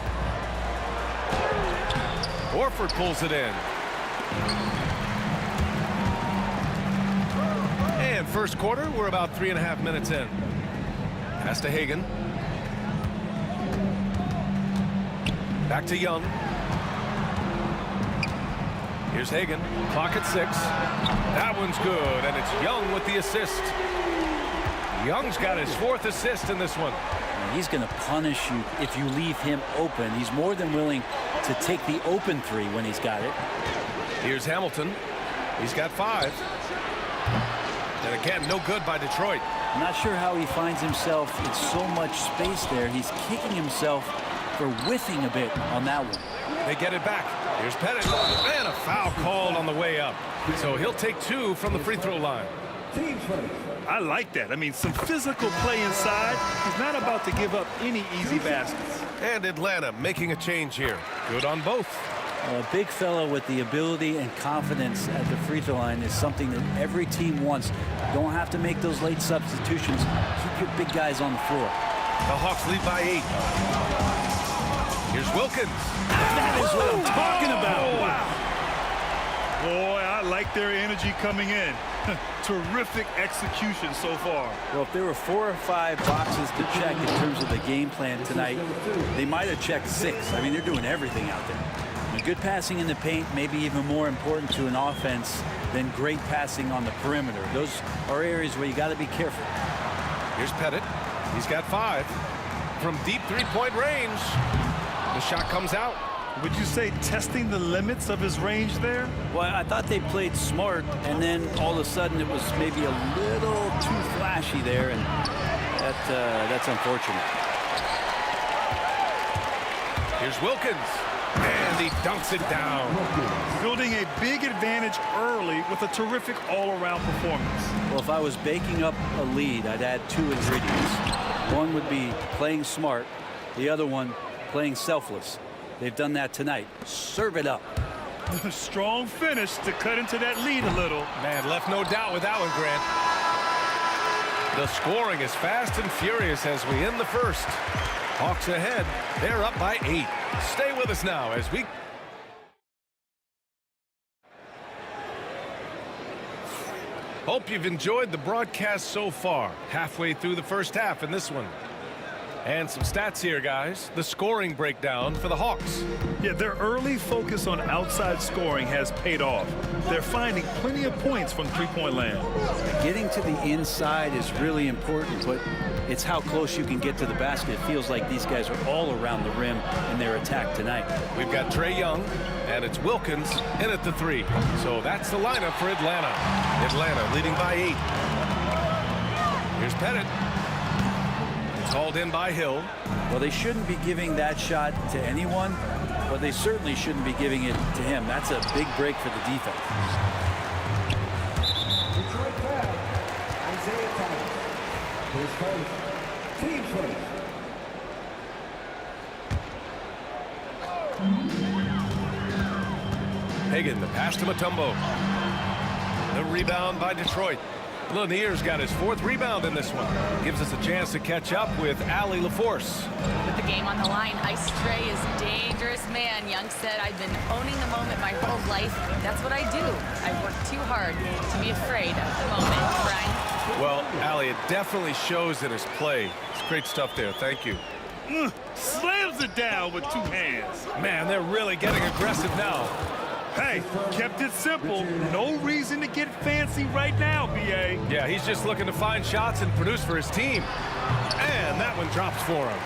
Horford pulls it in. And first quarter, we're about 3.5 minutes in. Pass to Hagan. Back to Young. Here's Hagan. Clock at 6. That one's good, and it's Young with the assist. Young's got his 4th assist in this one. And he's going to punish you if you leave him open. He's more than willing to take the open three when he's got it. Here's Hamilton. He's got 5. And again, no good by Detroit. I'm not sure how he finds himself in so much space there. He's kicking himself for whiffing a bit on that one. They get it back. Here's Pettit. And a foul called on the way up. So he'll take 2 from the free throw line. I like that. I mean, some physical play inside. He's not about to give up any easy baskets. And Atlanta making a change here. Good on both. A big fellow with the ability and confidence at the free throw line is something that every team wants. You don't have to make those late substitutions. Keep your big guys on the floor. The Hawks lead by 8. Here's Wilkins. That is what I'm talking about. Wow. Boy, I like their energy coming in. Terrific execution so far. Well, if there were 4 or 5 boxes to check in terms of the game plan tonight, they might have checked 6. I mean, they're doing everything out there. And good passing in the paint may be even more important to an offense than great passing on the perimeter. Those are areas where you got to be careful. Here's Pettit. He's got 5. From deep three-point range. The shot comes out. Would you say testing the limits of his range there? Well, I thought they played smart, and then all of a sudden it was maybe a little too flashy there, and that's unfortunate. Here's Wilkins, and he dunks it down. Building a big advantage early with a terrific all-around performance. Well, if I was baking up a lead, I'd add 2 ingredients. One would be playing smart, the other one playing selfless. They've done that tonight. Serve it up. Strong finish to cut into that lead a little. Man, left no doubt with that one, Grant. The scoring is fast and furious as we end the first. Hawks ahead. They're up by 8. Stay with us now as we... Hope you've enjoyed the broadcast so far. Halfway through the first half in this one. And some stats here, guys. The scoring breakdown for the Hawks. Yeah, their early focus on outside scoring has paid off. They're finding plenty of points from three-point land. Getting to the inside is really important, but it's how close you can get to the basket. It feels like these guys are all around the rim in their attack tonight. We've got Trae Young, and it's Wilkins in at the 3. So that's the lineup for Atlanta. Atlanta leading by 8. Here's Pettit. Called in by Hill. Well, they shouldn't be giving that shot to anyone, but they certainly shouldn't be giving it to him. That's a big break for the defense. His first team first. Hagan, the pass to Mutombo. The rebound by Detroit. Lanier's got his 4th rebound in this one. Gives us a chance to catch up with Allie LaForce. With the game on the line, Ice Trey is dangerous man. Young said, I've been owning the moment my whole life. That's what I do. I work too hard to be afraid of the moment. Brian? Well, Allie, it definitely shows in his play. It's great stuff there. Thank you. Slams it down with 2 hands. Man, they're really getting aggressive now. Hey, kept it simple. No reason to get fancy right now, B.A. Yeah, he's just looking to find shots and produce for his team. And that one drops for him.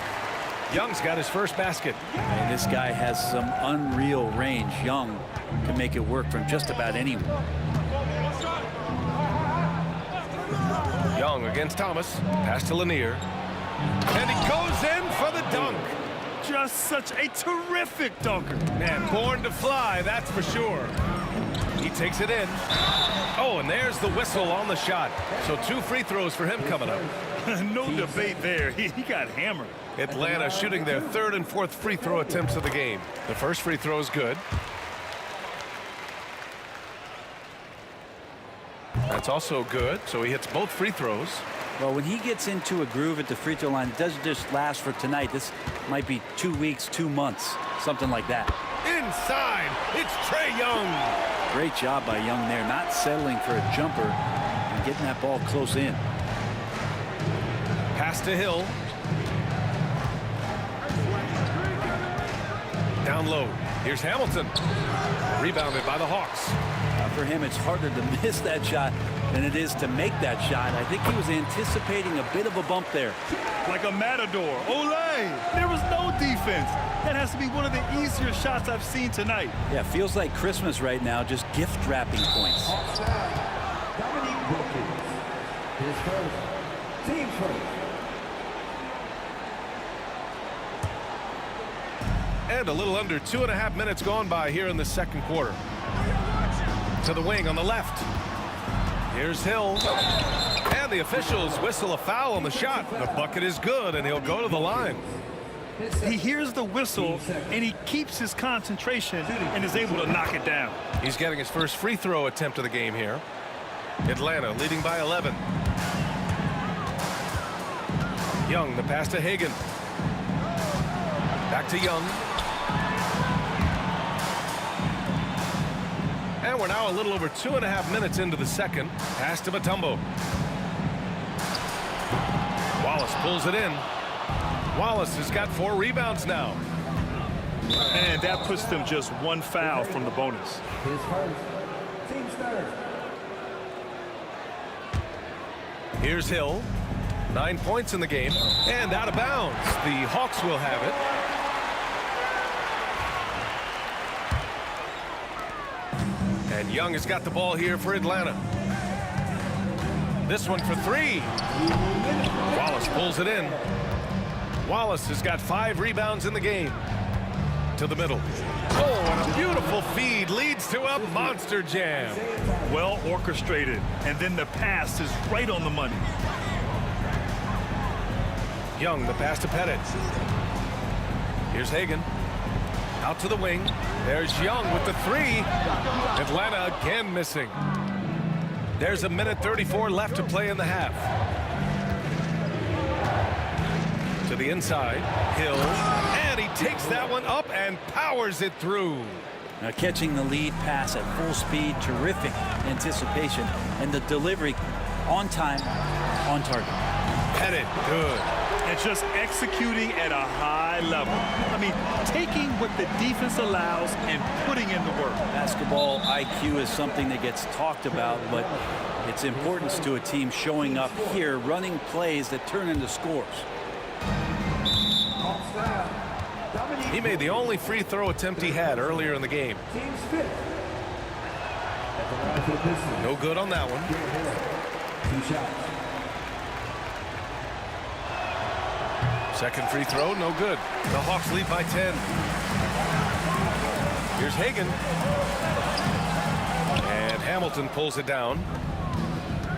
Young's got his first basket. And this guy has some unreal range. Young can make it work from just about anyone. Young against Thomas. Pass to Lanier. And he goes in for the dunk. Just such a terrific dunker. Man, born to fly, that's for sure. He takes it in. Oh, and there's the whistle on the shot. So 2 free throws for him coming up. No debate there. He got hammered. Atlanta shooting their 3rd and 4th free throw attempts of the game. The first free throw is good. That's also good. So he hits both free throws. Well, when he gets into a groove at the free throw line, it doesn't just last for tonight. This might be 2 weeks, 2 months, something like that. Inside, it's Trae Young. Great job by Young there, not settling for a jumper and getting that ball close in. Pass to Hill. Down low. Here's Hamilton. Rebounded by the Hawks. For him, it's harder to miss that shot than it is to make that shot. I think he was anticipating a bit of a bump there. Like a matador. Olay! There was no defense. That has to be one of the easier shots I've seen tonight. Yeah, feels like Christmas right now, just gift wrapping points. Dominique Wilkins. His first team first. And a little under 2.5 minutes gone by here in the second quarter. To the wing on the left. Here's Hill. And the officials whistle a foul on the shot. The bucket is good, and he'll go to the line. He hears the whistle, and he keeps his concentration and is able to knock it down. He's getting his first free throw attempt of the game here. Atlanta leading by 11. Young, the pass to Hagan. Back to Young. And we're now a little over 2.5 minutes into the second. Pass to Mutombo. Wallace pulls it in. Wallace has got 4 rebounds now. And that puts them just 1 foul from the bonus. His first team's third. Here's Hill. 9 points in the game. And out of bounds. The Hawks will have it. And Young has got the ball here for Atlanta. This one for 3. Wallace pulls it in. Wallace has got 5 rebounds in the game. To the middle. Oh, and a beautiful feed leads to a monster jam. Well orchestrated, and then the pass is right on the money. Young, the pass to Pettit. Here's Hagan. Out to the wing. There's Young with the 3. Atlanta again missing. There's 1:34 left to play in the half. To the inside. Hill. And he takes that one up and powers it through. Now catching the lead pass at full speed, terrific anticipation, and the delivery on time, on target. Pettit, good. And just executing at a high level. I mean, taking what the defense allows and putting in the work. Basketball IQ is something that gets talked about, but its importance to a team showing up here, running plays that turn into scores. He made the only free throw attempt he had earlier in the game. No good on that one. 2 shots. Second free throw, no good. The Hawks lead by 10. Here's Hagan. And Hamilton pulls it down.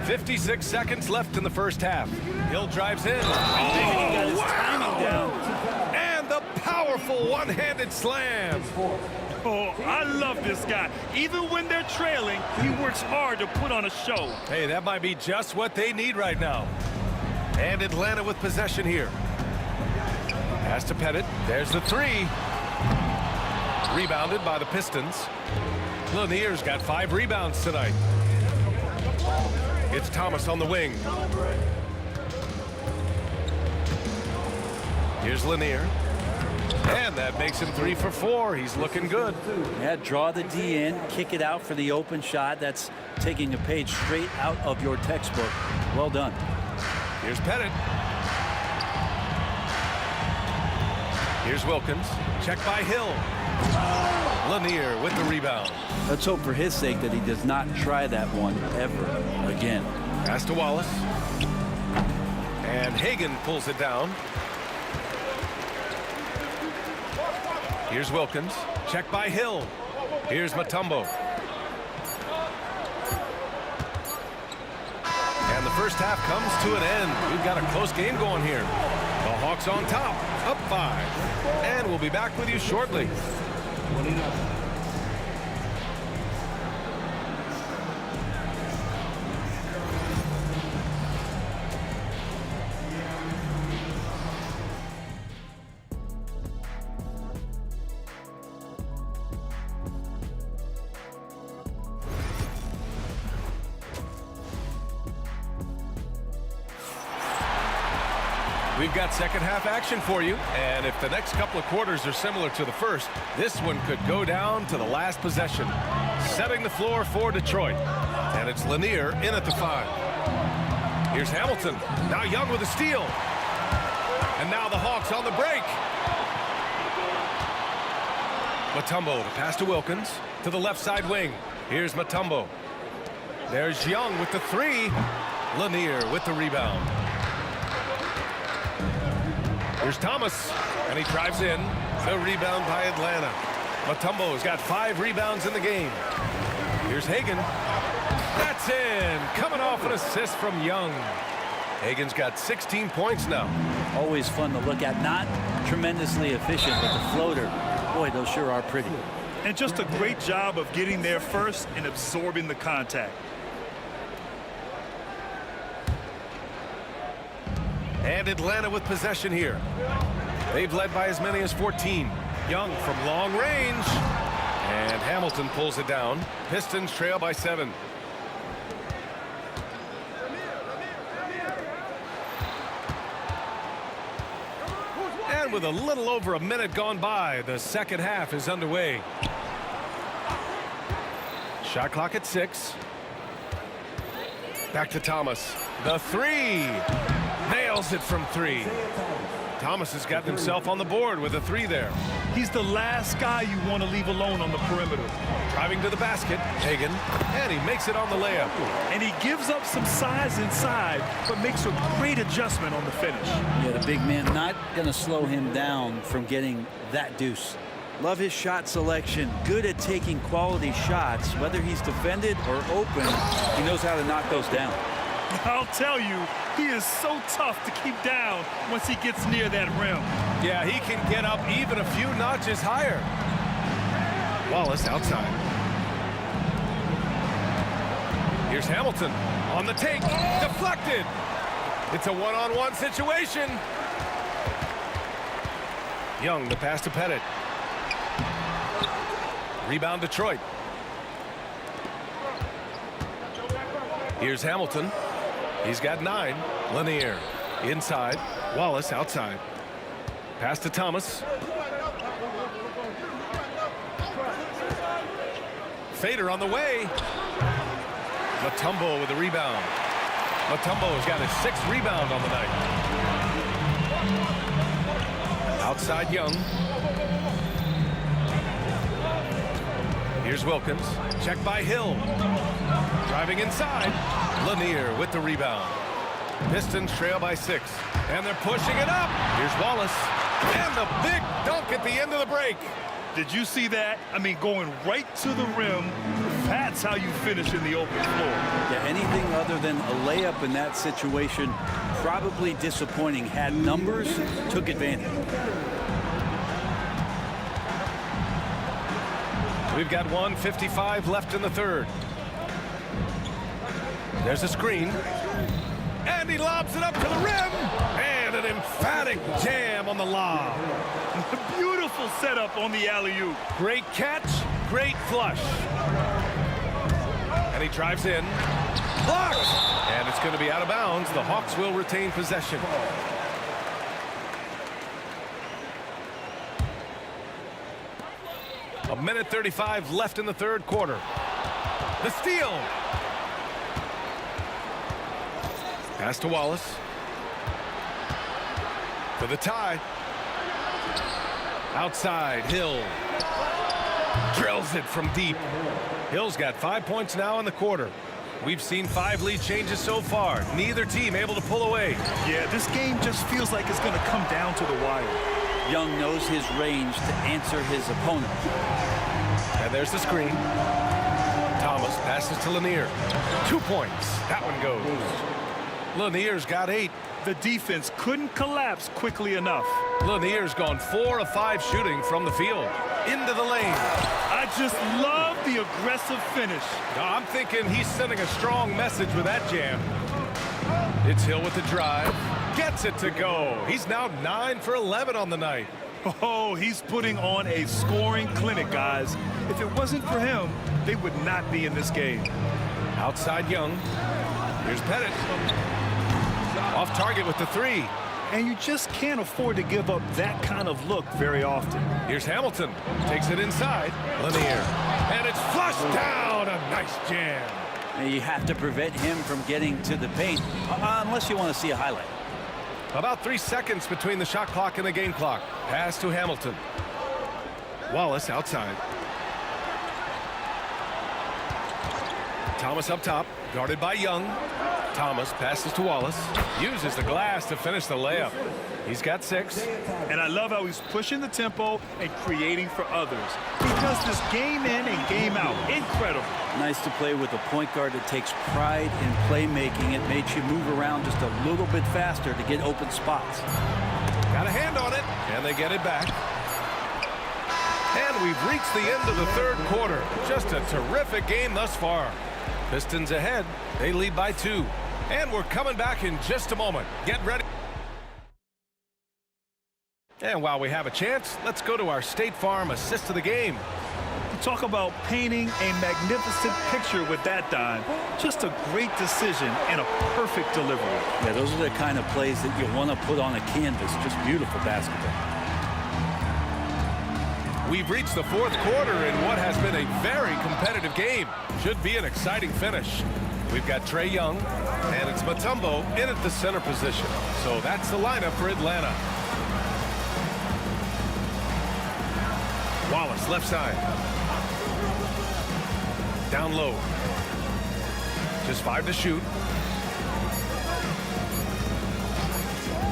56 seconds left in the first half. Hill drives in. He got his timing down. And the powerful one-handed slam. Oh, I love this guy. Even when they're trailing, he works hard to put on a show. Hey, that might be just what they need right now. And Atlanta with possession here. Pass to Pettit. There's the three. Rebounded by the Pistons. Lanier's got 5 rebounds tonight. It's Thomas on the wing. Here's Lanier. And that makes him 3 for 4. He's looking good. Yeah, draw the D in, kick it out for the open shot. That's taking a page straight out of your textbook. Well done. Here's Pettit. Here's Wilkins. Check by Hill. Lanier with the rebound. Let's hope for his sake that he does not try that one ever again. Pass to Wallace. And Hagan pulls it down. Here's Wilkins. Check by Hill. Here's Mutombo. And the first half comes to an end. We've got a close game going here. The Hawks on top, up 5. And we'll be back with you shortly. We've got second half action for you, and if the next couple of quarters are similar to the first, this one could go down to the last possession. Setting the floor for Detroit, and it's Lanier in at the 5. Here's Hamilton, now Young with a steal, and now the Hawks on the break. Mutombo to pass to Wilkins, to the left side wing. Here's Mutombo. There's Young with the 3. Lanier with the rebound. Here's Thomas, and he drives in. The rebound by Atlanta. Mutombo's got 5 rebounds in the game. Here's Hagan. That's in. Coming off an assist from Young. Hagan's got 16 points now. Always fun to look at. Not tremendously efficient, but the floater, boy, those sure are pretty. And just a great job of getting there first and absorbing the contact. And Atlanta with possession here. They've led by as many as 14. Young from long range. And Hamilton pulls it down. Pistons trail by 7. And with a little over a minute gone by, the second half is underway. Shot clock at 6. Back to Thomas. The 3. Nails it from 3. Thomas has gotten himself on the board with a 3 there. He's the last guy you want to leave alone on the perimeter. Driving to the basket, Hagan, and he makes it on the layup. And he gives up some size inside, but makes a great adjustment on the finish. Yeah, the big man not going to slow him down from getting that deuce. Love his shot selection. Good at taking quality shots. Whether he's defended or open, he knows how to knock those down. I'll tell you, he is so tough to keep down once he gets near that rim. Yeah, he can get up even a few notches higher. Wallace outside. Here's Hamilton on the take. Deflected. It's a one-on-one situation. Young, the pass to Pettit. Rebound Detroit. Here's Hamilton. He's got 9. Lanier inside. Wallace outside. Pass to Thomas. Fader on the way. Mutombo with the rebound. Mutombo has got his 6th rebound on the night. Outside Young. Here's Wilkins. Check by Hill. Driving inside. Lanier with the rebound. Pistons trail by 6. And they're pushing it up. Here's Wallace. And the big dunk at the end of the break. Did you see that? I mean, going right to the rim. That's how you finish in the open floor. Yeah, anything other than a layup in that situation probably disappointing. Had numbers, took advantage. We've got 1:55 left in the third. There's a screen. And he lobs it up to the rim. And an emphatic jam on the lob. Beautiful setup on the alley-oop. Great catch, great flush. And he drives in. Blocked! And it's going to be out of bounds. The Hawks will retain possession. A minute 35 left in the third quarter. The steal. Pass to Wallace. For the tie. Outside, Hill. Drills it from deep. Hill's got 5 points now in the quarter. We've seen 5 lead changes so far. Neither team able to pull away. Yeah, this game just feels like it's going to come down to the wire. Young knows his range to answer his opponent. And there's the screen. Thomas passes to Lanier. 2 points. That one goes. Lanier's got 8. The defense couldn't collapse quickly enough. Lanier's gone 4 of 5 shooting from the field. Into the lane. I just love the aggressive finish. I'm thinking he's sending a strong message with that jam. It's Hill with the drive. Gets it to go. He's now 9 for 11 on the night. Oh, he's putting on a scoring clinic, guys. If it wasn't for him, they would not be in this game. Outside Young. Here's Pettit. Off target with the 3. And you just can't afford to give up that kind of look very often. Here's Hamilton. Takes it inside. Lanier. And it's flushed down. A nice jam. And you have to prevent him from getting to the paint, unless you want to see a highlight. About 3 seconds between the shot clock and the game clock. Pass to Hamilton. Wallace outside. Thomas up top. Guarded by Young. Thomas passes to Wallace. Uses the glass to finish the layup. He's got 6. And I love how he's pushing the tempo and creating for others. He does this game in and game out. Incredible. Nice to play with a point guard that takes pride in playmaking. It makes you move around just a little bit faster to get open spots. Got a hand on it, and they get it back. And we've reached the end of the third quarter. Just a terrific game thus far. Pistons ahead. They lead by 2. And we're coming back in just a moment. Get ready. And while we have a chance, let's go to our State Farm assist of the game. Talk about painting a magnificent picture with that dime. Just a great decision and a perfect delivery. Yeah, those are the kind of plays that you want to put on a canvas. Just beautiful basketball. We've reached the fourth quarter in what has been a very competitive game. Should be an exciting finish. We've got Trae Young, and it's Mutombo in at the center position. So that's the lineup for Atlanta. Wallace, left side. Down low. Just 5 to shoot.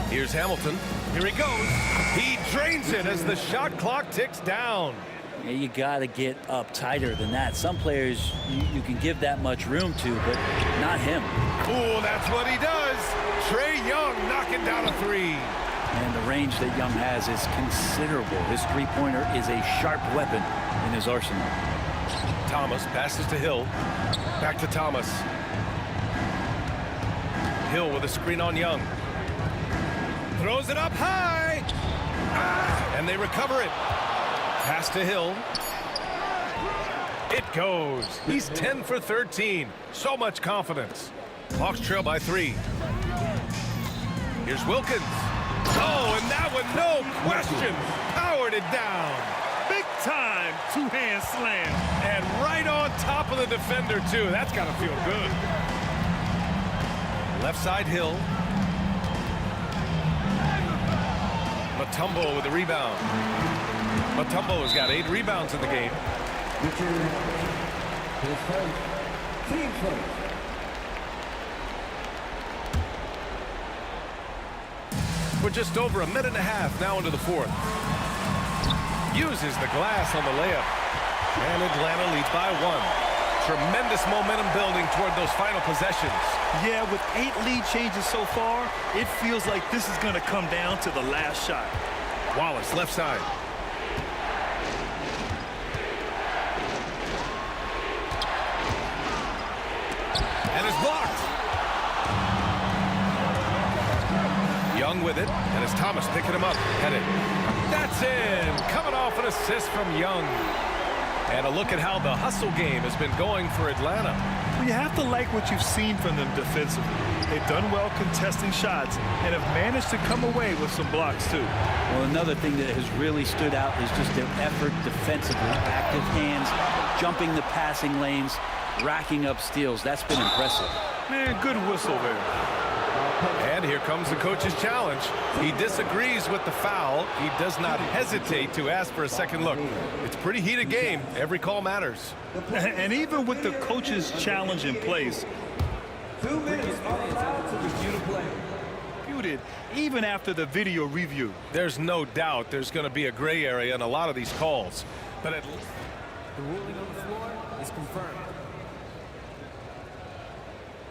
Here's Hamilton. Here he goes. He drains it as the shot clock ticks down. Yeah, you got to get up tighter than that. Some players you can give that much room to, but not him. Oh, that's what he does. Trae Young knocking down a 3. And the range that Young has is considerable. His three-pointer is a sharp weapon in his arsenal. Thomas passes to Hill. Back to Thomas. Hill with a screen on Young. Throws it up high. And they recover it. Pass to Hill. It goes. He's 10 for 13. So much confidence. Hawks trail by 3. Here's Wilkins. Oh, and that one, no question, powered it down. Big time two-hand slam. And right on top of the defender, too. That's got to feel good. Left side Hill. Mutombo with the rebound. Mutombo has got 8 rebounds in the game. We're just over a minute and a half now into the fourth. Uses the glass on the layup. And Atlanta leads by 1. Tremendous momentum building toward those final possessions. Yeah, with 8 lead changes so far, it feels like this is going to come down to the last shot. Wallace, left side. And it's blocked. Young with it, and it's Thomas picking him up. Headed. That's in. Coming off an assist from Young. And a look at how the hustle game has been going for Atlanta. Well, you have to like what you've seen from them defensively. They've done well contesting shots and have managed to come away with some blocks, too. Well, another thing that has really stood out is just their effort defensively. Active hands, jumping the passing lanes, racking up steals. That's been impressive. Man, good whistle there. And here comes the coach's challenge. He disagrees with the foul. He does not hesitate to ask for a second look. It's a pretty heated game. Every call matters. And even with the coach's challenge in place, 2 minutes are allowed to review the play. disputed even after the video review. There's no doubt there's going to be a gray area in a lot of these calls. But at least the ruling on the floor is confirmed.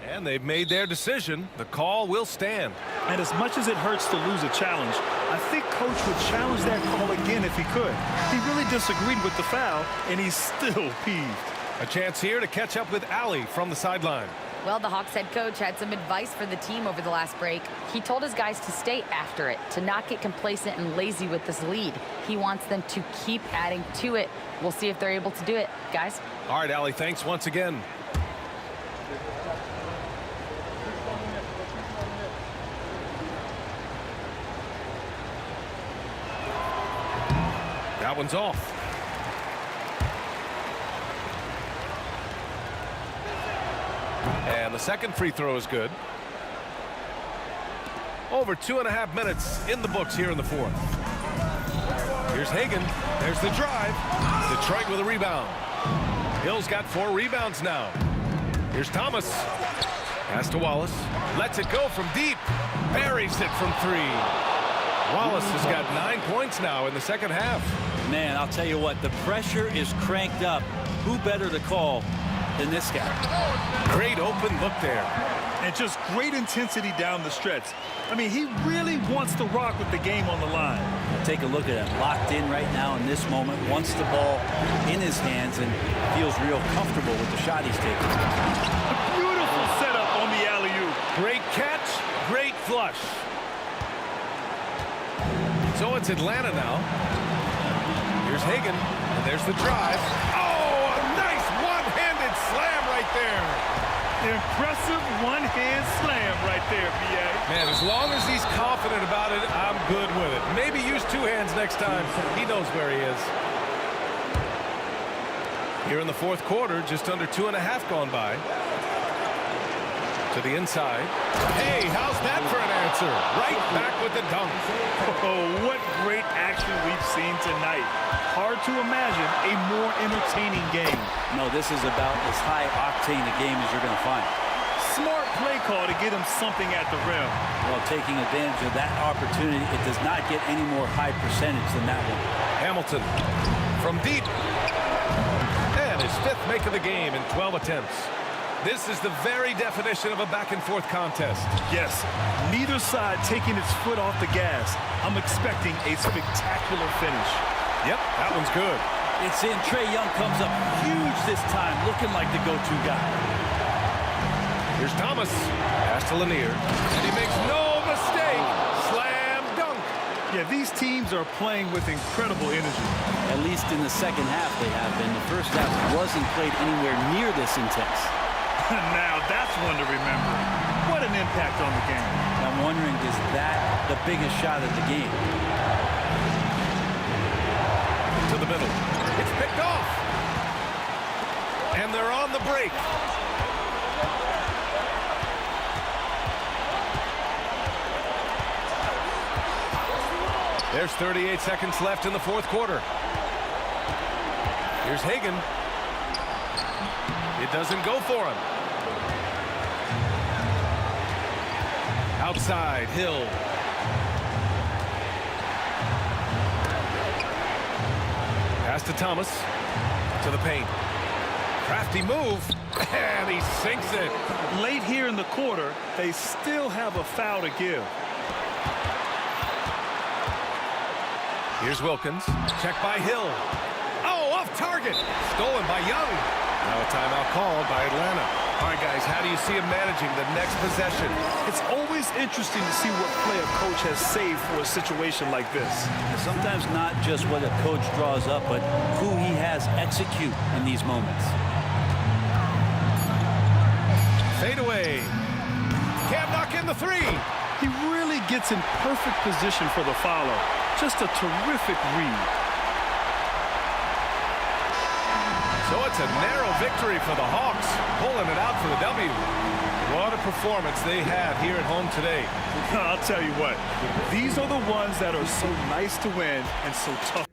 And they've made their decision. The call will stand. And as much as it hurts to lose a challenge, I think Coach would challenge that call again if he could. He really disagreed with the foul, and he's still peeved. A chance here to catch up with Allie from the sideline. Well, the Hawks head coach had some advice for the team over the last break. He told his guys to stay after it, to not get complacent and lazy with this lead. He wants them to keep adding to it. We'll see if they're able to do it, guys. All right, Allie, thanks once again. That one's off. And the second free throw is good. Over 2.5 minutes in the books here in the fourth. Here's Hagan. There's the drive. Detroit with a rebound. Hill's got 4 rebounds now. Here's Thomas. Pass to Wallace. Lets it go from deep. Buries it from 3. Wallace has got 9 points now in the second half. Man, I'll tell you what, the pressure is cranked up. Who better to call than this guy? Great open look there. And just great intensity down the stretch. I mean, he really wants to rock with the game on the line. Take a look at him, locked in right now in this moment, wants the ball in his hands and feels real comfortable with the shot he's taking. A beautiful setup on the alley-oop. Great catch, great flush. So it's Atlanta now. Here's Hagan, and there's the drive. Oh, a nice one-handed slam right there. Impressive one-hand slam right there, B.A. Man, as long as he's confident about it, I'm good with it. Maybe use 2 hands next time. He knows where he is. Here in the fourth quarter, just under 2.5 gone by. To the inside. Hey, how's that for an answer? Right back with the dunk. Oh, what great action we've seen tonight. Hard to imagine a more entertaining game. No, this is about as high-octane a game as you're going to find. Smart play call to get him something at the rim. Well, taking advantage of that opportunity, it does not get any more high percentage than that one. Hamilton from deep. And his 5th make of the game in 12 attempts. This is the very definition of a back-and-forth contest. Yes, neither side taking its foot off the gas. I'm expecting a spectacular finish. Yep, that one's good. It's in. Trae Young comes up huge this time, looking like the go-to guy. Here's Thomas. Pass to Lanier. And he makes no mistake. Slam dunk. Yeah, these teams are playing with incredible energy. At least in the second half they have been. The first half wasn't played anywhere near this intense. Now that's one to remember. What an impact on the game. I'm wondering, is that the biggest shot of the game? To the middle. It's picked off. And they're on the break. There's 38 seconds left in the fourth quarter. Here's Hagan. It doesn't go for him. Outside, Hill. Pass to Thomas. To the paint. Crafty move, and he sinks it. Late here in the quarter, they still have a foul to give. Here's Wilkins. Check by Hill. Oh, off target. Stolen by Young. Now a timeout called by Atlanta. All right, guys, how do you see him managing the next possession? It's always interesting to see what play a coach has saved for a situation like this. Sometimes not just what a coach draws up, but who he has execute in these moments. Fade away. Can't knock in the three. He really gets in perfect position for the follow. Just a terrific read. So it's a narrow victory for the Hawks, pulling it out for the W. What a performance they had here at home today. I'll tell you what, these are the ones that are so nice to win and so tough.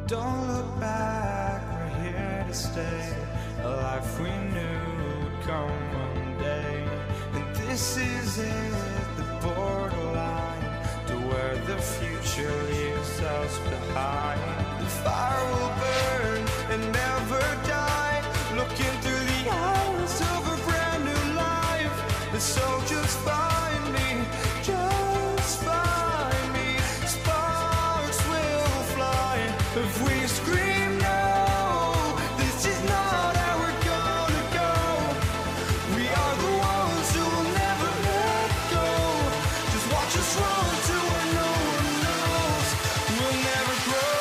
Don't look back, we're here to stay. A life we knew would come one day. And this is it, the borderline to where the future leaves us behind. The fire will burn and never die. Looking through the eyes of a brand new life. And so just find me, just find me. Sparks will fly if we scream no. This is not how we're gonna go. We are the ones who will never let go. Just watch us run to where no one knows. We'll never grow.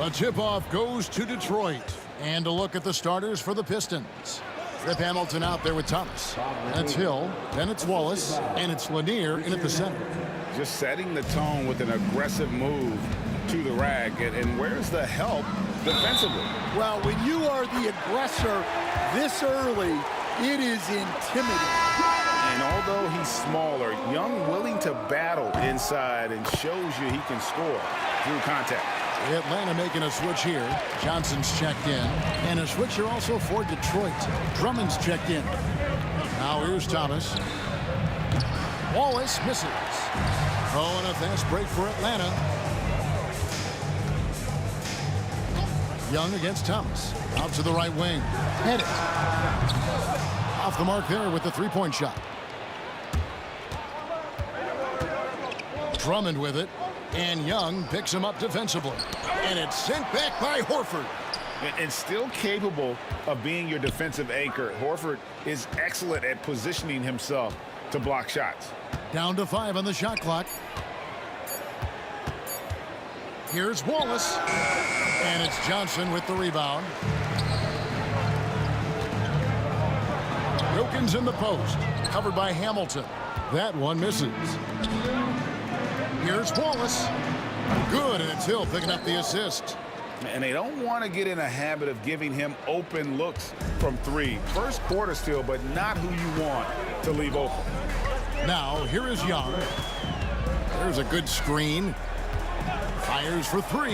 The tip-off goes to Detroit. And a look at the starters for the Pistons. Rip Hamilton out there with Thomas. That's Hill, then it's Wallace, and it's Lanier in at the center. Just setting the tone with an aggressive move to the rack. And where's the help defensively? Well, when you are the aggressor this early, it is intimidating. And although he's smaller, Young willing to battle inside and shows you he can score through contact. Atlanta making a switch here. Johnson's checked in. And a switch here also for Detroit. Drummond's checked in. Now here's Thomas. Wallace misses. Oh, and a fast break for Atlanta. Young against Thomas. Out to the right wing. Hit it. Off the mark there with the three-point shot. Drummond with it. And Young picks him up defensively. And it's sent back by Horford. And still capable of being your defensive anchor. Horford is excellent at positioning himself to block shots. Down to 5 on the shot clock. Here's Wallace. And it's Johnson with the rebound. Wilkins in the post. Covered by Hamilton. That one misses. Here's Wallace. Good, and it's Hill picking up the assist. And they don't want to get in a habit of giving him open looks from 3. First quarter still, but not who you want to leave open. Now, here is Young. There's a good screen. Fires for 3.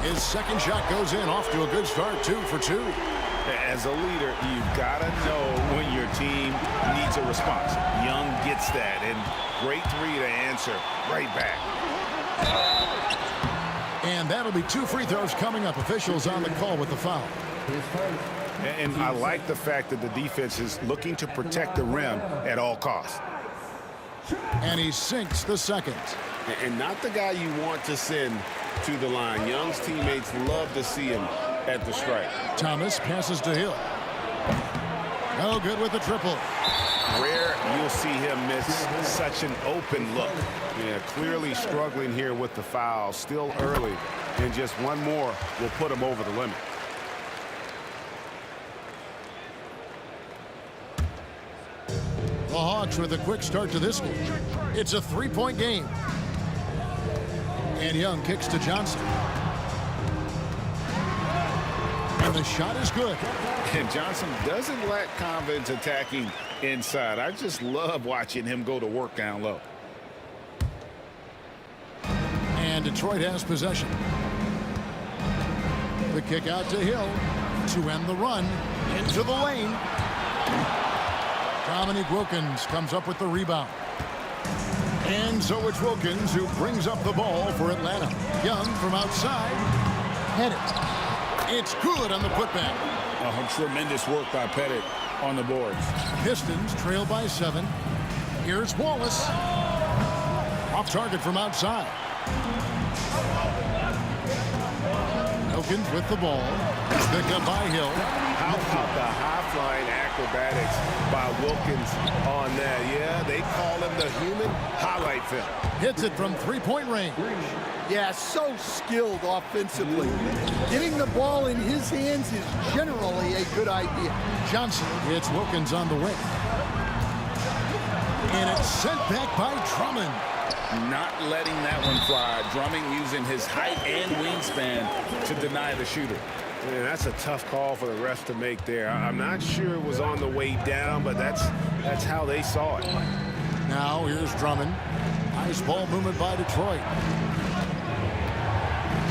His second shot goes in, off to a good start, 2 for 2. As a leader, you've got to know when your team needs a response. Young gets that, and great 3 to answer right back. And that'll be 2 free throws coming up. Officials on the call with the foul. And I like the fact that the defense is looking to protect the rim at all costs. And he sinks the second. And not the guy you want to send to the line. Young's teammates love to see him at the stripe. Thomas passes to Hill. No good with the triple. Rare you'll see him miss such an open look. Yeah, clearly struggling here with the foul. Still early, and just one more will put him over the limit. The Hawks with a quick start to this game. It's a 3-point game. And Young kicks to Johnson. And the shot is good. And Johnson doesn't lack confidence attacking inside. I just love watching him go to work down low. And Detroit has possession. The kick out to Hill to end the run into the lane. Dominique Wilkins comes up with the rebound. And so it's Wilkins who brings up the ball for Atlanta. Young from outside. Hit it. It's good on the putback. Tremendous work by Pettit on the boards. Pistons trail by 7. Here's Wallace. Off target from outside. Wilkins with the ball. Picked up by Hill. How about the high-flying acrobatics by Wilkins on that? Yeah, they call him the human highlight film. Hits it from 3-point range. Yeah, so skilled offensively. Getting the ball in his hands is generally a good idea. Johnson hits Wilkins on the wing. And it's sent back by Drummond. Not letting that one fly. Drummond using his height and wingspan to deny the shooter. Man, that's a tough call for the refs to make there. I'm not sure it was on the way down, but that's how they saw it. Now here's Drummond. Nice ball movement by Detroit.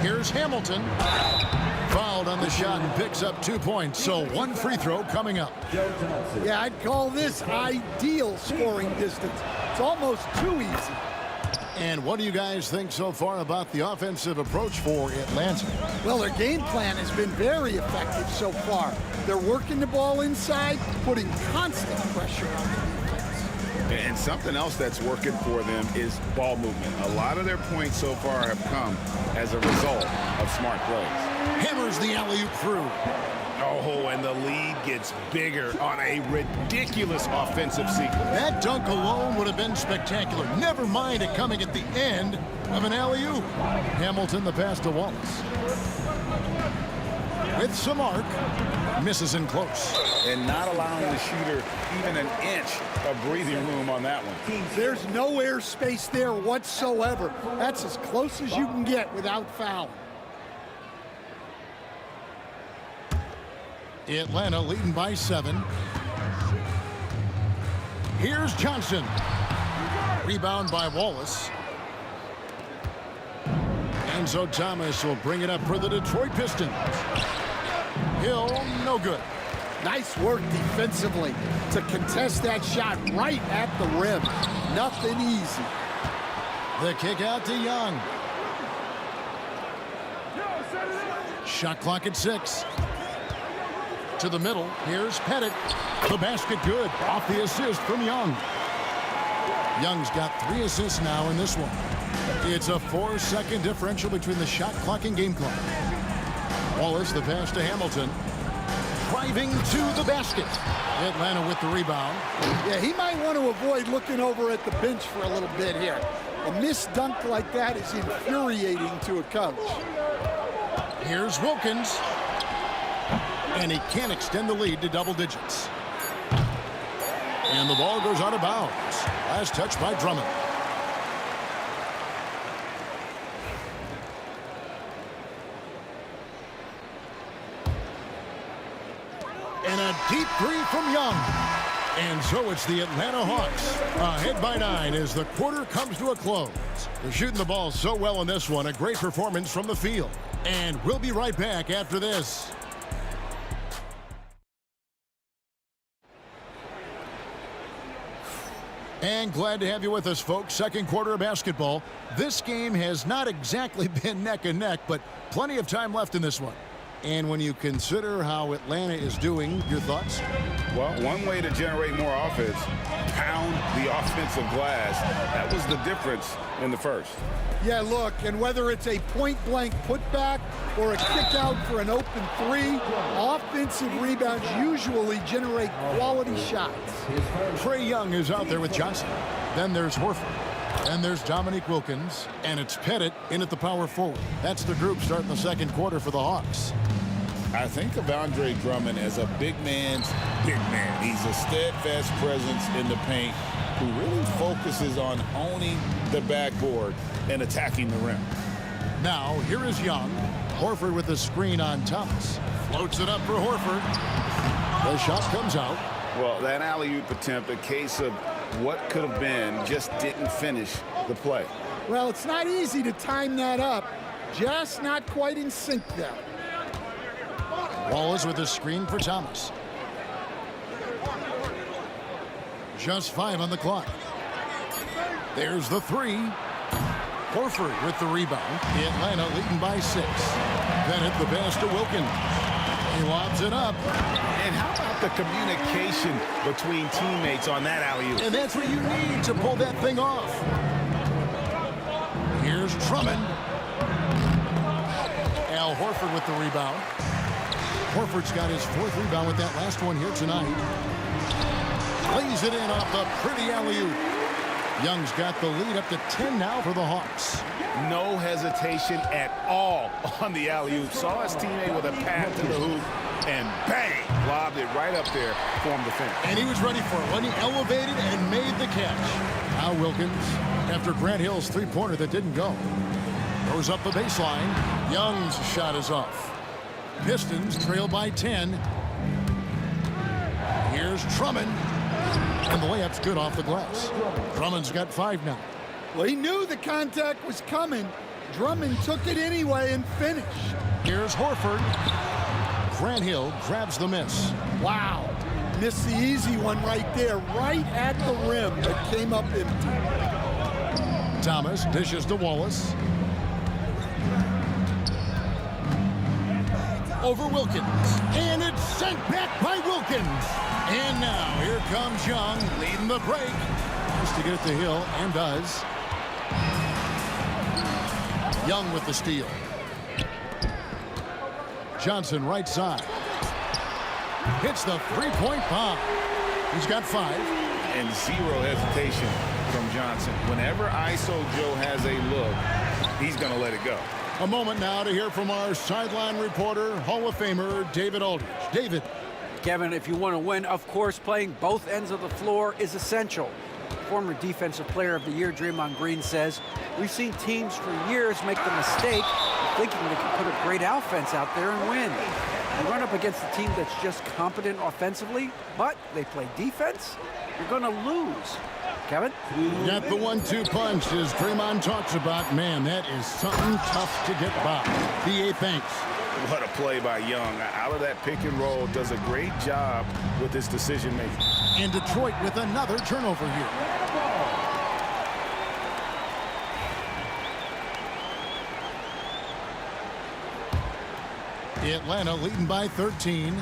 Here's Hamilton. Fouled on the shot and picks up 2 points. So 1 free throw coming up. Yeah, I'd call this ideal scoring distance. It's almost too easy. And what do you guys think so far about the offensive approach for Atlanta? Well, their game plan has been very effective so far. They're working the ball inside, putting constant pressure on the defense. And something else that's working for them is ball movement. A lot of their points so far have come as a result of smart plays. Hammers the alley-oop through. Oh, and the lead gets bigger on a ridiculous offensive sequence. That dunk alone would have been spectacular. Never mind it coming at the end of an alley-oop. Hamilton the pass to Wallace. With some arc. Misses in close. And not allowing the shooter even an inch of breathing room on that one. There's no airspace there whatsoever. That's as close as you can get without foul. Atlanta leading by 7. Here's Johnson. Rebound by Wallace. Enzo Thomas will bring it up for the Detroit Pistons. Hill, no good. Nice work defensively to contest that shot right at the rim. Nothing easy. The kick out to Young. Shot clock at 6. To the middle. Here's Pettit. The basket good. Off the assist from Young. Young's got 3 assists now in this one. It's a 4-second differential between the shot clock and game clock. Wallace, the pass to Hamilton. Driving to the basket. Atlanta with the rebound. Yeah, he might want to avoid looking over at the bench for a little bit here. A missed dunk like that is infuriating to a coach. Here's Wilkins. And he can't extend the lead to double digits. And the ball goes out of bounds. Last touch by Drummond. And a deep 3 from Young. And so it's the Atlanta Hawks ahead by 9 as the quarter comes to a close. They're shooting the ball so well in this one. A great performance from the field. And we'll be right back after this. And glad to have you with us, folks. Second quarter of basketball. This game has not exactly been neck and neck, but plenty of time left in this one. And when you consider how Atlanta is doing, your thoughts? Well, one way to generate more offense, pound the offensive glass. That was the difference in the first. Yeah, look, and whether it's a point-blank putback or a kick out for an open 3, offensive rebounds usually generate quality shots. Trae Young is out there with Johnson. Then there's Horford. And there's Dominique Wilkins. And it's Pettit in at the power forward. That's the group starting the second quarter for the Hawks. I think of Andre Drummond as a big man's big man. He's a steadfast presence in the paint who really focuses on owning the backboard and attacking the rim. Now, here is Young. Horford with the screen on Thomas. Floats it up for Horford. The shot comes out. Well, that alley-oop attempt, a case of what could have been, just didn't finish the play. Well, it's not easy to time that up. Just not quite in sync there. Wallace with the screen for Thomas. Just 5 on the clock. There's the 3. Horford with the rebound. Atlanta leading by 6. Bennett the pass to Wilkins. He lobs it up. And how about the communication between teammates on that alley-oop? And that's what you need to pull that thing off. Here's Drummond. Al Horford with the rebound. Horford's got his 4th rebound with that last one here tonight. Plays it in off the pretty alley-oop. Young's got the lead up to 10 now for the Hawks. No hesitation at all on the alley-oop. Saw his teammate with a pass to the hoop, and bang, lobbed it right up there for him to finish. And he was ready for it when he elevated and made the catch. Now Wilkins, after Grant Hill's 3-pointer that didn't go. Goes up the baseline. Young's shot is off. Pistons trail by 10. Here's Drummond. And the layup's good off the glass. Drummond's got 5 now. Well, he knew the contact was coming. Drummond took it anyway and finished. Here's Horford. Grant Hill grabs the miss. Wow. Missed the easy one right there, right at the rim, but came up empty. Thomas dishes to Wallace. Over Wilkins. And it's sent back by Wilkins. And now here comes Young leading the break. Just to get it to Hill, and does. Young with the steal. Johnson right side. Hits the 3-point bomb. He's got 5. And 0 hesitation from Johnson. Whenever ISO Joe has a look, he's going to let it go. A moment now to hear from our sideline reporter, Hall of Famer David Aldridge. David. Kevin, if you want to win, of course, playing both ends of the floor is essential. Former Defensive Player of the Year Draymond Green says, we've seen teams for years make the mistake of thinking they can put a great offense out there and win. You run up against a team that's just competent offensively, but they play defense, you're going to lose. Kevin? Got the 1-2 punch as Draymond talks about. Man, that is something tough to get by. B.A. thanks. What a play by Young. Out of that pick and roll, does a great job with his decision making. And Detroit with another turnover here. Atlanta leading by 13.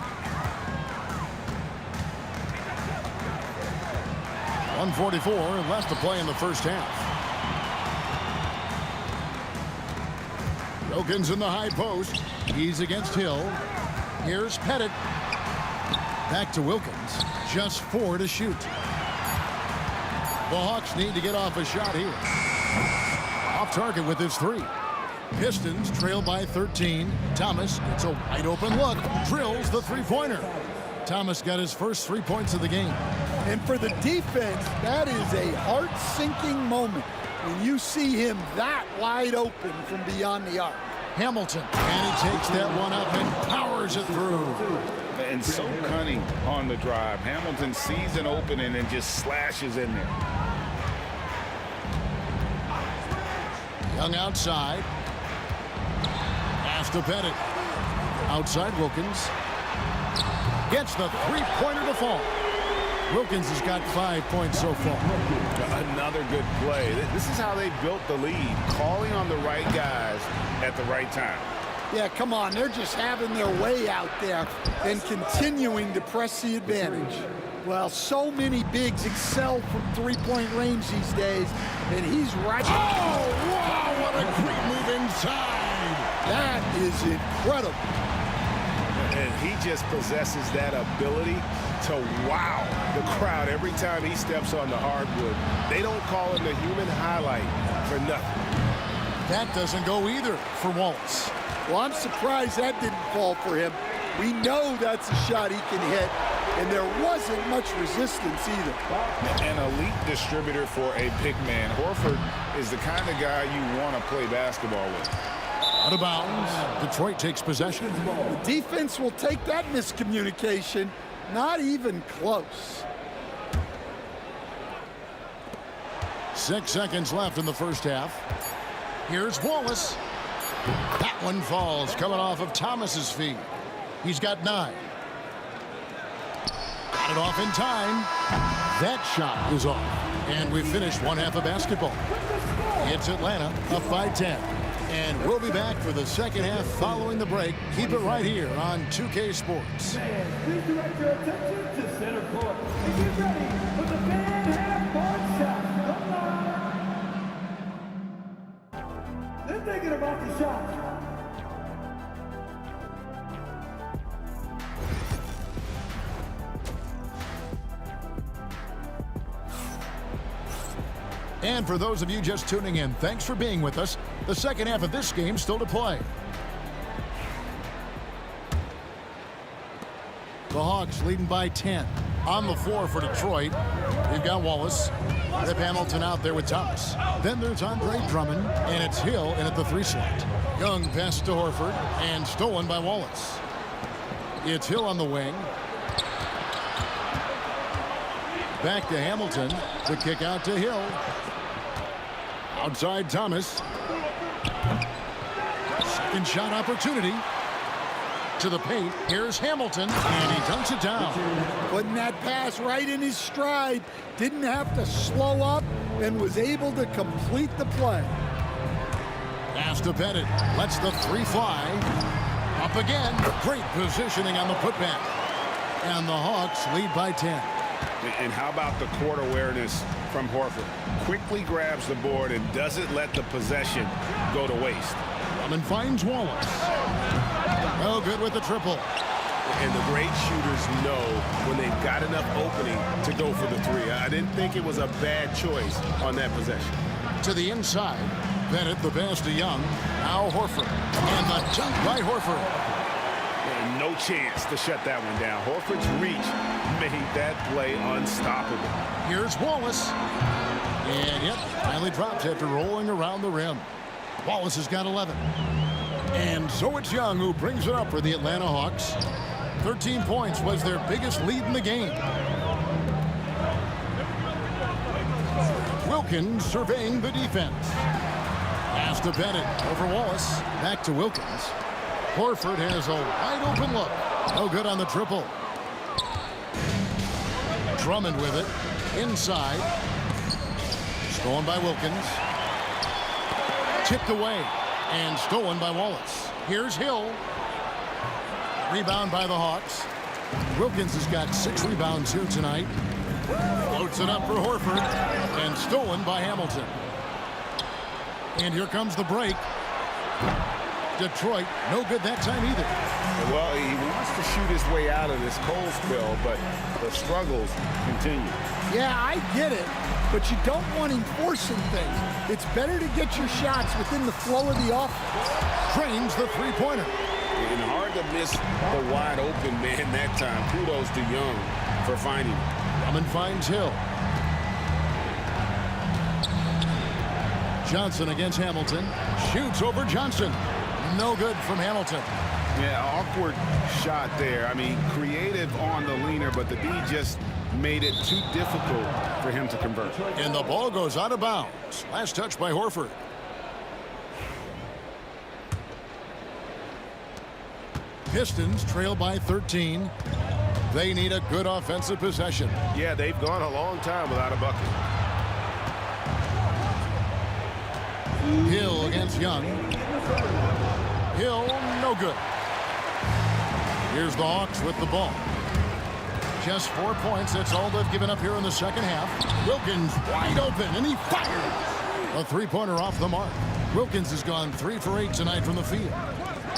1:44 left to play in the first half. Wilkins in the high post. He's against Hill. Here's Pettit. Back to Wilkins. Just 4 to shoot. The Hawks need to get off a shot here. Off target with his 3. Pistons trail by 13. Thomas gets a wide open look. Drills the three-pointer. Thomas got his first 3 points of the game. And for the defense, that is a heart-sinking moment when you see him that wide open from beyond the arc. Hamilton, and he takes that one up and powers it through. And so cunning on the drive. Hamilton sees an opening and just slashes in there. Young outside. Pass to Pettit. Outside Wilkins. Gets the three-pointer to fall. Wilkins has got 5 points so far. Another good play. This is how they built the lead. Calling on the right guys at the right time. Yeah, come on. They're just having their way out there and continuing to press the advantage. Well, so many bigs excel from three-point range these days, and he's right. Oh, wow, what a great move inside. That is incredible. And he just possesses that ability to wow the crowd every time he steps on the hardwood. They don't call him the human highlight for nothing. That doesn't go either for Wallace. Well, I'm surprised that didn't fall for him. We know that's a shot he can hit, and there wasn't much resistance either. An elite distributor for a big man. Horford is the kind of guy you want to play basketball with. Out of bounds. Detroit takes possession. The defense will take that miscommunication. Not even close. 6 seconds left in the first half. Here's Wallace. That one falls, coming off of Thomas's feet. He's got 9. Got it off in time. That shot is off. And we've finished one half of basketball. It's Atlanta up by 10. And we'll be back for the second half following the break. Keep it right here on 2K Sports. Please direct your attention to center court. And get ready for the fan half-court shot. They're thinking about the shot. And for those of you just tuning in, thanks for being with us. The second half of this game still to play. The Hawks leading by 10. On the floor for Detroit, we've got Wallace. Rip Hamilton out there with Thomas. Then there's Andre Drummond, and it's Hill in at the 3 slot. Young pass to Horford, and stolen by Wallace. It's Hill on the wing. Back to Hamilton. The kick out to Hill. Outside Thomas. Second shot opportunity. To the paint. Here's Hamilton, and he dunks it down. Putting that pass right in his stride. Didn't have to slow up and was able to complete the play. Pass to Pettit. Lets the 3 fly. Up again. Great positioning on the putback. And the Hawks lead by 10. And how about the court awareness from Horford? Quickly grabs the board and doesn't let the possession go to waste. Drummond finds Wallace. No good with the triple. And the great shooters know when they've got enough opening to go for the 3. I didn't think it was a bad choice on that possession. To the inside. Bennett, the pass to Young. Now Horford. And the jump by Horford. And no chance to shut that one down. Horford's reach made that play unstoppable. Here's Wallace. And yep, finally drops after rolling around the rim. Wallace has got 11. And so it's Young who brings it up for the Atlanta Hawks. 13 points was their biggest lead in the game. Wilkins surveying the defense. Pass to Bennett over Wallace. Back to Wilkins. Horford has a wide open look. No good on the triple. Drummond with it. Inside. Stolen by Wilkins. Tipped away. And stolen by Wallace. Here's Hill. Rebound by the Hawks. Wilkins has got 6 rebounds here tonight. Floats it up for Horford. And stolen by Hamilton. And here comes the break. Detroit, no good that time either. Well, he wants to shoot his way out of this cold spell, but the struggles continue. Yeah, I get it, but you don't want him forcing things. It's better to get your shots within the flow of the offense. Drains the three-pointer. And hard to miss the wide open man that time. Kudos to Young for finding him. Drummond finds Hill. Johnson against Hamilton. Shoots over Johnson. No good from Hamilton. Yeah, awkward shot there. I mean, creative on the leaner, but the D just made it too difficult for him to convert. And the ball goes out of bounds. Last touch by Horford. Pistons trail by 13. They need a good offensive possession. Yeah, they've gone a long time without a bucket. Hill against Young. Hill, no good. Here's the Hawks with the ball. Just 4 points. That's all they've given up here in the second half. Wilkins wide open, and he fires. A three-pointer off the mark. Wilkins has gone 3 for 8 tonight from the field.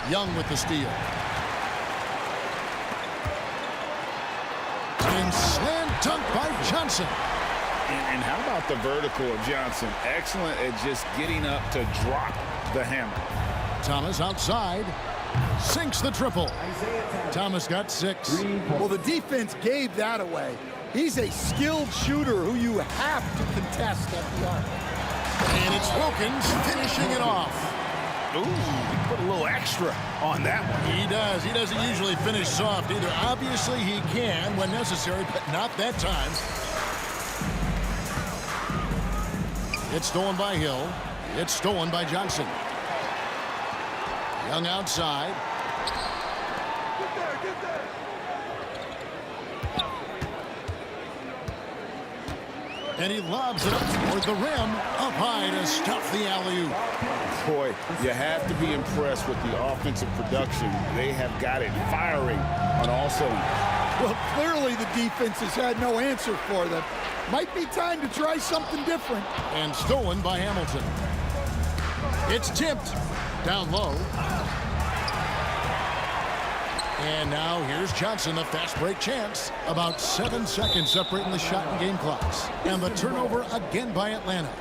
Young with the steal. And slant dunk by Johnson. And how about the vertical of Johnson? Excellent at just getting up to drop the hammer. Thomas outside. Sinks the triple. Thomas got 6. Well, the defense gave that away. He's a skilled shooter who you have to contest at the arc. And it's Wilkins finishing it off. Ooh, he put a little extra on that one. He does. He doesn't usually finish soft either. Obviously, he can when necessary, but not that time. It's stolen by Hill. It's stolen by Johnson. Young outside. And he lobs it up toward the rim, up high to stuff the alley-oop. Boy, you have to be impressed with the offensive production. They have got it firing on all cylinders. Well, clearly the defense has had no answer for them. Might be time to try something different. And stolen by Hamilton. It's tipped down low. And now here's Johnson, a fast break chance. About 7 seconds separating the shot and game clocks. And the turnover again by Atlanta.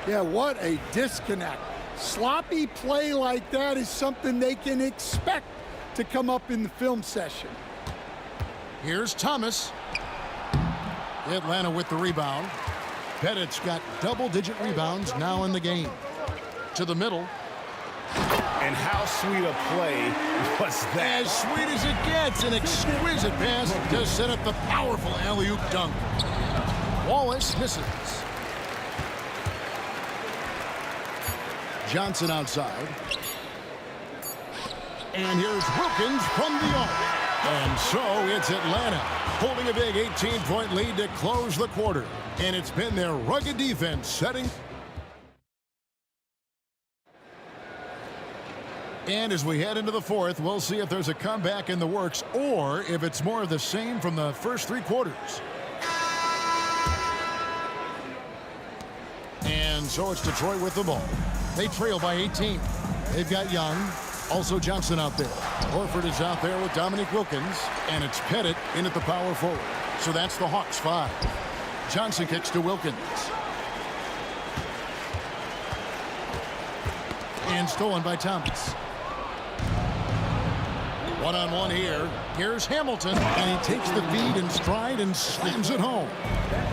Yeah, what a disconnect. Sloppy play like that is something they can expect to come up in the film session. Here's Thomas. Atlanta with the rebound. Bennett's got double-digit rebounds now in the game. To the middle. And how sweet a play was that? As sweet as it gets. An exquisite pass to set up the powerful alley-oop dunk. Wallace misses. Johnson outside. And here's Wilkins from the arc. And so it's Atlanta holding a big 18-point lead to close the quarter. And it's been their rugged defense setting. And as we head into the fourth, we'll see if there's a comeback in the works or if it's more of the same from the first 3 quarters. And so it's Detroit with the ball. They trail by 18. They've got Young, also Johnson out there. Horford is out there with Dominique Wilkins, and it's Pettit in at the power forward. So that's the Hawks 5. Johnson kicks to Wilkins. And stolen by Thomas. One-on-one here. Here's Hamilton, and he takes the feed in stride and slams it home.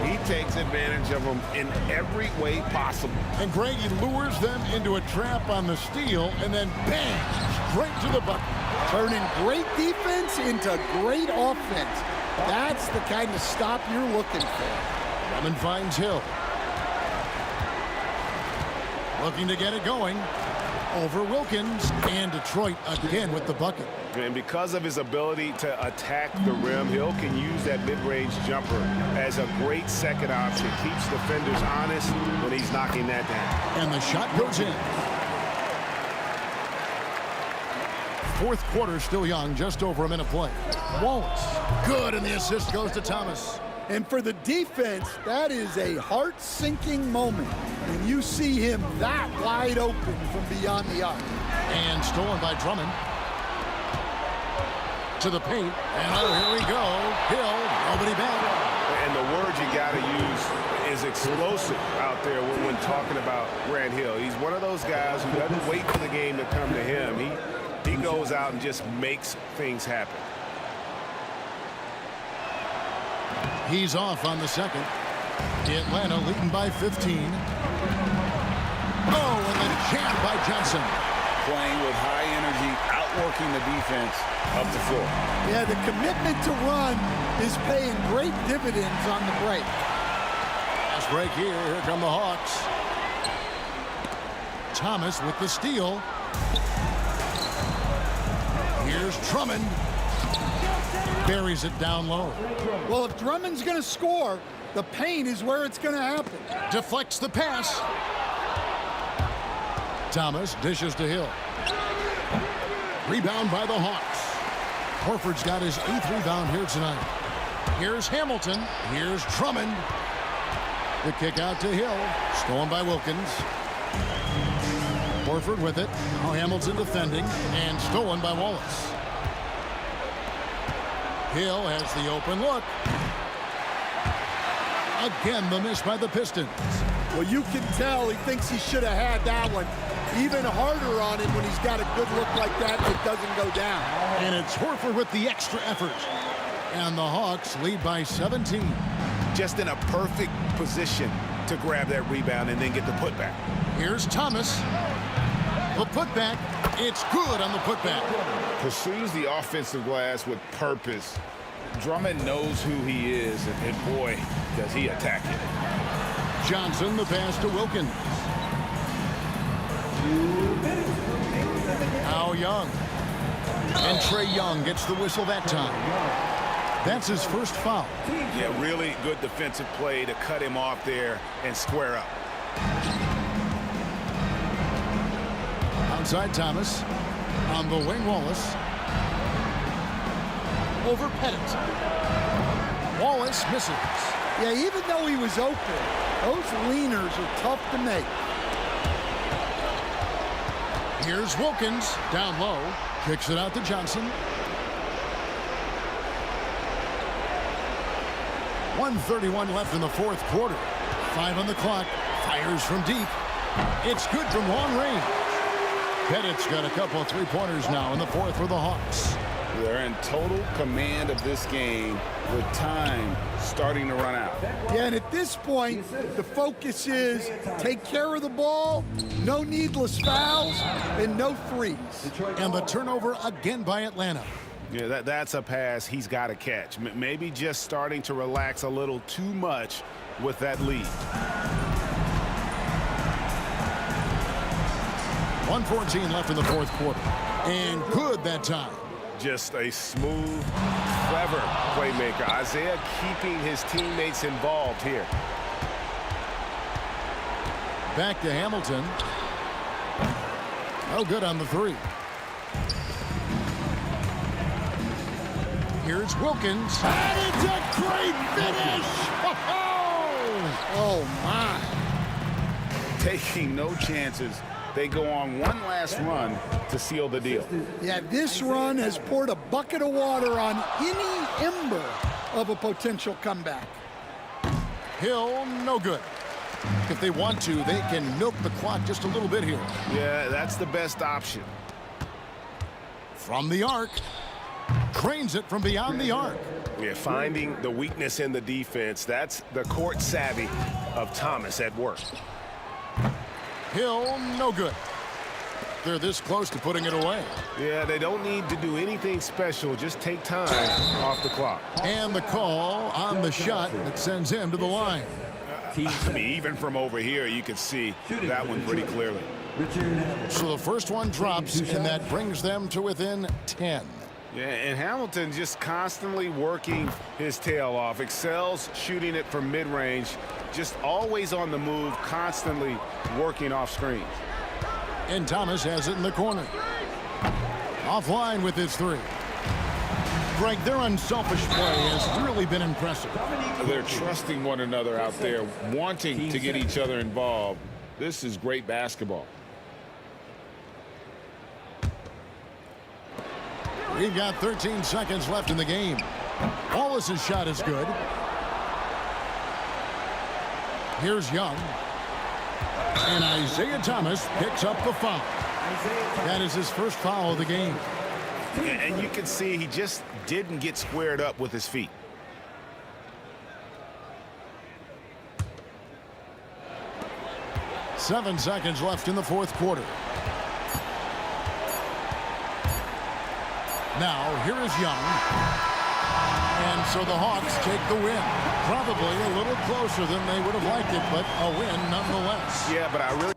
He takes advantage of them in every way possible. And Greg, he lures them into a trap on the steal, and then bang, straight to the bucket. Turning great defense into great offense. That's the kind of stop you're looking for. Drummond finds Hill. Looking to get it going. Over Wilkins, and Detroit again with the bucket. And because of his ability to attack the rim, Hill can use that mid-range jumper as a great second option. Keeps defenders honest when he's knocking that down. And the shot goes in. Fourth quarter still young, just over a minute play. Wallace, good, and the assist goes to Thomas. And for the defense, that is a heart-sinking moment when you see him that wide open from beyond the arc. And stolen by Drummond. To the paint, and oh, here we go. Hill, nobody back. And the word you got to use is explosive out there when talking about Grant Hill. He's one of those guys who doesn't wait for the game to come to him. He goes out and just makes things happen. He's off on the second. Atlanta leading by 15. Oh, and the jam by Johnson. Playing with high energy, outworking the defense up the floor. Yeah, the commitment to run is paying great dividends on the break. Last break here. Here come the Hawks. Thomas with the steal. Here's Drummond. Buries it down low. Well, if Drummond's going to score, the paint is where it's going to happen. Deflects the pass. Thomas dishes to Hill. Rebound by the Hawks. Horford's got his 8th rebound here tonight. Here's Hamilton. Here's Drummond. The kick out to Hill. Stolen by Wilkins. Horford with it. Now Hamilton defending. And stolen by Wallace. Hill has the open look. Again, the miss by the Pistons. Well, you can tell he thinks he should have had that one. Even harder on him when he's got a good look like that, it doesn't go down. And it's Horford with the extra effort. And the Hawks lead by 17. Just in a perfect position to grab that rebound and then get the putback. Here's Thomas. The putback. It's good on the putback. Pursues the offensive glass with purpose. Drummond knows who he is, and boy, does he attack it. Johnson, the pass to Wilkins. Now Young. And Trey Young gets the whistle that time. That's his first foul. Yeah, really good defensive play to cut him off there and square up. Outside Thomas. On the wing, Wallace. Over Pettit. Wallace misses. Yeah, even though he was open, those leaners are tough to make. Here's Wilkins, down low. Kicks it out to Johnson. 1:31 left in the fourth quarter. 5 on the clock. Fires from deep. It's good from long range. Pettit's got a couple of three-pointers now in the fourth for the Hawks. They're in total command of this game with time starting to run out. Yeah, and at this point, the focus is take care of the ball, no needless fouls, and no threes. And the turnover again by Atlanta. Yeah, that's a pass he's got to catch. Maybe just starting to relax a little too much with that lead. 1:14 left in the fourth quarter. And good that time. Just a smooth, clever playmaker. Isaiah keeping his teammates involved here. Back to Hamilton. No good on the three. Here's Wilkins. And it's a great finish! Oh, my. Taking no chances. They go on one last run to seal the deal. Yeah, this run has poured a bucket of water on any ember of a potential comeback. Hill, no good. If they want to, they can milk the clock just a little bit here. Yeah, that's the best option. From the arc. Cranes it from beyond the arc. Yeah, finding the weakness in the defense. That's the court savvy of Thomas at work. Hill, no good. They're this close to putting it away. Yeah, they don't need to do anything special. Just take time off the clock. And the call on the shot that sends him to the line. I mean, even from over here, you can see that one pretty clearly. So the first one drops, and that brings them to within 10. Yeah, and Hamilton just constantly working his tail off. Excels shooting it from mid-range. Just always on the move, constantly working off screen. And Thomas has it in the corner. Offline with his three. Greg, their unselfish play has really been impressive. They're trusting one another out there, wanting to get each other involved. This is great basketball. We've got 13 seconds left in the game. Wallace's shot is good. Here's Young. And Isaiah Thomas picks up the foul. That is his first foul of the game. And you can see he just didn't get squared up with his feet. Seven seconds left in the fourth quarter. Now, here is Young. And so the Hawks take the win. Probably a little closer than they would have liked it, but a win nonetheless. Yeah, but I really...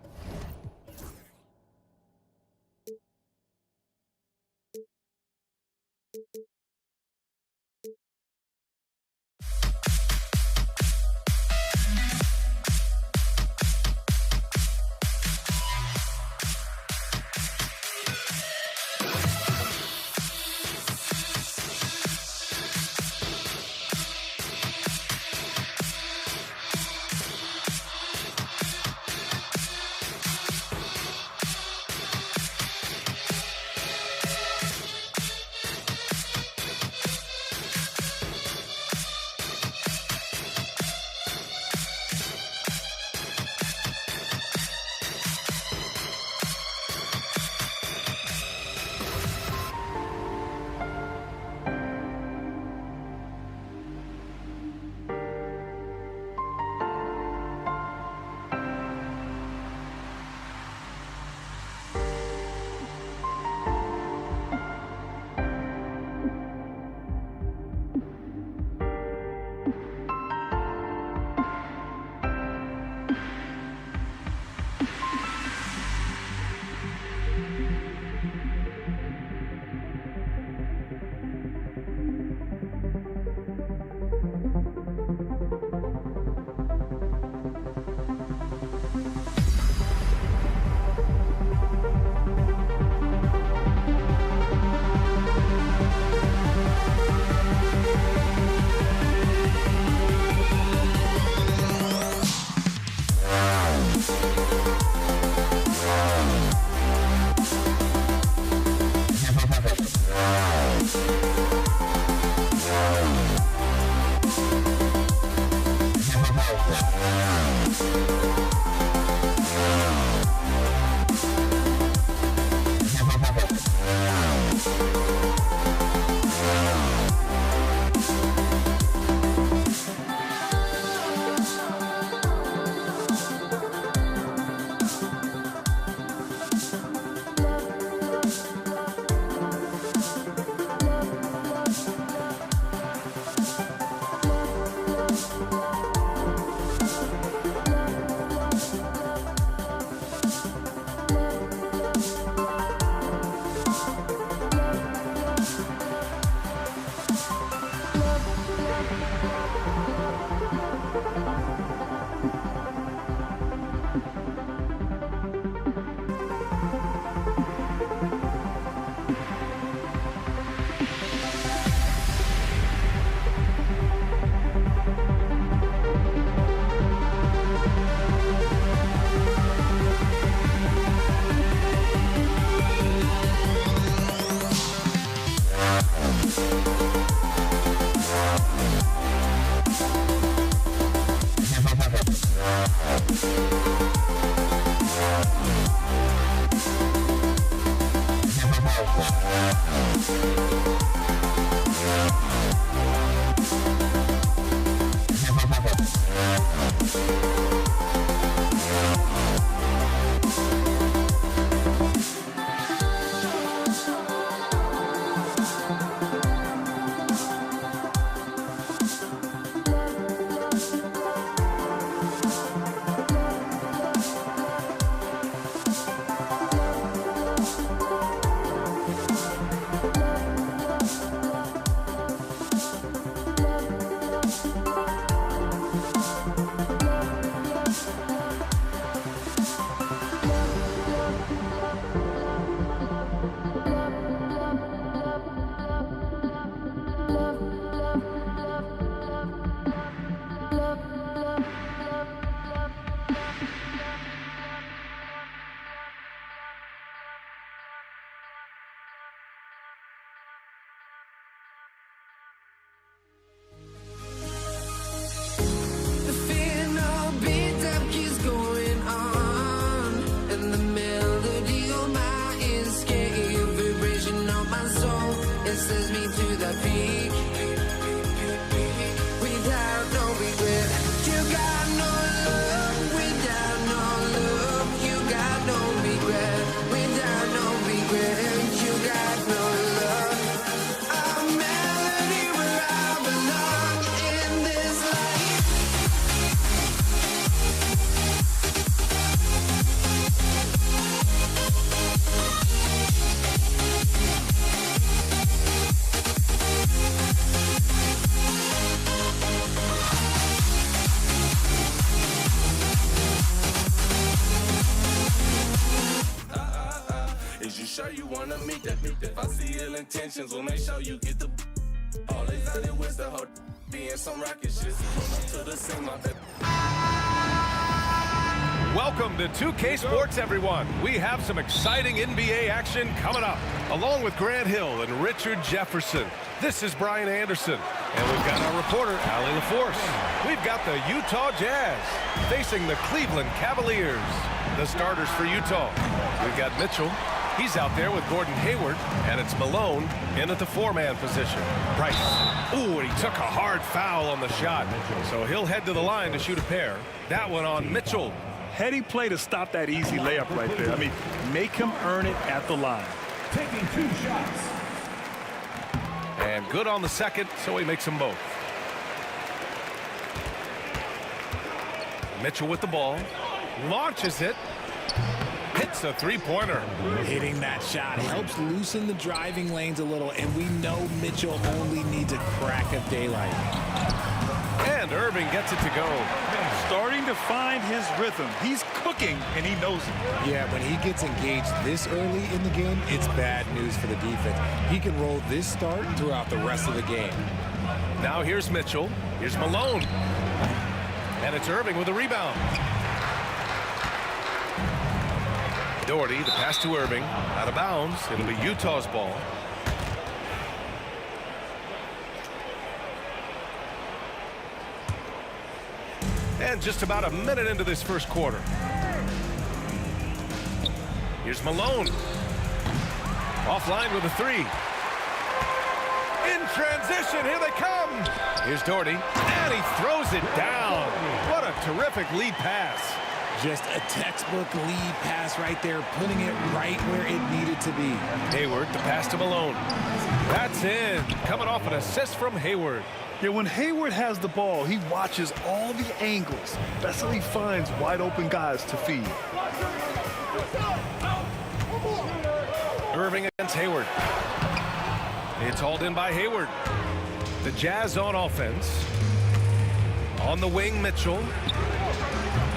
am the melody on my escape, vibration on my soul. It sends me to the peak. Without no regret, you got no love. Without no love, you got no regret. Without no regret, you got no love. A melody where I belong in this life. Is you sure you wanna meet that? If I see ill intentions, we'll make sure you get the. All they got it was the whole being some rocket shit. Pull up to the scene, my baby. Welcome to 2K Sports, everyone. We have some exciting NBA action coming up. Along with Grant Hill and Richard Jefferson, this is Brian Anderson. And we've got our reporter, Allie LaForce. We've got the Utah Jazz facing the Cleveland Cavaliers. The starters for Utah. We've got Mitchell. He's out there with Gordon Hayward, and it's Malone in at the four-man position. Price. Ooh, and he took a hard foul on the shot, so he'll head to the line to shoot a pair. That one on Mitchell. Heady play to stop that easy layup right there. I mean, make him earn it at the line. Taking 2 shots. And good on the second, so he makes them both. Mitchell with the ball. Launches it. Hits a three-pointer. Hitting that shot helps loosen the driving lanes a little, and we know Mitchell only needs a crack of daylight. And Irving gets it to go. Starting to find his rhythm. He's cooking, and he knows it. Yeah, when he gets engaged this early in the game, it's bad news for the defense. He can roll this start throughout the rest of the game. Now here's Mitchell. Here's Malone. And it's Irving with a rebound. Doherty, the pass to Irving. Out of bounds. It'll be Utah's ball. And just about a minute into this first quarter. Here's Malone. Offline with a three. In transition, here they come. Here's Doherty, and he throws it down. What a terrific lead pass. Just a textbook lead pass right there, putting it right where it needed to be. Hayward, the pass to Malone. That's in. Coming off an assist from Hayward. Yeah, when Hayward has the ball, he watches all the angles. That's how he finds wide open guys to feed. Irving against Hayward. It's hauled in by Hayward. The Jazz on offense. On the wing, Mitchell.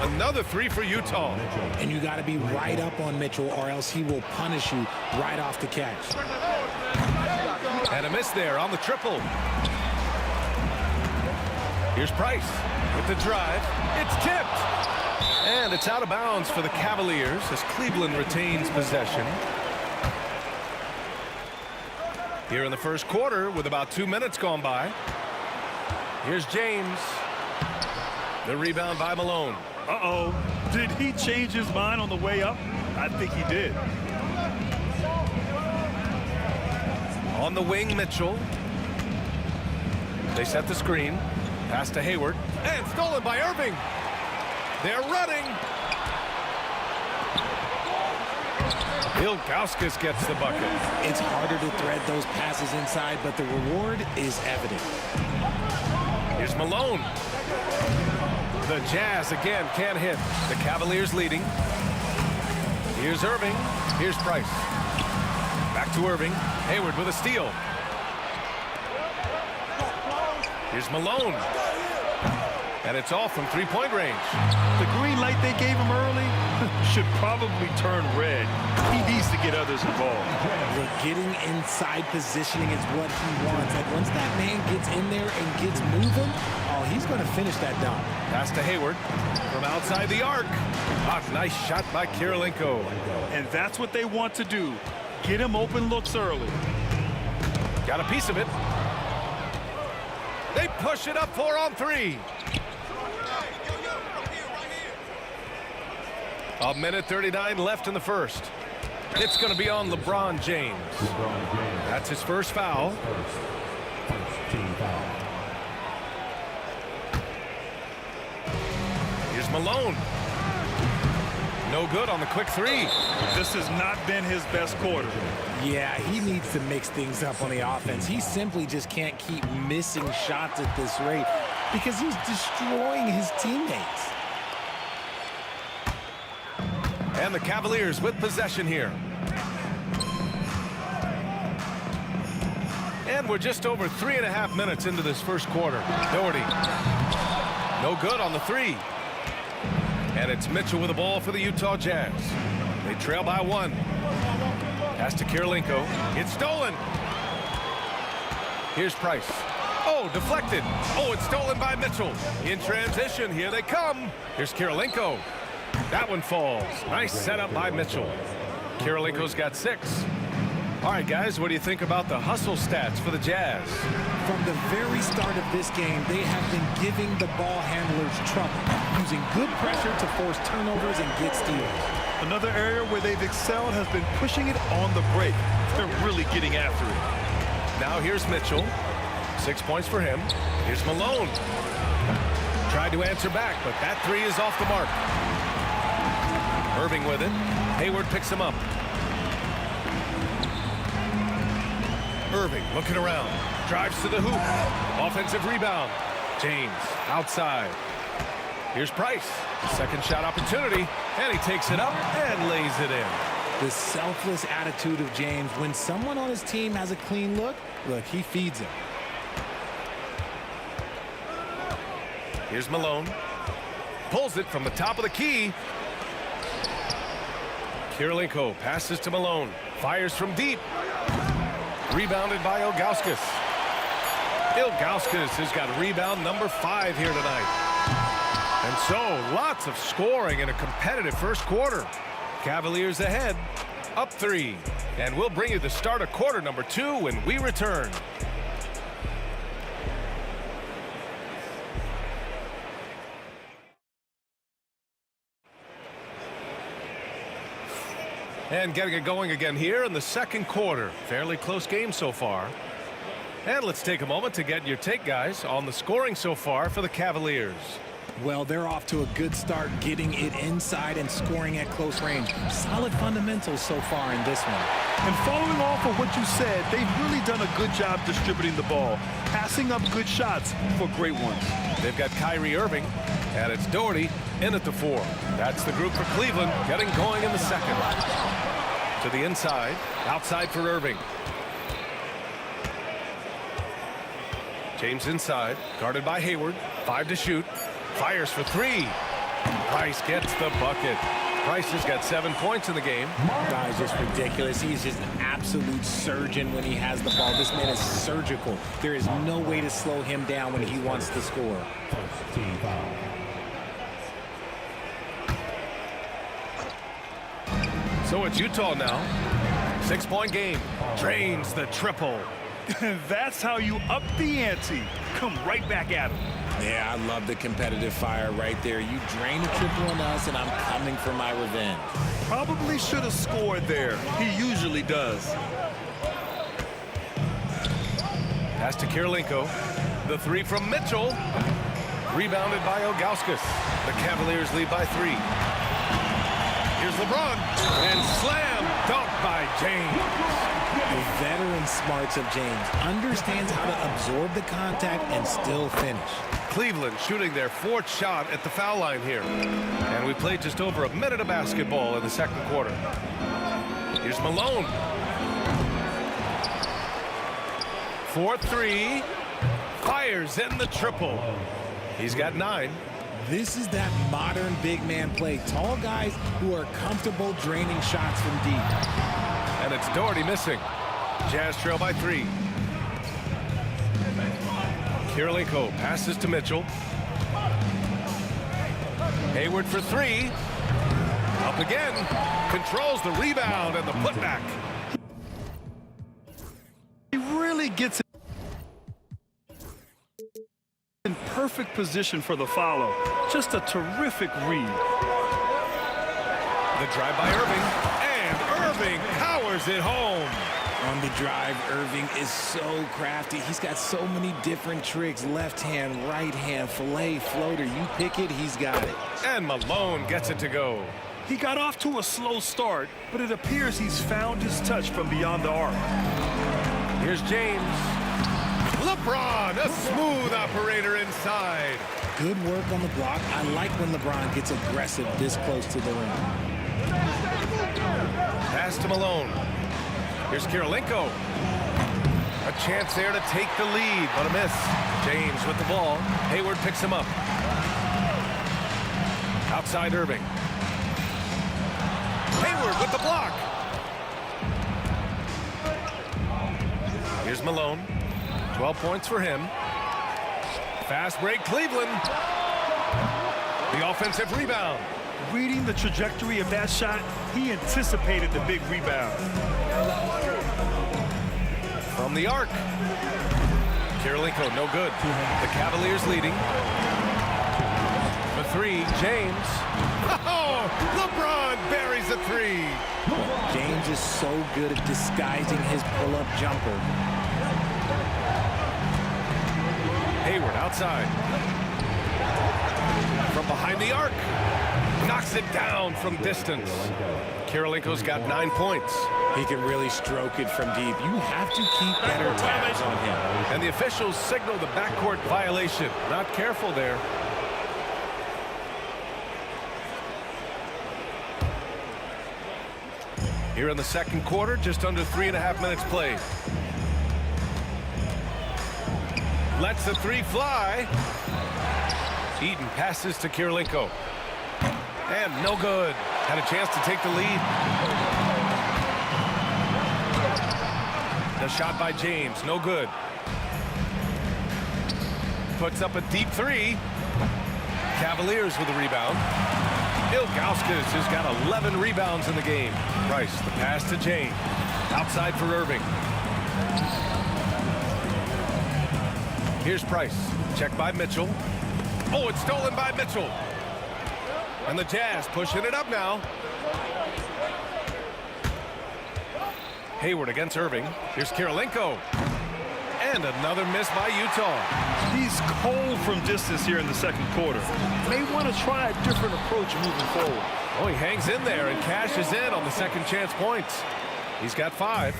Another three for Utah. And you got to be right up on Mitchell, or else he will punish you right off the catch. And a miss there on the triple. Here's Price with the drive. It's tipped. And it's out of bounds for the Cavaliers as Cleveland retains possession. Here in the first quarter with about 2 minutes gone by. Here's James. The rebound by Malone. Uh-oh. Did he change his mind on the way up? I think he did. On the wing, Mitchell. They set the screen. Pass to Hayward. And stolen by Irving. They're running. Ilgauskas gets the bucket. It's harder to thread those passes inside, but the reward is evident. Here's Malone. The Jazz again can't hit. The Cavaliers leading. Here's Irving. Here's Price. Back to Irving. Hayward with a steal. Here's Malone. And it's off from three-point range. The green light they gave him early should probably turn red. He needs to get others involved. Look, getting inside positioning is what he wants. Like, once that man gets in there and gets moving, oh, he's going to finish that dunk. Pass to Hayward from outside the arc. Ah, nice shot by Kirilenko. And that's what they want to do. Get him open looks early. Got a piece of it. They push it up 4 on 3. A minute 39 left in the first. It's going to be on LeBron James. That's his first foul. Team foul. Here's Malone. No good on the quick three. This has not been his best quarter. Yeah, he needs to mix things up on the offense. He simply just can't keep missing shots at this rate because he's destroying his teammates. And the Cavaliers with possession here. And we're just over 3.5 minutes into this first quarter. Doherty. No good on the three. And it's Mitchell with the ball for the Utah Jazz. They trail by 1. Pass to Kirilenko. It's stolen. Here's Price. Oh, deflected. Oh, it's stolen by Mitchell. In transition, here they come. Here's Kirilenko. That one falls. Nice setup by Mitchell. Kirilenko's got 6. All right, guys, what do you think about the hustle stats for the Jazz? From the very start of this game, they have been giving the ball handlers trouble, using good pressure to force turnovers and get steals. Another area where they've excelled has been pushing it on the break. They're really getting after it. Now here's Mitchell. 6 points for him. Here's Malone. Tried to answer back, but that three is off the mark. Irving with it. Hayward picks him up. Irving looking around. Drives to the hoop. Offensive rebound. James outside. Here's Price. Second shot opportunity. And he takes it up and lays it in. The selfless attitude of James. When someone on his team has a clean look, he feeds him. Here's Malone. Pulls it from the top of the key. Kirilenko passes to Malone. Fires from deep. Rebounded by Ilgauskas. Ilgauskas has got rebound number 5 here tonight. And so, lots of scoring in a competitive first quarter. Cavaliers ahead, up 3. And we'll bring you the start of quarter number 2 when we return. And getting it going again here in the second quarter. Fairly close game so far. And let's take a moment to get your take, guys, on the scoring so far for the Cavaliers. Well, they're off to a good start getting it inside and scoring at close range. Solid fundamentals so far in this one. And following off of what you said, they've really done a good job distributing the ball, passing up good shots for great ones. They've got Kyrie Irving, and it's Doherty in at the 4. That's the group for Cleveland getting going in the second. To the inside, outside for Irving. James inside, guarded by Hayward. 5 to shoot. Fires for 3. Price gets the bucket. Price has got 7 points in the game. Guy's just ridiculous. He's just an absolute surgeon when he has the ball. This man is surgical. There is no way to slow him down when he wants to score. Team foul. So it's Utah now. 6-point game. Drains the triple. That's how you up the ante. Come right back at him. Yeah, I love the competitive fire right there. You drain the triple on us, and I'm coming for my revenge. Probably should have scored there. He usually does. Pass to Kirilenko. The 3 from Mitchell. Rebounded by Ilgauskas. The Cavaliers lead by 3. Here's LeBron. And slam dunk by James. The veteran smarts of James understands how to absorb the contact and still finish. Cleveland shooting their 4th shot at the foul line here. And we played just over a minute of basketball in the second quarter. Here's Malone. 4-3. Fires in the triple. He's got 9. This is that modern big man play. Tall guys who are comfortable draining shots from deep. And it's Doherty missing. Jazz trail by 3. Kirilenko passes to Mitchell. Hayward for 3. Up again. Controls the rebound and the putback. He really gets in perfect position for the follow. Just a terrific read. The drive by Irving, and Irving powers it home. On the drive, Irving is so crafty. He's got so many different tricks. Left hand, right hand, fillet, floater. You pick it, he's got it. And Malone gets it to go. He got off to a slow start, but it appears he's found his touch from beyond the arc. Here's James. LeBron, a smooth operator inside. Good work on the block. I like when LeBron gets aggressive this close to the rim. Pass to Malone. Here's Kirilenko. A chance there to take the lead, but a miss. James with the ball. Hayward picks him up. Outside Irving. Hayward with the block. Here's Malone. 12 points for him. Fast break, Cleveland. The offensive rebound. Reading the trajectory of that shot, he anticipated the big rebound. From the arc. Kirilenko, no good. The Cavaliers leading. The three, James. Oh, LeBron buries a three. James is so good at disguising his pull-up jumper. Hayward outside. From behind the arc. Knocks it down from distance. Kirilenko's got 9 points. He can really stroke it from deep. You have to keep better tabs on him. And the officials signal the backcourt violation. Not careful there. Here in the second quarter, just under 3.5 minutes played. Lets the three fly. Eaton passes to Kirilenko. And no good. Had a chance to take the lead. The shot by James, no good. Puts up a deep three. Cavaliers with a rebound. Ilgauskas has got 11 rebounds in the game. Price, the pass to James. Outside for Irving. Here's Price. Check by Mitchell. Oh, it's stolen by Mitchell. And the Jazz pushing it up now. Hayward against Irving. Here's Kirilenko. And another miss by Utah. He's cold from distance here in the second quarter. May want to try a different approach moving forward. Oh, he hangs in there and cashes in on the second chance points. He's got 5.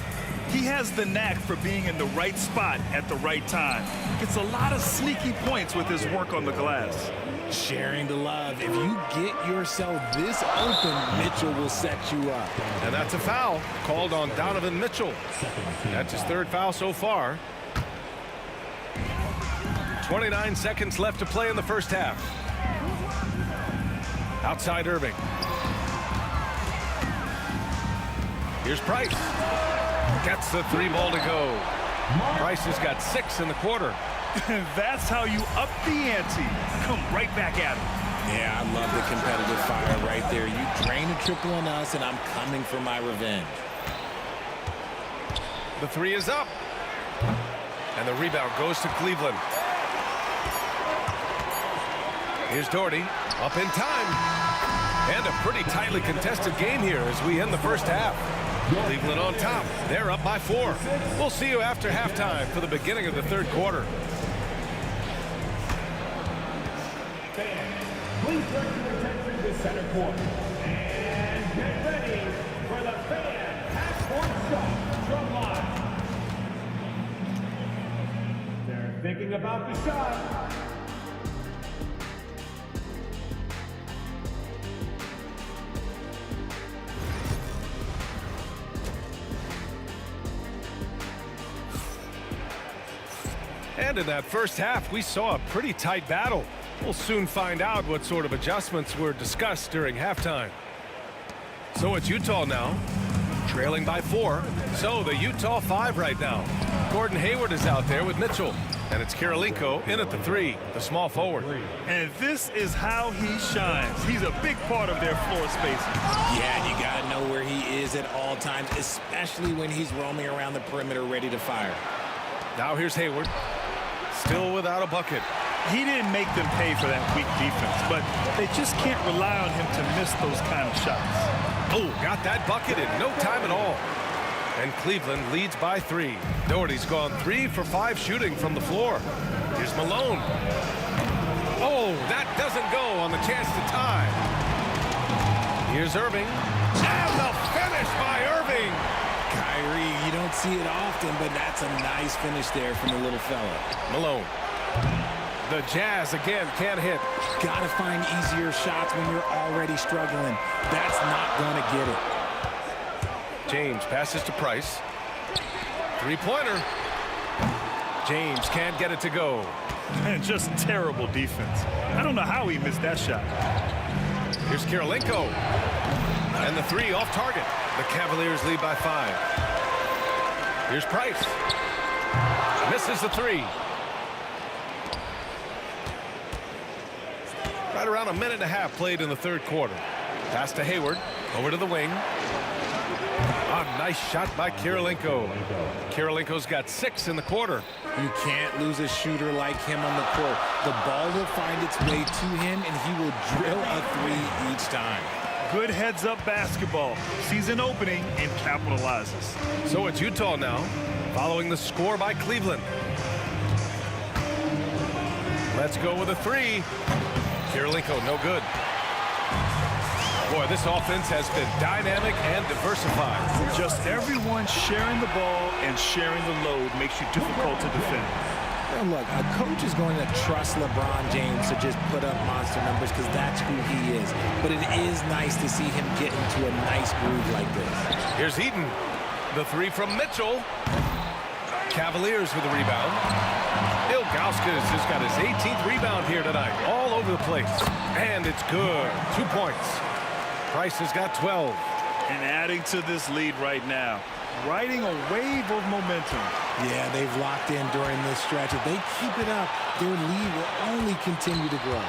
He has the knack for being in the right spot at the right time. Gets a lot of sneaky points with his work on the glass. Sharing the love. If you get yourself this open, Mitchell will set you up. And that's a foul called on Donovan Mitchell. That's his 3rd foul so far. 29 seconds left to play in the first half. Outside Irving. Here's Price. Gets the 3 ball to go. Price has got 6 in the quarter. That's how you up the ante. Come right back at him. Yeah, I love the competitive fire right there. You drain a triple on us, and I'm coming for my revenge. The 3 is up. And the rebound goes to Cleveland. Here's Doherty. Up in time. And a pretty tightly contested game here as we end the first half. Cleveland on top. They're up by 4. We'll see you after halftime for the beginning of the third quarter. Please direct your attention to center court. And get ready for the fan half-court shot from line. They're thinking about the shot. And in that first half, we saw a pretty tight battle. We'll soon find out what sort of adjustments were discussed during halftime. So it's Utah now, trailing by 4. So the Utah 5 right now. Gordon Hayward is out there with Mitchell. And it's Kirilenko in at the 3, the small forward. And this is how he shines. He's a big part of their floor spacing. Yeah, and you got to know where he is at all times, especially when he's roaming around the perimeter ready to fire. Now here's Hayward. Still without a bucket. He didn't make them pay for that weak defense, but they just can't rely on him to miss those kind of shots. Oh, got that bucket in no time at all. And Cleveland leads by 3. Doherty's gone 3 for 5 shooting from the floor. Here's Malone. Oh, that doesn't go on the chance to tie. Here's Irving. And the finish by Irving. Kyrie, you don't see it often, but that's a nice finish there from the little fella. Malone. The Jazz again can't hit. Gotta find easier shots when you're already struggling. That's not gonna get it. James passes to Price. Three-pointer. James can't get it to go. And just terrible defense. I don't know how he missed that shot. Here's Kirilenko. And the 3 off target. The Cavaliers lead by 5. Here's Price. Misses the 3. Right around a minute and a half played in the third quarter. Pass to Hayward. Over to the wing. A nice shot by Kirilenko. Kirilenko's got 6 in the quarter. You can't lose a shooter like him on the court. The ball will find its way to him, and he will drill a 3 each time. Good heads-up basketball. Sees an opening and capitalizes. So it's Utah now, following the score by Cleveland. Let's go with a 3. Kirilenko, no good. Boy, this offense has been dynamic and diversified. Just everyone sharing the ball and sharing the load makes you difficult to defend. Now look, a coach is going to trust LeBron James to just put up monster numbers because that's who he is. But it is nice to see him get into a nice groove like this. Here's Eaton. The 3 from Mitchell. Cavaliers with the rebound. Ilgauskas has got his 18th rebound here tonight. All over the place. And it's good. 2 points. Price has got 12. And adding to this lead right now. Riding a wave of momentum. Yeah, they've locked in during this stretch. If they keep it up, their lead will only continue to grow.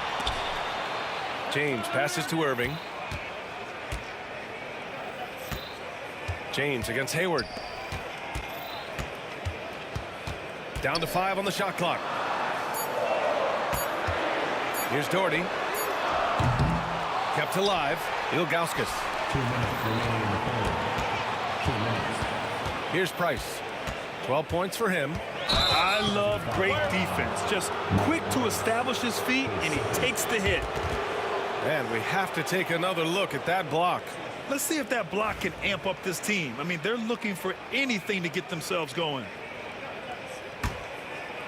James passes to Irving. James against Hayward. Down to 5 on the shot clock. Here's Doherty. Kept alive. Ilgauskas. 2 minutes remaining in the third. 2 minutes. Here's Price. 12 points for him. I love great defense. Just quick to establish his feet, and he takes the hit. And we have to take another look at that block. Let's see if that block can amp up this team. I mean, they're looking for anything to get themselves going.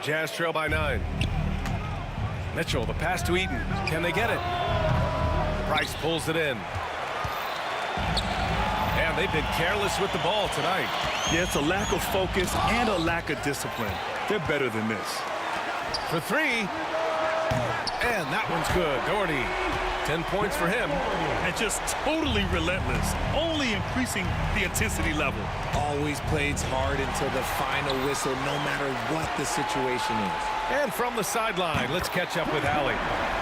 Jazz trail by 9. Mitchell, the pass to Eaton. Can they get it? Price pulls it in. And they've been careless with the ball tonight. Yeah, it's a lack of focus and a lack of discipline. They're better than this. For 3. And that one's good. Doherty, 10 points for him. And just totally relentless, only increasing the intensity level. Always plays hard until the final whistle, no matter what the situation is. And from the sideline, let's catch up with Allie.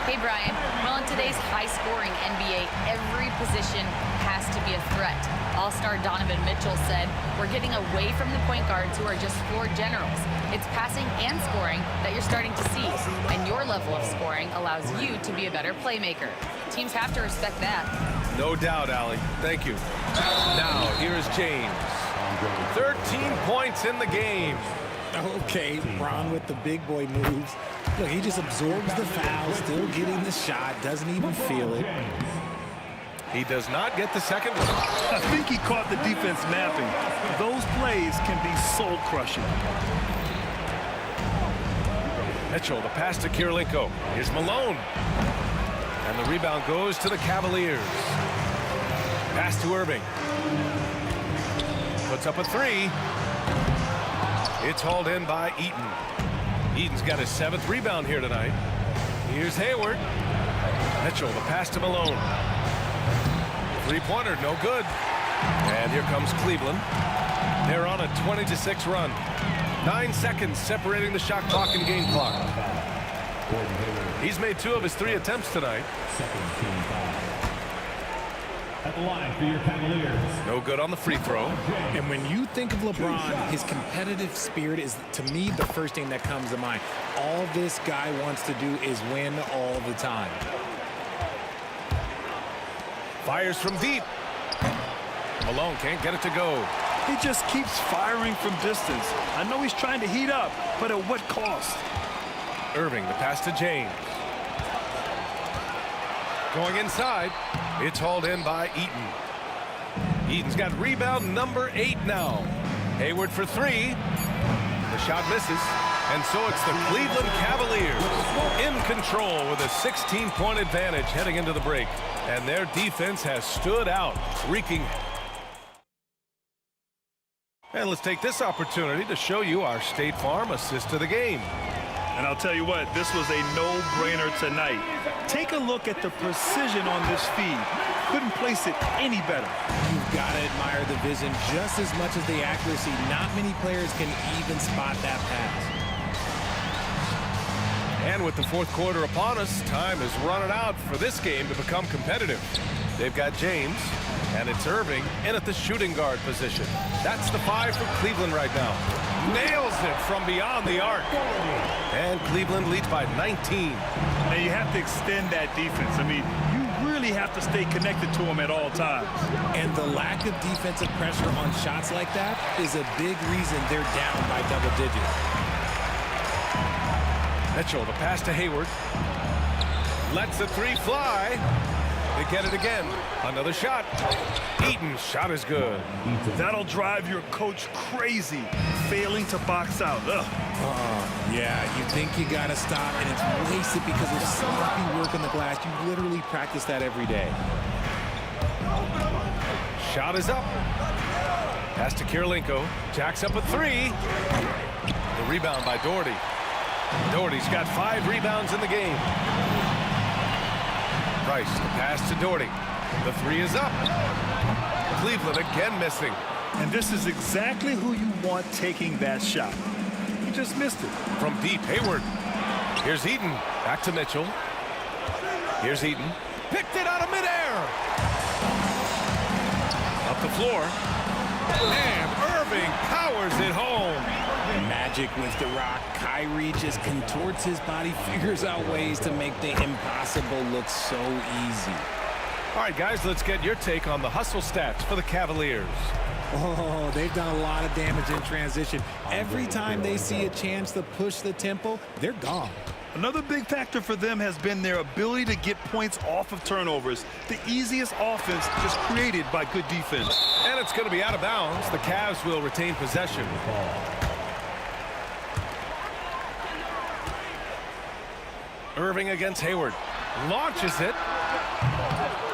Hey, Brian. Well, in today's high-scoring NBA, every position has to be a threat. All-star Donovan Mitchell said, "We're getting away from the point guards who are just floor generals. It's passing and scoring that you're starting to see, and your level of scoring allows you to be a better playmaker. Teams have to respect that." No doubt, Allie. Thank you. Now, here's James. 13 points in the game. Okay, Bron with the big boy moves. Look, he just absorbs the foul, still getting the shot, doesn't even feel it. He does not get the second one. I think he caught the defense napping. Those plays can be soul-crushing. Mitchell, the pass to Kirilenko. Here's Malone. And the rebound goes to the Cavaliers. Pass to Irving. Puts up a 3. It's hauled in by Eaton. Eaton's got his 7th rebound here tonight. Here's Hayward. Mitchell, the pass to Malone. Three-pointer, no good. And here comes Cleveland. They're on a 20-6 run. 9 seconds separating the shot clock and game clock. He's made 2 of his 3 attempts tonight. Second team foul. At the line for your Cavaliers. No good on the free throw. And when you think of LeBron, his competitive spirit is, to me, the first thing that comes to mind. All this guy wants to do is win all the time. Fires from deep. Malone can't get it to go. He just keeps firing from distance. I know he's trying to heat up, but at what cost? Irving, the pass to James. Going inside. It's hauled in by Eaton. Eaton's got rebound number 8 now. Hayward for 3. The shot misses. And so it's the Cleveland Cavaliers in control with a 16-point advantage heading into the break. And their defense has stood out, wreaking. And let's take this opportunity to show you our State Farm assist to the game. And I'll tell you what, this was a no-brainer tonight. Take a look at the precision on this feed. Couldn't place it any better. You've got to admire the vision just as much as the accuracy. Not many players can even spot that pass. And with the fourth quarter upon us, time is running out for this game to become competitive. They've got James, and it's Irving in at the shooting guard position. That's the 5 for Cleveland right now. Nails it from beyond the arc. And Cleveland leads by 19. And you have to extend that defense. I mean, you really have to stay connected to them at all times. And the lack of defensive pressure on shots like that is a big reason they're down by double digits. Mitchell, the pass to Hayward. Lets the 3 fly. They get it again. Another shot. Eaton's shot is good. That'll drive your coach crazy, failing to box out. Yeah, you think you got to stop, and it's wasted because of sloppy work on the glass. You literally practice that every day. Shot is up. Pass to Kirilenko. Jacks up a 3. The rebound by Doherty. Doherty's got 5 rebounds in the game. Price, the pass to Doherty. The 3 is up. Cleveland again missing. And this is exactly who you want taking that shot. He just missed it. From deep, Hayward. Here's Eaton. Back to Mitchell. Here's Eaton. Picked it out of midair. Up the floor. And Irving powers it home. Magic with the rock. Kyrie just contorts his body, figures out ways to make the impossible look so easy. All right, guys, let's get your take on the hustle stats for the Cavaliers. Oh, they've done a lot of damage in transition. Every time they see a chance to push the tempo, they're gone. Another big factor for them has been their ability to get points off of turnovers. The easiest offense just created by good defense. And it's going to be out of bounds. The Cavs will retain possession. Irving against Hayward. Launches it.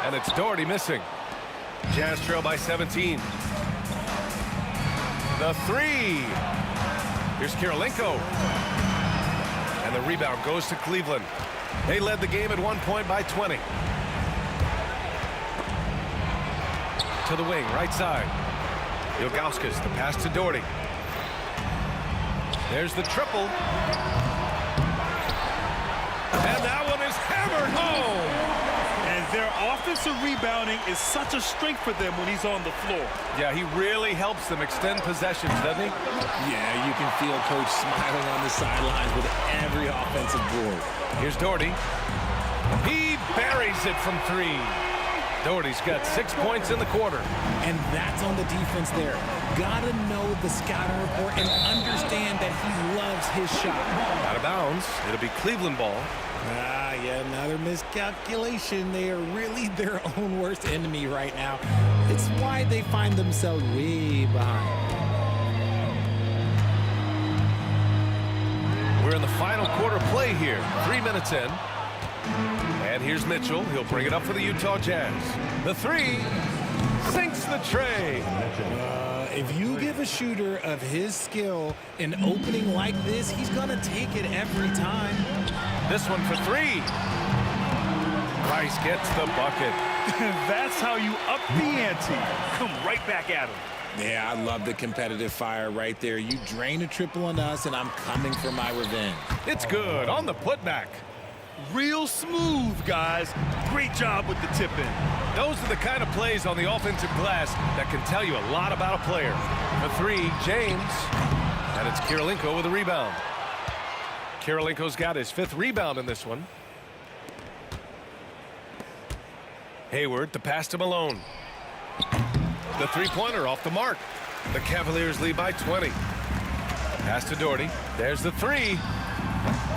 And it's Doherty missing. Jazz trail by 17. The 3. Here's Kirilenko. And the rebound goes to Cleveland. They led the game at one point by 20. To the wing, right side. Ilgauskas, the pass to Doherty. There's the triple. And that one is hammered home. And their offensive rebounding is such a strength for them when he's on the floor. Yeah, he really helps them extend possessions, doesn't he? Yeah, you can feel Coach smiling on the sidelines with every offensive board. Here's Doherty. He buries it from 3. Doherty's got 6 points in the quarter. And that's on the defense there. Gotta know the scouting report and understand that he loves his shot. Out of bounds. It'll be Cleveland ball. Yeah, another miscalculation. They are really their own worst enemy right now. It's why they find themselves way behind. We're in the final quarter play here. 3 minutes in. And here's Mitchell. He'll bring it up for the Utah Jazz. The 3 sinks the tray. If you give a shooter of his skill an opening like this, he's going to take it every time. This one for 3. Price gets the bucket. That's how you up the ante. Come right back at him. Yeah, I love the competitive fire right there. You drain a triple on us, and I'm coming for my revenge. It's good on the putback. Real smooth, guys. Great job with the tip-in. Those are the kind of plays on the offensive glass that can tell you a lot about a player. The 3, James. And it's Kirilenko with a rebound. Kirilenko's got his 5th rebound in this one. Hayward, the pass to Malone. The three-pointer off the mark. The Cavaliers lead by 20. Pass to Doherty. There's the three.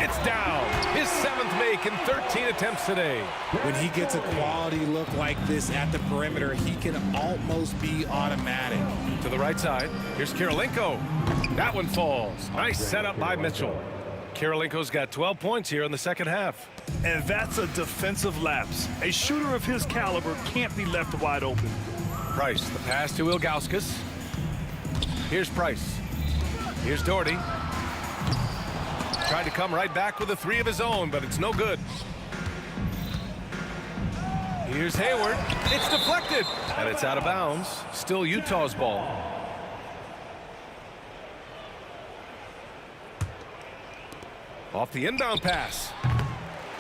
It's down. His 7th make in 13 attempts today. When he gets a quality look like this at the perimeter, he can almost be automatic. To the right side. Here's Kirilenko. That one falls. Nice setup by Mitchell. Kirilenko's got 12 points here in the second half. And that's a defensive lapse. A shooter of his caliber can't be left wide open. Price, the pass to Ilgauskas. Here's Price. Here's Doherty. Tried to come right back with a three of his own, but it's no good. Here's Hayward. It's deflected, and it's out of bounds. Still Utah's ball. Off the inbound pass.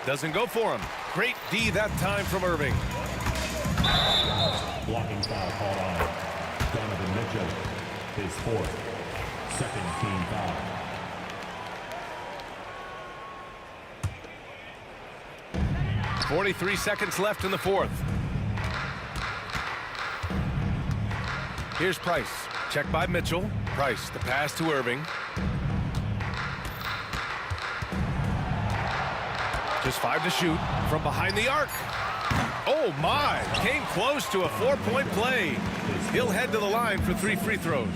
Doesn't go for him. Great D that time from Irving. Blocking foul called on Donovan Mitchell. His 4th. Second team foul. .43 seconds left in the 4th. Here's Price. Check by Mitchell. Price, the pass to Irving. Just 5 to shoot from behind the arc. Oh my, came close to a 4-point play. He'll head to the line for 3 free throws.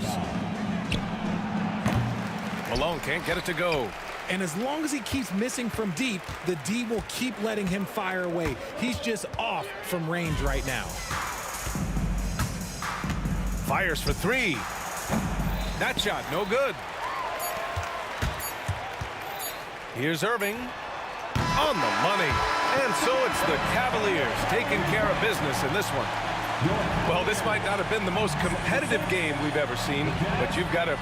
Malone can't get it to go. And as long as he keeps missing from deep, the D will keep letting him fire away. He's just off from range right now. Fires for 3. That shot, no good. Here's Irving. On the money. And so it's the Cavaliers taking care of business in this one. Well, this might not have been the most competitive game we've ever seen, but you've got to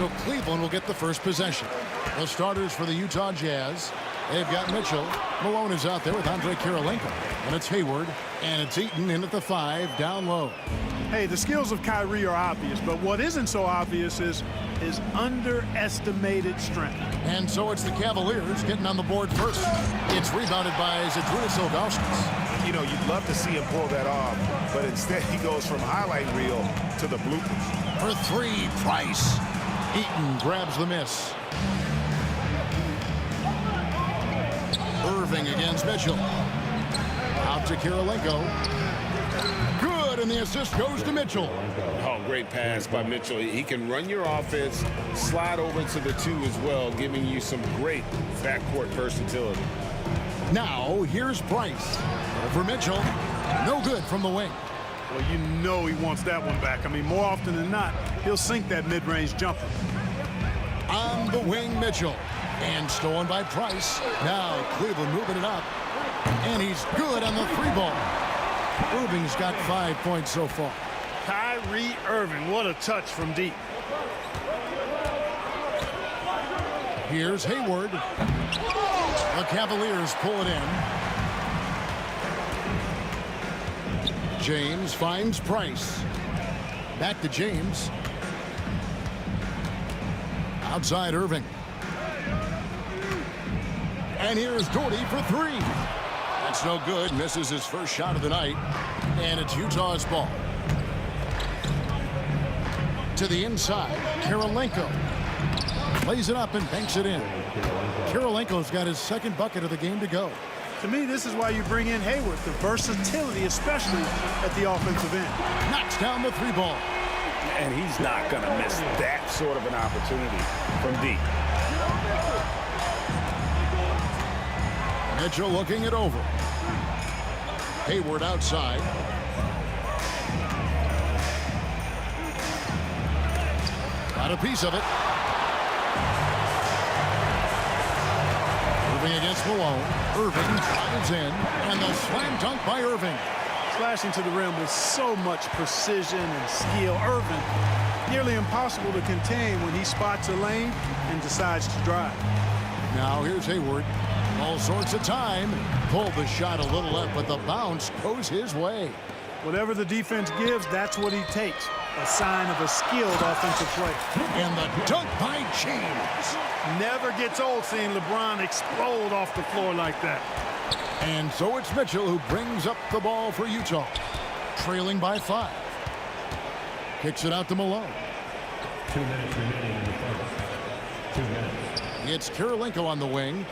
So Cleveland will get the first possession. The starters for the Utah Jazz. They've got Mitchell. Malone is out there with Andre Kirilenko. And it's Hayward. And it's Eaton in at the 5, down low. Hey, the skills of Kyrie are obvious, but what isn't so obvious is his underestimated strength. And so it's the Cavaliers getting on the board first. It's rebounded by Zydrunas Ilgauskas. You know, you'd love to see him pull that off, but instead he goes from highlight reel to the bloopers. For 3, Price. Eaton grabs the miss. Irving against Mitchell. Out to Kirilenko. Good, and the assist goes to Mitchell. Oh, great pass by Mitchell. He can run your offense, slide over to the 2 as well, giving you some great backcourt versatility. Now, here's Price. Over Mitchell. No good from the wing. Well, you know he wants that one back. I mean, more often than not, he'll sink that mid-range jumper. On the wing, Mitchell. And stolen by Price. Now, Cleveland moving it up. And he's good on the 3-ball. Irving's got 5 points so far. Kyrie Irving, what a touch from deep. Here's Hayward. The Cavaliers pull it in. James finds Price. Back to James. Outside Irving. And here's Doherty for 3. That's no good. Misses his first shot of the night. And it's Utah's ball. To the inside. Kirilenko. Plays it up and banks it in. Kirilenko's got his second bucket of the game to go. To me, this is why you bring in Hayward. The versatility, especially at the offensive end. Knocks down the 3-ball. And he's not going to miss that sort of an opportunity from deep. Mitchell looking it over. Hayward outside. Got a piece of it. Irving against Malone. Irving drives in. And the slam dunk by Irving. Slashing to the rim with so much precision and skill. Irving, nearly impossible to contain when he spots a lane and decides to drive. Now here's Hayward. All sorts of time. Pulled the shot a little left, but the bounce goes his way. Whatever the defense gives, that's what he takes. A sign of a skilled offensive play. And the dunk by James. Never gets old seeing LeBron explode off the floor like that. And so it's Mitchell who brings up the ball for Utah. Trailing by 5. Kicks it out to Malone. 2 minutes remaining in the first. 2 minutes. It's Kirilenko on the wing.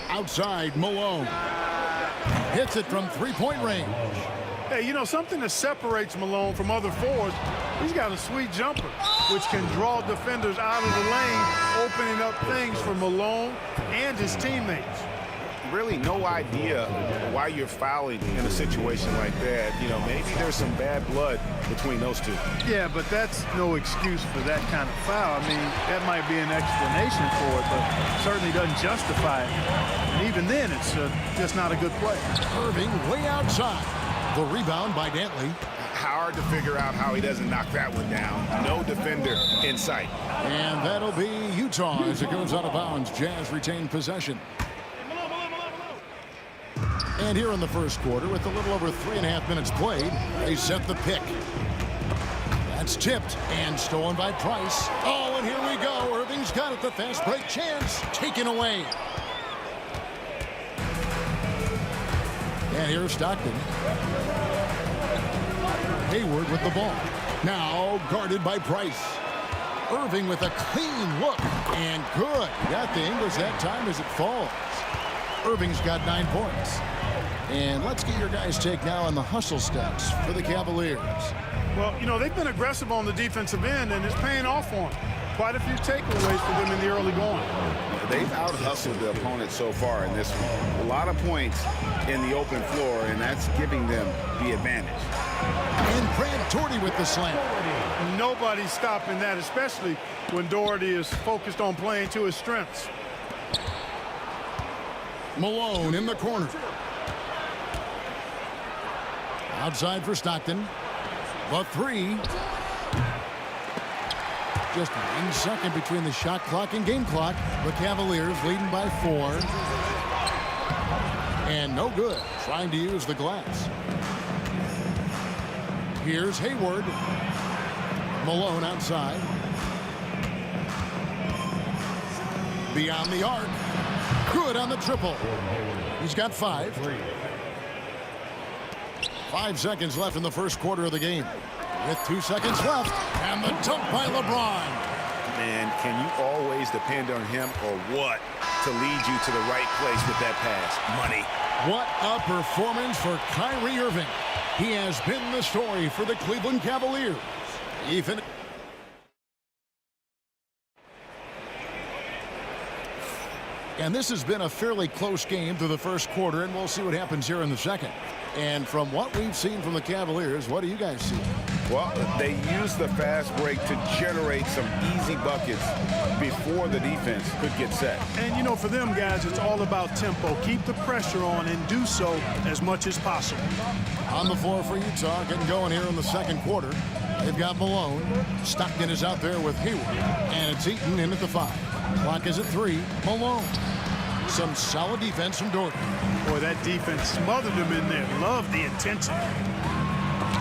Outside, Malone. Hits it from 3-point range. Hey, you know, something that separates Malone from other forwards, he's got a sweet jumper, which can draw defenders out of the lane, opening up things for Malone and his teammates. Really no idea why you're fouling in a situation like that. You know, maybe there's some bad blood between those two. Yeah, but that's no excuse for that kind of foul. I mean, that might be an explanation for it, but certainly doesn't justify it. And even then, it's just not a good play. Irving way outside. The rebound by Dantley. Hard to figure out how he doesn't knock that one down. No defender in sight. And that'll be Utah as it goes out of bounds. Jazz retain possession. And here in the first quarter, with a little over 3.5 minutes played, they set the pick. That's tipped and stolen by Price. Oh, and here we go. Irving's got it. The fast break chance taken away. And here's Stockton. Hayward with the ball. Now guarded by Price. Irving with a clean look. And good. Got the English that time as it falls. Irving's got 9 points. And let's get your guys' take now on the hustle stats for the Cavaliers. Well, you know, they've been aggressive on the defensive end, and it's paying off for them. Quite a few takeaways for them in the early going. They've out-hustled the opponent so far in this one. A lot of points in the open floor, and that's giving them the advantage. And Brad Doherty with the slam. Nobody's stopping that, especially when Doherty is focused on playing to his strengths. Malone in the corner. Outside for Stockton. The 3. Just 1 second between the shot clock and game clock. The Cavaliers leading by 4. And no good. Trying to use the glass. Here's Hayward. Malone outside. Beyond the arc. Good on the triple. He's got 5. 5 seconds left in the first quarter of the game. With 2 seconds left. And the dunk by LeBron. Man, can you always depend on him or what to lead you to the right place with that pass? Money. What a performance for Kyrie Irving. He has been the story for the Cleveland Cavaliers. Ethan. And this has been a fairly close game through the first quarter, and we'll see what happens here in the second. And from what we've seen from the Cavaliers, what do you guys see? Well, they used the fast break to generate some easy buckets before the defense could get set. And, you know, for them guys, it's all about tempo. Keep the pressure on and do so as much as possible. On the floor for Utah, getting going here in the second quarter. They've got Malone. Stockton is out there with Hayward. And it's Eaton in at the 5. Clock is at 3. Malone. Some solid defense from Dorton. Boy, that defense smothered him in there. Love the intensity.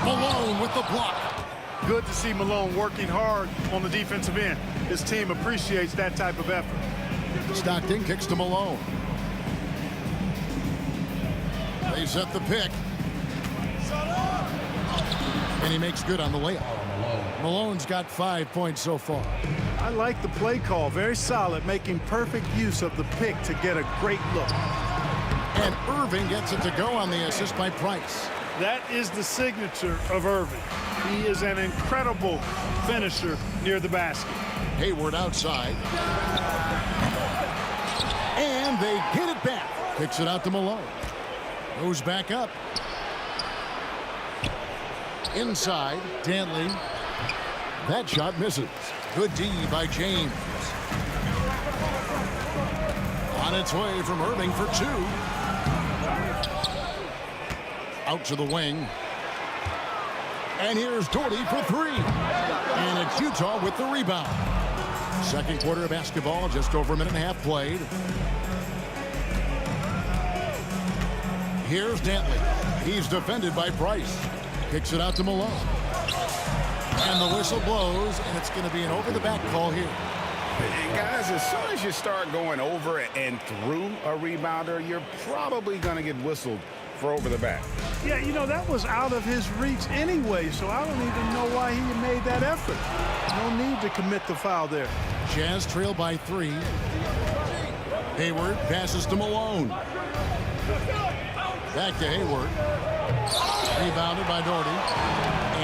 Malone with the block. Good to see Malone working hard on the defensive end. His team appreciates that type of effort. Stockton kicks to Malone. They set the pick. And he makes good on the layup. Malone's got 5 points so far. I like the play call. Very solid, making perfect use of the pick to get a great look. And Irving gets it to go on the assist by Price. That is the signature of Irving. He is an incredible finisher near the basket. Hayward outside. And they get it back. Kicks it out to Malone. Goes back up. Inside, Dantley. That shot misses. Good D by James. On its way from Irving for 2. Out to the wing. And here's Doherty for 3. And it's Utah with the rebound. Second quarter of basketball, just over a minute and a half played. Here's Dantley. He's defended by Price. Kicks it out to Malone. And the whistle blows, and it's going to be an over-the-back call here. And guys, as soon as you start going over and through a rebounder, you're probably going to get whistled for over the back. Yeah, you know, that was out of his reach anyway, so I don't even know why he made that effort. No need to commit the foul there. Jazz trail by 3. Hayward passes to Malone. Back to Hayward. Rebounded by Doherty.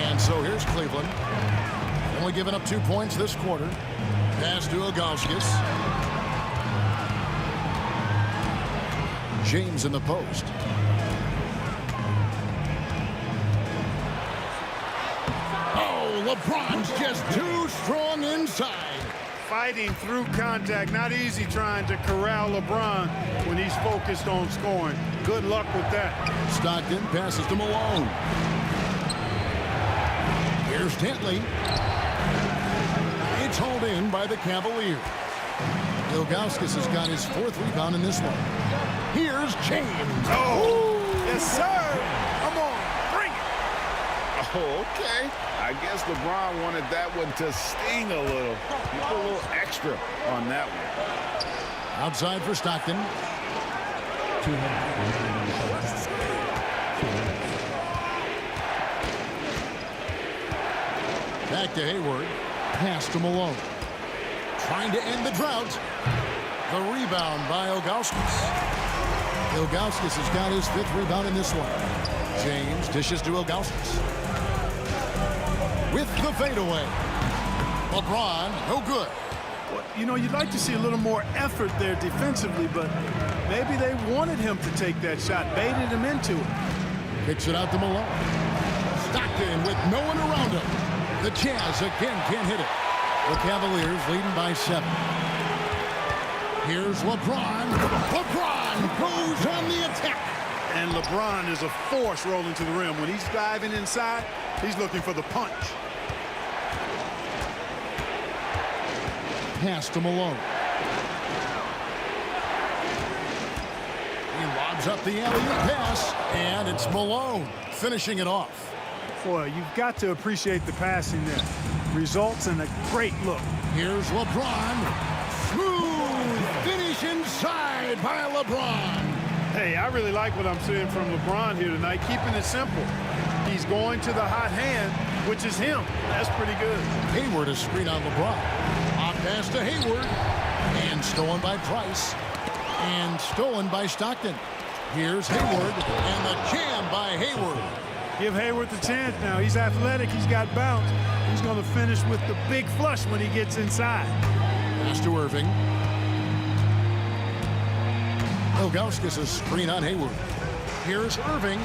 And so here's Cleveland. Only giving up 2 points this quarter. Pass to Ilgauskas. James in the post. Oh, LeBron's just too strong inside. Fighting through contact. Not easy trying to corral LeBron when he's focused on scoring. Good luck with that. Stockton passes to Malone. Here's Dantley. It's hauled in by the Cavaliers. Ilgauskas has got his 4th rebound in this one. Here's James. Oh, yes, sir. Come on, bring it. Oh, okay. I guess LeBron wanted that one to sting a little. He put a little extra on that one. Outside for Stockton. Back to Hayward. Pass to Malone. Trying to end the drought. The rebound by Ilgauskas. Ilgauskas has got his 5th rebound in this one. James dishes to Ilgauskas. With the fadeaway. LeBron, no good. Well, you know, you'd like to see a little more effort there defensively, but maybe they wanted him to take that shot, baited him into it. Kicks it out to Malone. Stockton with no one around him. The Jazz again can't hit it. The Cavaliers leading by 7. Here's LeBron. LeBron goes on the attack. And LeBron is a force rolling to the rim. When he's diving inside, he's looking for the punch. Pass to Malone. He lobs up the alley-oop pass, and it's Malone finishing it off. Boy, you've got to appreciate the passing there. Results in a great look. Here's LeBron. Smooth finish inside by LeBron. Hey, I really like what I'm seeing from LeBron here tonight, keeping it simple. He's going to the hot hand, which is him. That's pretty good. Hayward is screen on LeBron. On pass to Hayward. And stolen by Price. And stolen by Stockton. Here's Hayward. And the jam by Hayward. Give Hayward the chance now. He's athletic. He's got bounce. He's going to finish with the big flush when he gets inside. Pass to Irving. Ilgauskas is screen on Hayward. Here's Irving.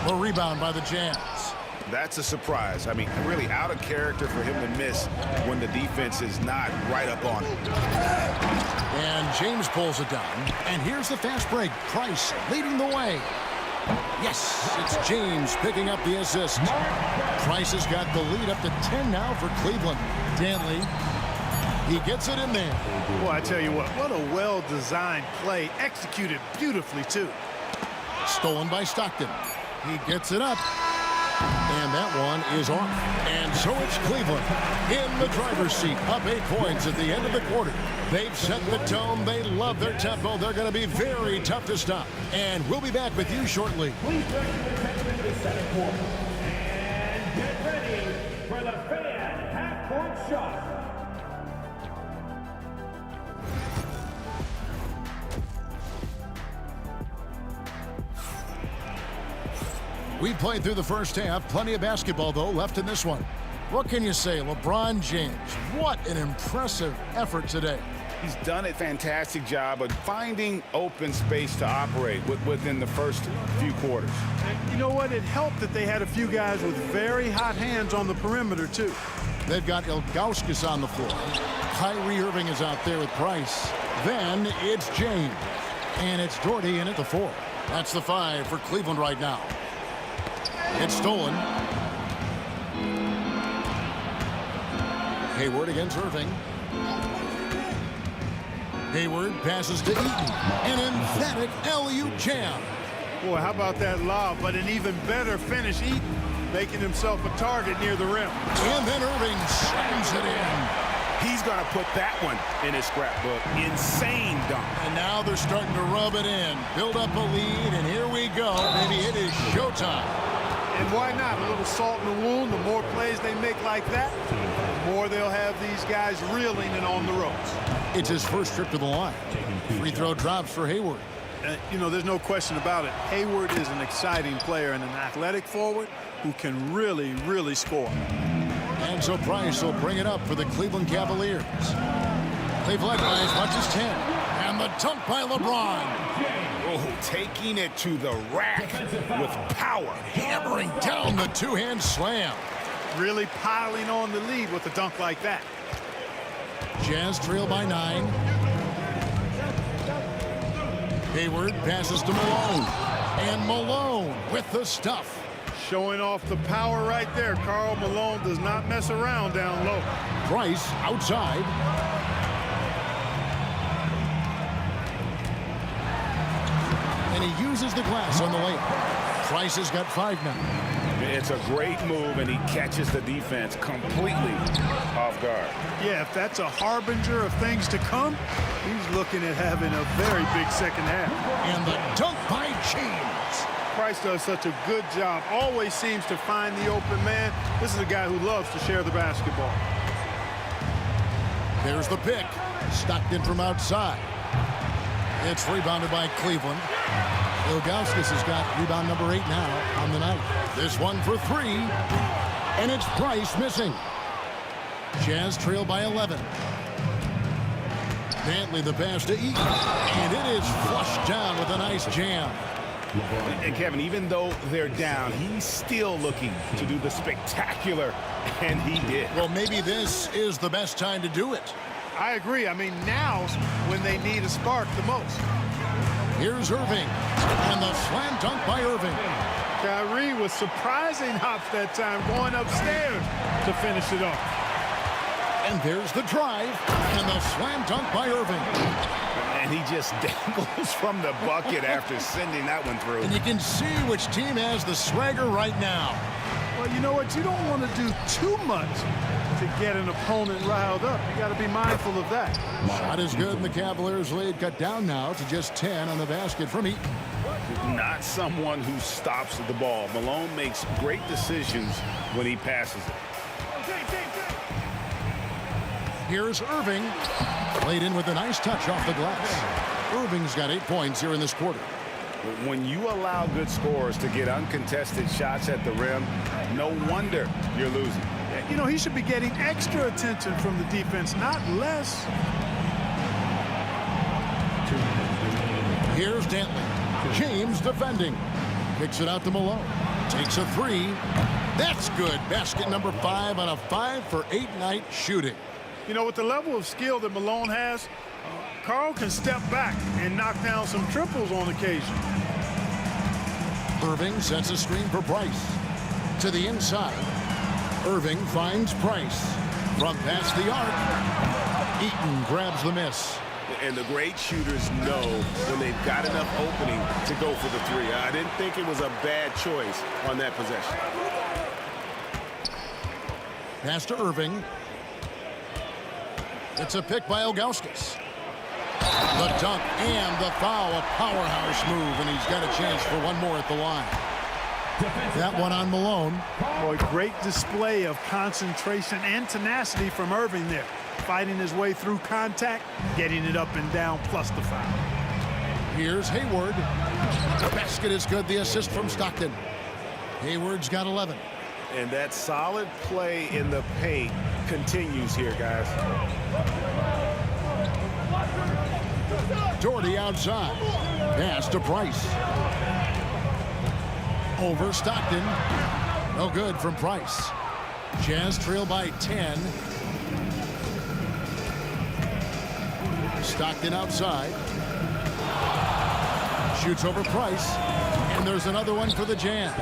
A rebound by the Jazz. That's a surprise. I mean, really out of character for him to miss when the defense is not right up on him. And James pulls it down. And here's the fast break. Price leading the way. Yes, it's James picking up the assist. Price has got the lead up to 10 now for Cleveland. Danley, he gets it in there. Boy, I tell you what a well-designed play, executed beautifully, too. Stolen by Stockton. He gets it up. And that one is off. And so it's Cleveland in the driver's seat, up 8 points at the end of the quarter. They've set the tone. They love their tempo. They're going to be very tough to stop. And we'll be back with you shortly. Please direct your attention to the second quarter. And get ready for the fan half-court shot. We played through the first half. Plenty of basketball, though, left in this one. What can you say? LeBron James, what an impressive effort today. He's done a fantastic job of finding open space to operate within the first few quarters. And you know what? It helped that they had a few guys with very hot hands on the perimeter, too. They've got Ilgauskas on the floor. Kyrie Irving is out there with Price. Then it's James. And it's Doherty in at the 4. That's the 5 for Cleveland right now. It's stolen. Hayward against Irving. Hayward passes to Eaton. An emphatic alley-oop jam. Boy, how about that lob? But an even better finish. Eaton making himself a target near the rim. And then Irving slams it in. He's going to put that one in his scrapbook. Insane dunk. And now they're starting to rub it in. Build up a lead, and here we go. Maybe it is showtime. And why not? A little salt in the wound. The more plays they make like that, the more they'll have these guys reeling and on the ropes. It's his first trip to the line. Free throw drops for Hayward. You know, there's no question about it. Hayward is an exciting player and an athletic forward who can really, really score. And so Price will bring it up for the Cleveland Cavaliers. They've led by as much as 10. And the dunk by LeBron. Oh, taking it to the rack with power. Hammering down the two-hand slam. Really piling on the lead with a dunk like that. Jazz trail by 9. Hayward passes to Malone. And Malone with the stuff. Showing off the power right there. Karl Malone does not mess around down low. Price outside. And he uses the glass on the layup. Price has got 5 now. It's a great move, and he catches the defense completely off guard. Yeah, if that's a harbinger of things to come, he's looking at having a very big second half. And the dunk by James. Price does such a good job. Always seems to find the open man. This is a guy who loves to share the basketball. There's the pick. Stockton from outside. It's rebounded by Cleveland. Ilgauskas has got rebound number 8 now on the night. This one for 3. And it's Price missing. Jazz trail by 11. Dantley the pass to Eaton. And it is flushed down with a nice jam. And Kevin, even though they're down, he's still looking to do the spectacular, and he did. Well, maybe this is the best time to do it. I agree. I mean, now's when they need a spark the most. Here's Irving. And the slam dunk by Irving. Kyrie with surprising hops that time, going upstairs to finish it off. And there's the drive. And the slam dunk by Irving. And he just dangles from the bucket after sending that one through. And you can see which team has the swagger right now. Well, you know what? You don't want to do too much to get an opponent riled up. You got to be mindful of that. Shot is good, and the Cavaliers lead cut down now to just 10 on the basket from Eaton. Not someone who stops the ball. Malone makes great decisions when he passes it. Here's Irving. Played in with a nice touch off the glass. Irving's got 8 points here in this quarter. When you allow good scorers to get uncontested shots at the rim, no wonder you're losing. You know, he should be getting extra attention from the defense, not less. Here's Dantley. James defending. Kicks it out to Malone. Takes a three. That's good. Basket number 5 on a 5 for 8 night shooting. You know, with the level of skill that Malone has, Carl can step back and knock down some triples on occasion. Irving sets a screen for Price. To the inside. Irving finds Price. From past the arc. Eaton grabs the miss. And the great shooters know when they've got enough opening to go for the three. I didn't think it was a bad choice on that possession. Pass to Irving. It's a pick by Ilgauskas. The dunk and the foul, a powerhouse move, and he's got a chance for one more at the line. That one on Malone. Boy, great display of concentration and tenacity from Irving there. Fighting his way through contact, getting it up and down, plus the foul. Here's Hayward. The basket is good. The assist from Stockton. Hayward's got 11. And that solid play in the paint continues here, guys. Doherty outside. Pass to Price. Over Stockton. No good from Price. Jazz trail by 10. Stockton outside. Shoots over Price. And there's another one for the Jazz.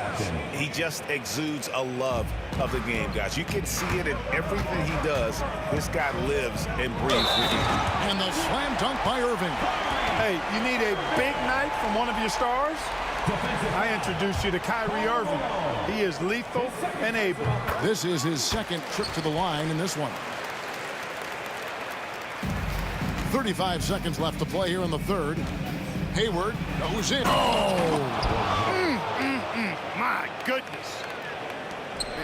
He just exudes a love of the game, guys. You can see it in everything he does. This guy lives and breathes the game. And the slam dunk by Irving. Hey, you need a big night from one of your stars? I introduced you to Kyrie Irving. He is lethal and able. This is his second trip to the line in this one. 35 seconds left to play here in the third. Hayward goes in. My goodness.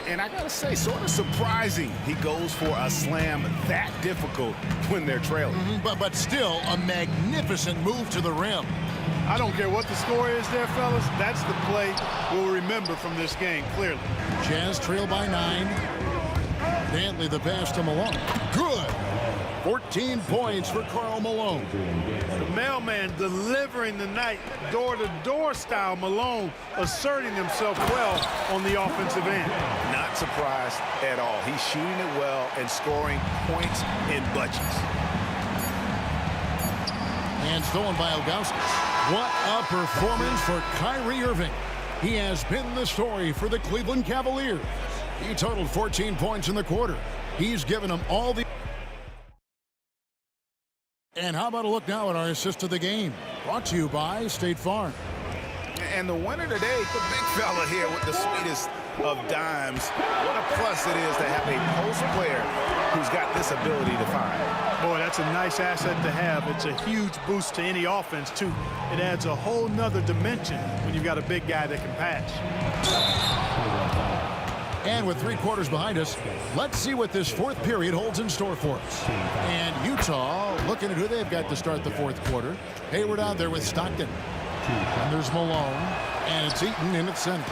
And I gotta say, sort of surprising he goes for a slam that difficult when they're trailing. But still a magnificent move to the rim. I don't care what the score is there, fellas. That's the play we'll remember from this game, clearly. Jazz trail by 9. Dantley the pass to Malone. Good. 14 points for Karl Malone. The mailman delivering the night, door-to-door style. Malone asserting himself well on the offensive end. Not surprised at all. He's shooting it well and scoring points in bunches. And stolen by Ilgauskas. What a performance for Kyrie Irving. He has been the story for the Cleveland Cavaliers. He totaled 14 points in the quarter. He's given them all the... And how about a look now at our assist of the game? Brought to you by State Farm. And the winner today, the big fella here with the sweetest of dimes. What a plus it is to have a post player who's got this ability to find. Boy, that's a nice asset to have. It's a huge boost to any offense, too. It adds a whole nother dimension when you've got a big guy that can pass. And with 3 quarters behind us, let's see what this fourth period holds in store for us. And Utah looking at who they've got to start the fourth quarter. Hayward out there with Stockton. And there's Malone. And it's Eaton in at center.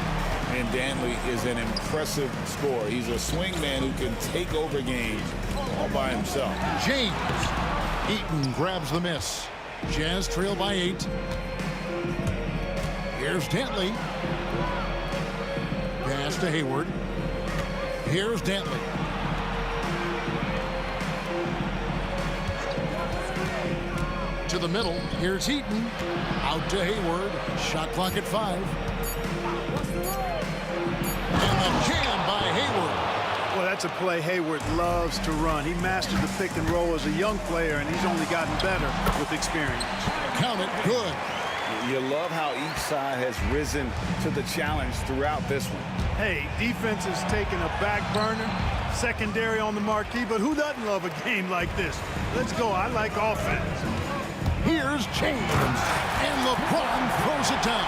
And Dantley is an impressive scorer. He's a swing man who can take over games all by himself. James. Eaton grabs the miss. Jazz trail by 8. Here's Dantley. Pass to Hayward. Here's Dantley. To the middle. Here's Eaton. Out to Hayward. Shot clock at 5. And the jam by Hayward. Well, That's a play Hayward loves to run. He mastered the pick and roll as a young player, and he's only gotten better with experience. Count it, good. You love how each side has risen to the challenge throughout this one. Hey, defense is taking a back burner, secondary on the marquee, but who doesn't love a game like this? Let's go. I like offense. Here's James, and LeBron throws it down.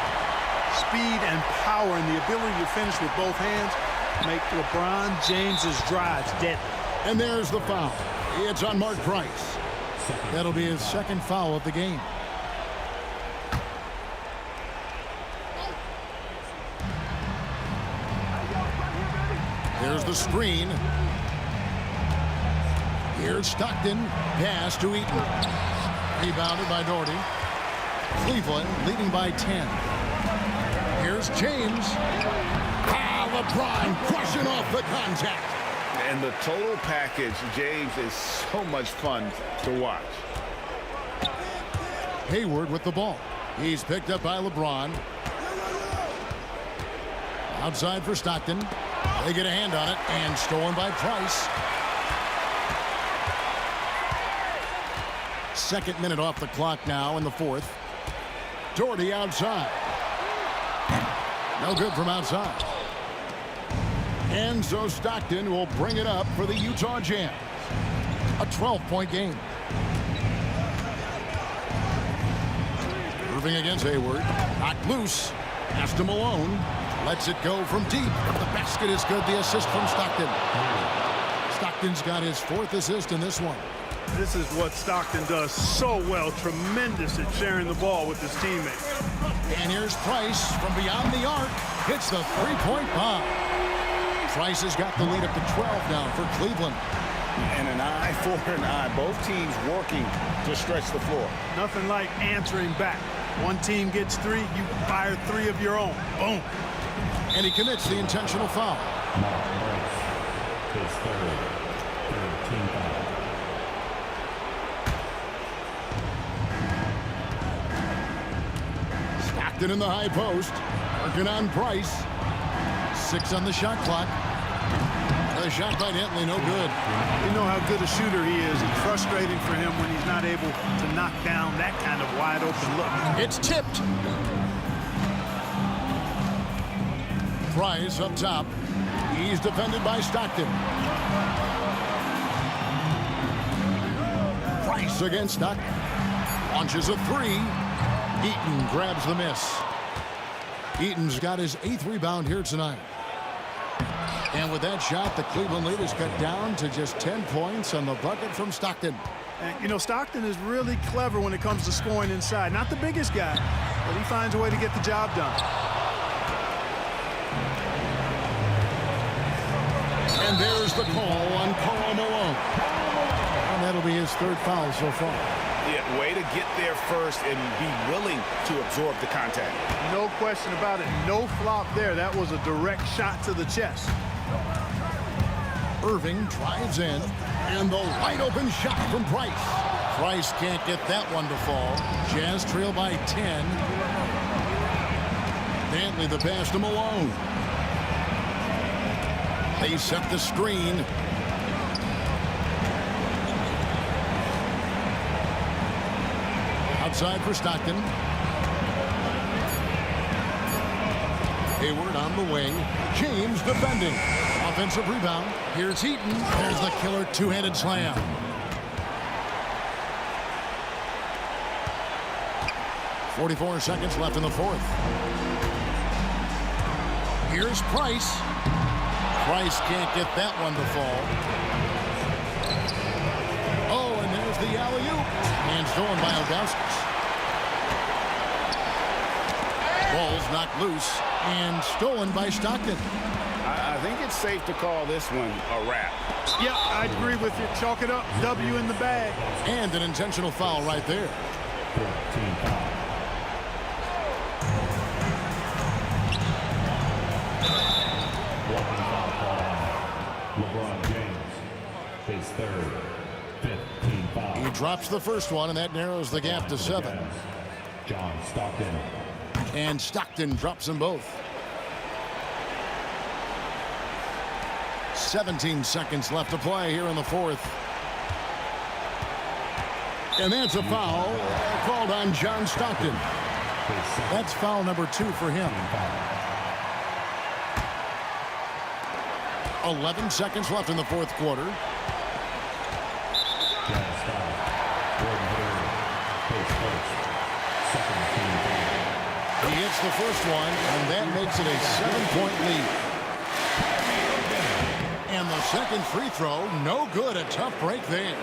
Speed and power and the ability to finish with both hands make LeBron James's drives deadly. And there's the foul. It's on Mark Price. That'll be his second foul of the game. Here's the screen. Here's Stockton. Pass to Eaton. Rebounded by Doherty. Cleveland leading by 10. Here's James. LeBron crushing off the contact. And the total package, James, is so much fun to watch. Hayward with the ball. He's picked up by LeBron. Outside for Stockton. They get a hand on it and stolen by Price. Second minute off the clock now in the fourth. Doherty outside. No good from outside. And so Stockton will bring it up for the Utah Jazz. A 12-point game. Irving against Hayward. Knocked loose. Pass to Malone. Lets it go from deep. The basket is good. The assist from Stockton. Stockton's got his fourth assist in this one. This is what Stockton does so well. Tremendous at sharing the ball with his teammates. And here's Price from beyond the arc. Hits the three-point bomb. Price has got the lead up to 12 now for Cleveland. And an eye for an eye. Both teams working to stretch the floor. Nothing like answering back. One team gets three, you fire three of your own. Boom. And he commits the intentional foul. His third, 13 foul. Stockton in the high post. Working on Price. 6 on the shot clock. The shot by Dentley, no good. You know how good a shooter he is. It's frustrating for him when he's not able to knock down that kind of wide open look. It's tipped. Price up top. He's defended by Stockton. Price against Stockton. Launches a three. Eaton grabs the miss. Eaton's got his 8th rebound here tonight. And with that shot, the Cleveland lead is cut down to just 10 points on the bucket from Stockton. And, you know, Stockton is really clever when it comes to scoring inside. Not the biggest guy, but he finds a way to get the job done. And there's the call on Karl Malone. And that'll be his 3rd foul so far. Yeah, way to get there first and be willing to absorb the contact. No question about it. No flop there. That was a direct shot to the chest. Irving drives in, and the wide open shot from Price. Price can't get that one to fall. Jazz trail by 10. Dantley the pass to Malone. They set the screen. Outside for Stockton. Hayward on the wing. James defending. Offensive rebound. Here's Eaton. There's the killer two-handed slam. .44 seconds left in the fourth. Here's Price. Price can't get that one to fall. Oh, and there's the alley-oop. And stolen by Ilgauskas. Ball's knocked loose and stolen by Stockton. I think it's safe to call this one a wrap. Yeah, I agree with you. Chalk it up. W in the bag. And an intentional foul right there. 14 foul. LeBron James, his third, 15 foul. He drops the first one, and that narrows the gap to 7. John Stockton. And Stockton drops them both. 17 seconds left to play here in the fourth. And that's a foul called on John Stockton. That's foul number 2 for him. 11 seconds left in the fourth quarter. He hits the first one, and that makes it a 7-point lead. And the second free throw, no good. A tough break there.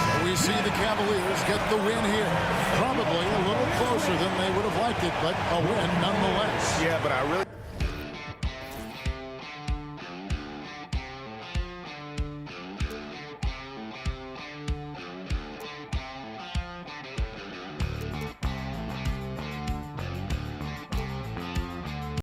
So we see the Cavaliers get the win here. Probably a little closer than they would have liked it, but a win nonetheless. Yeah, but I really...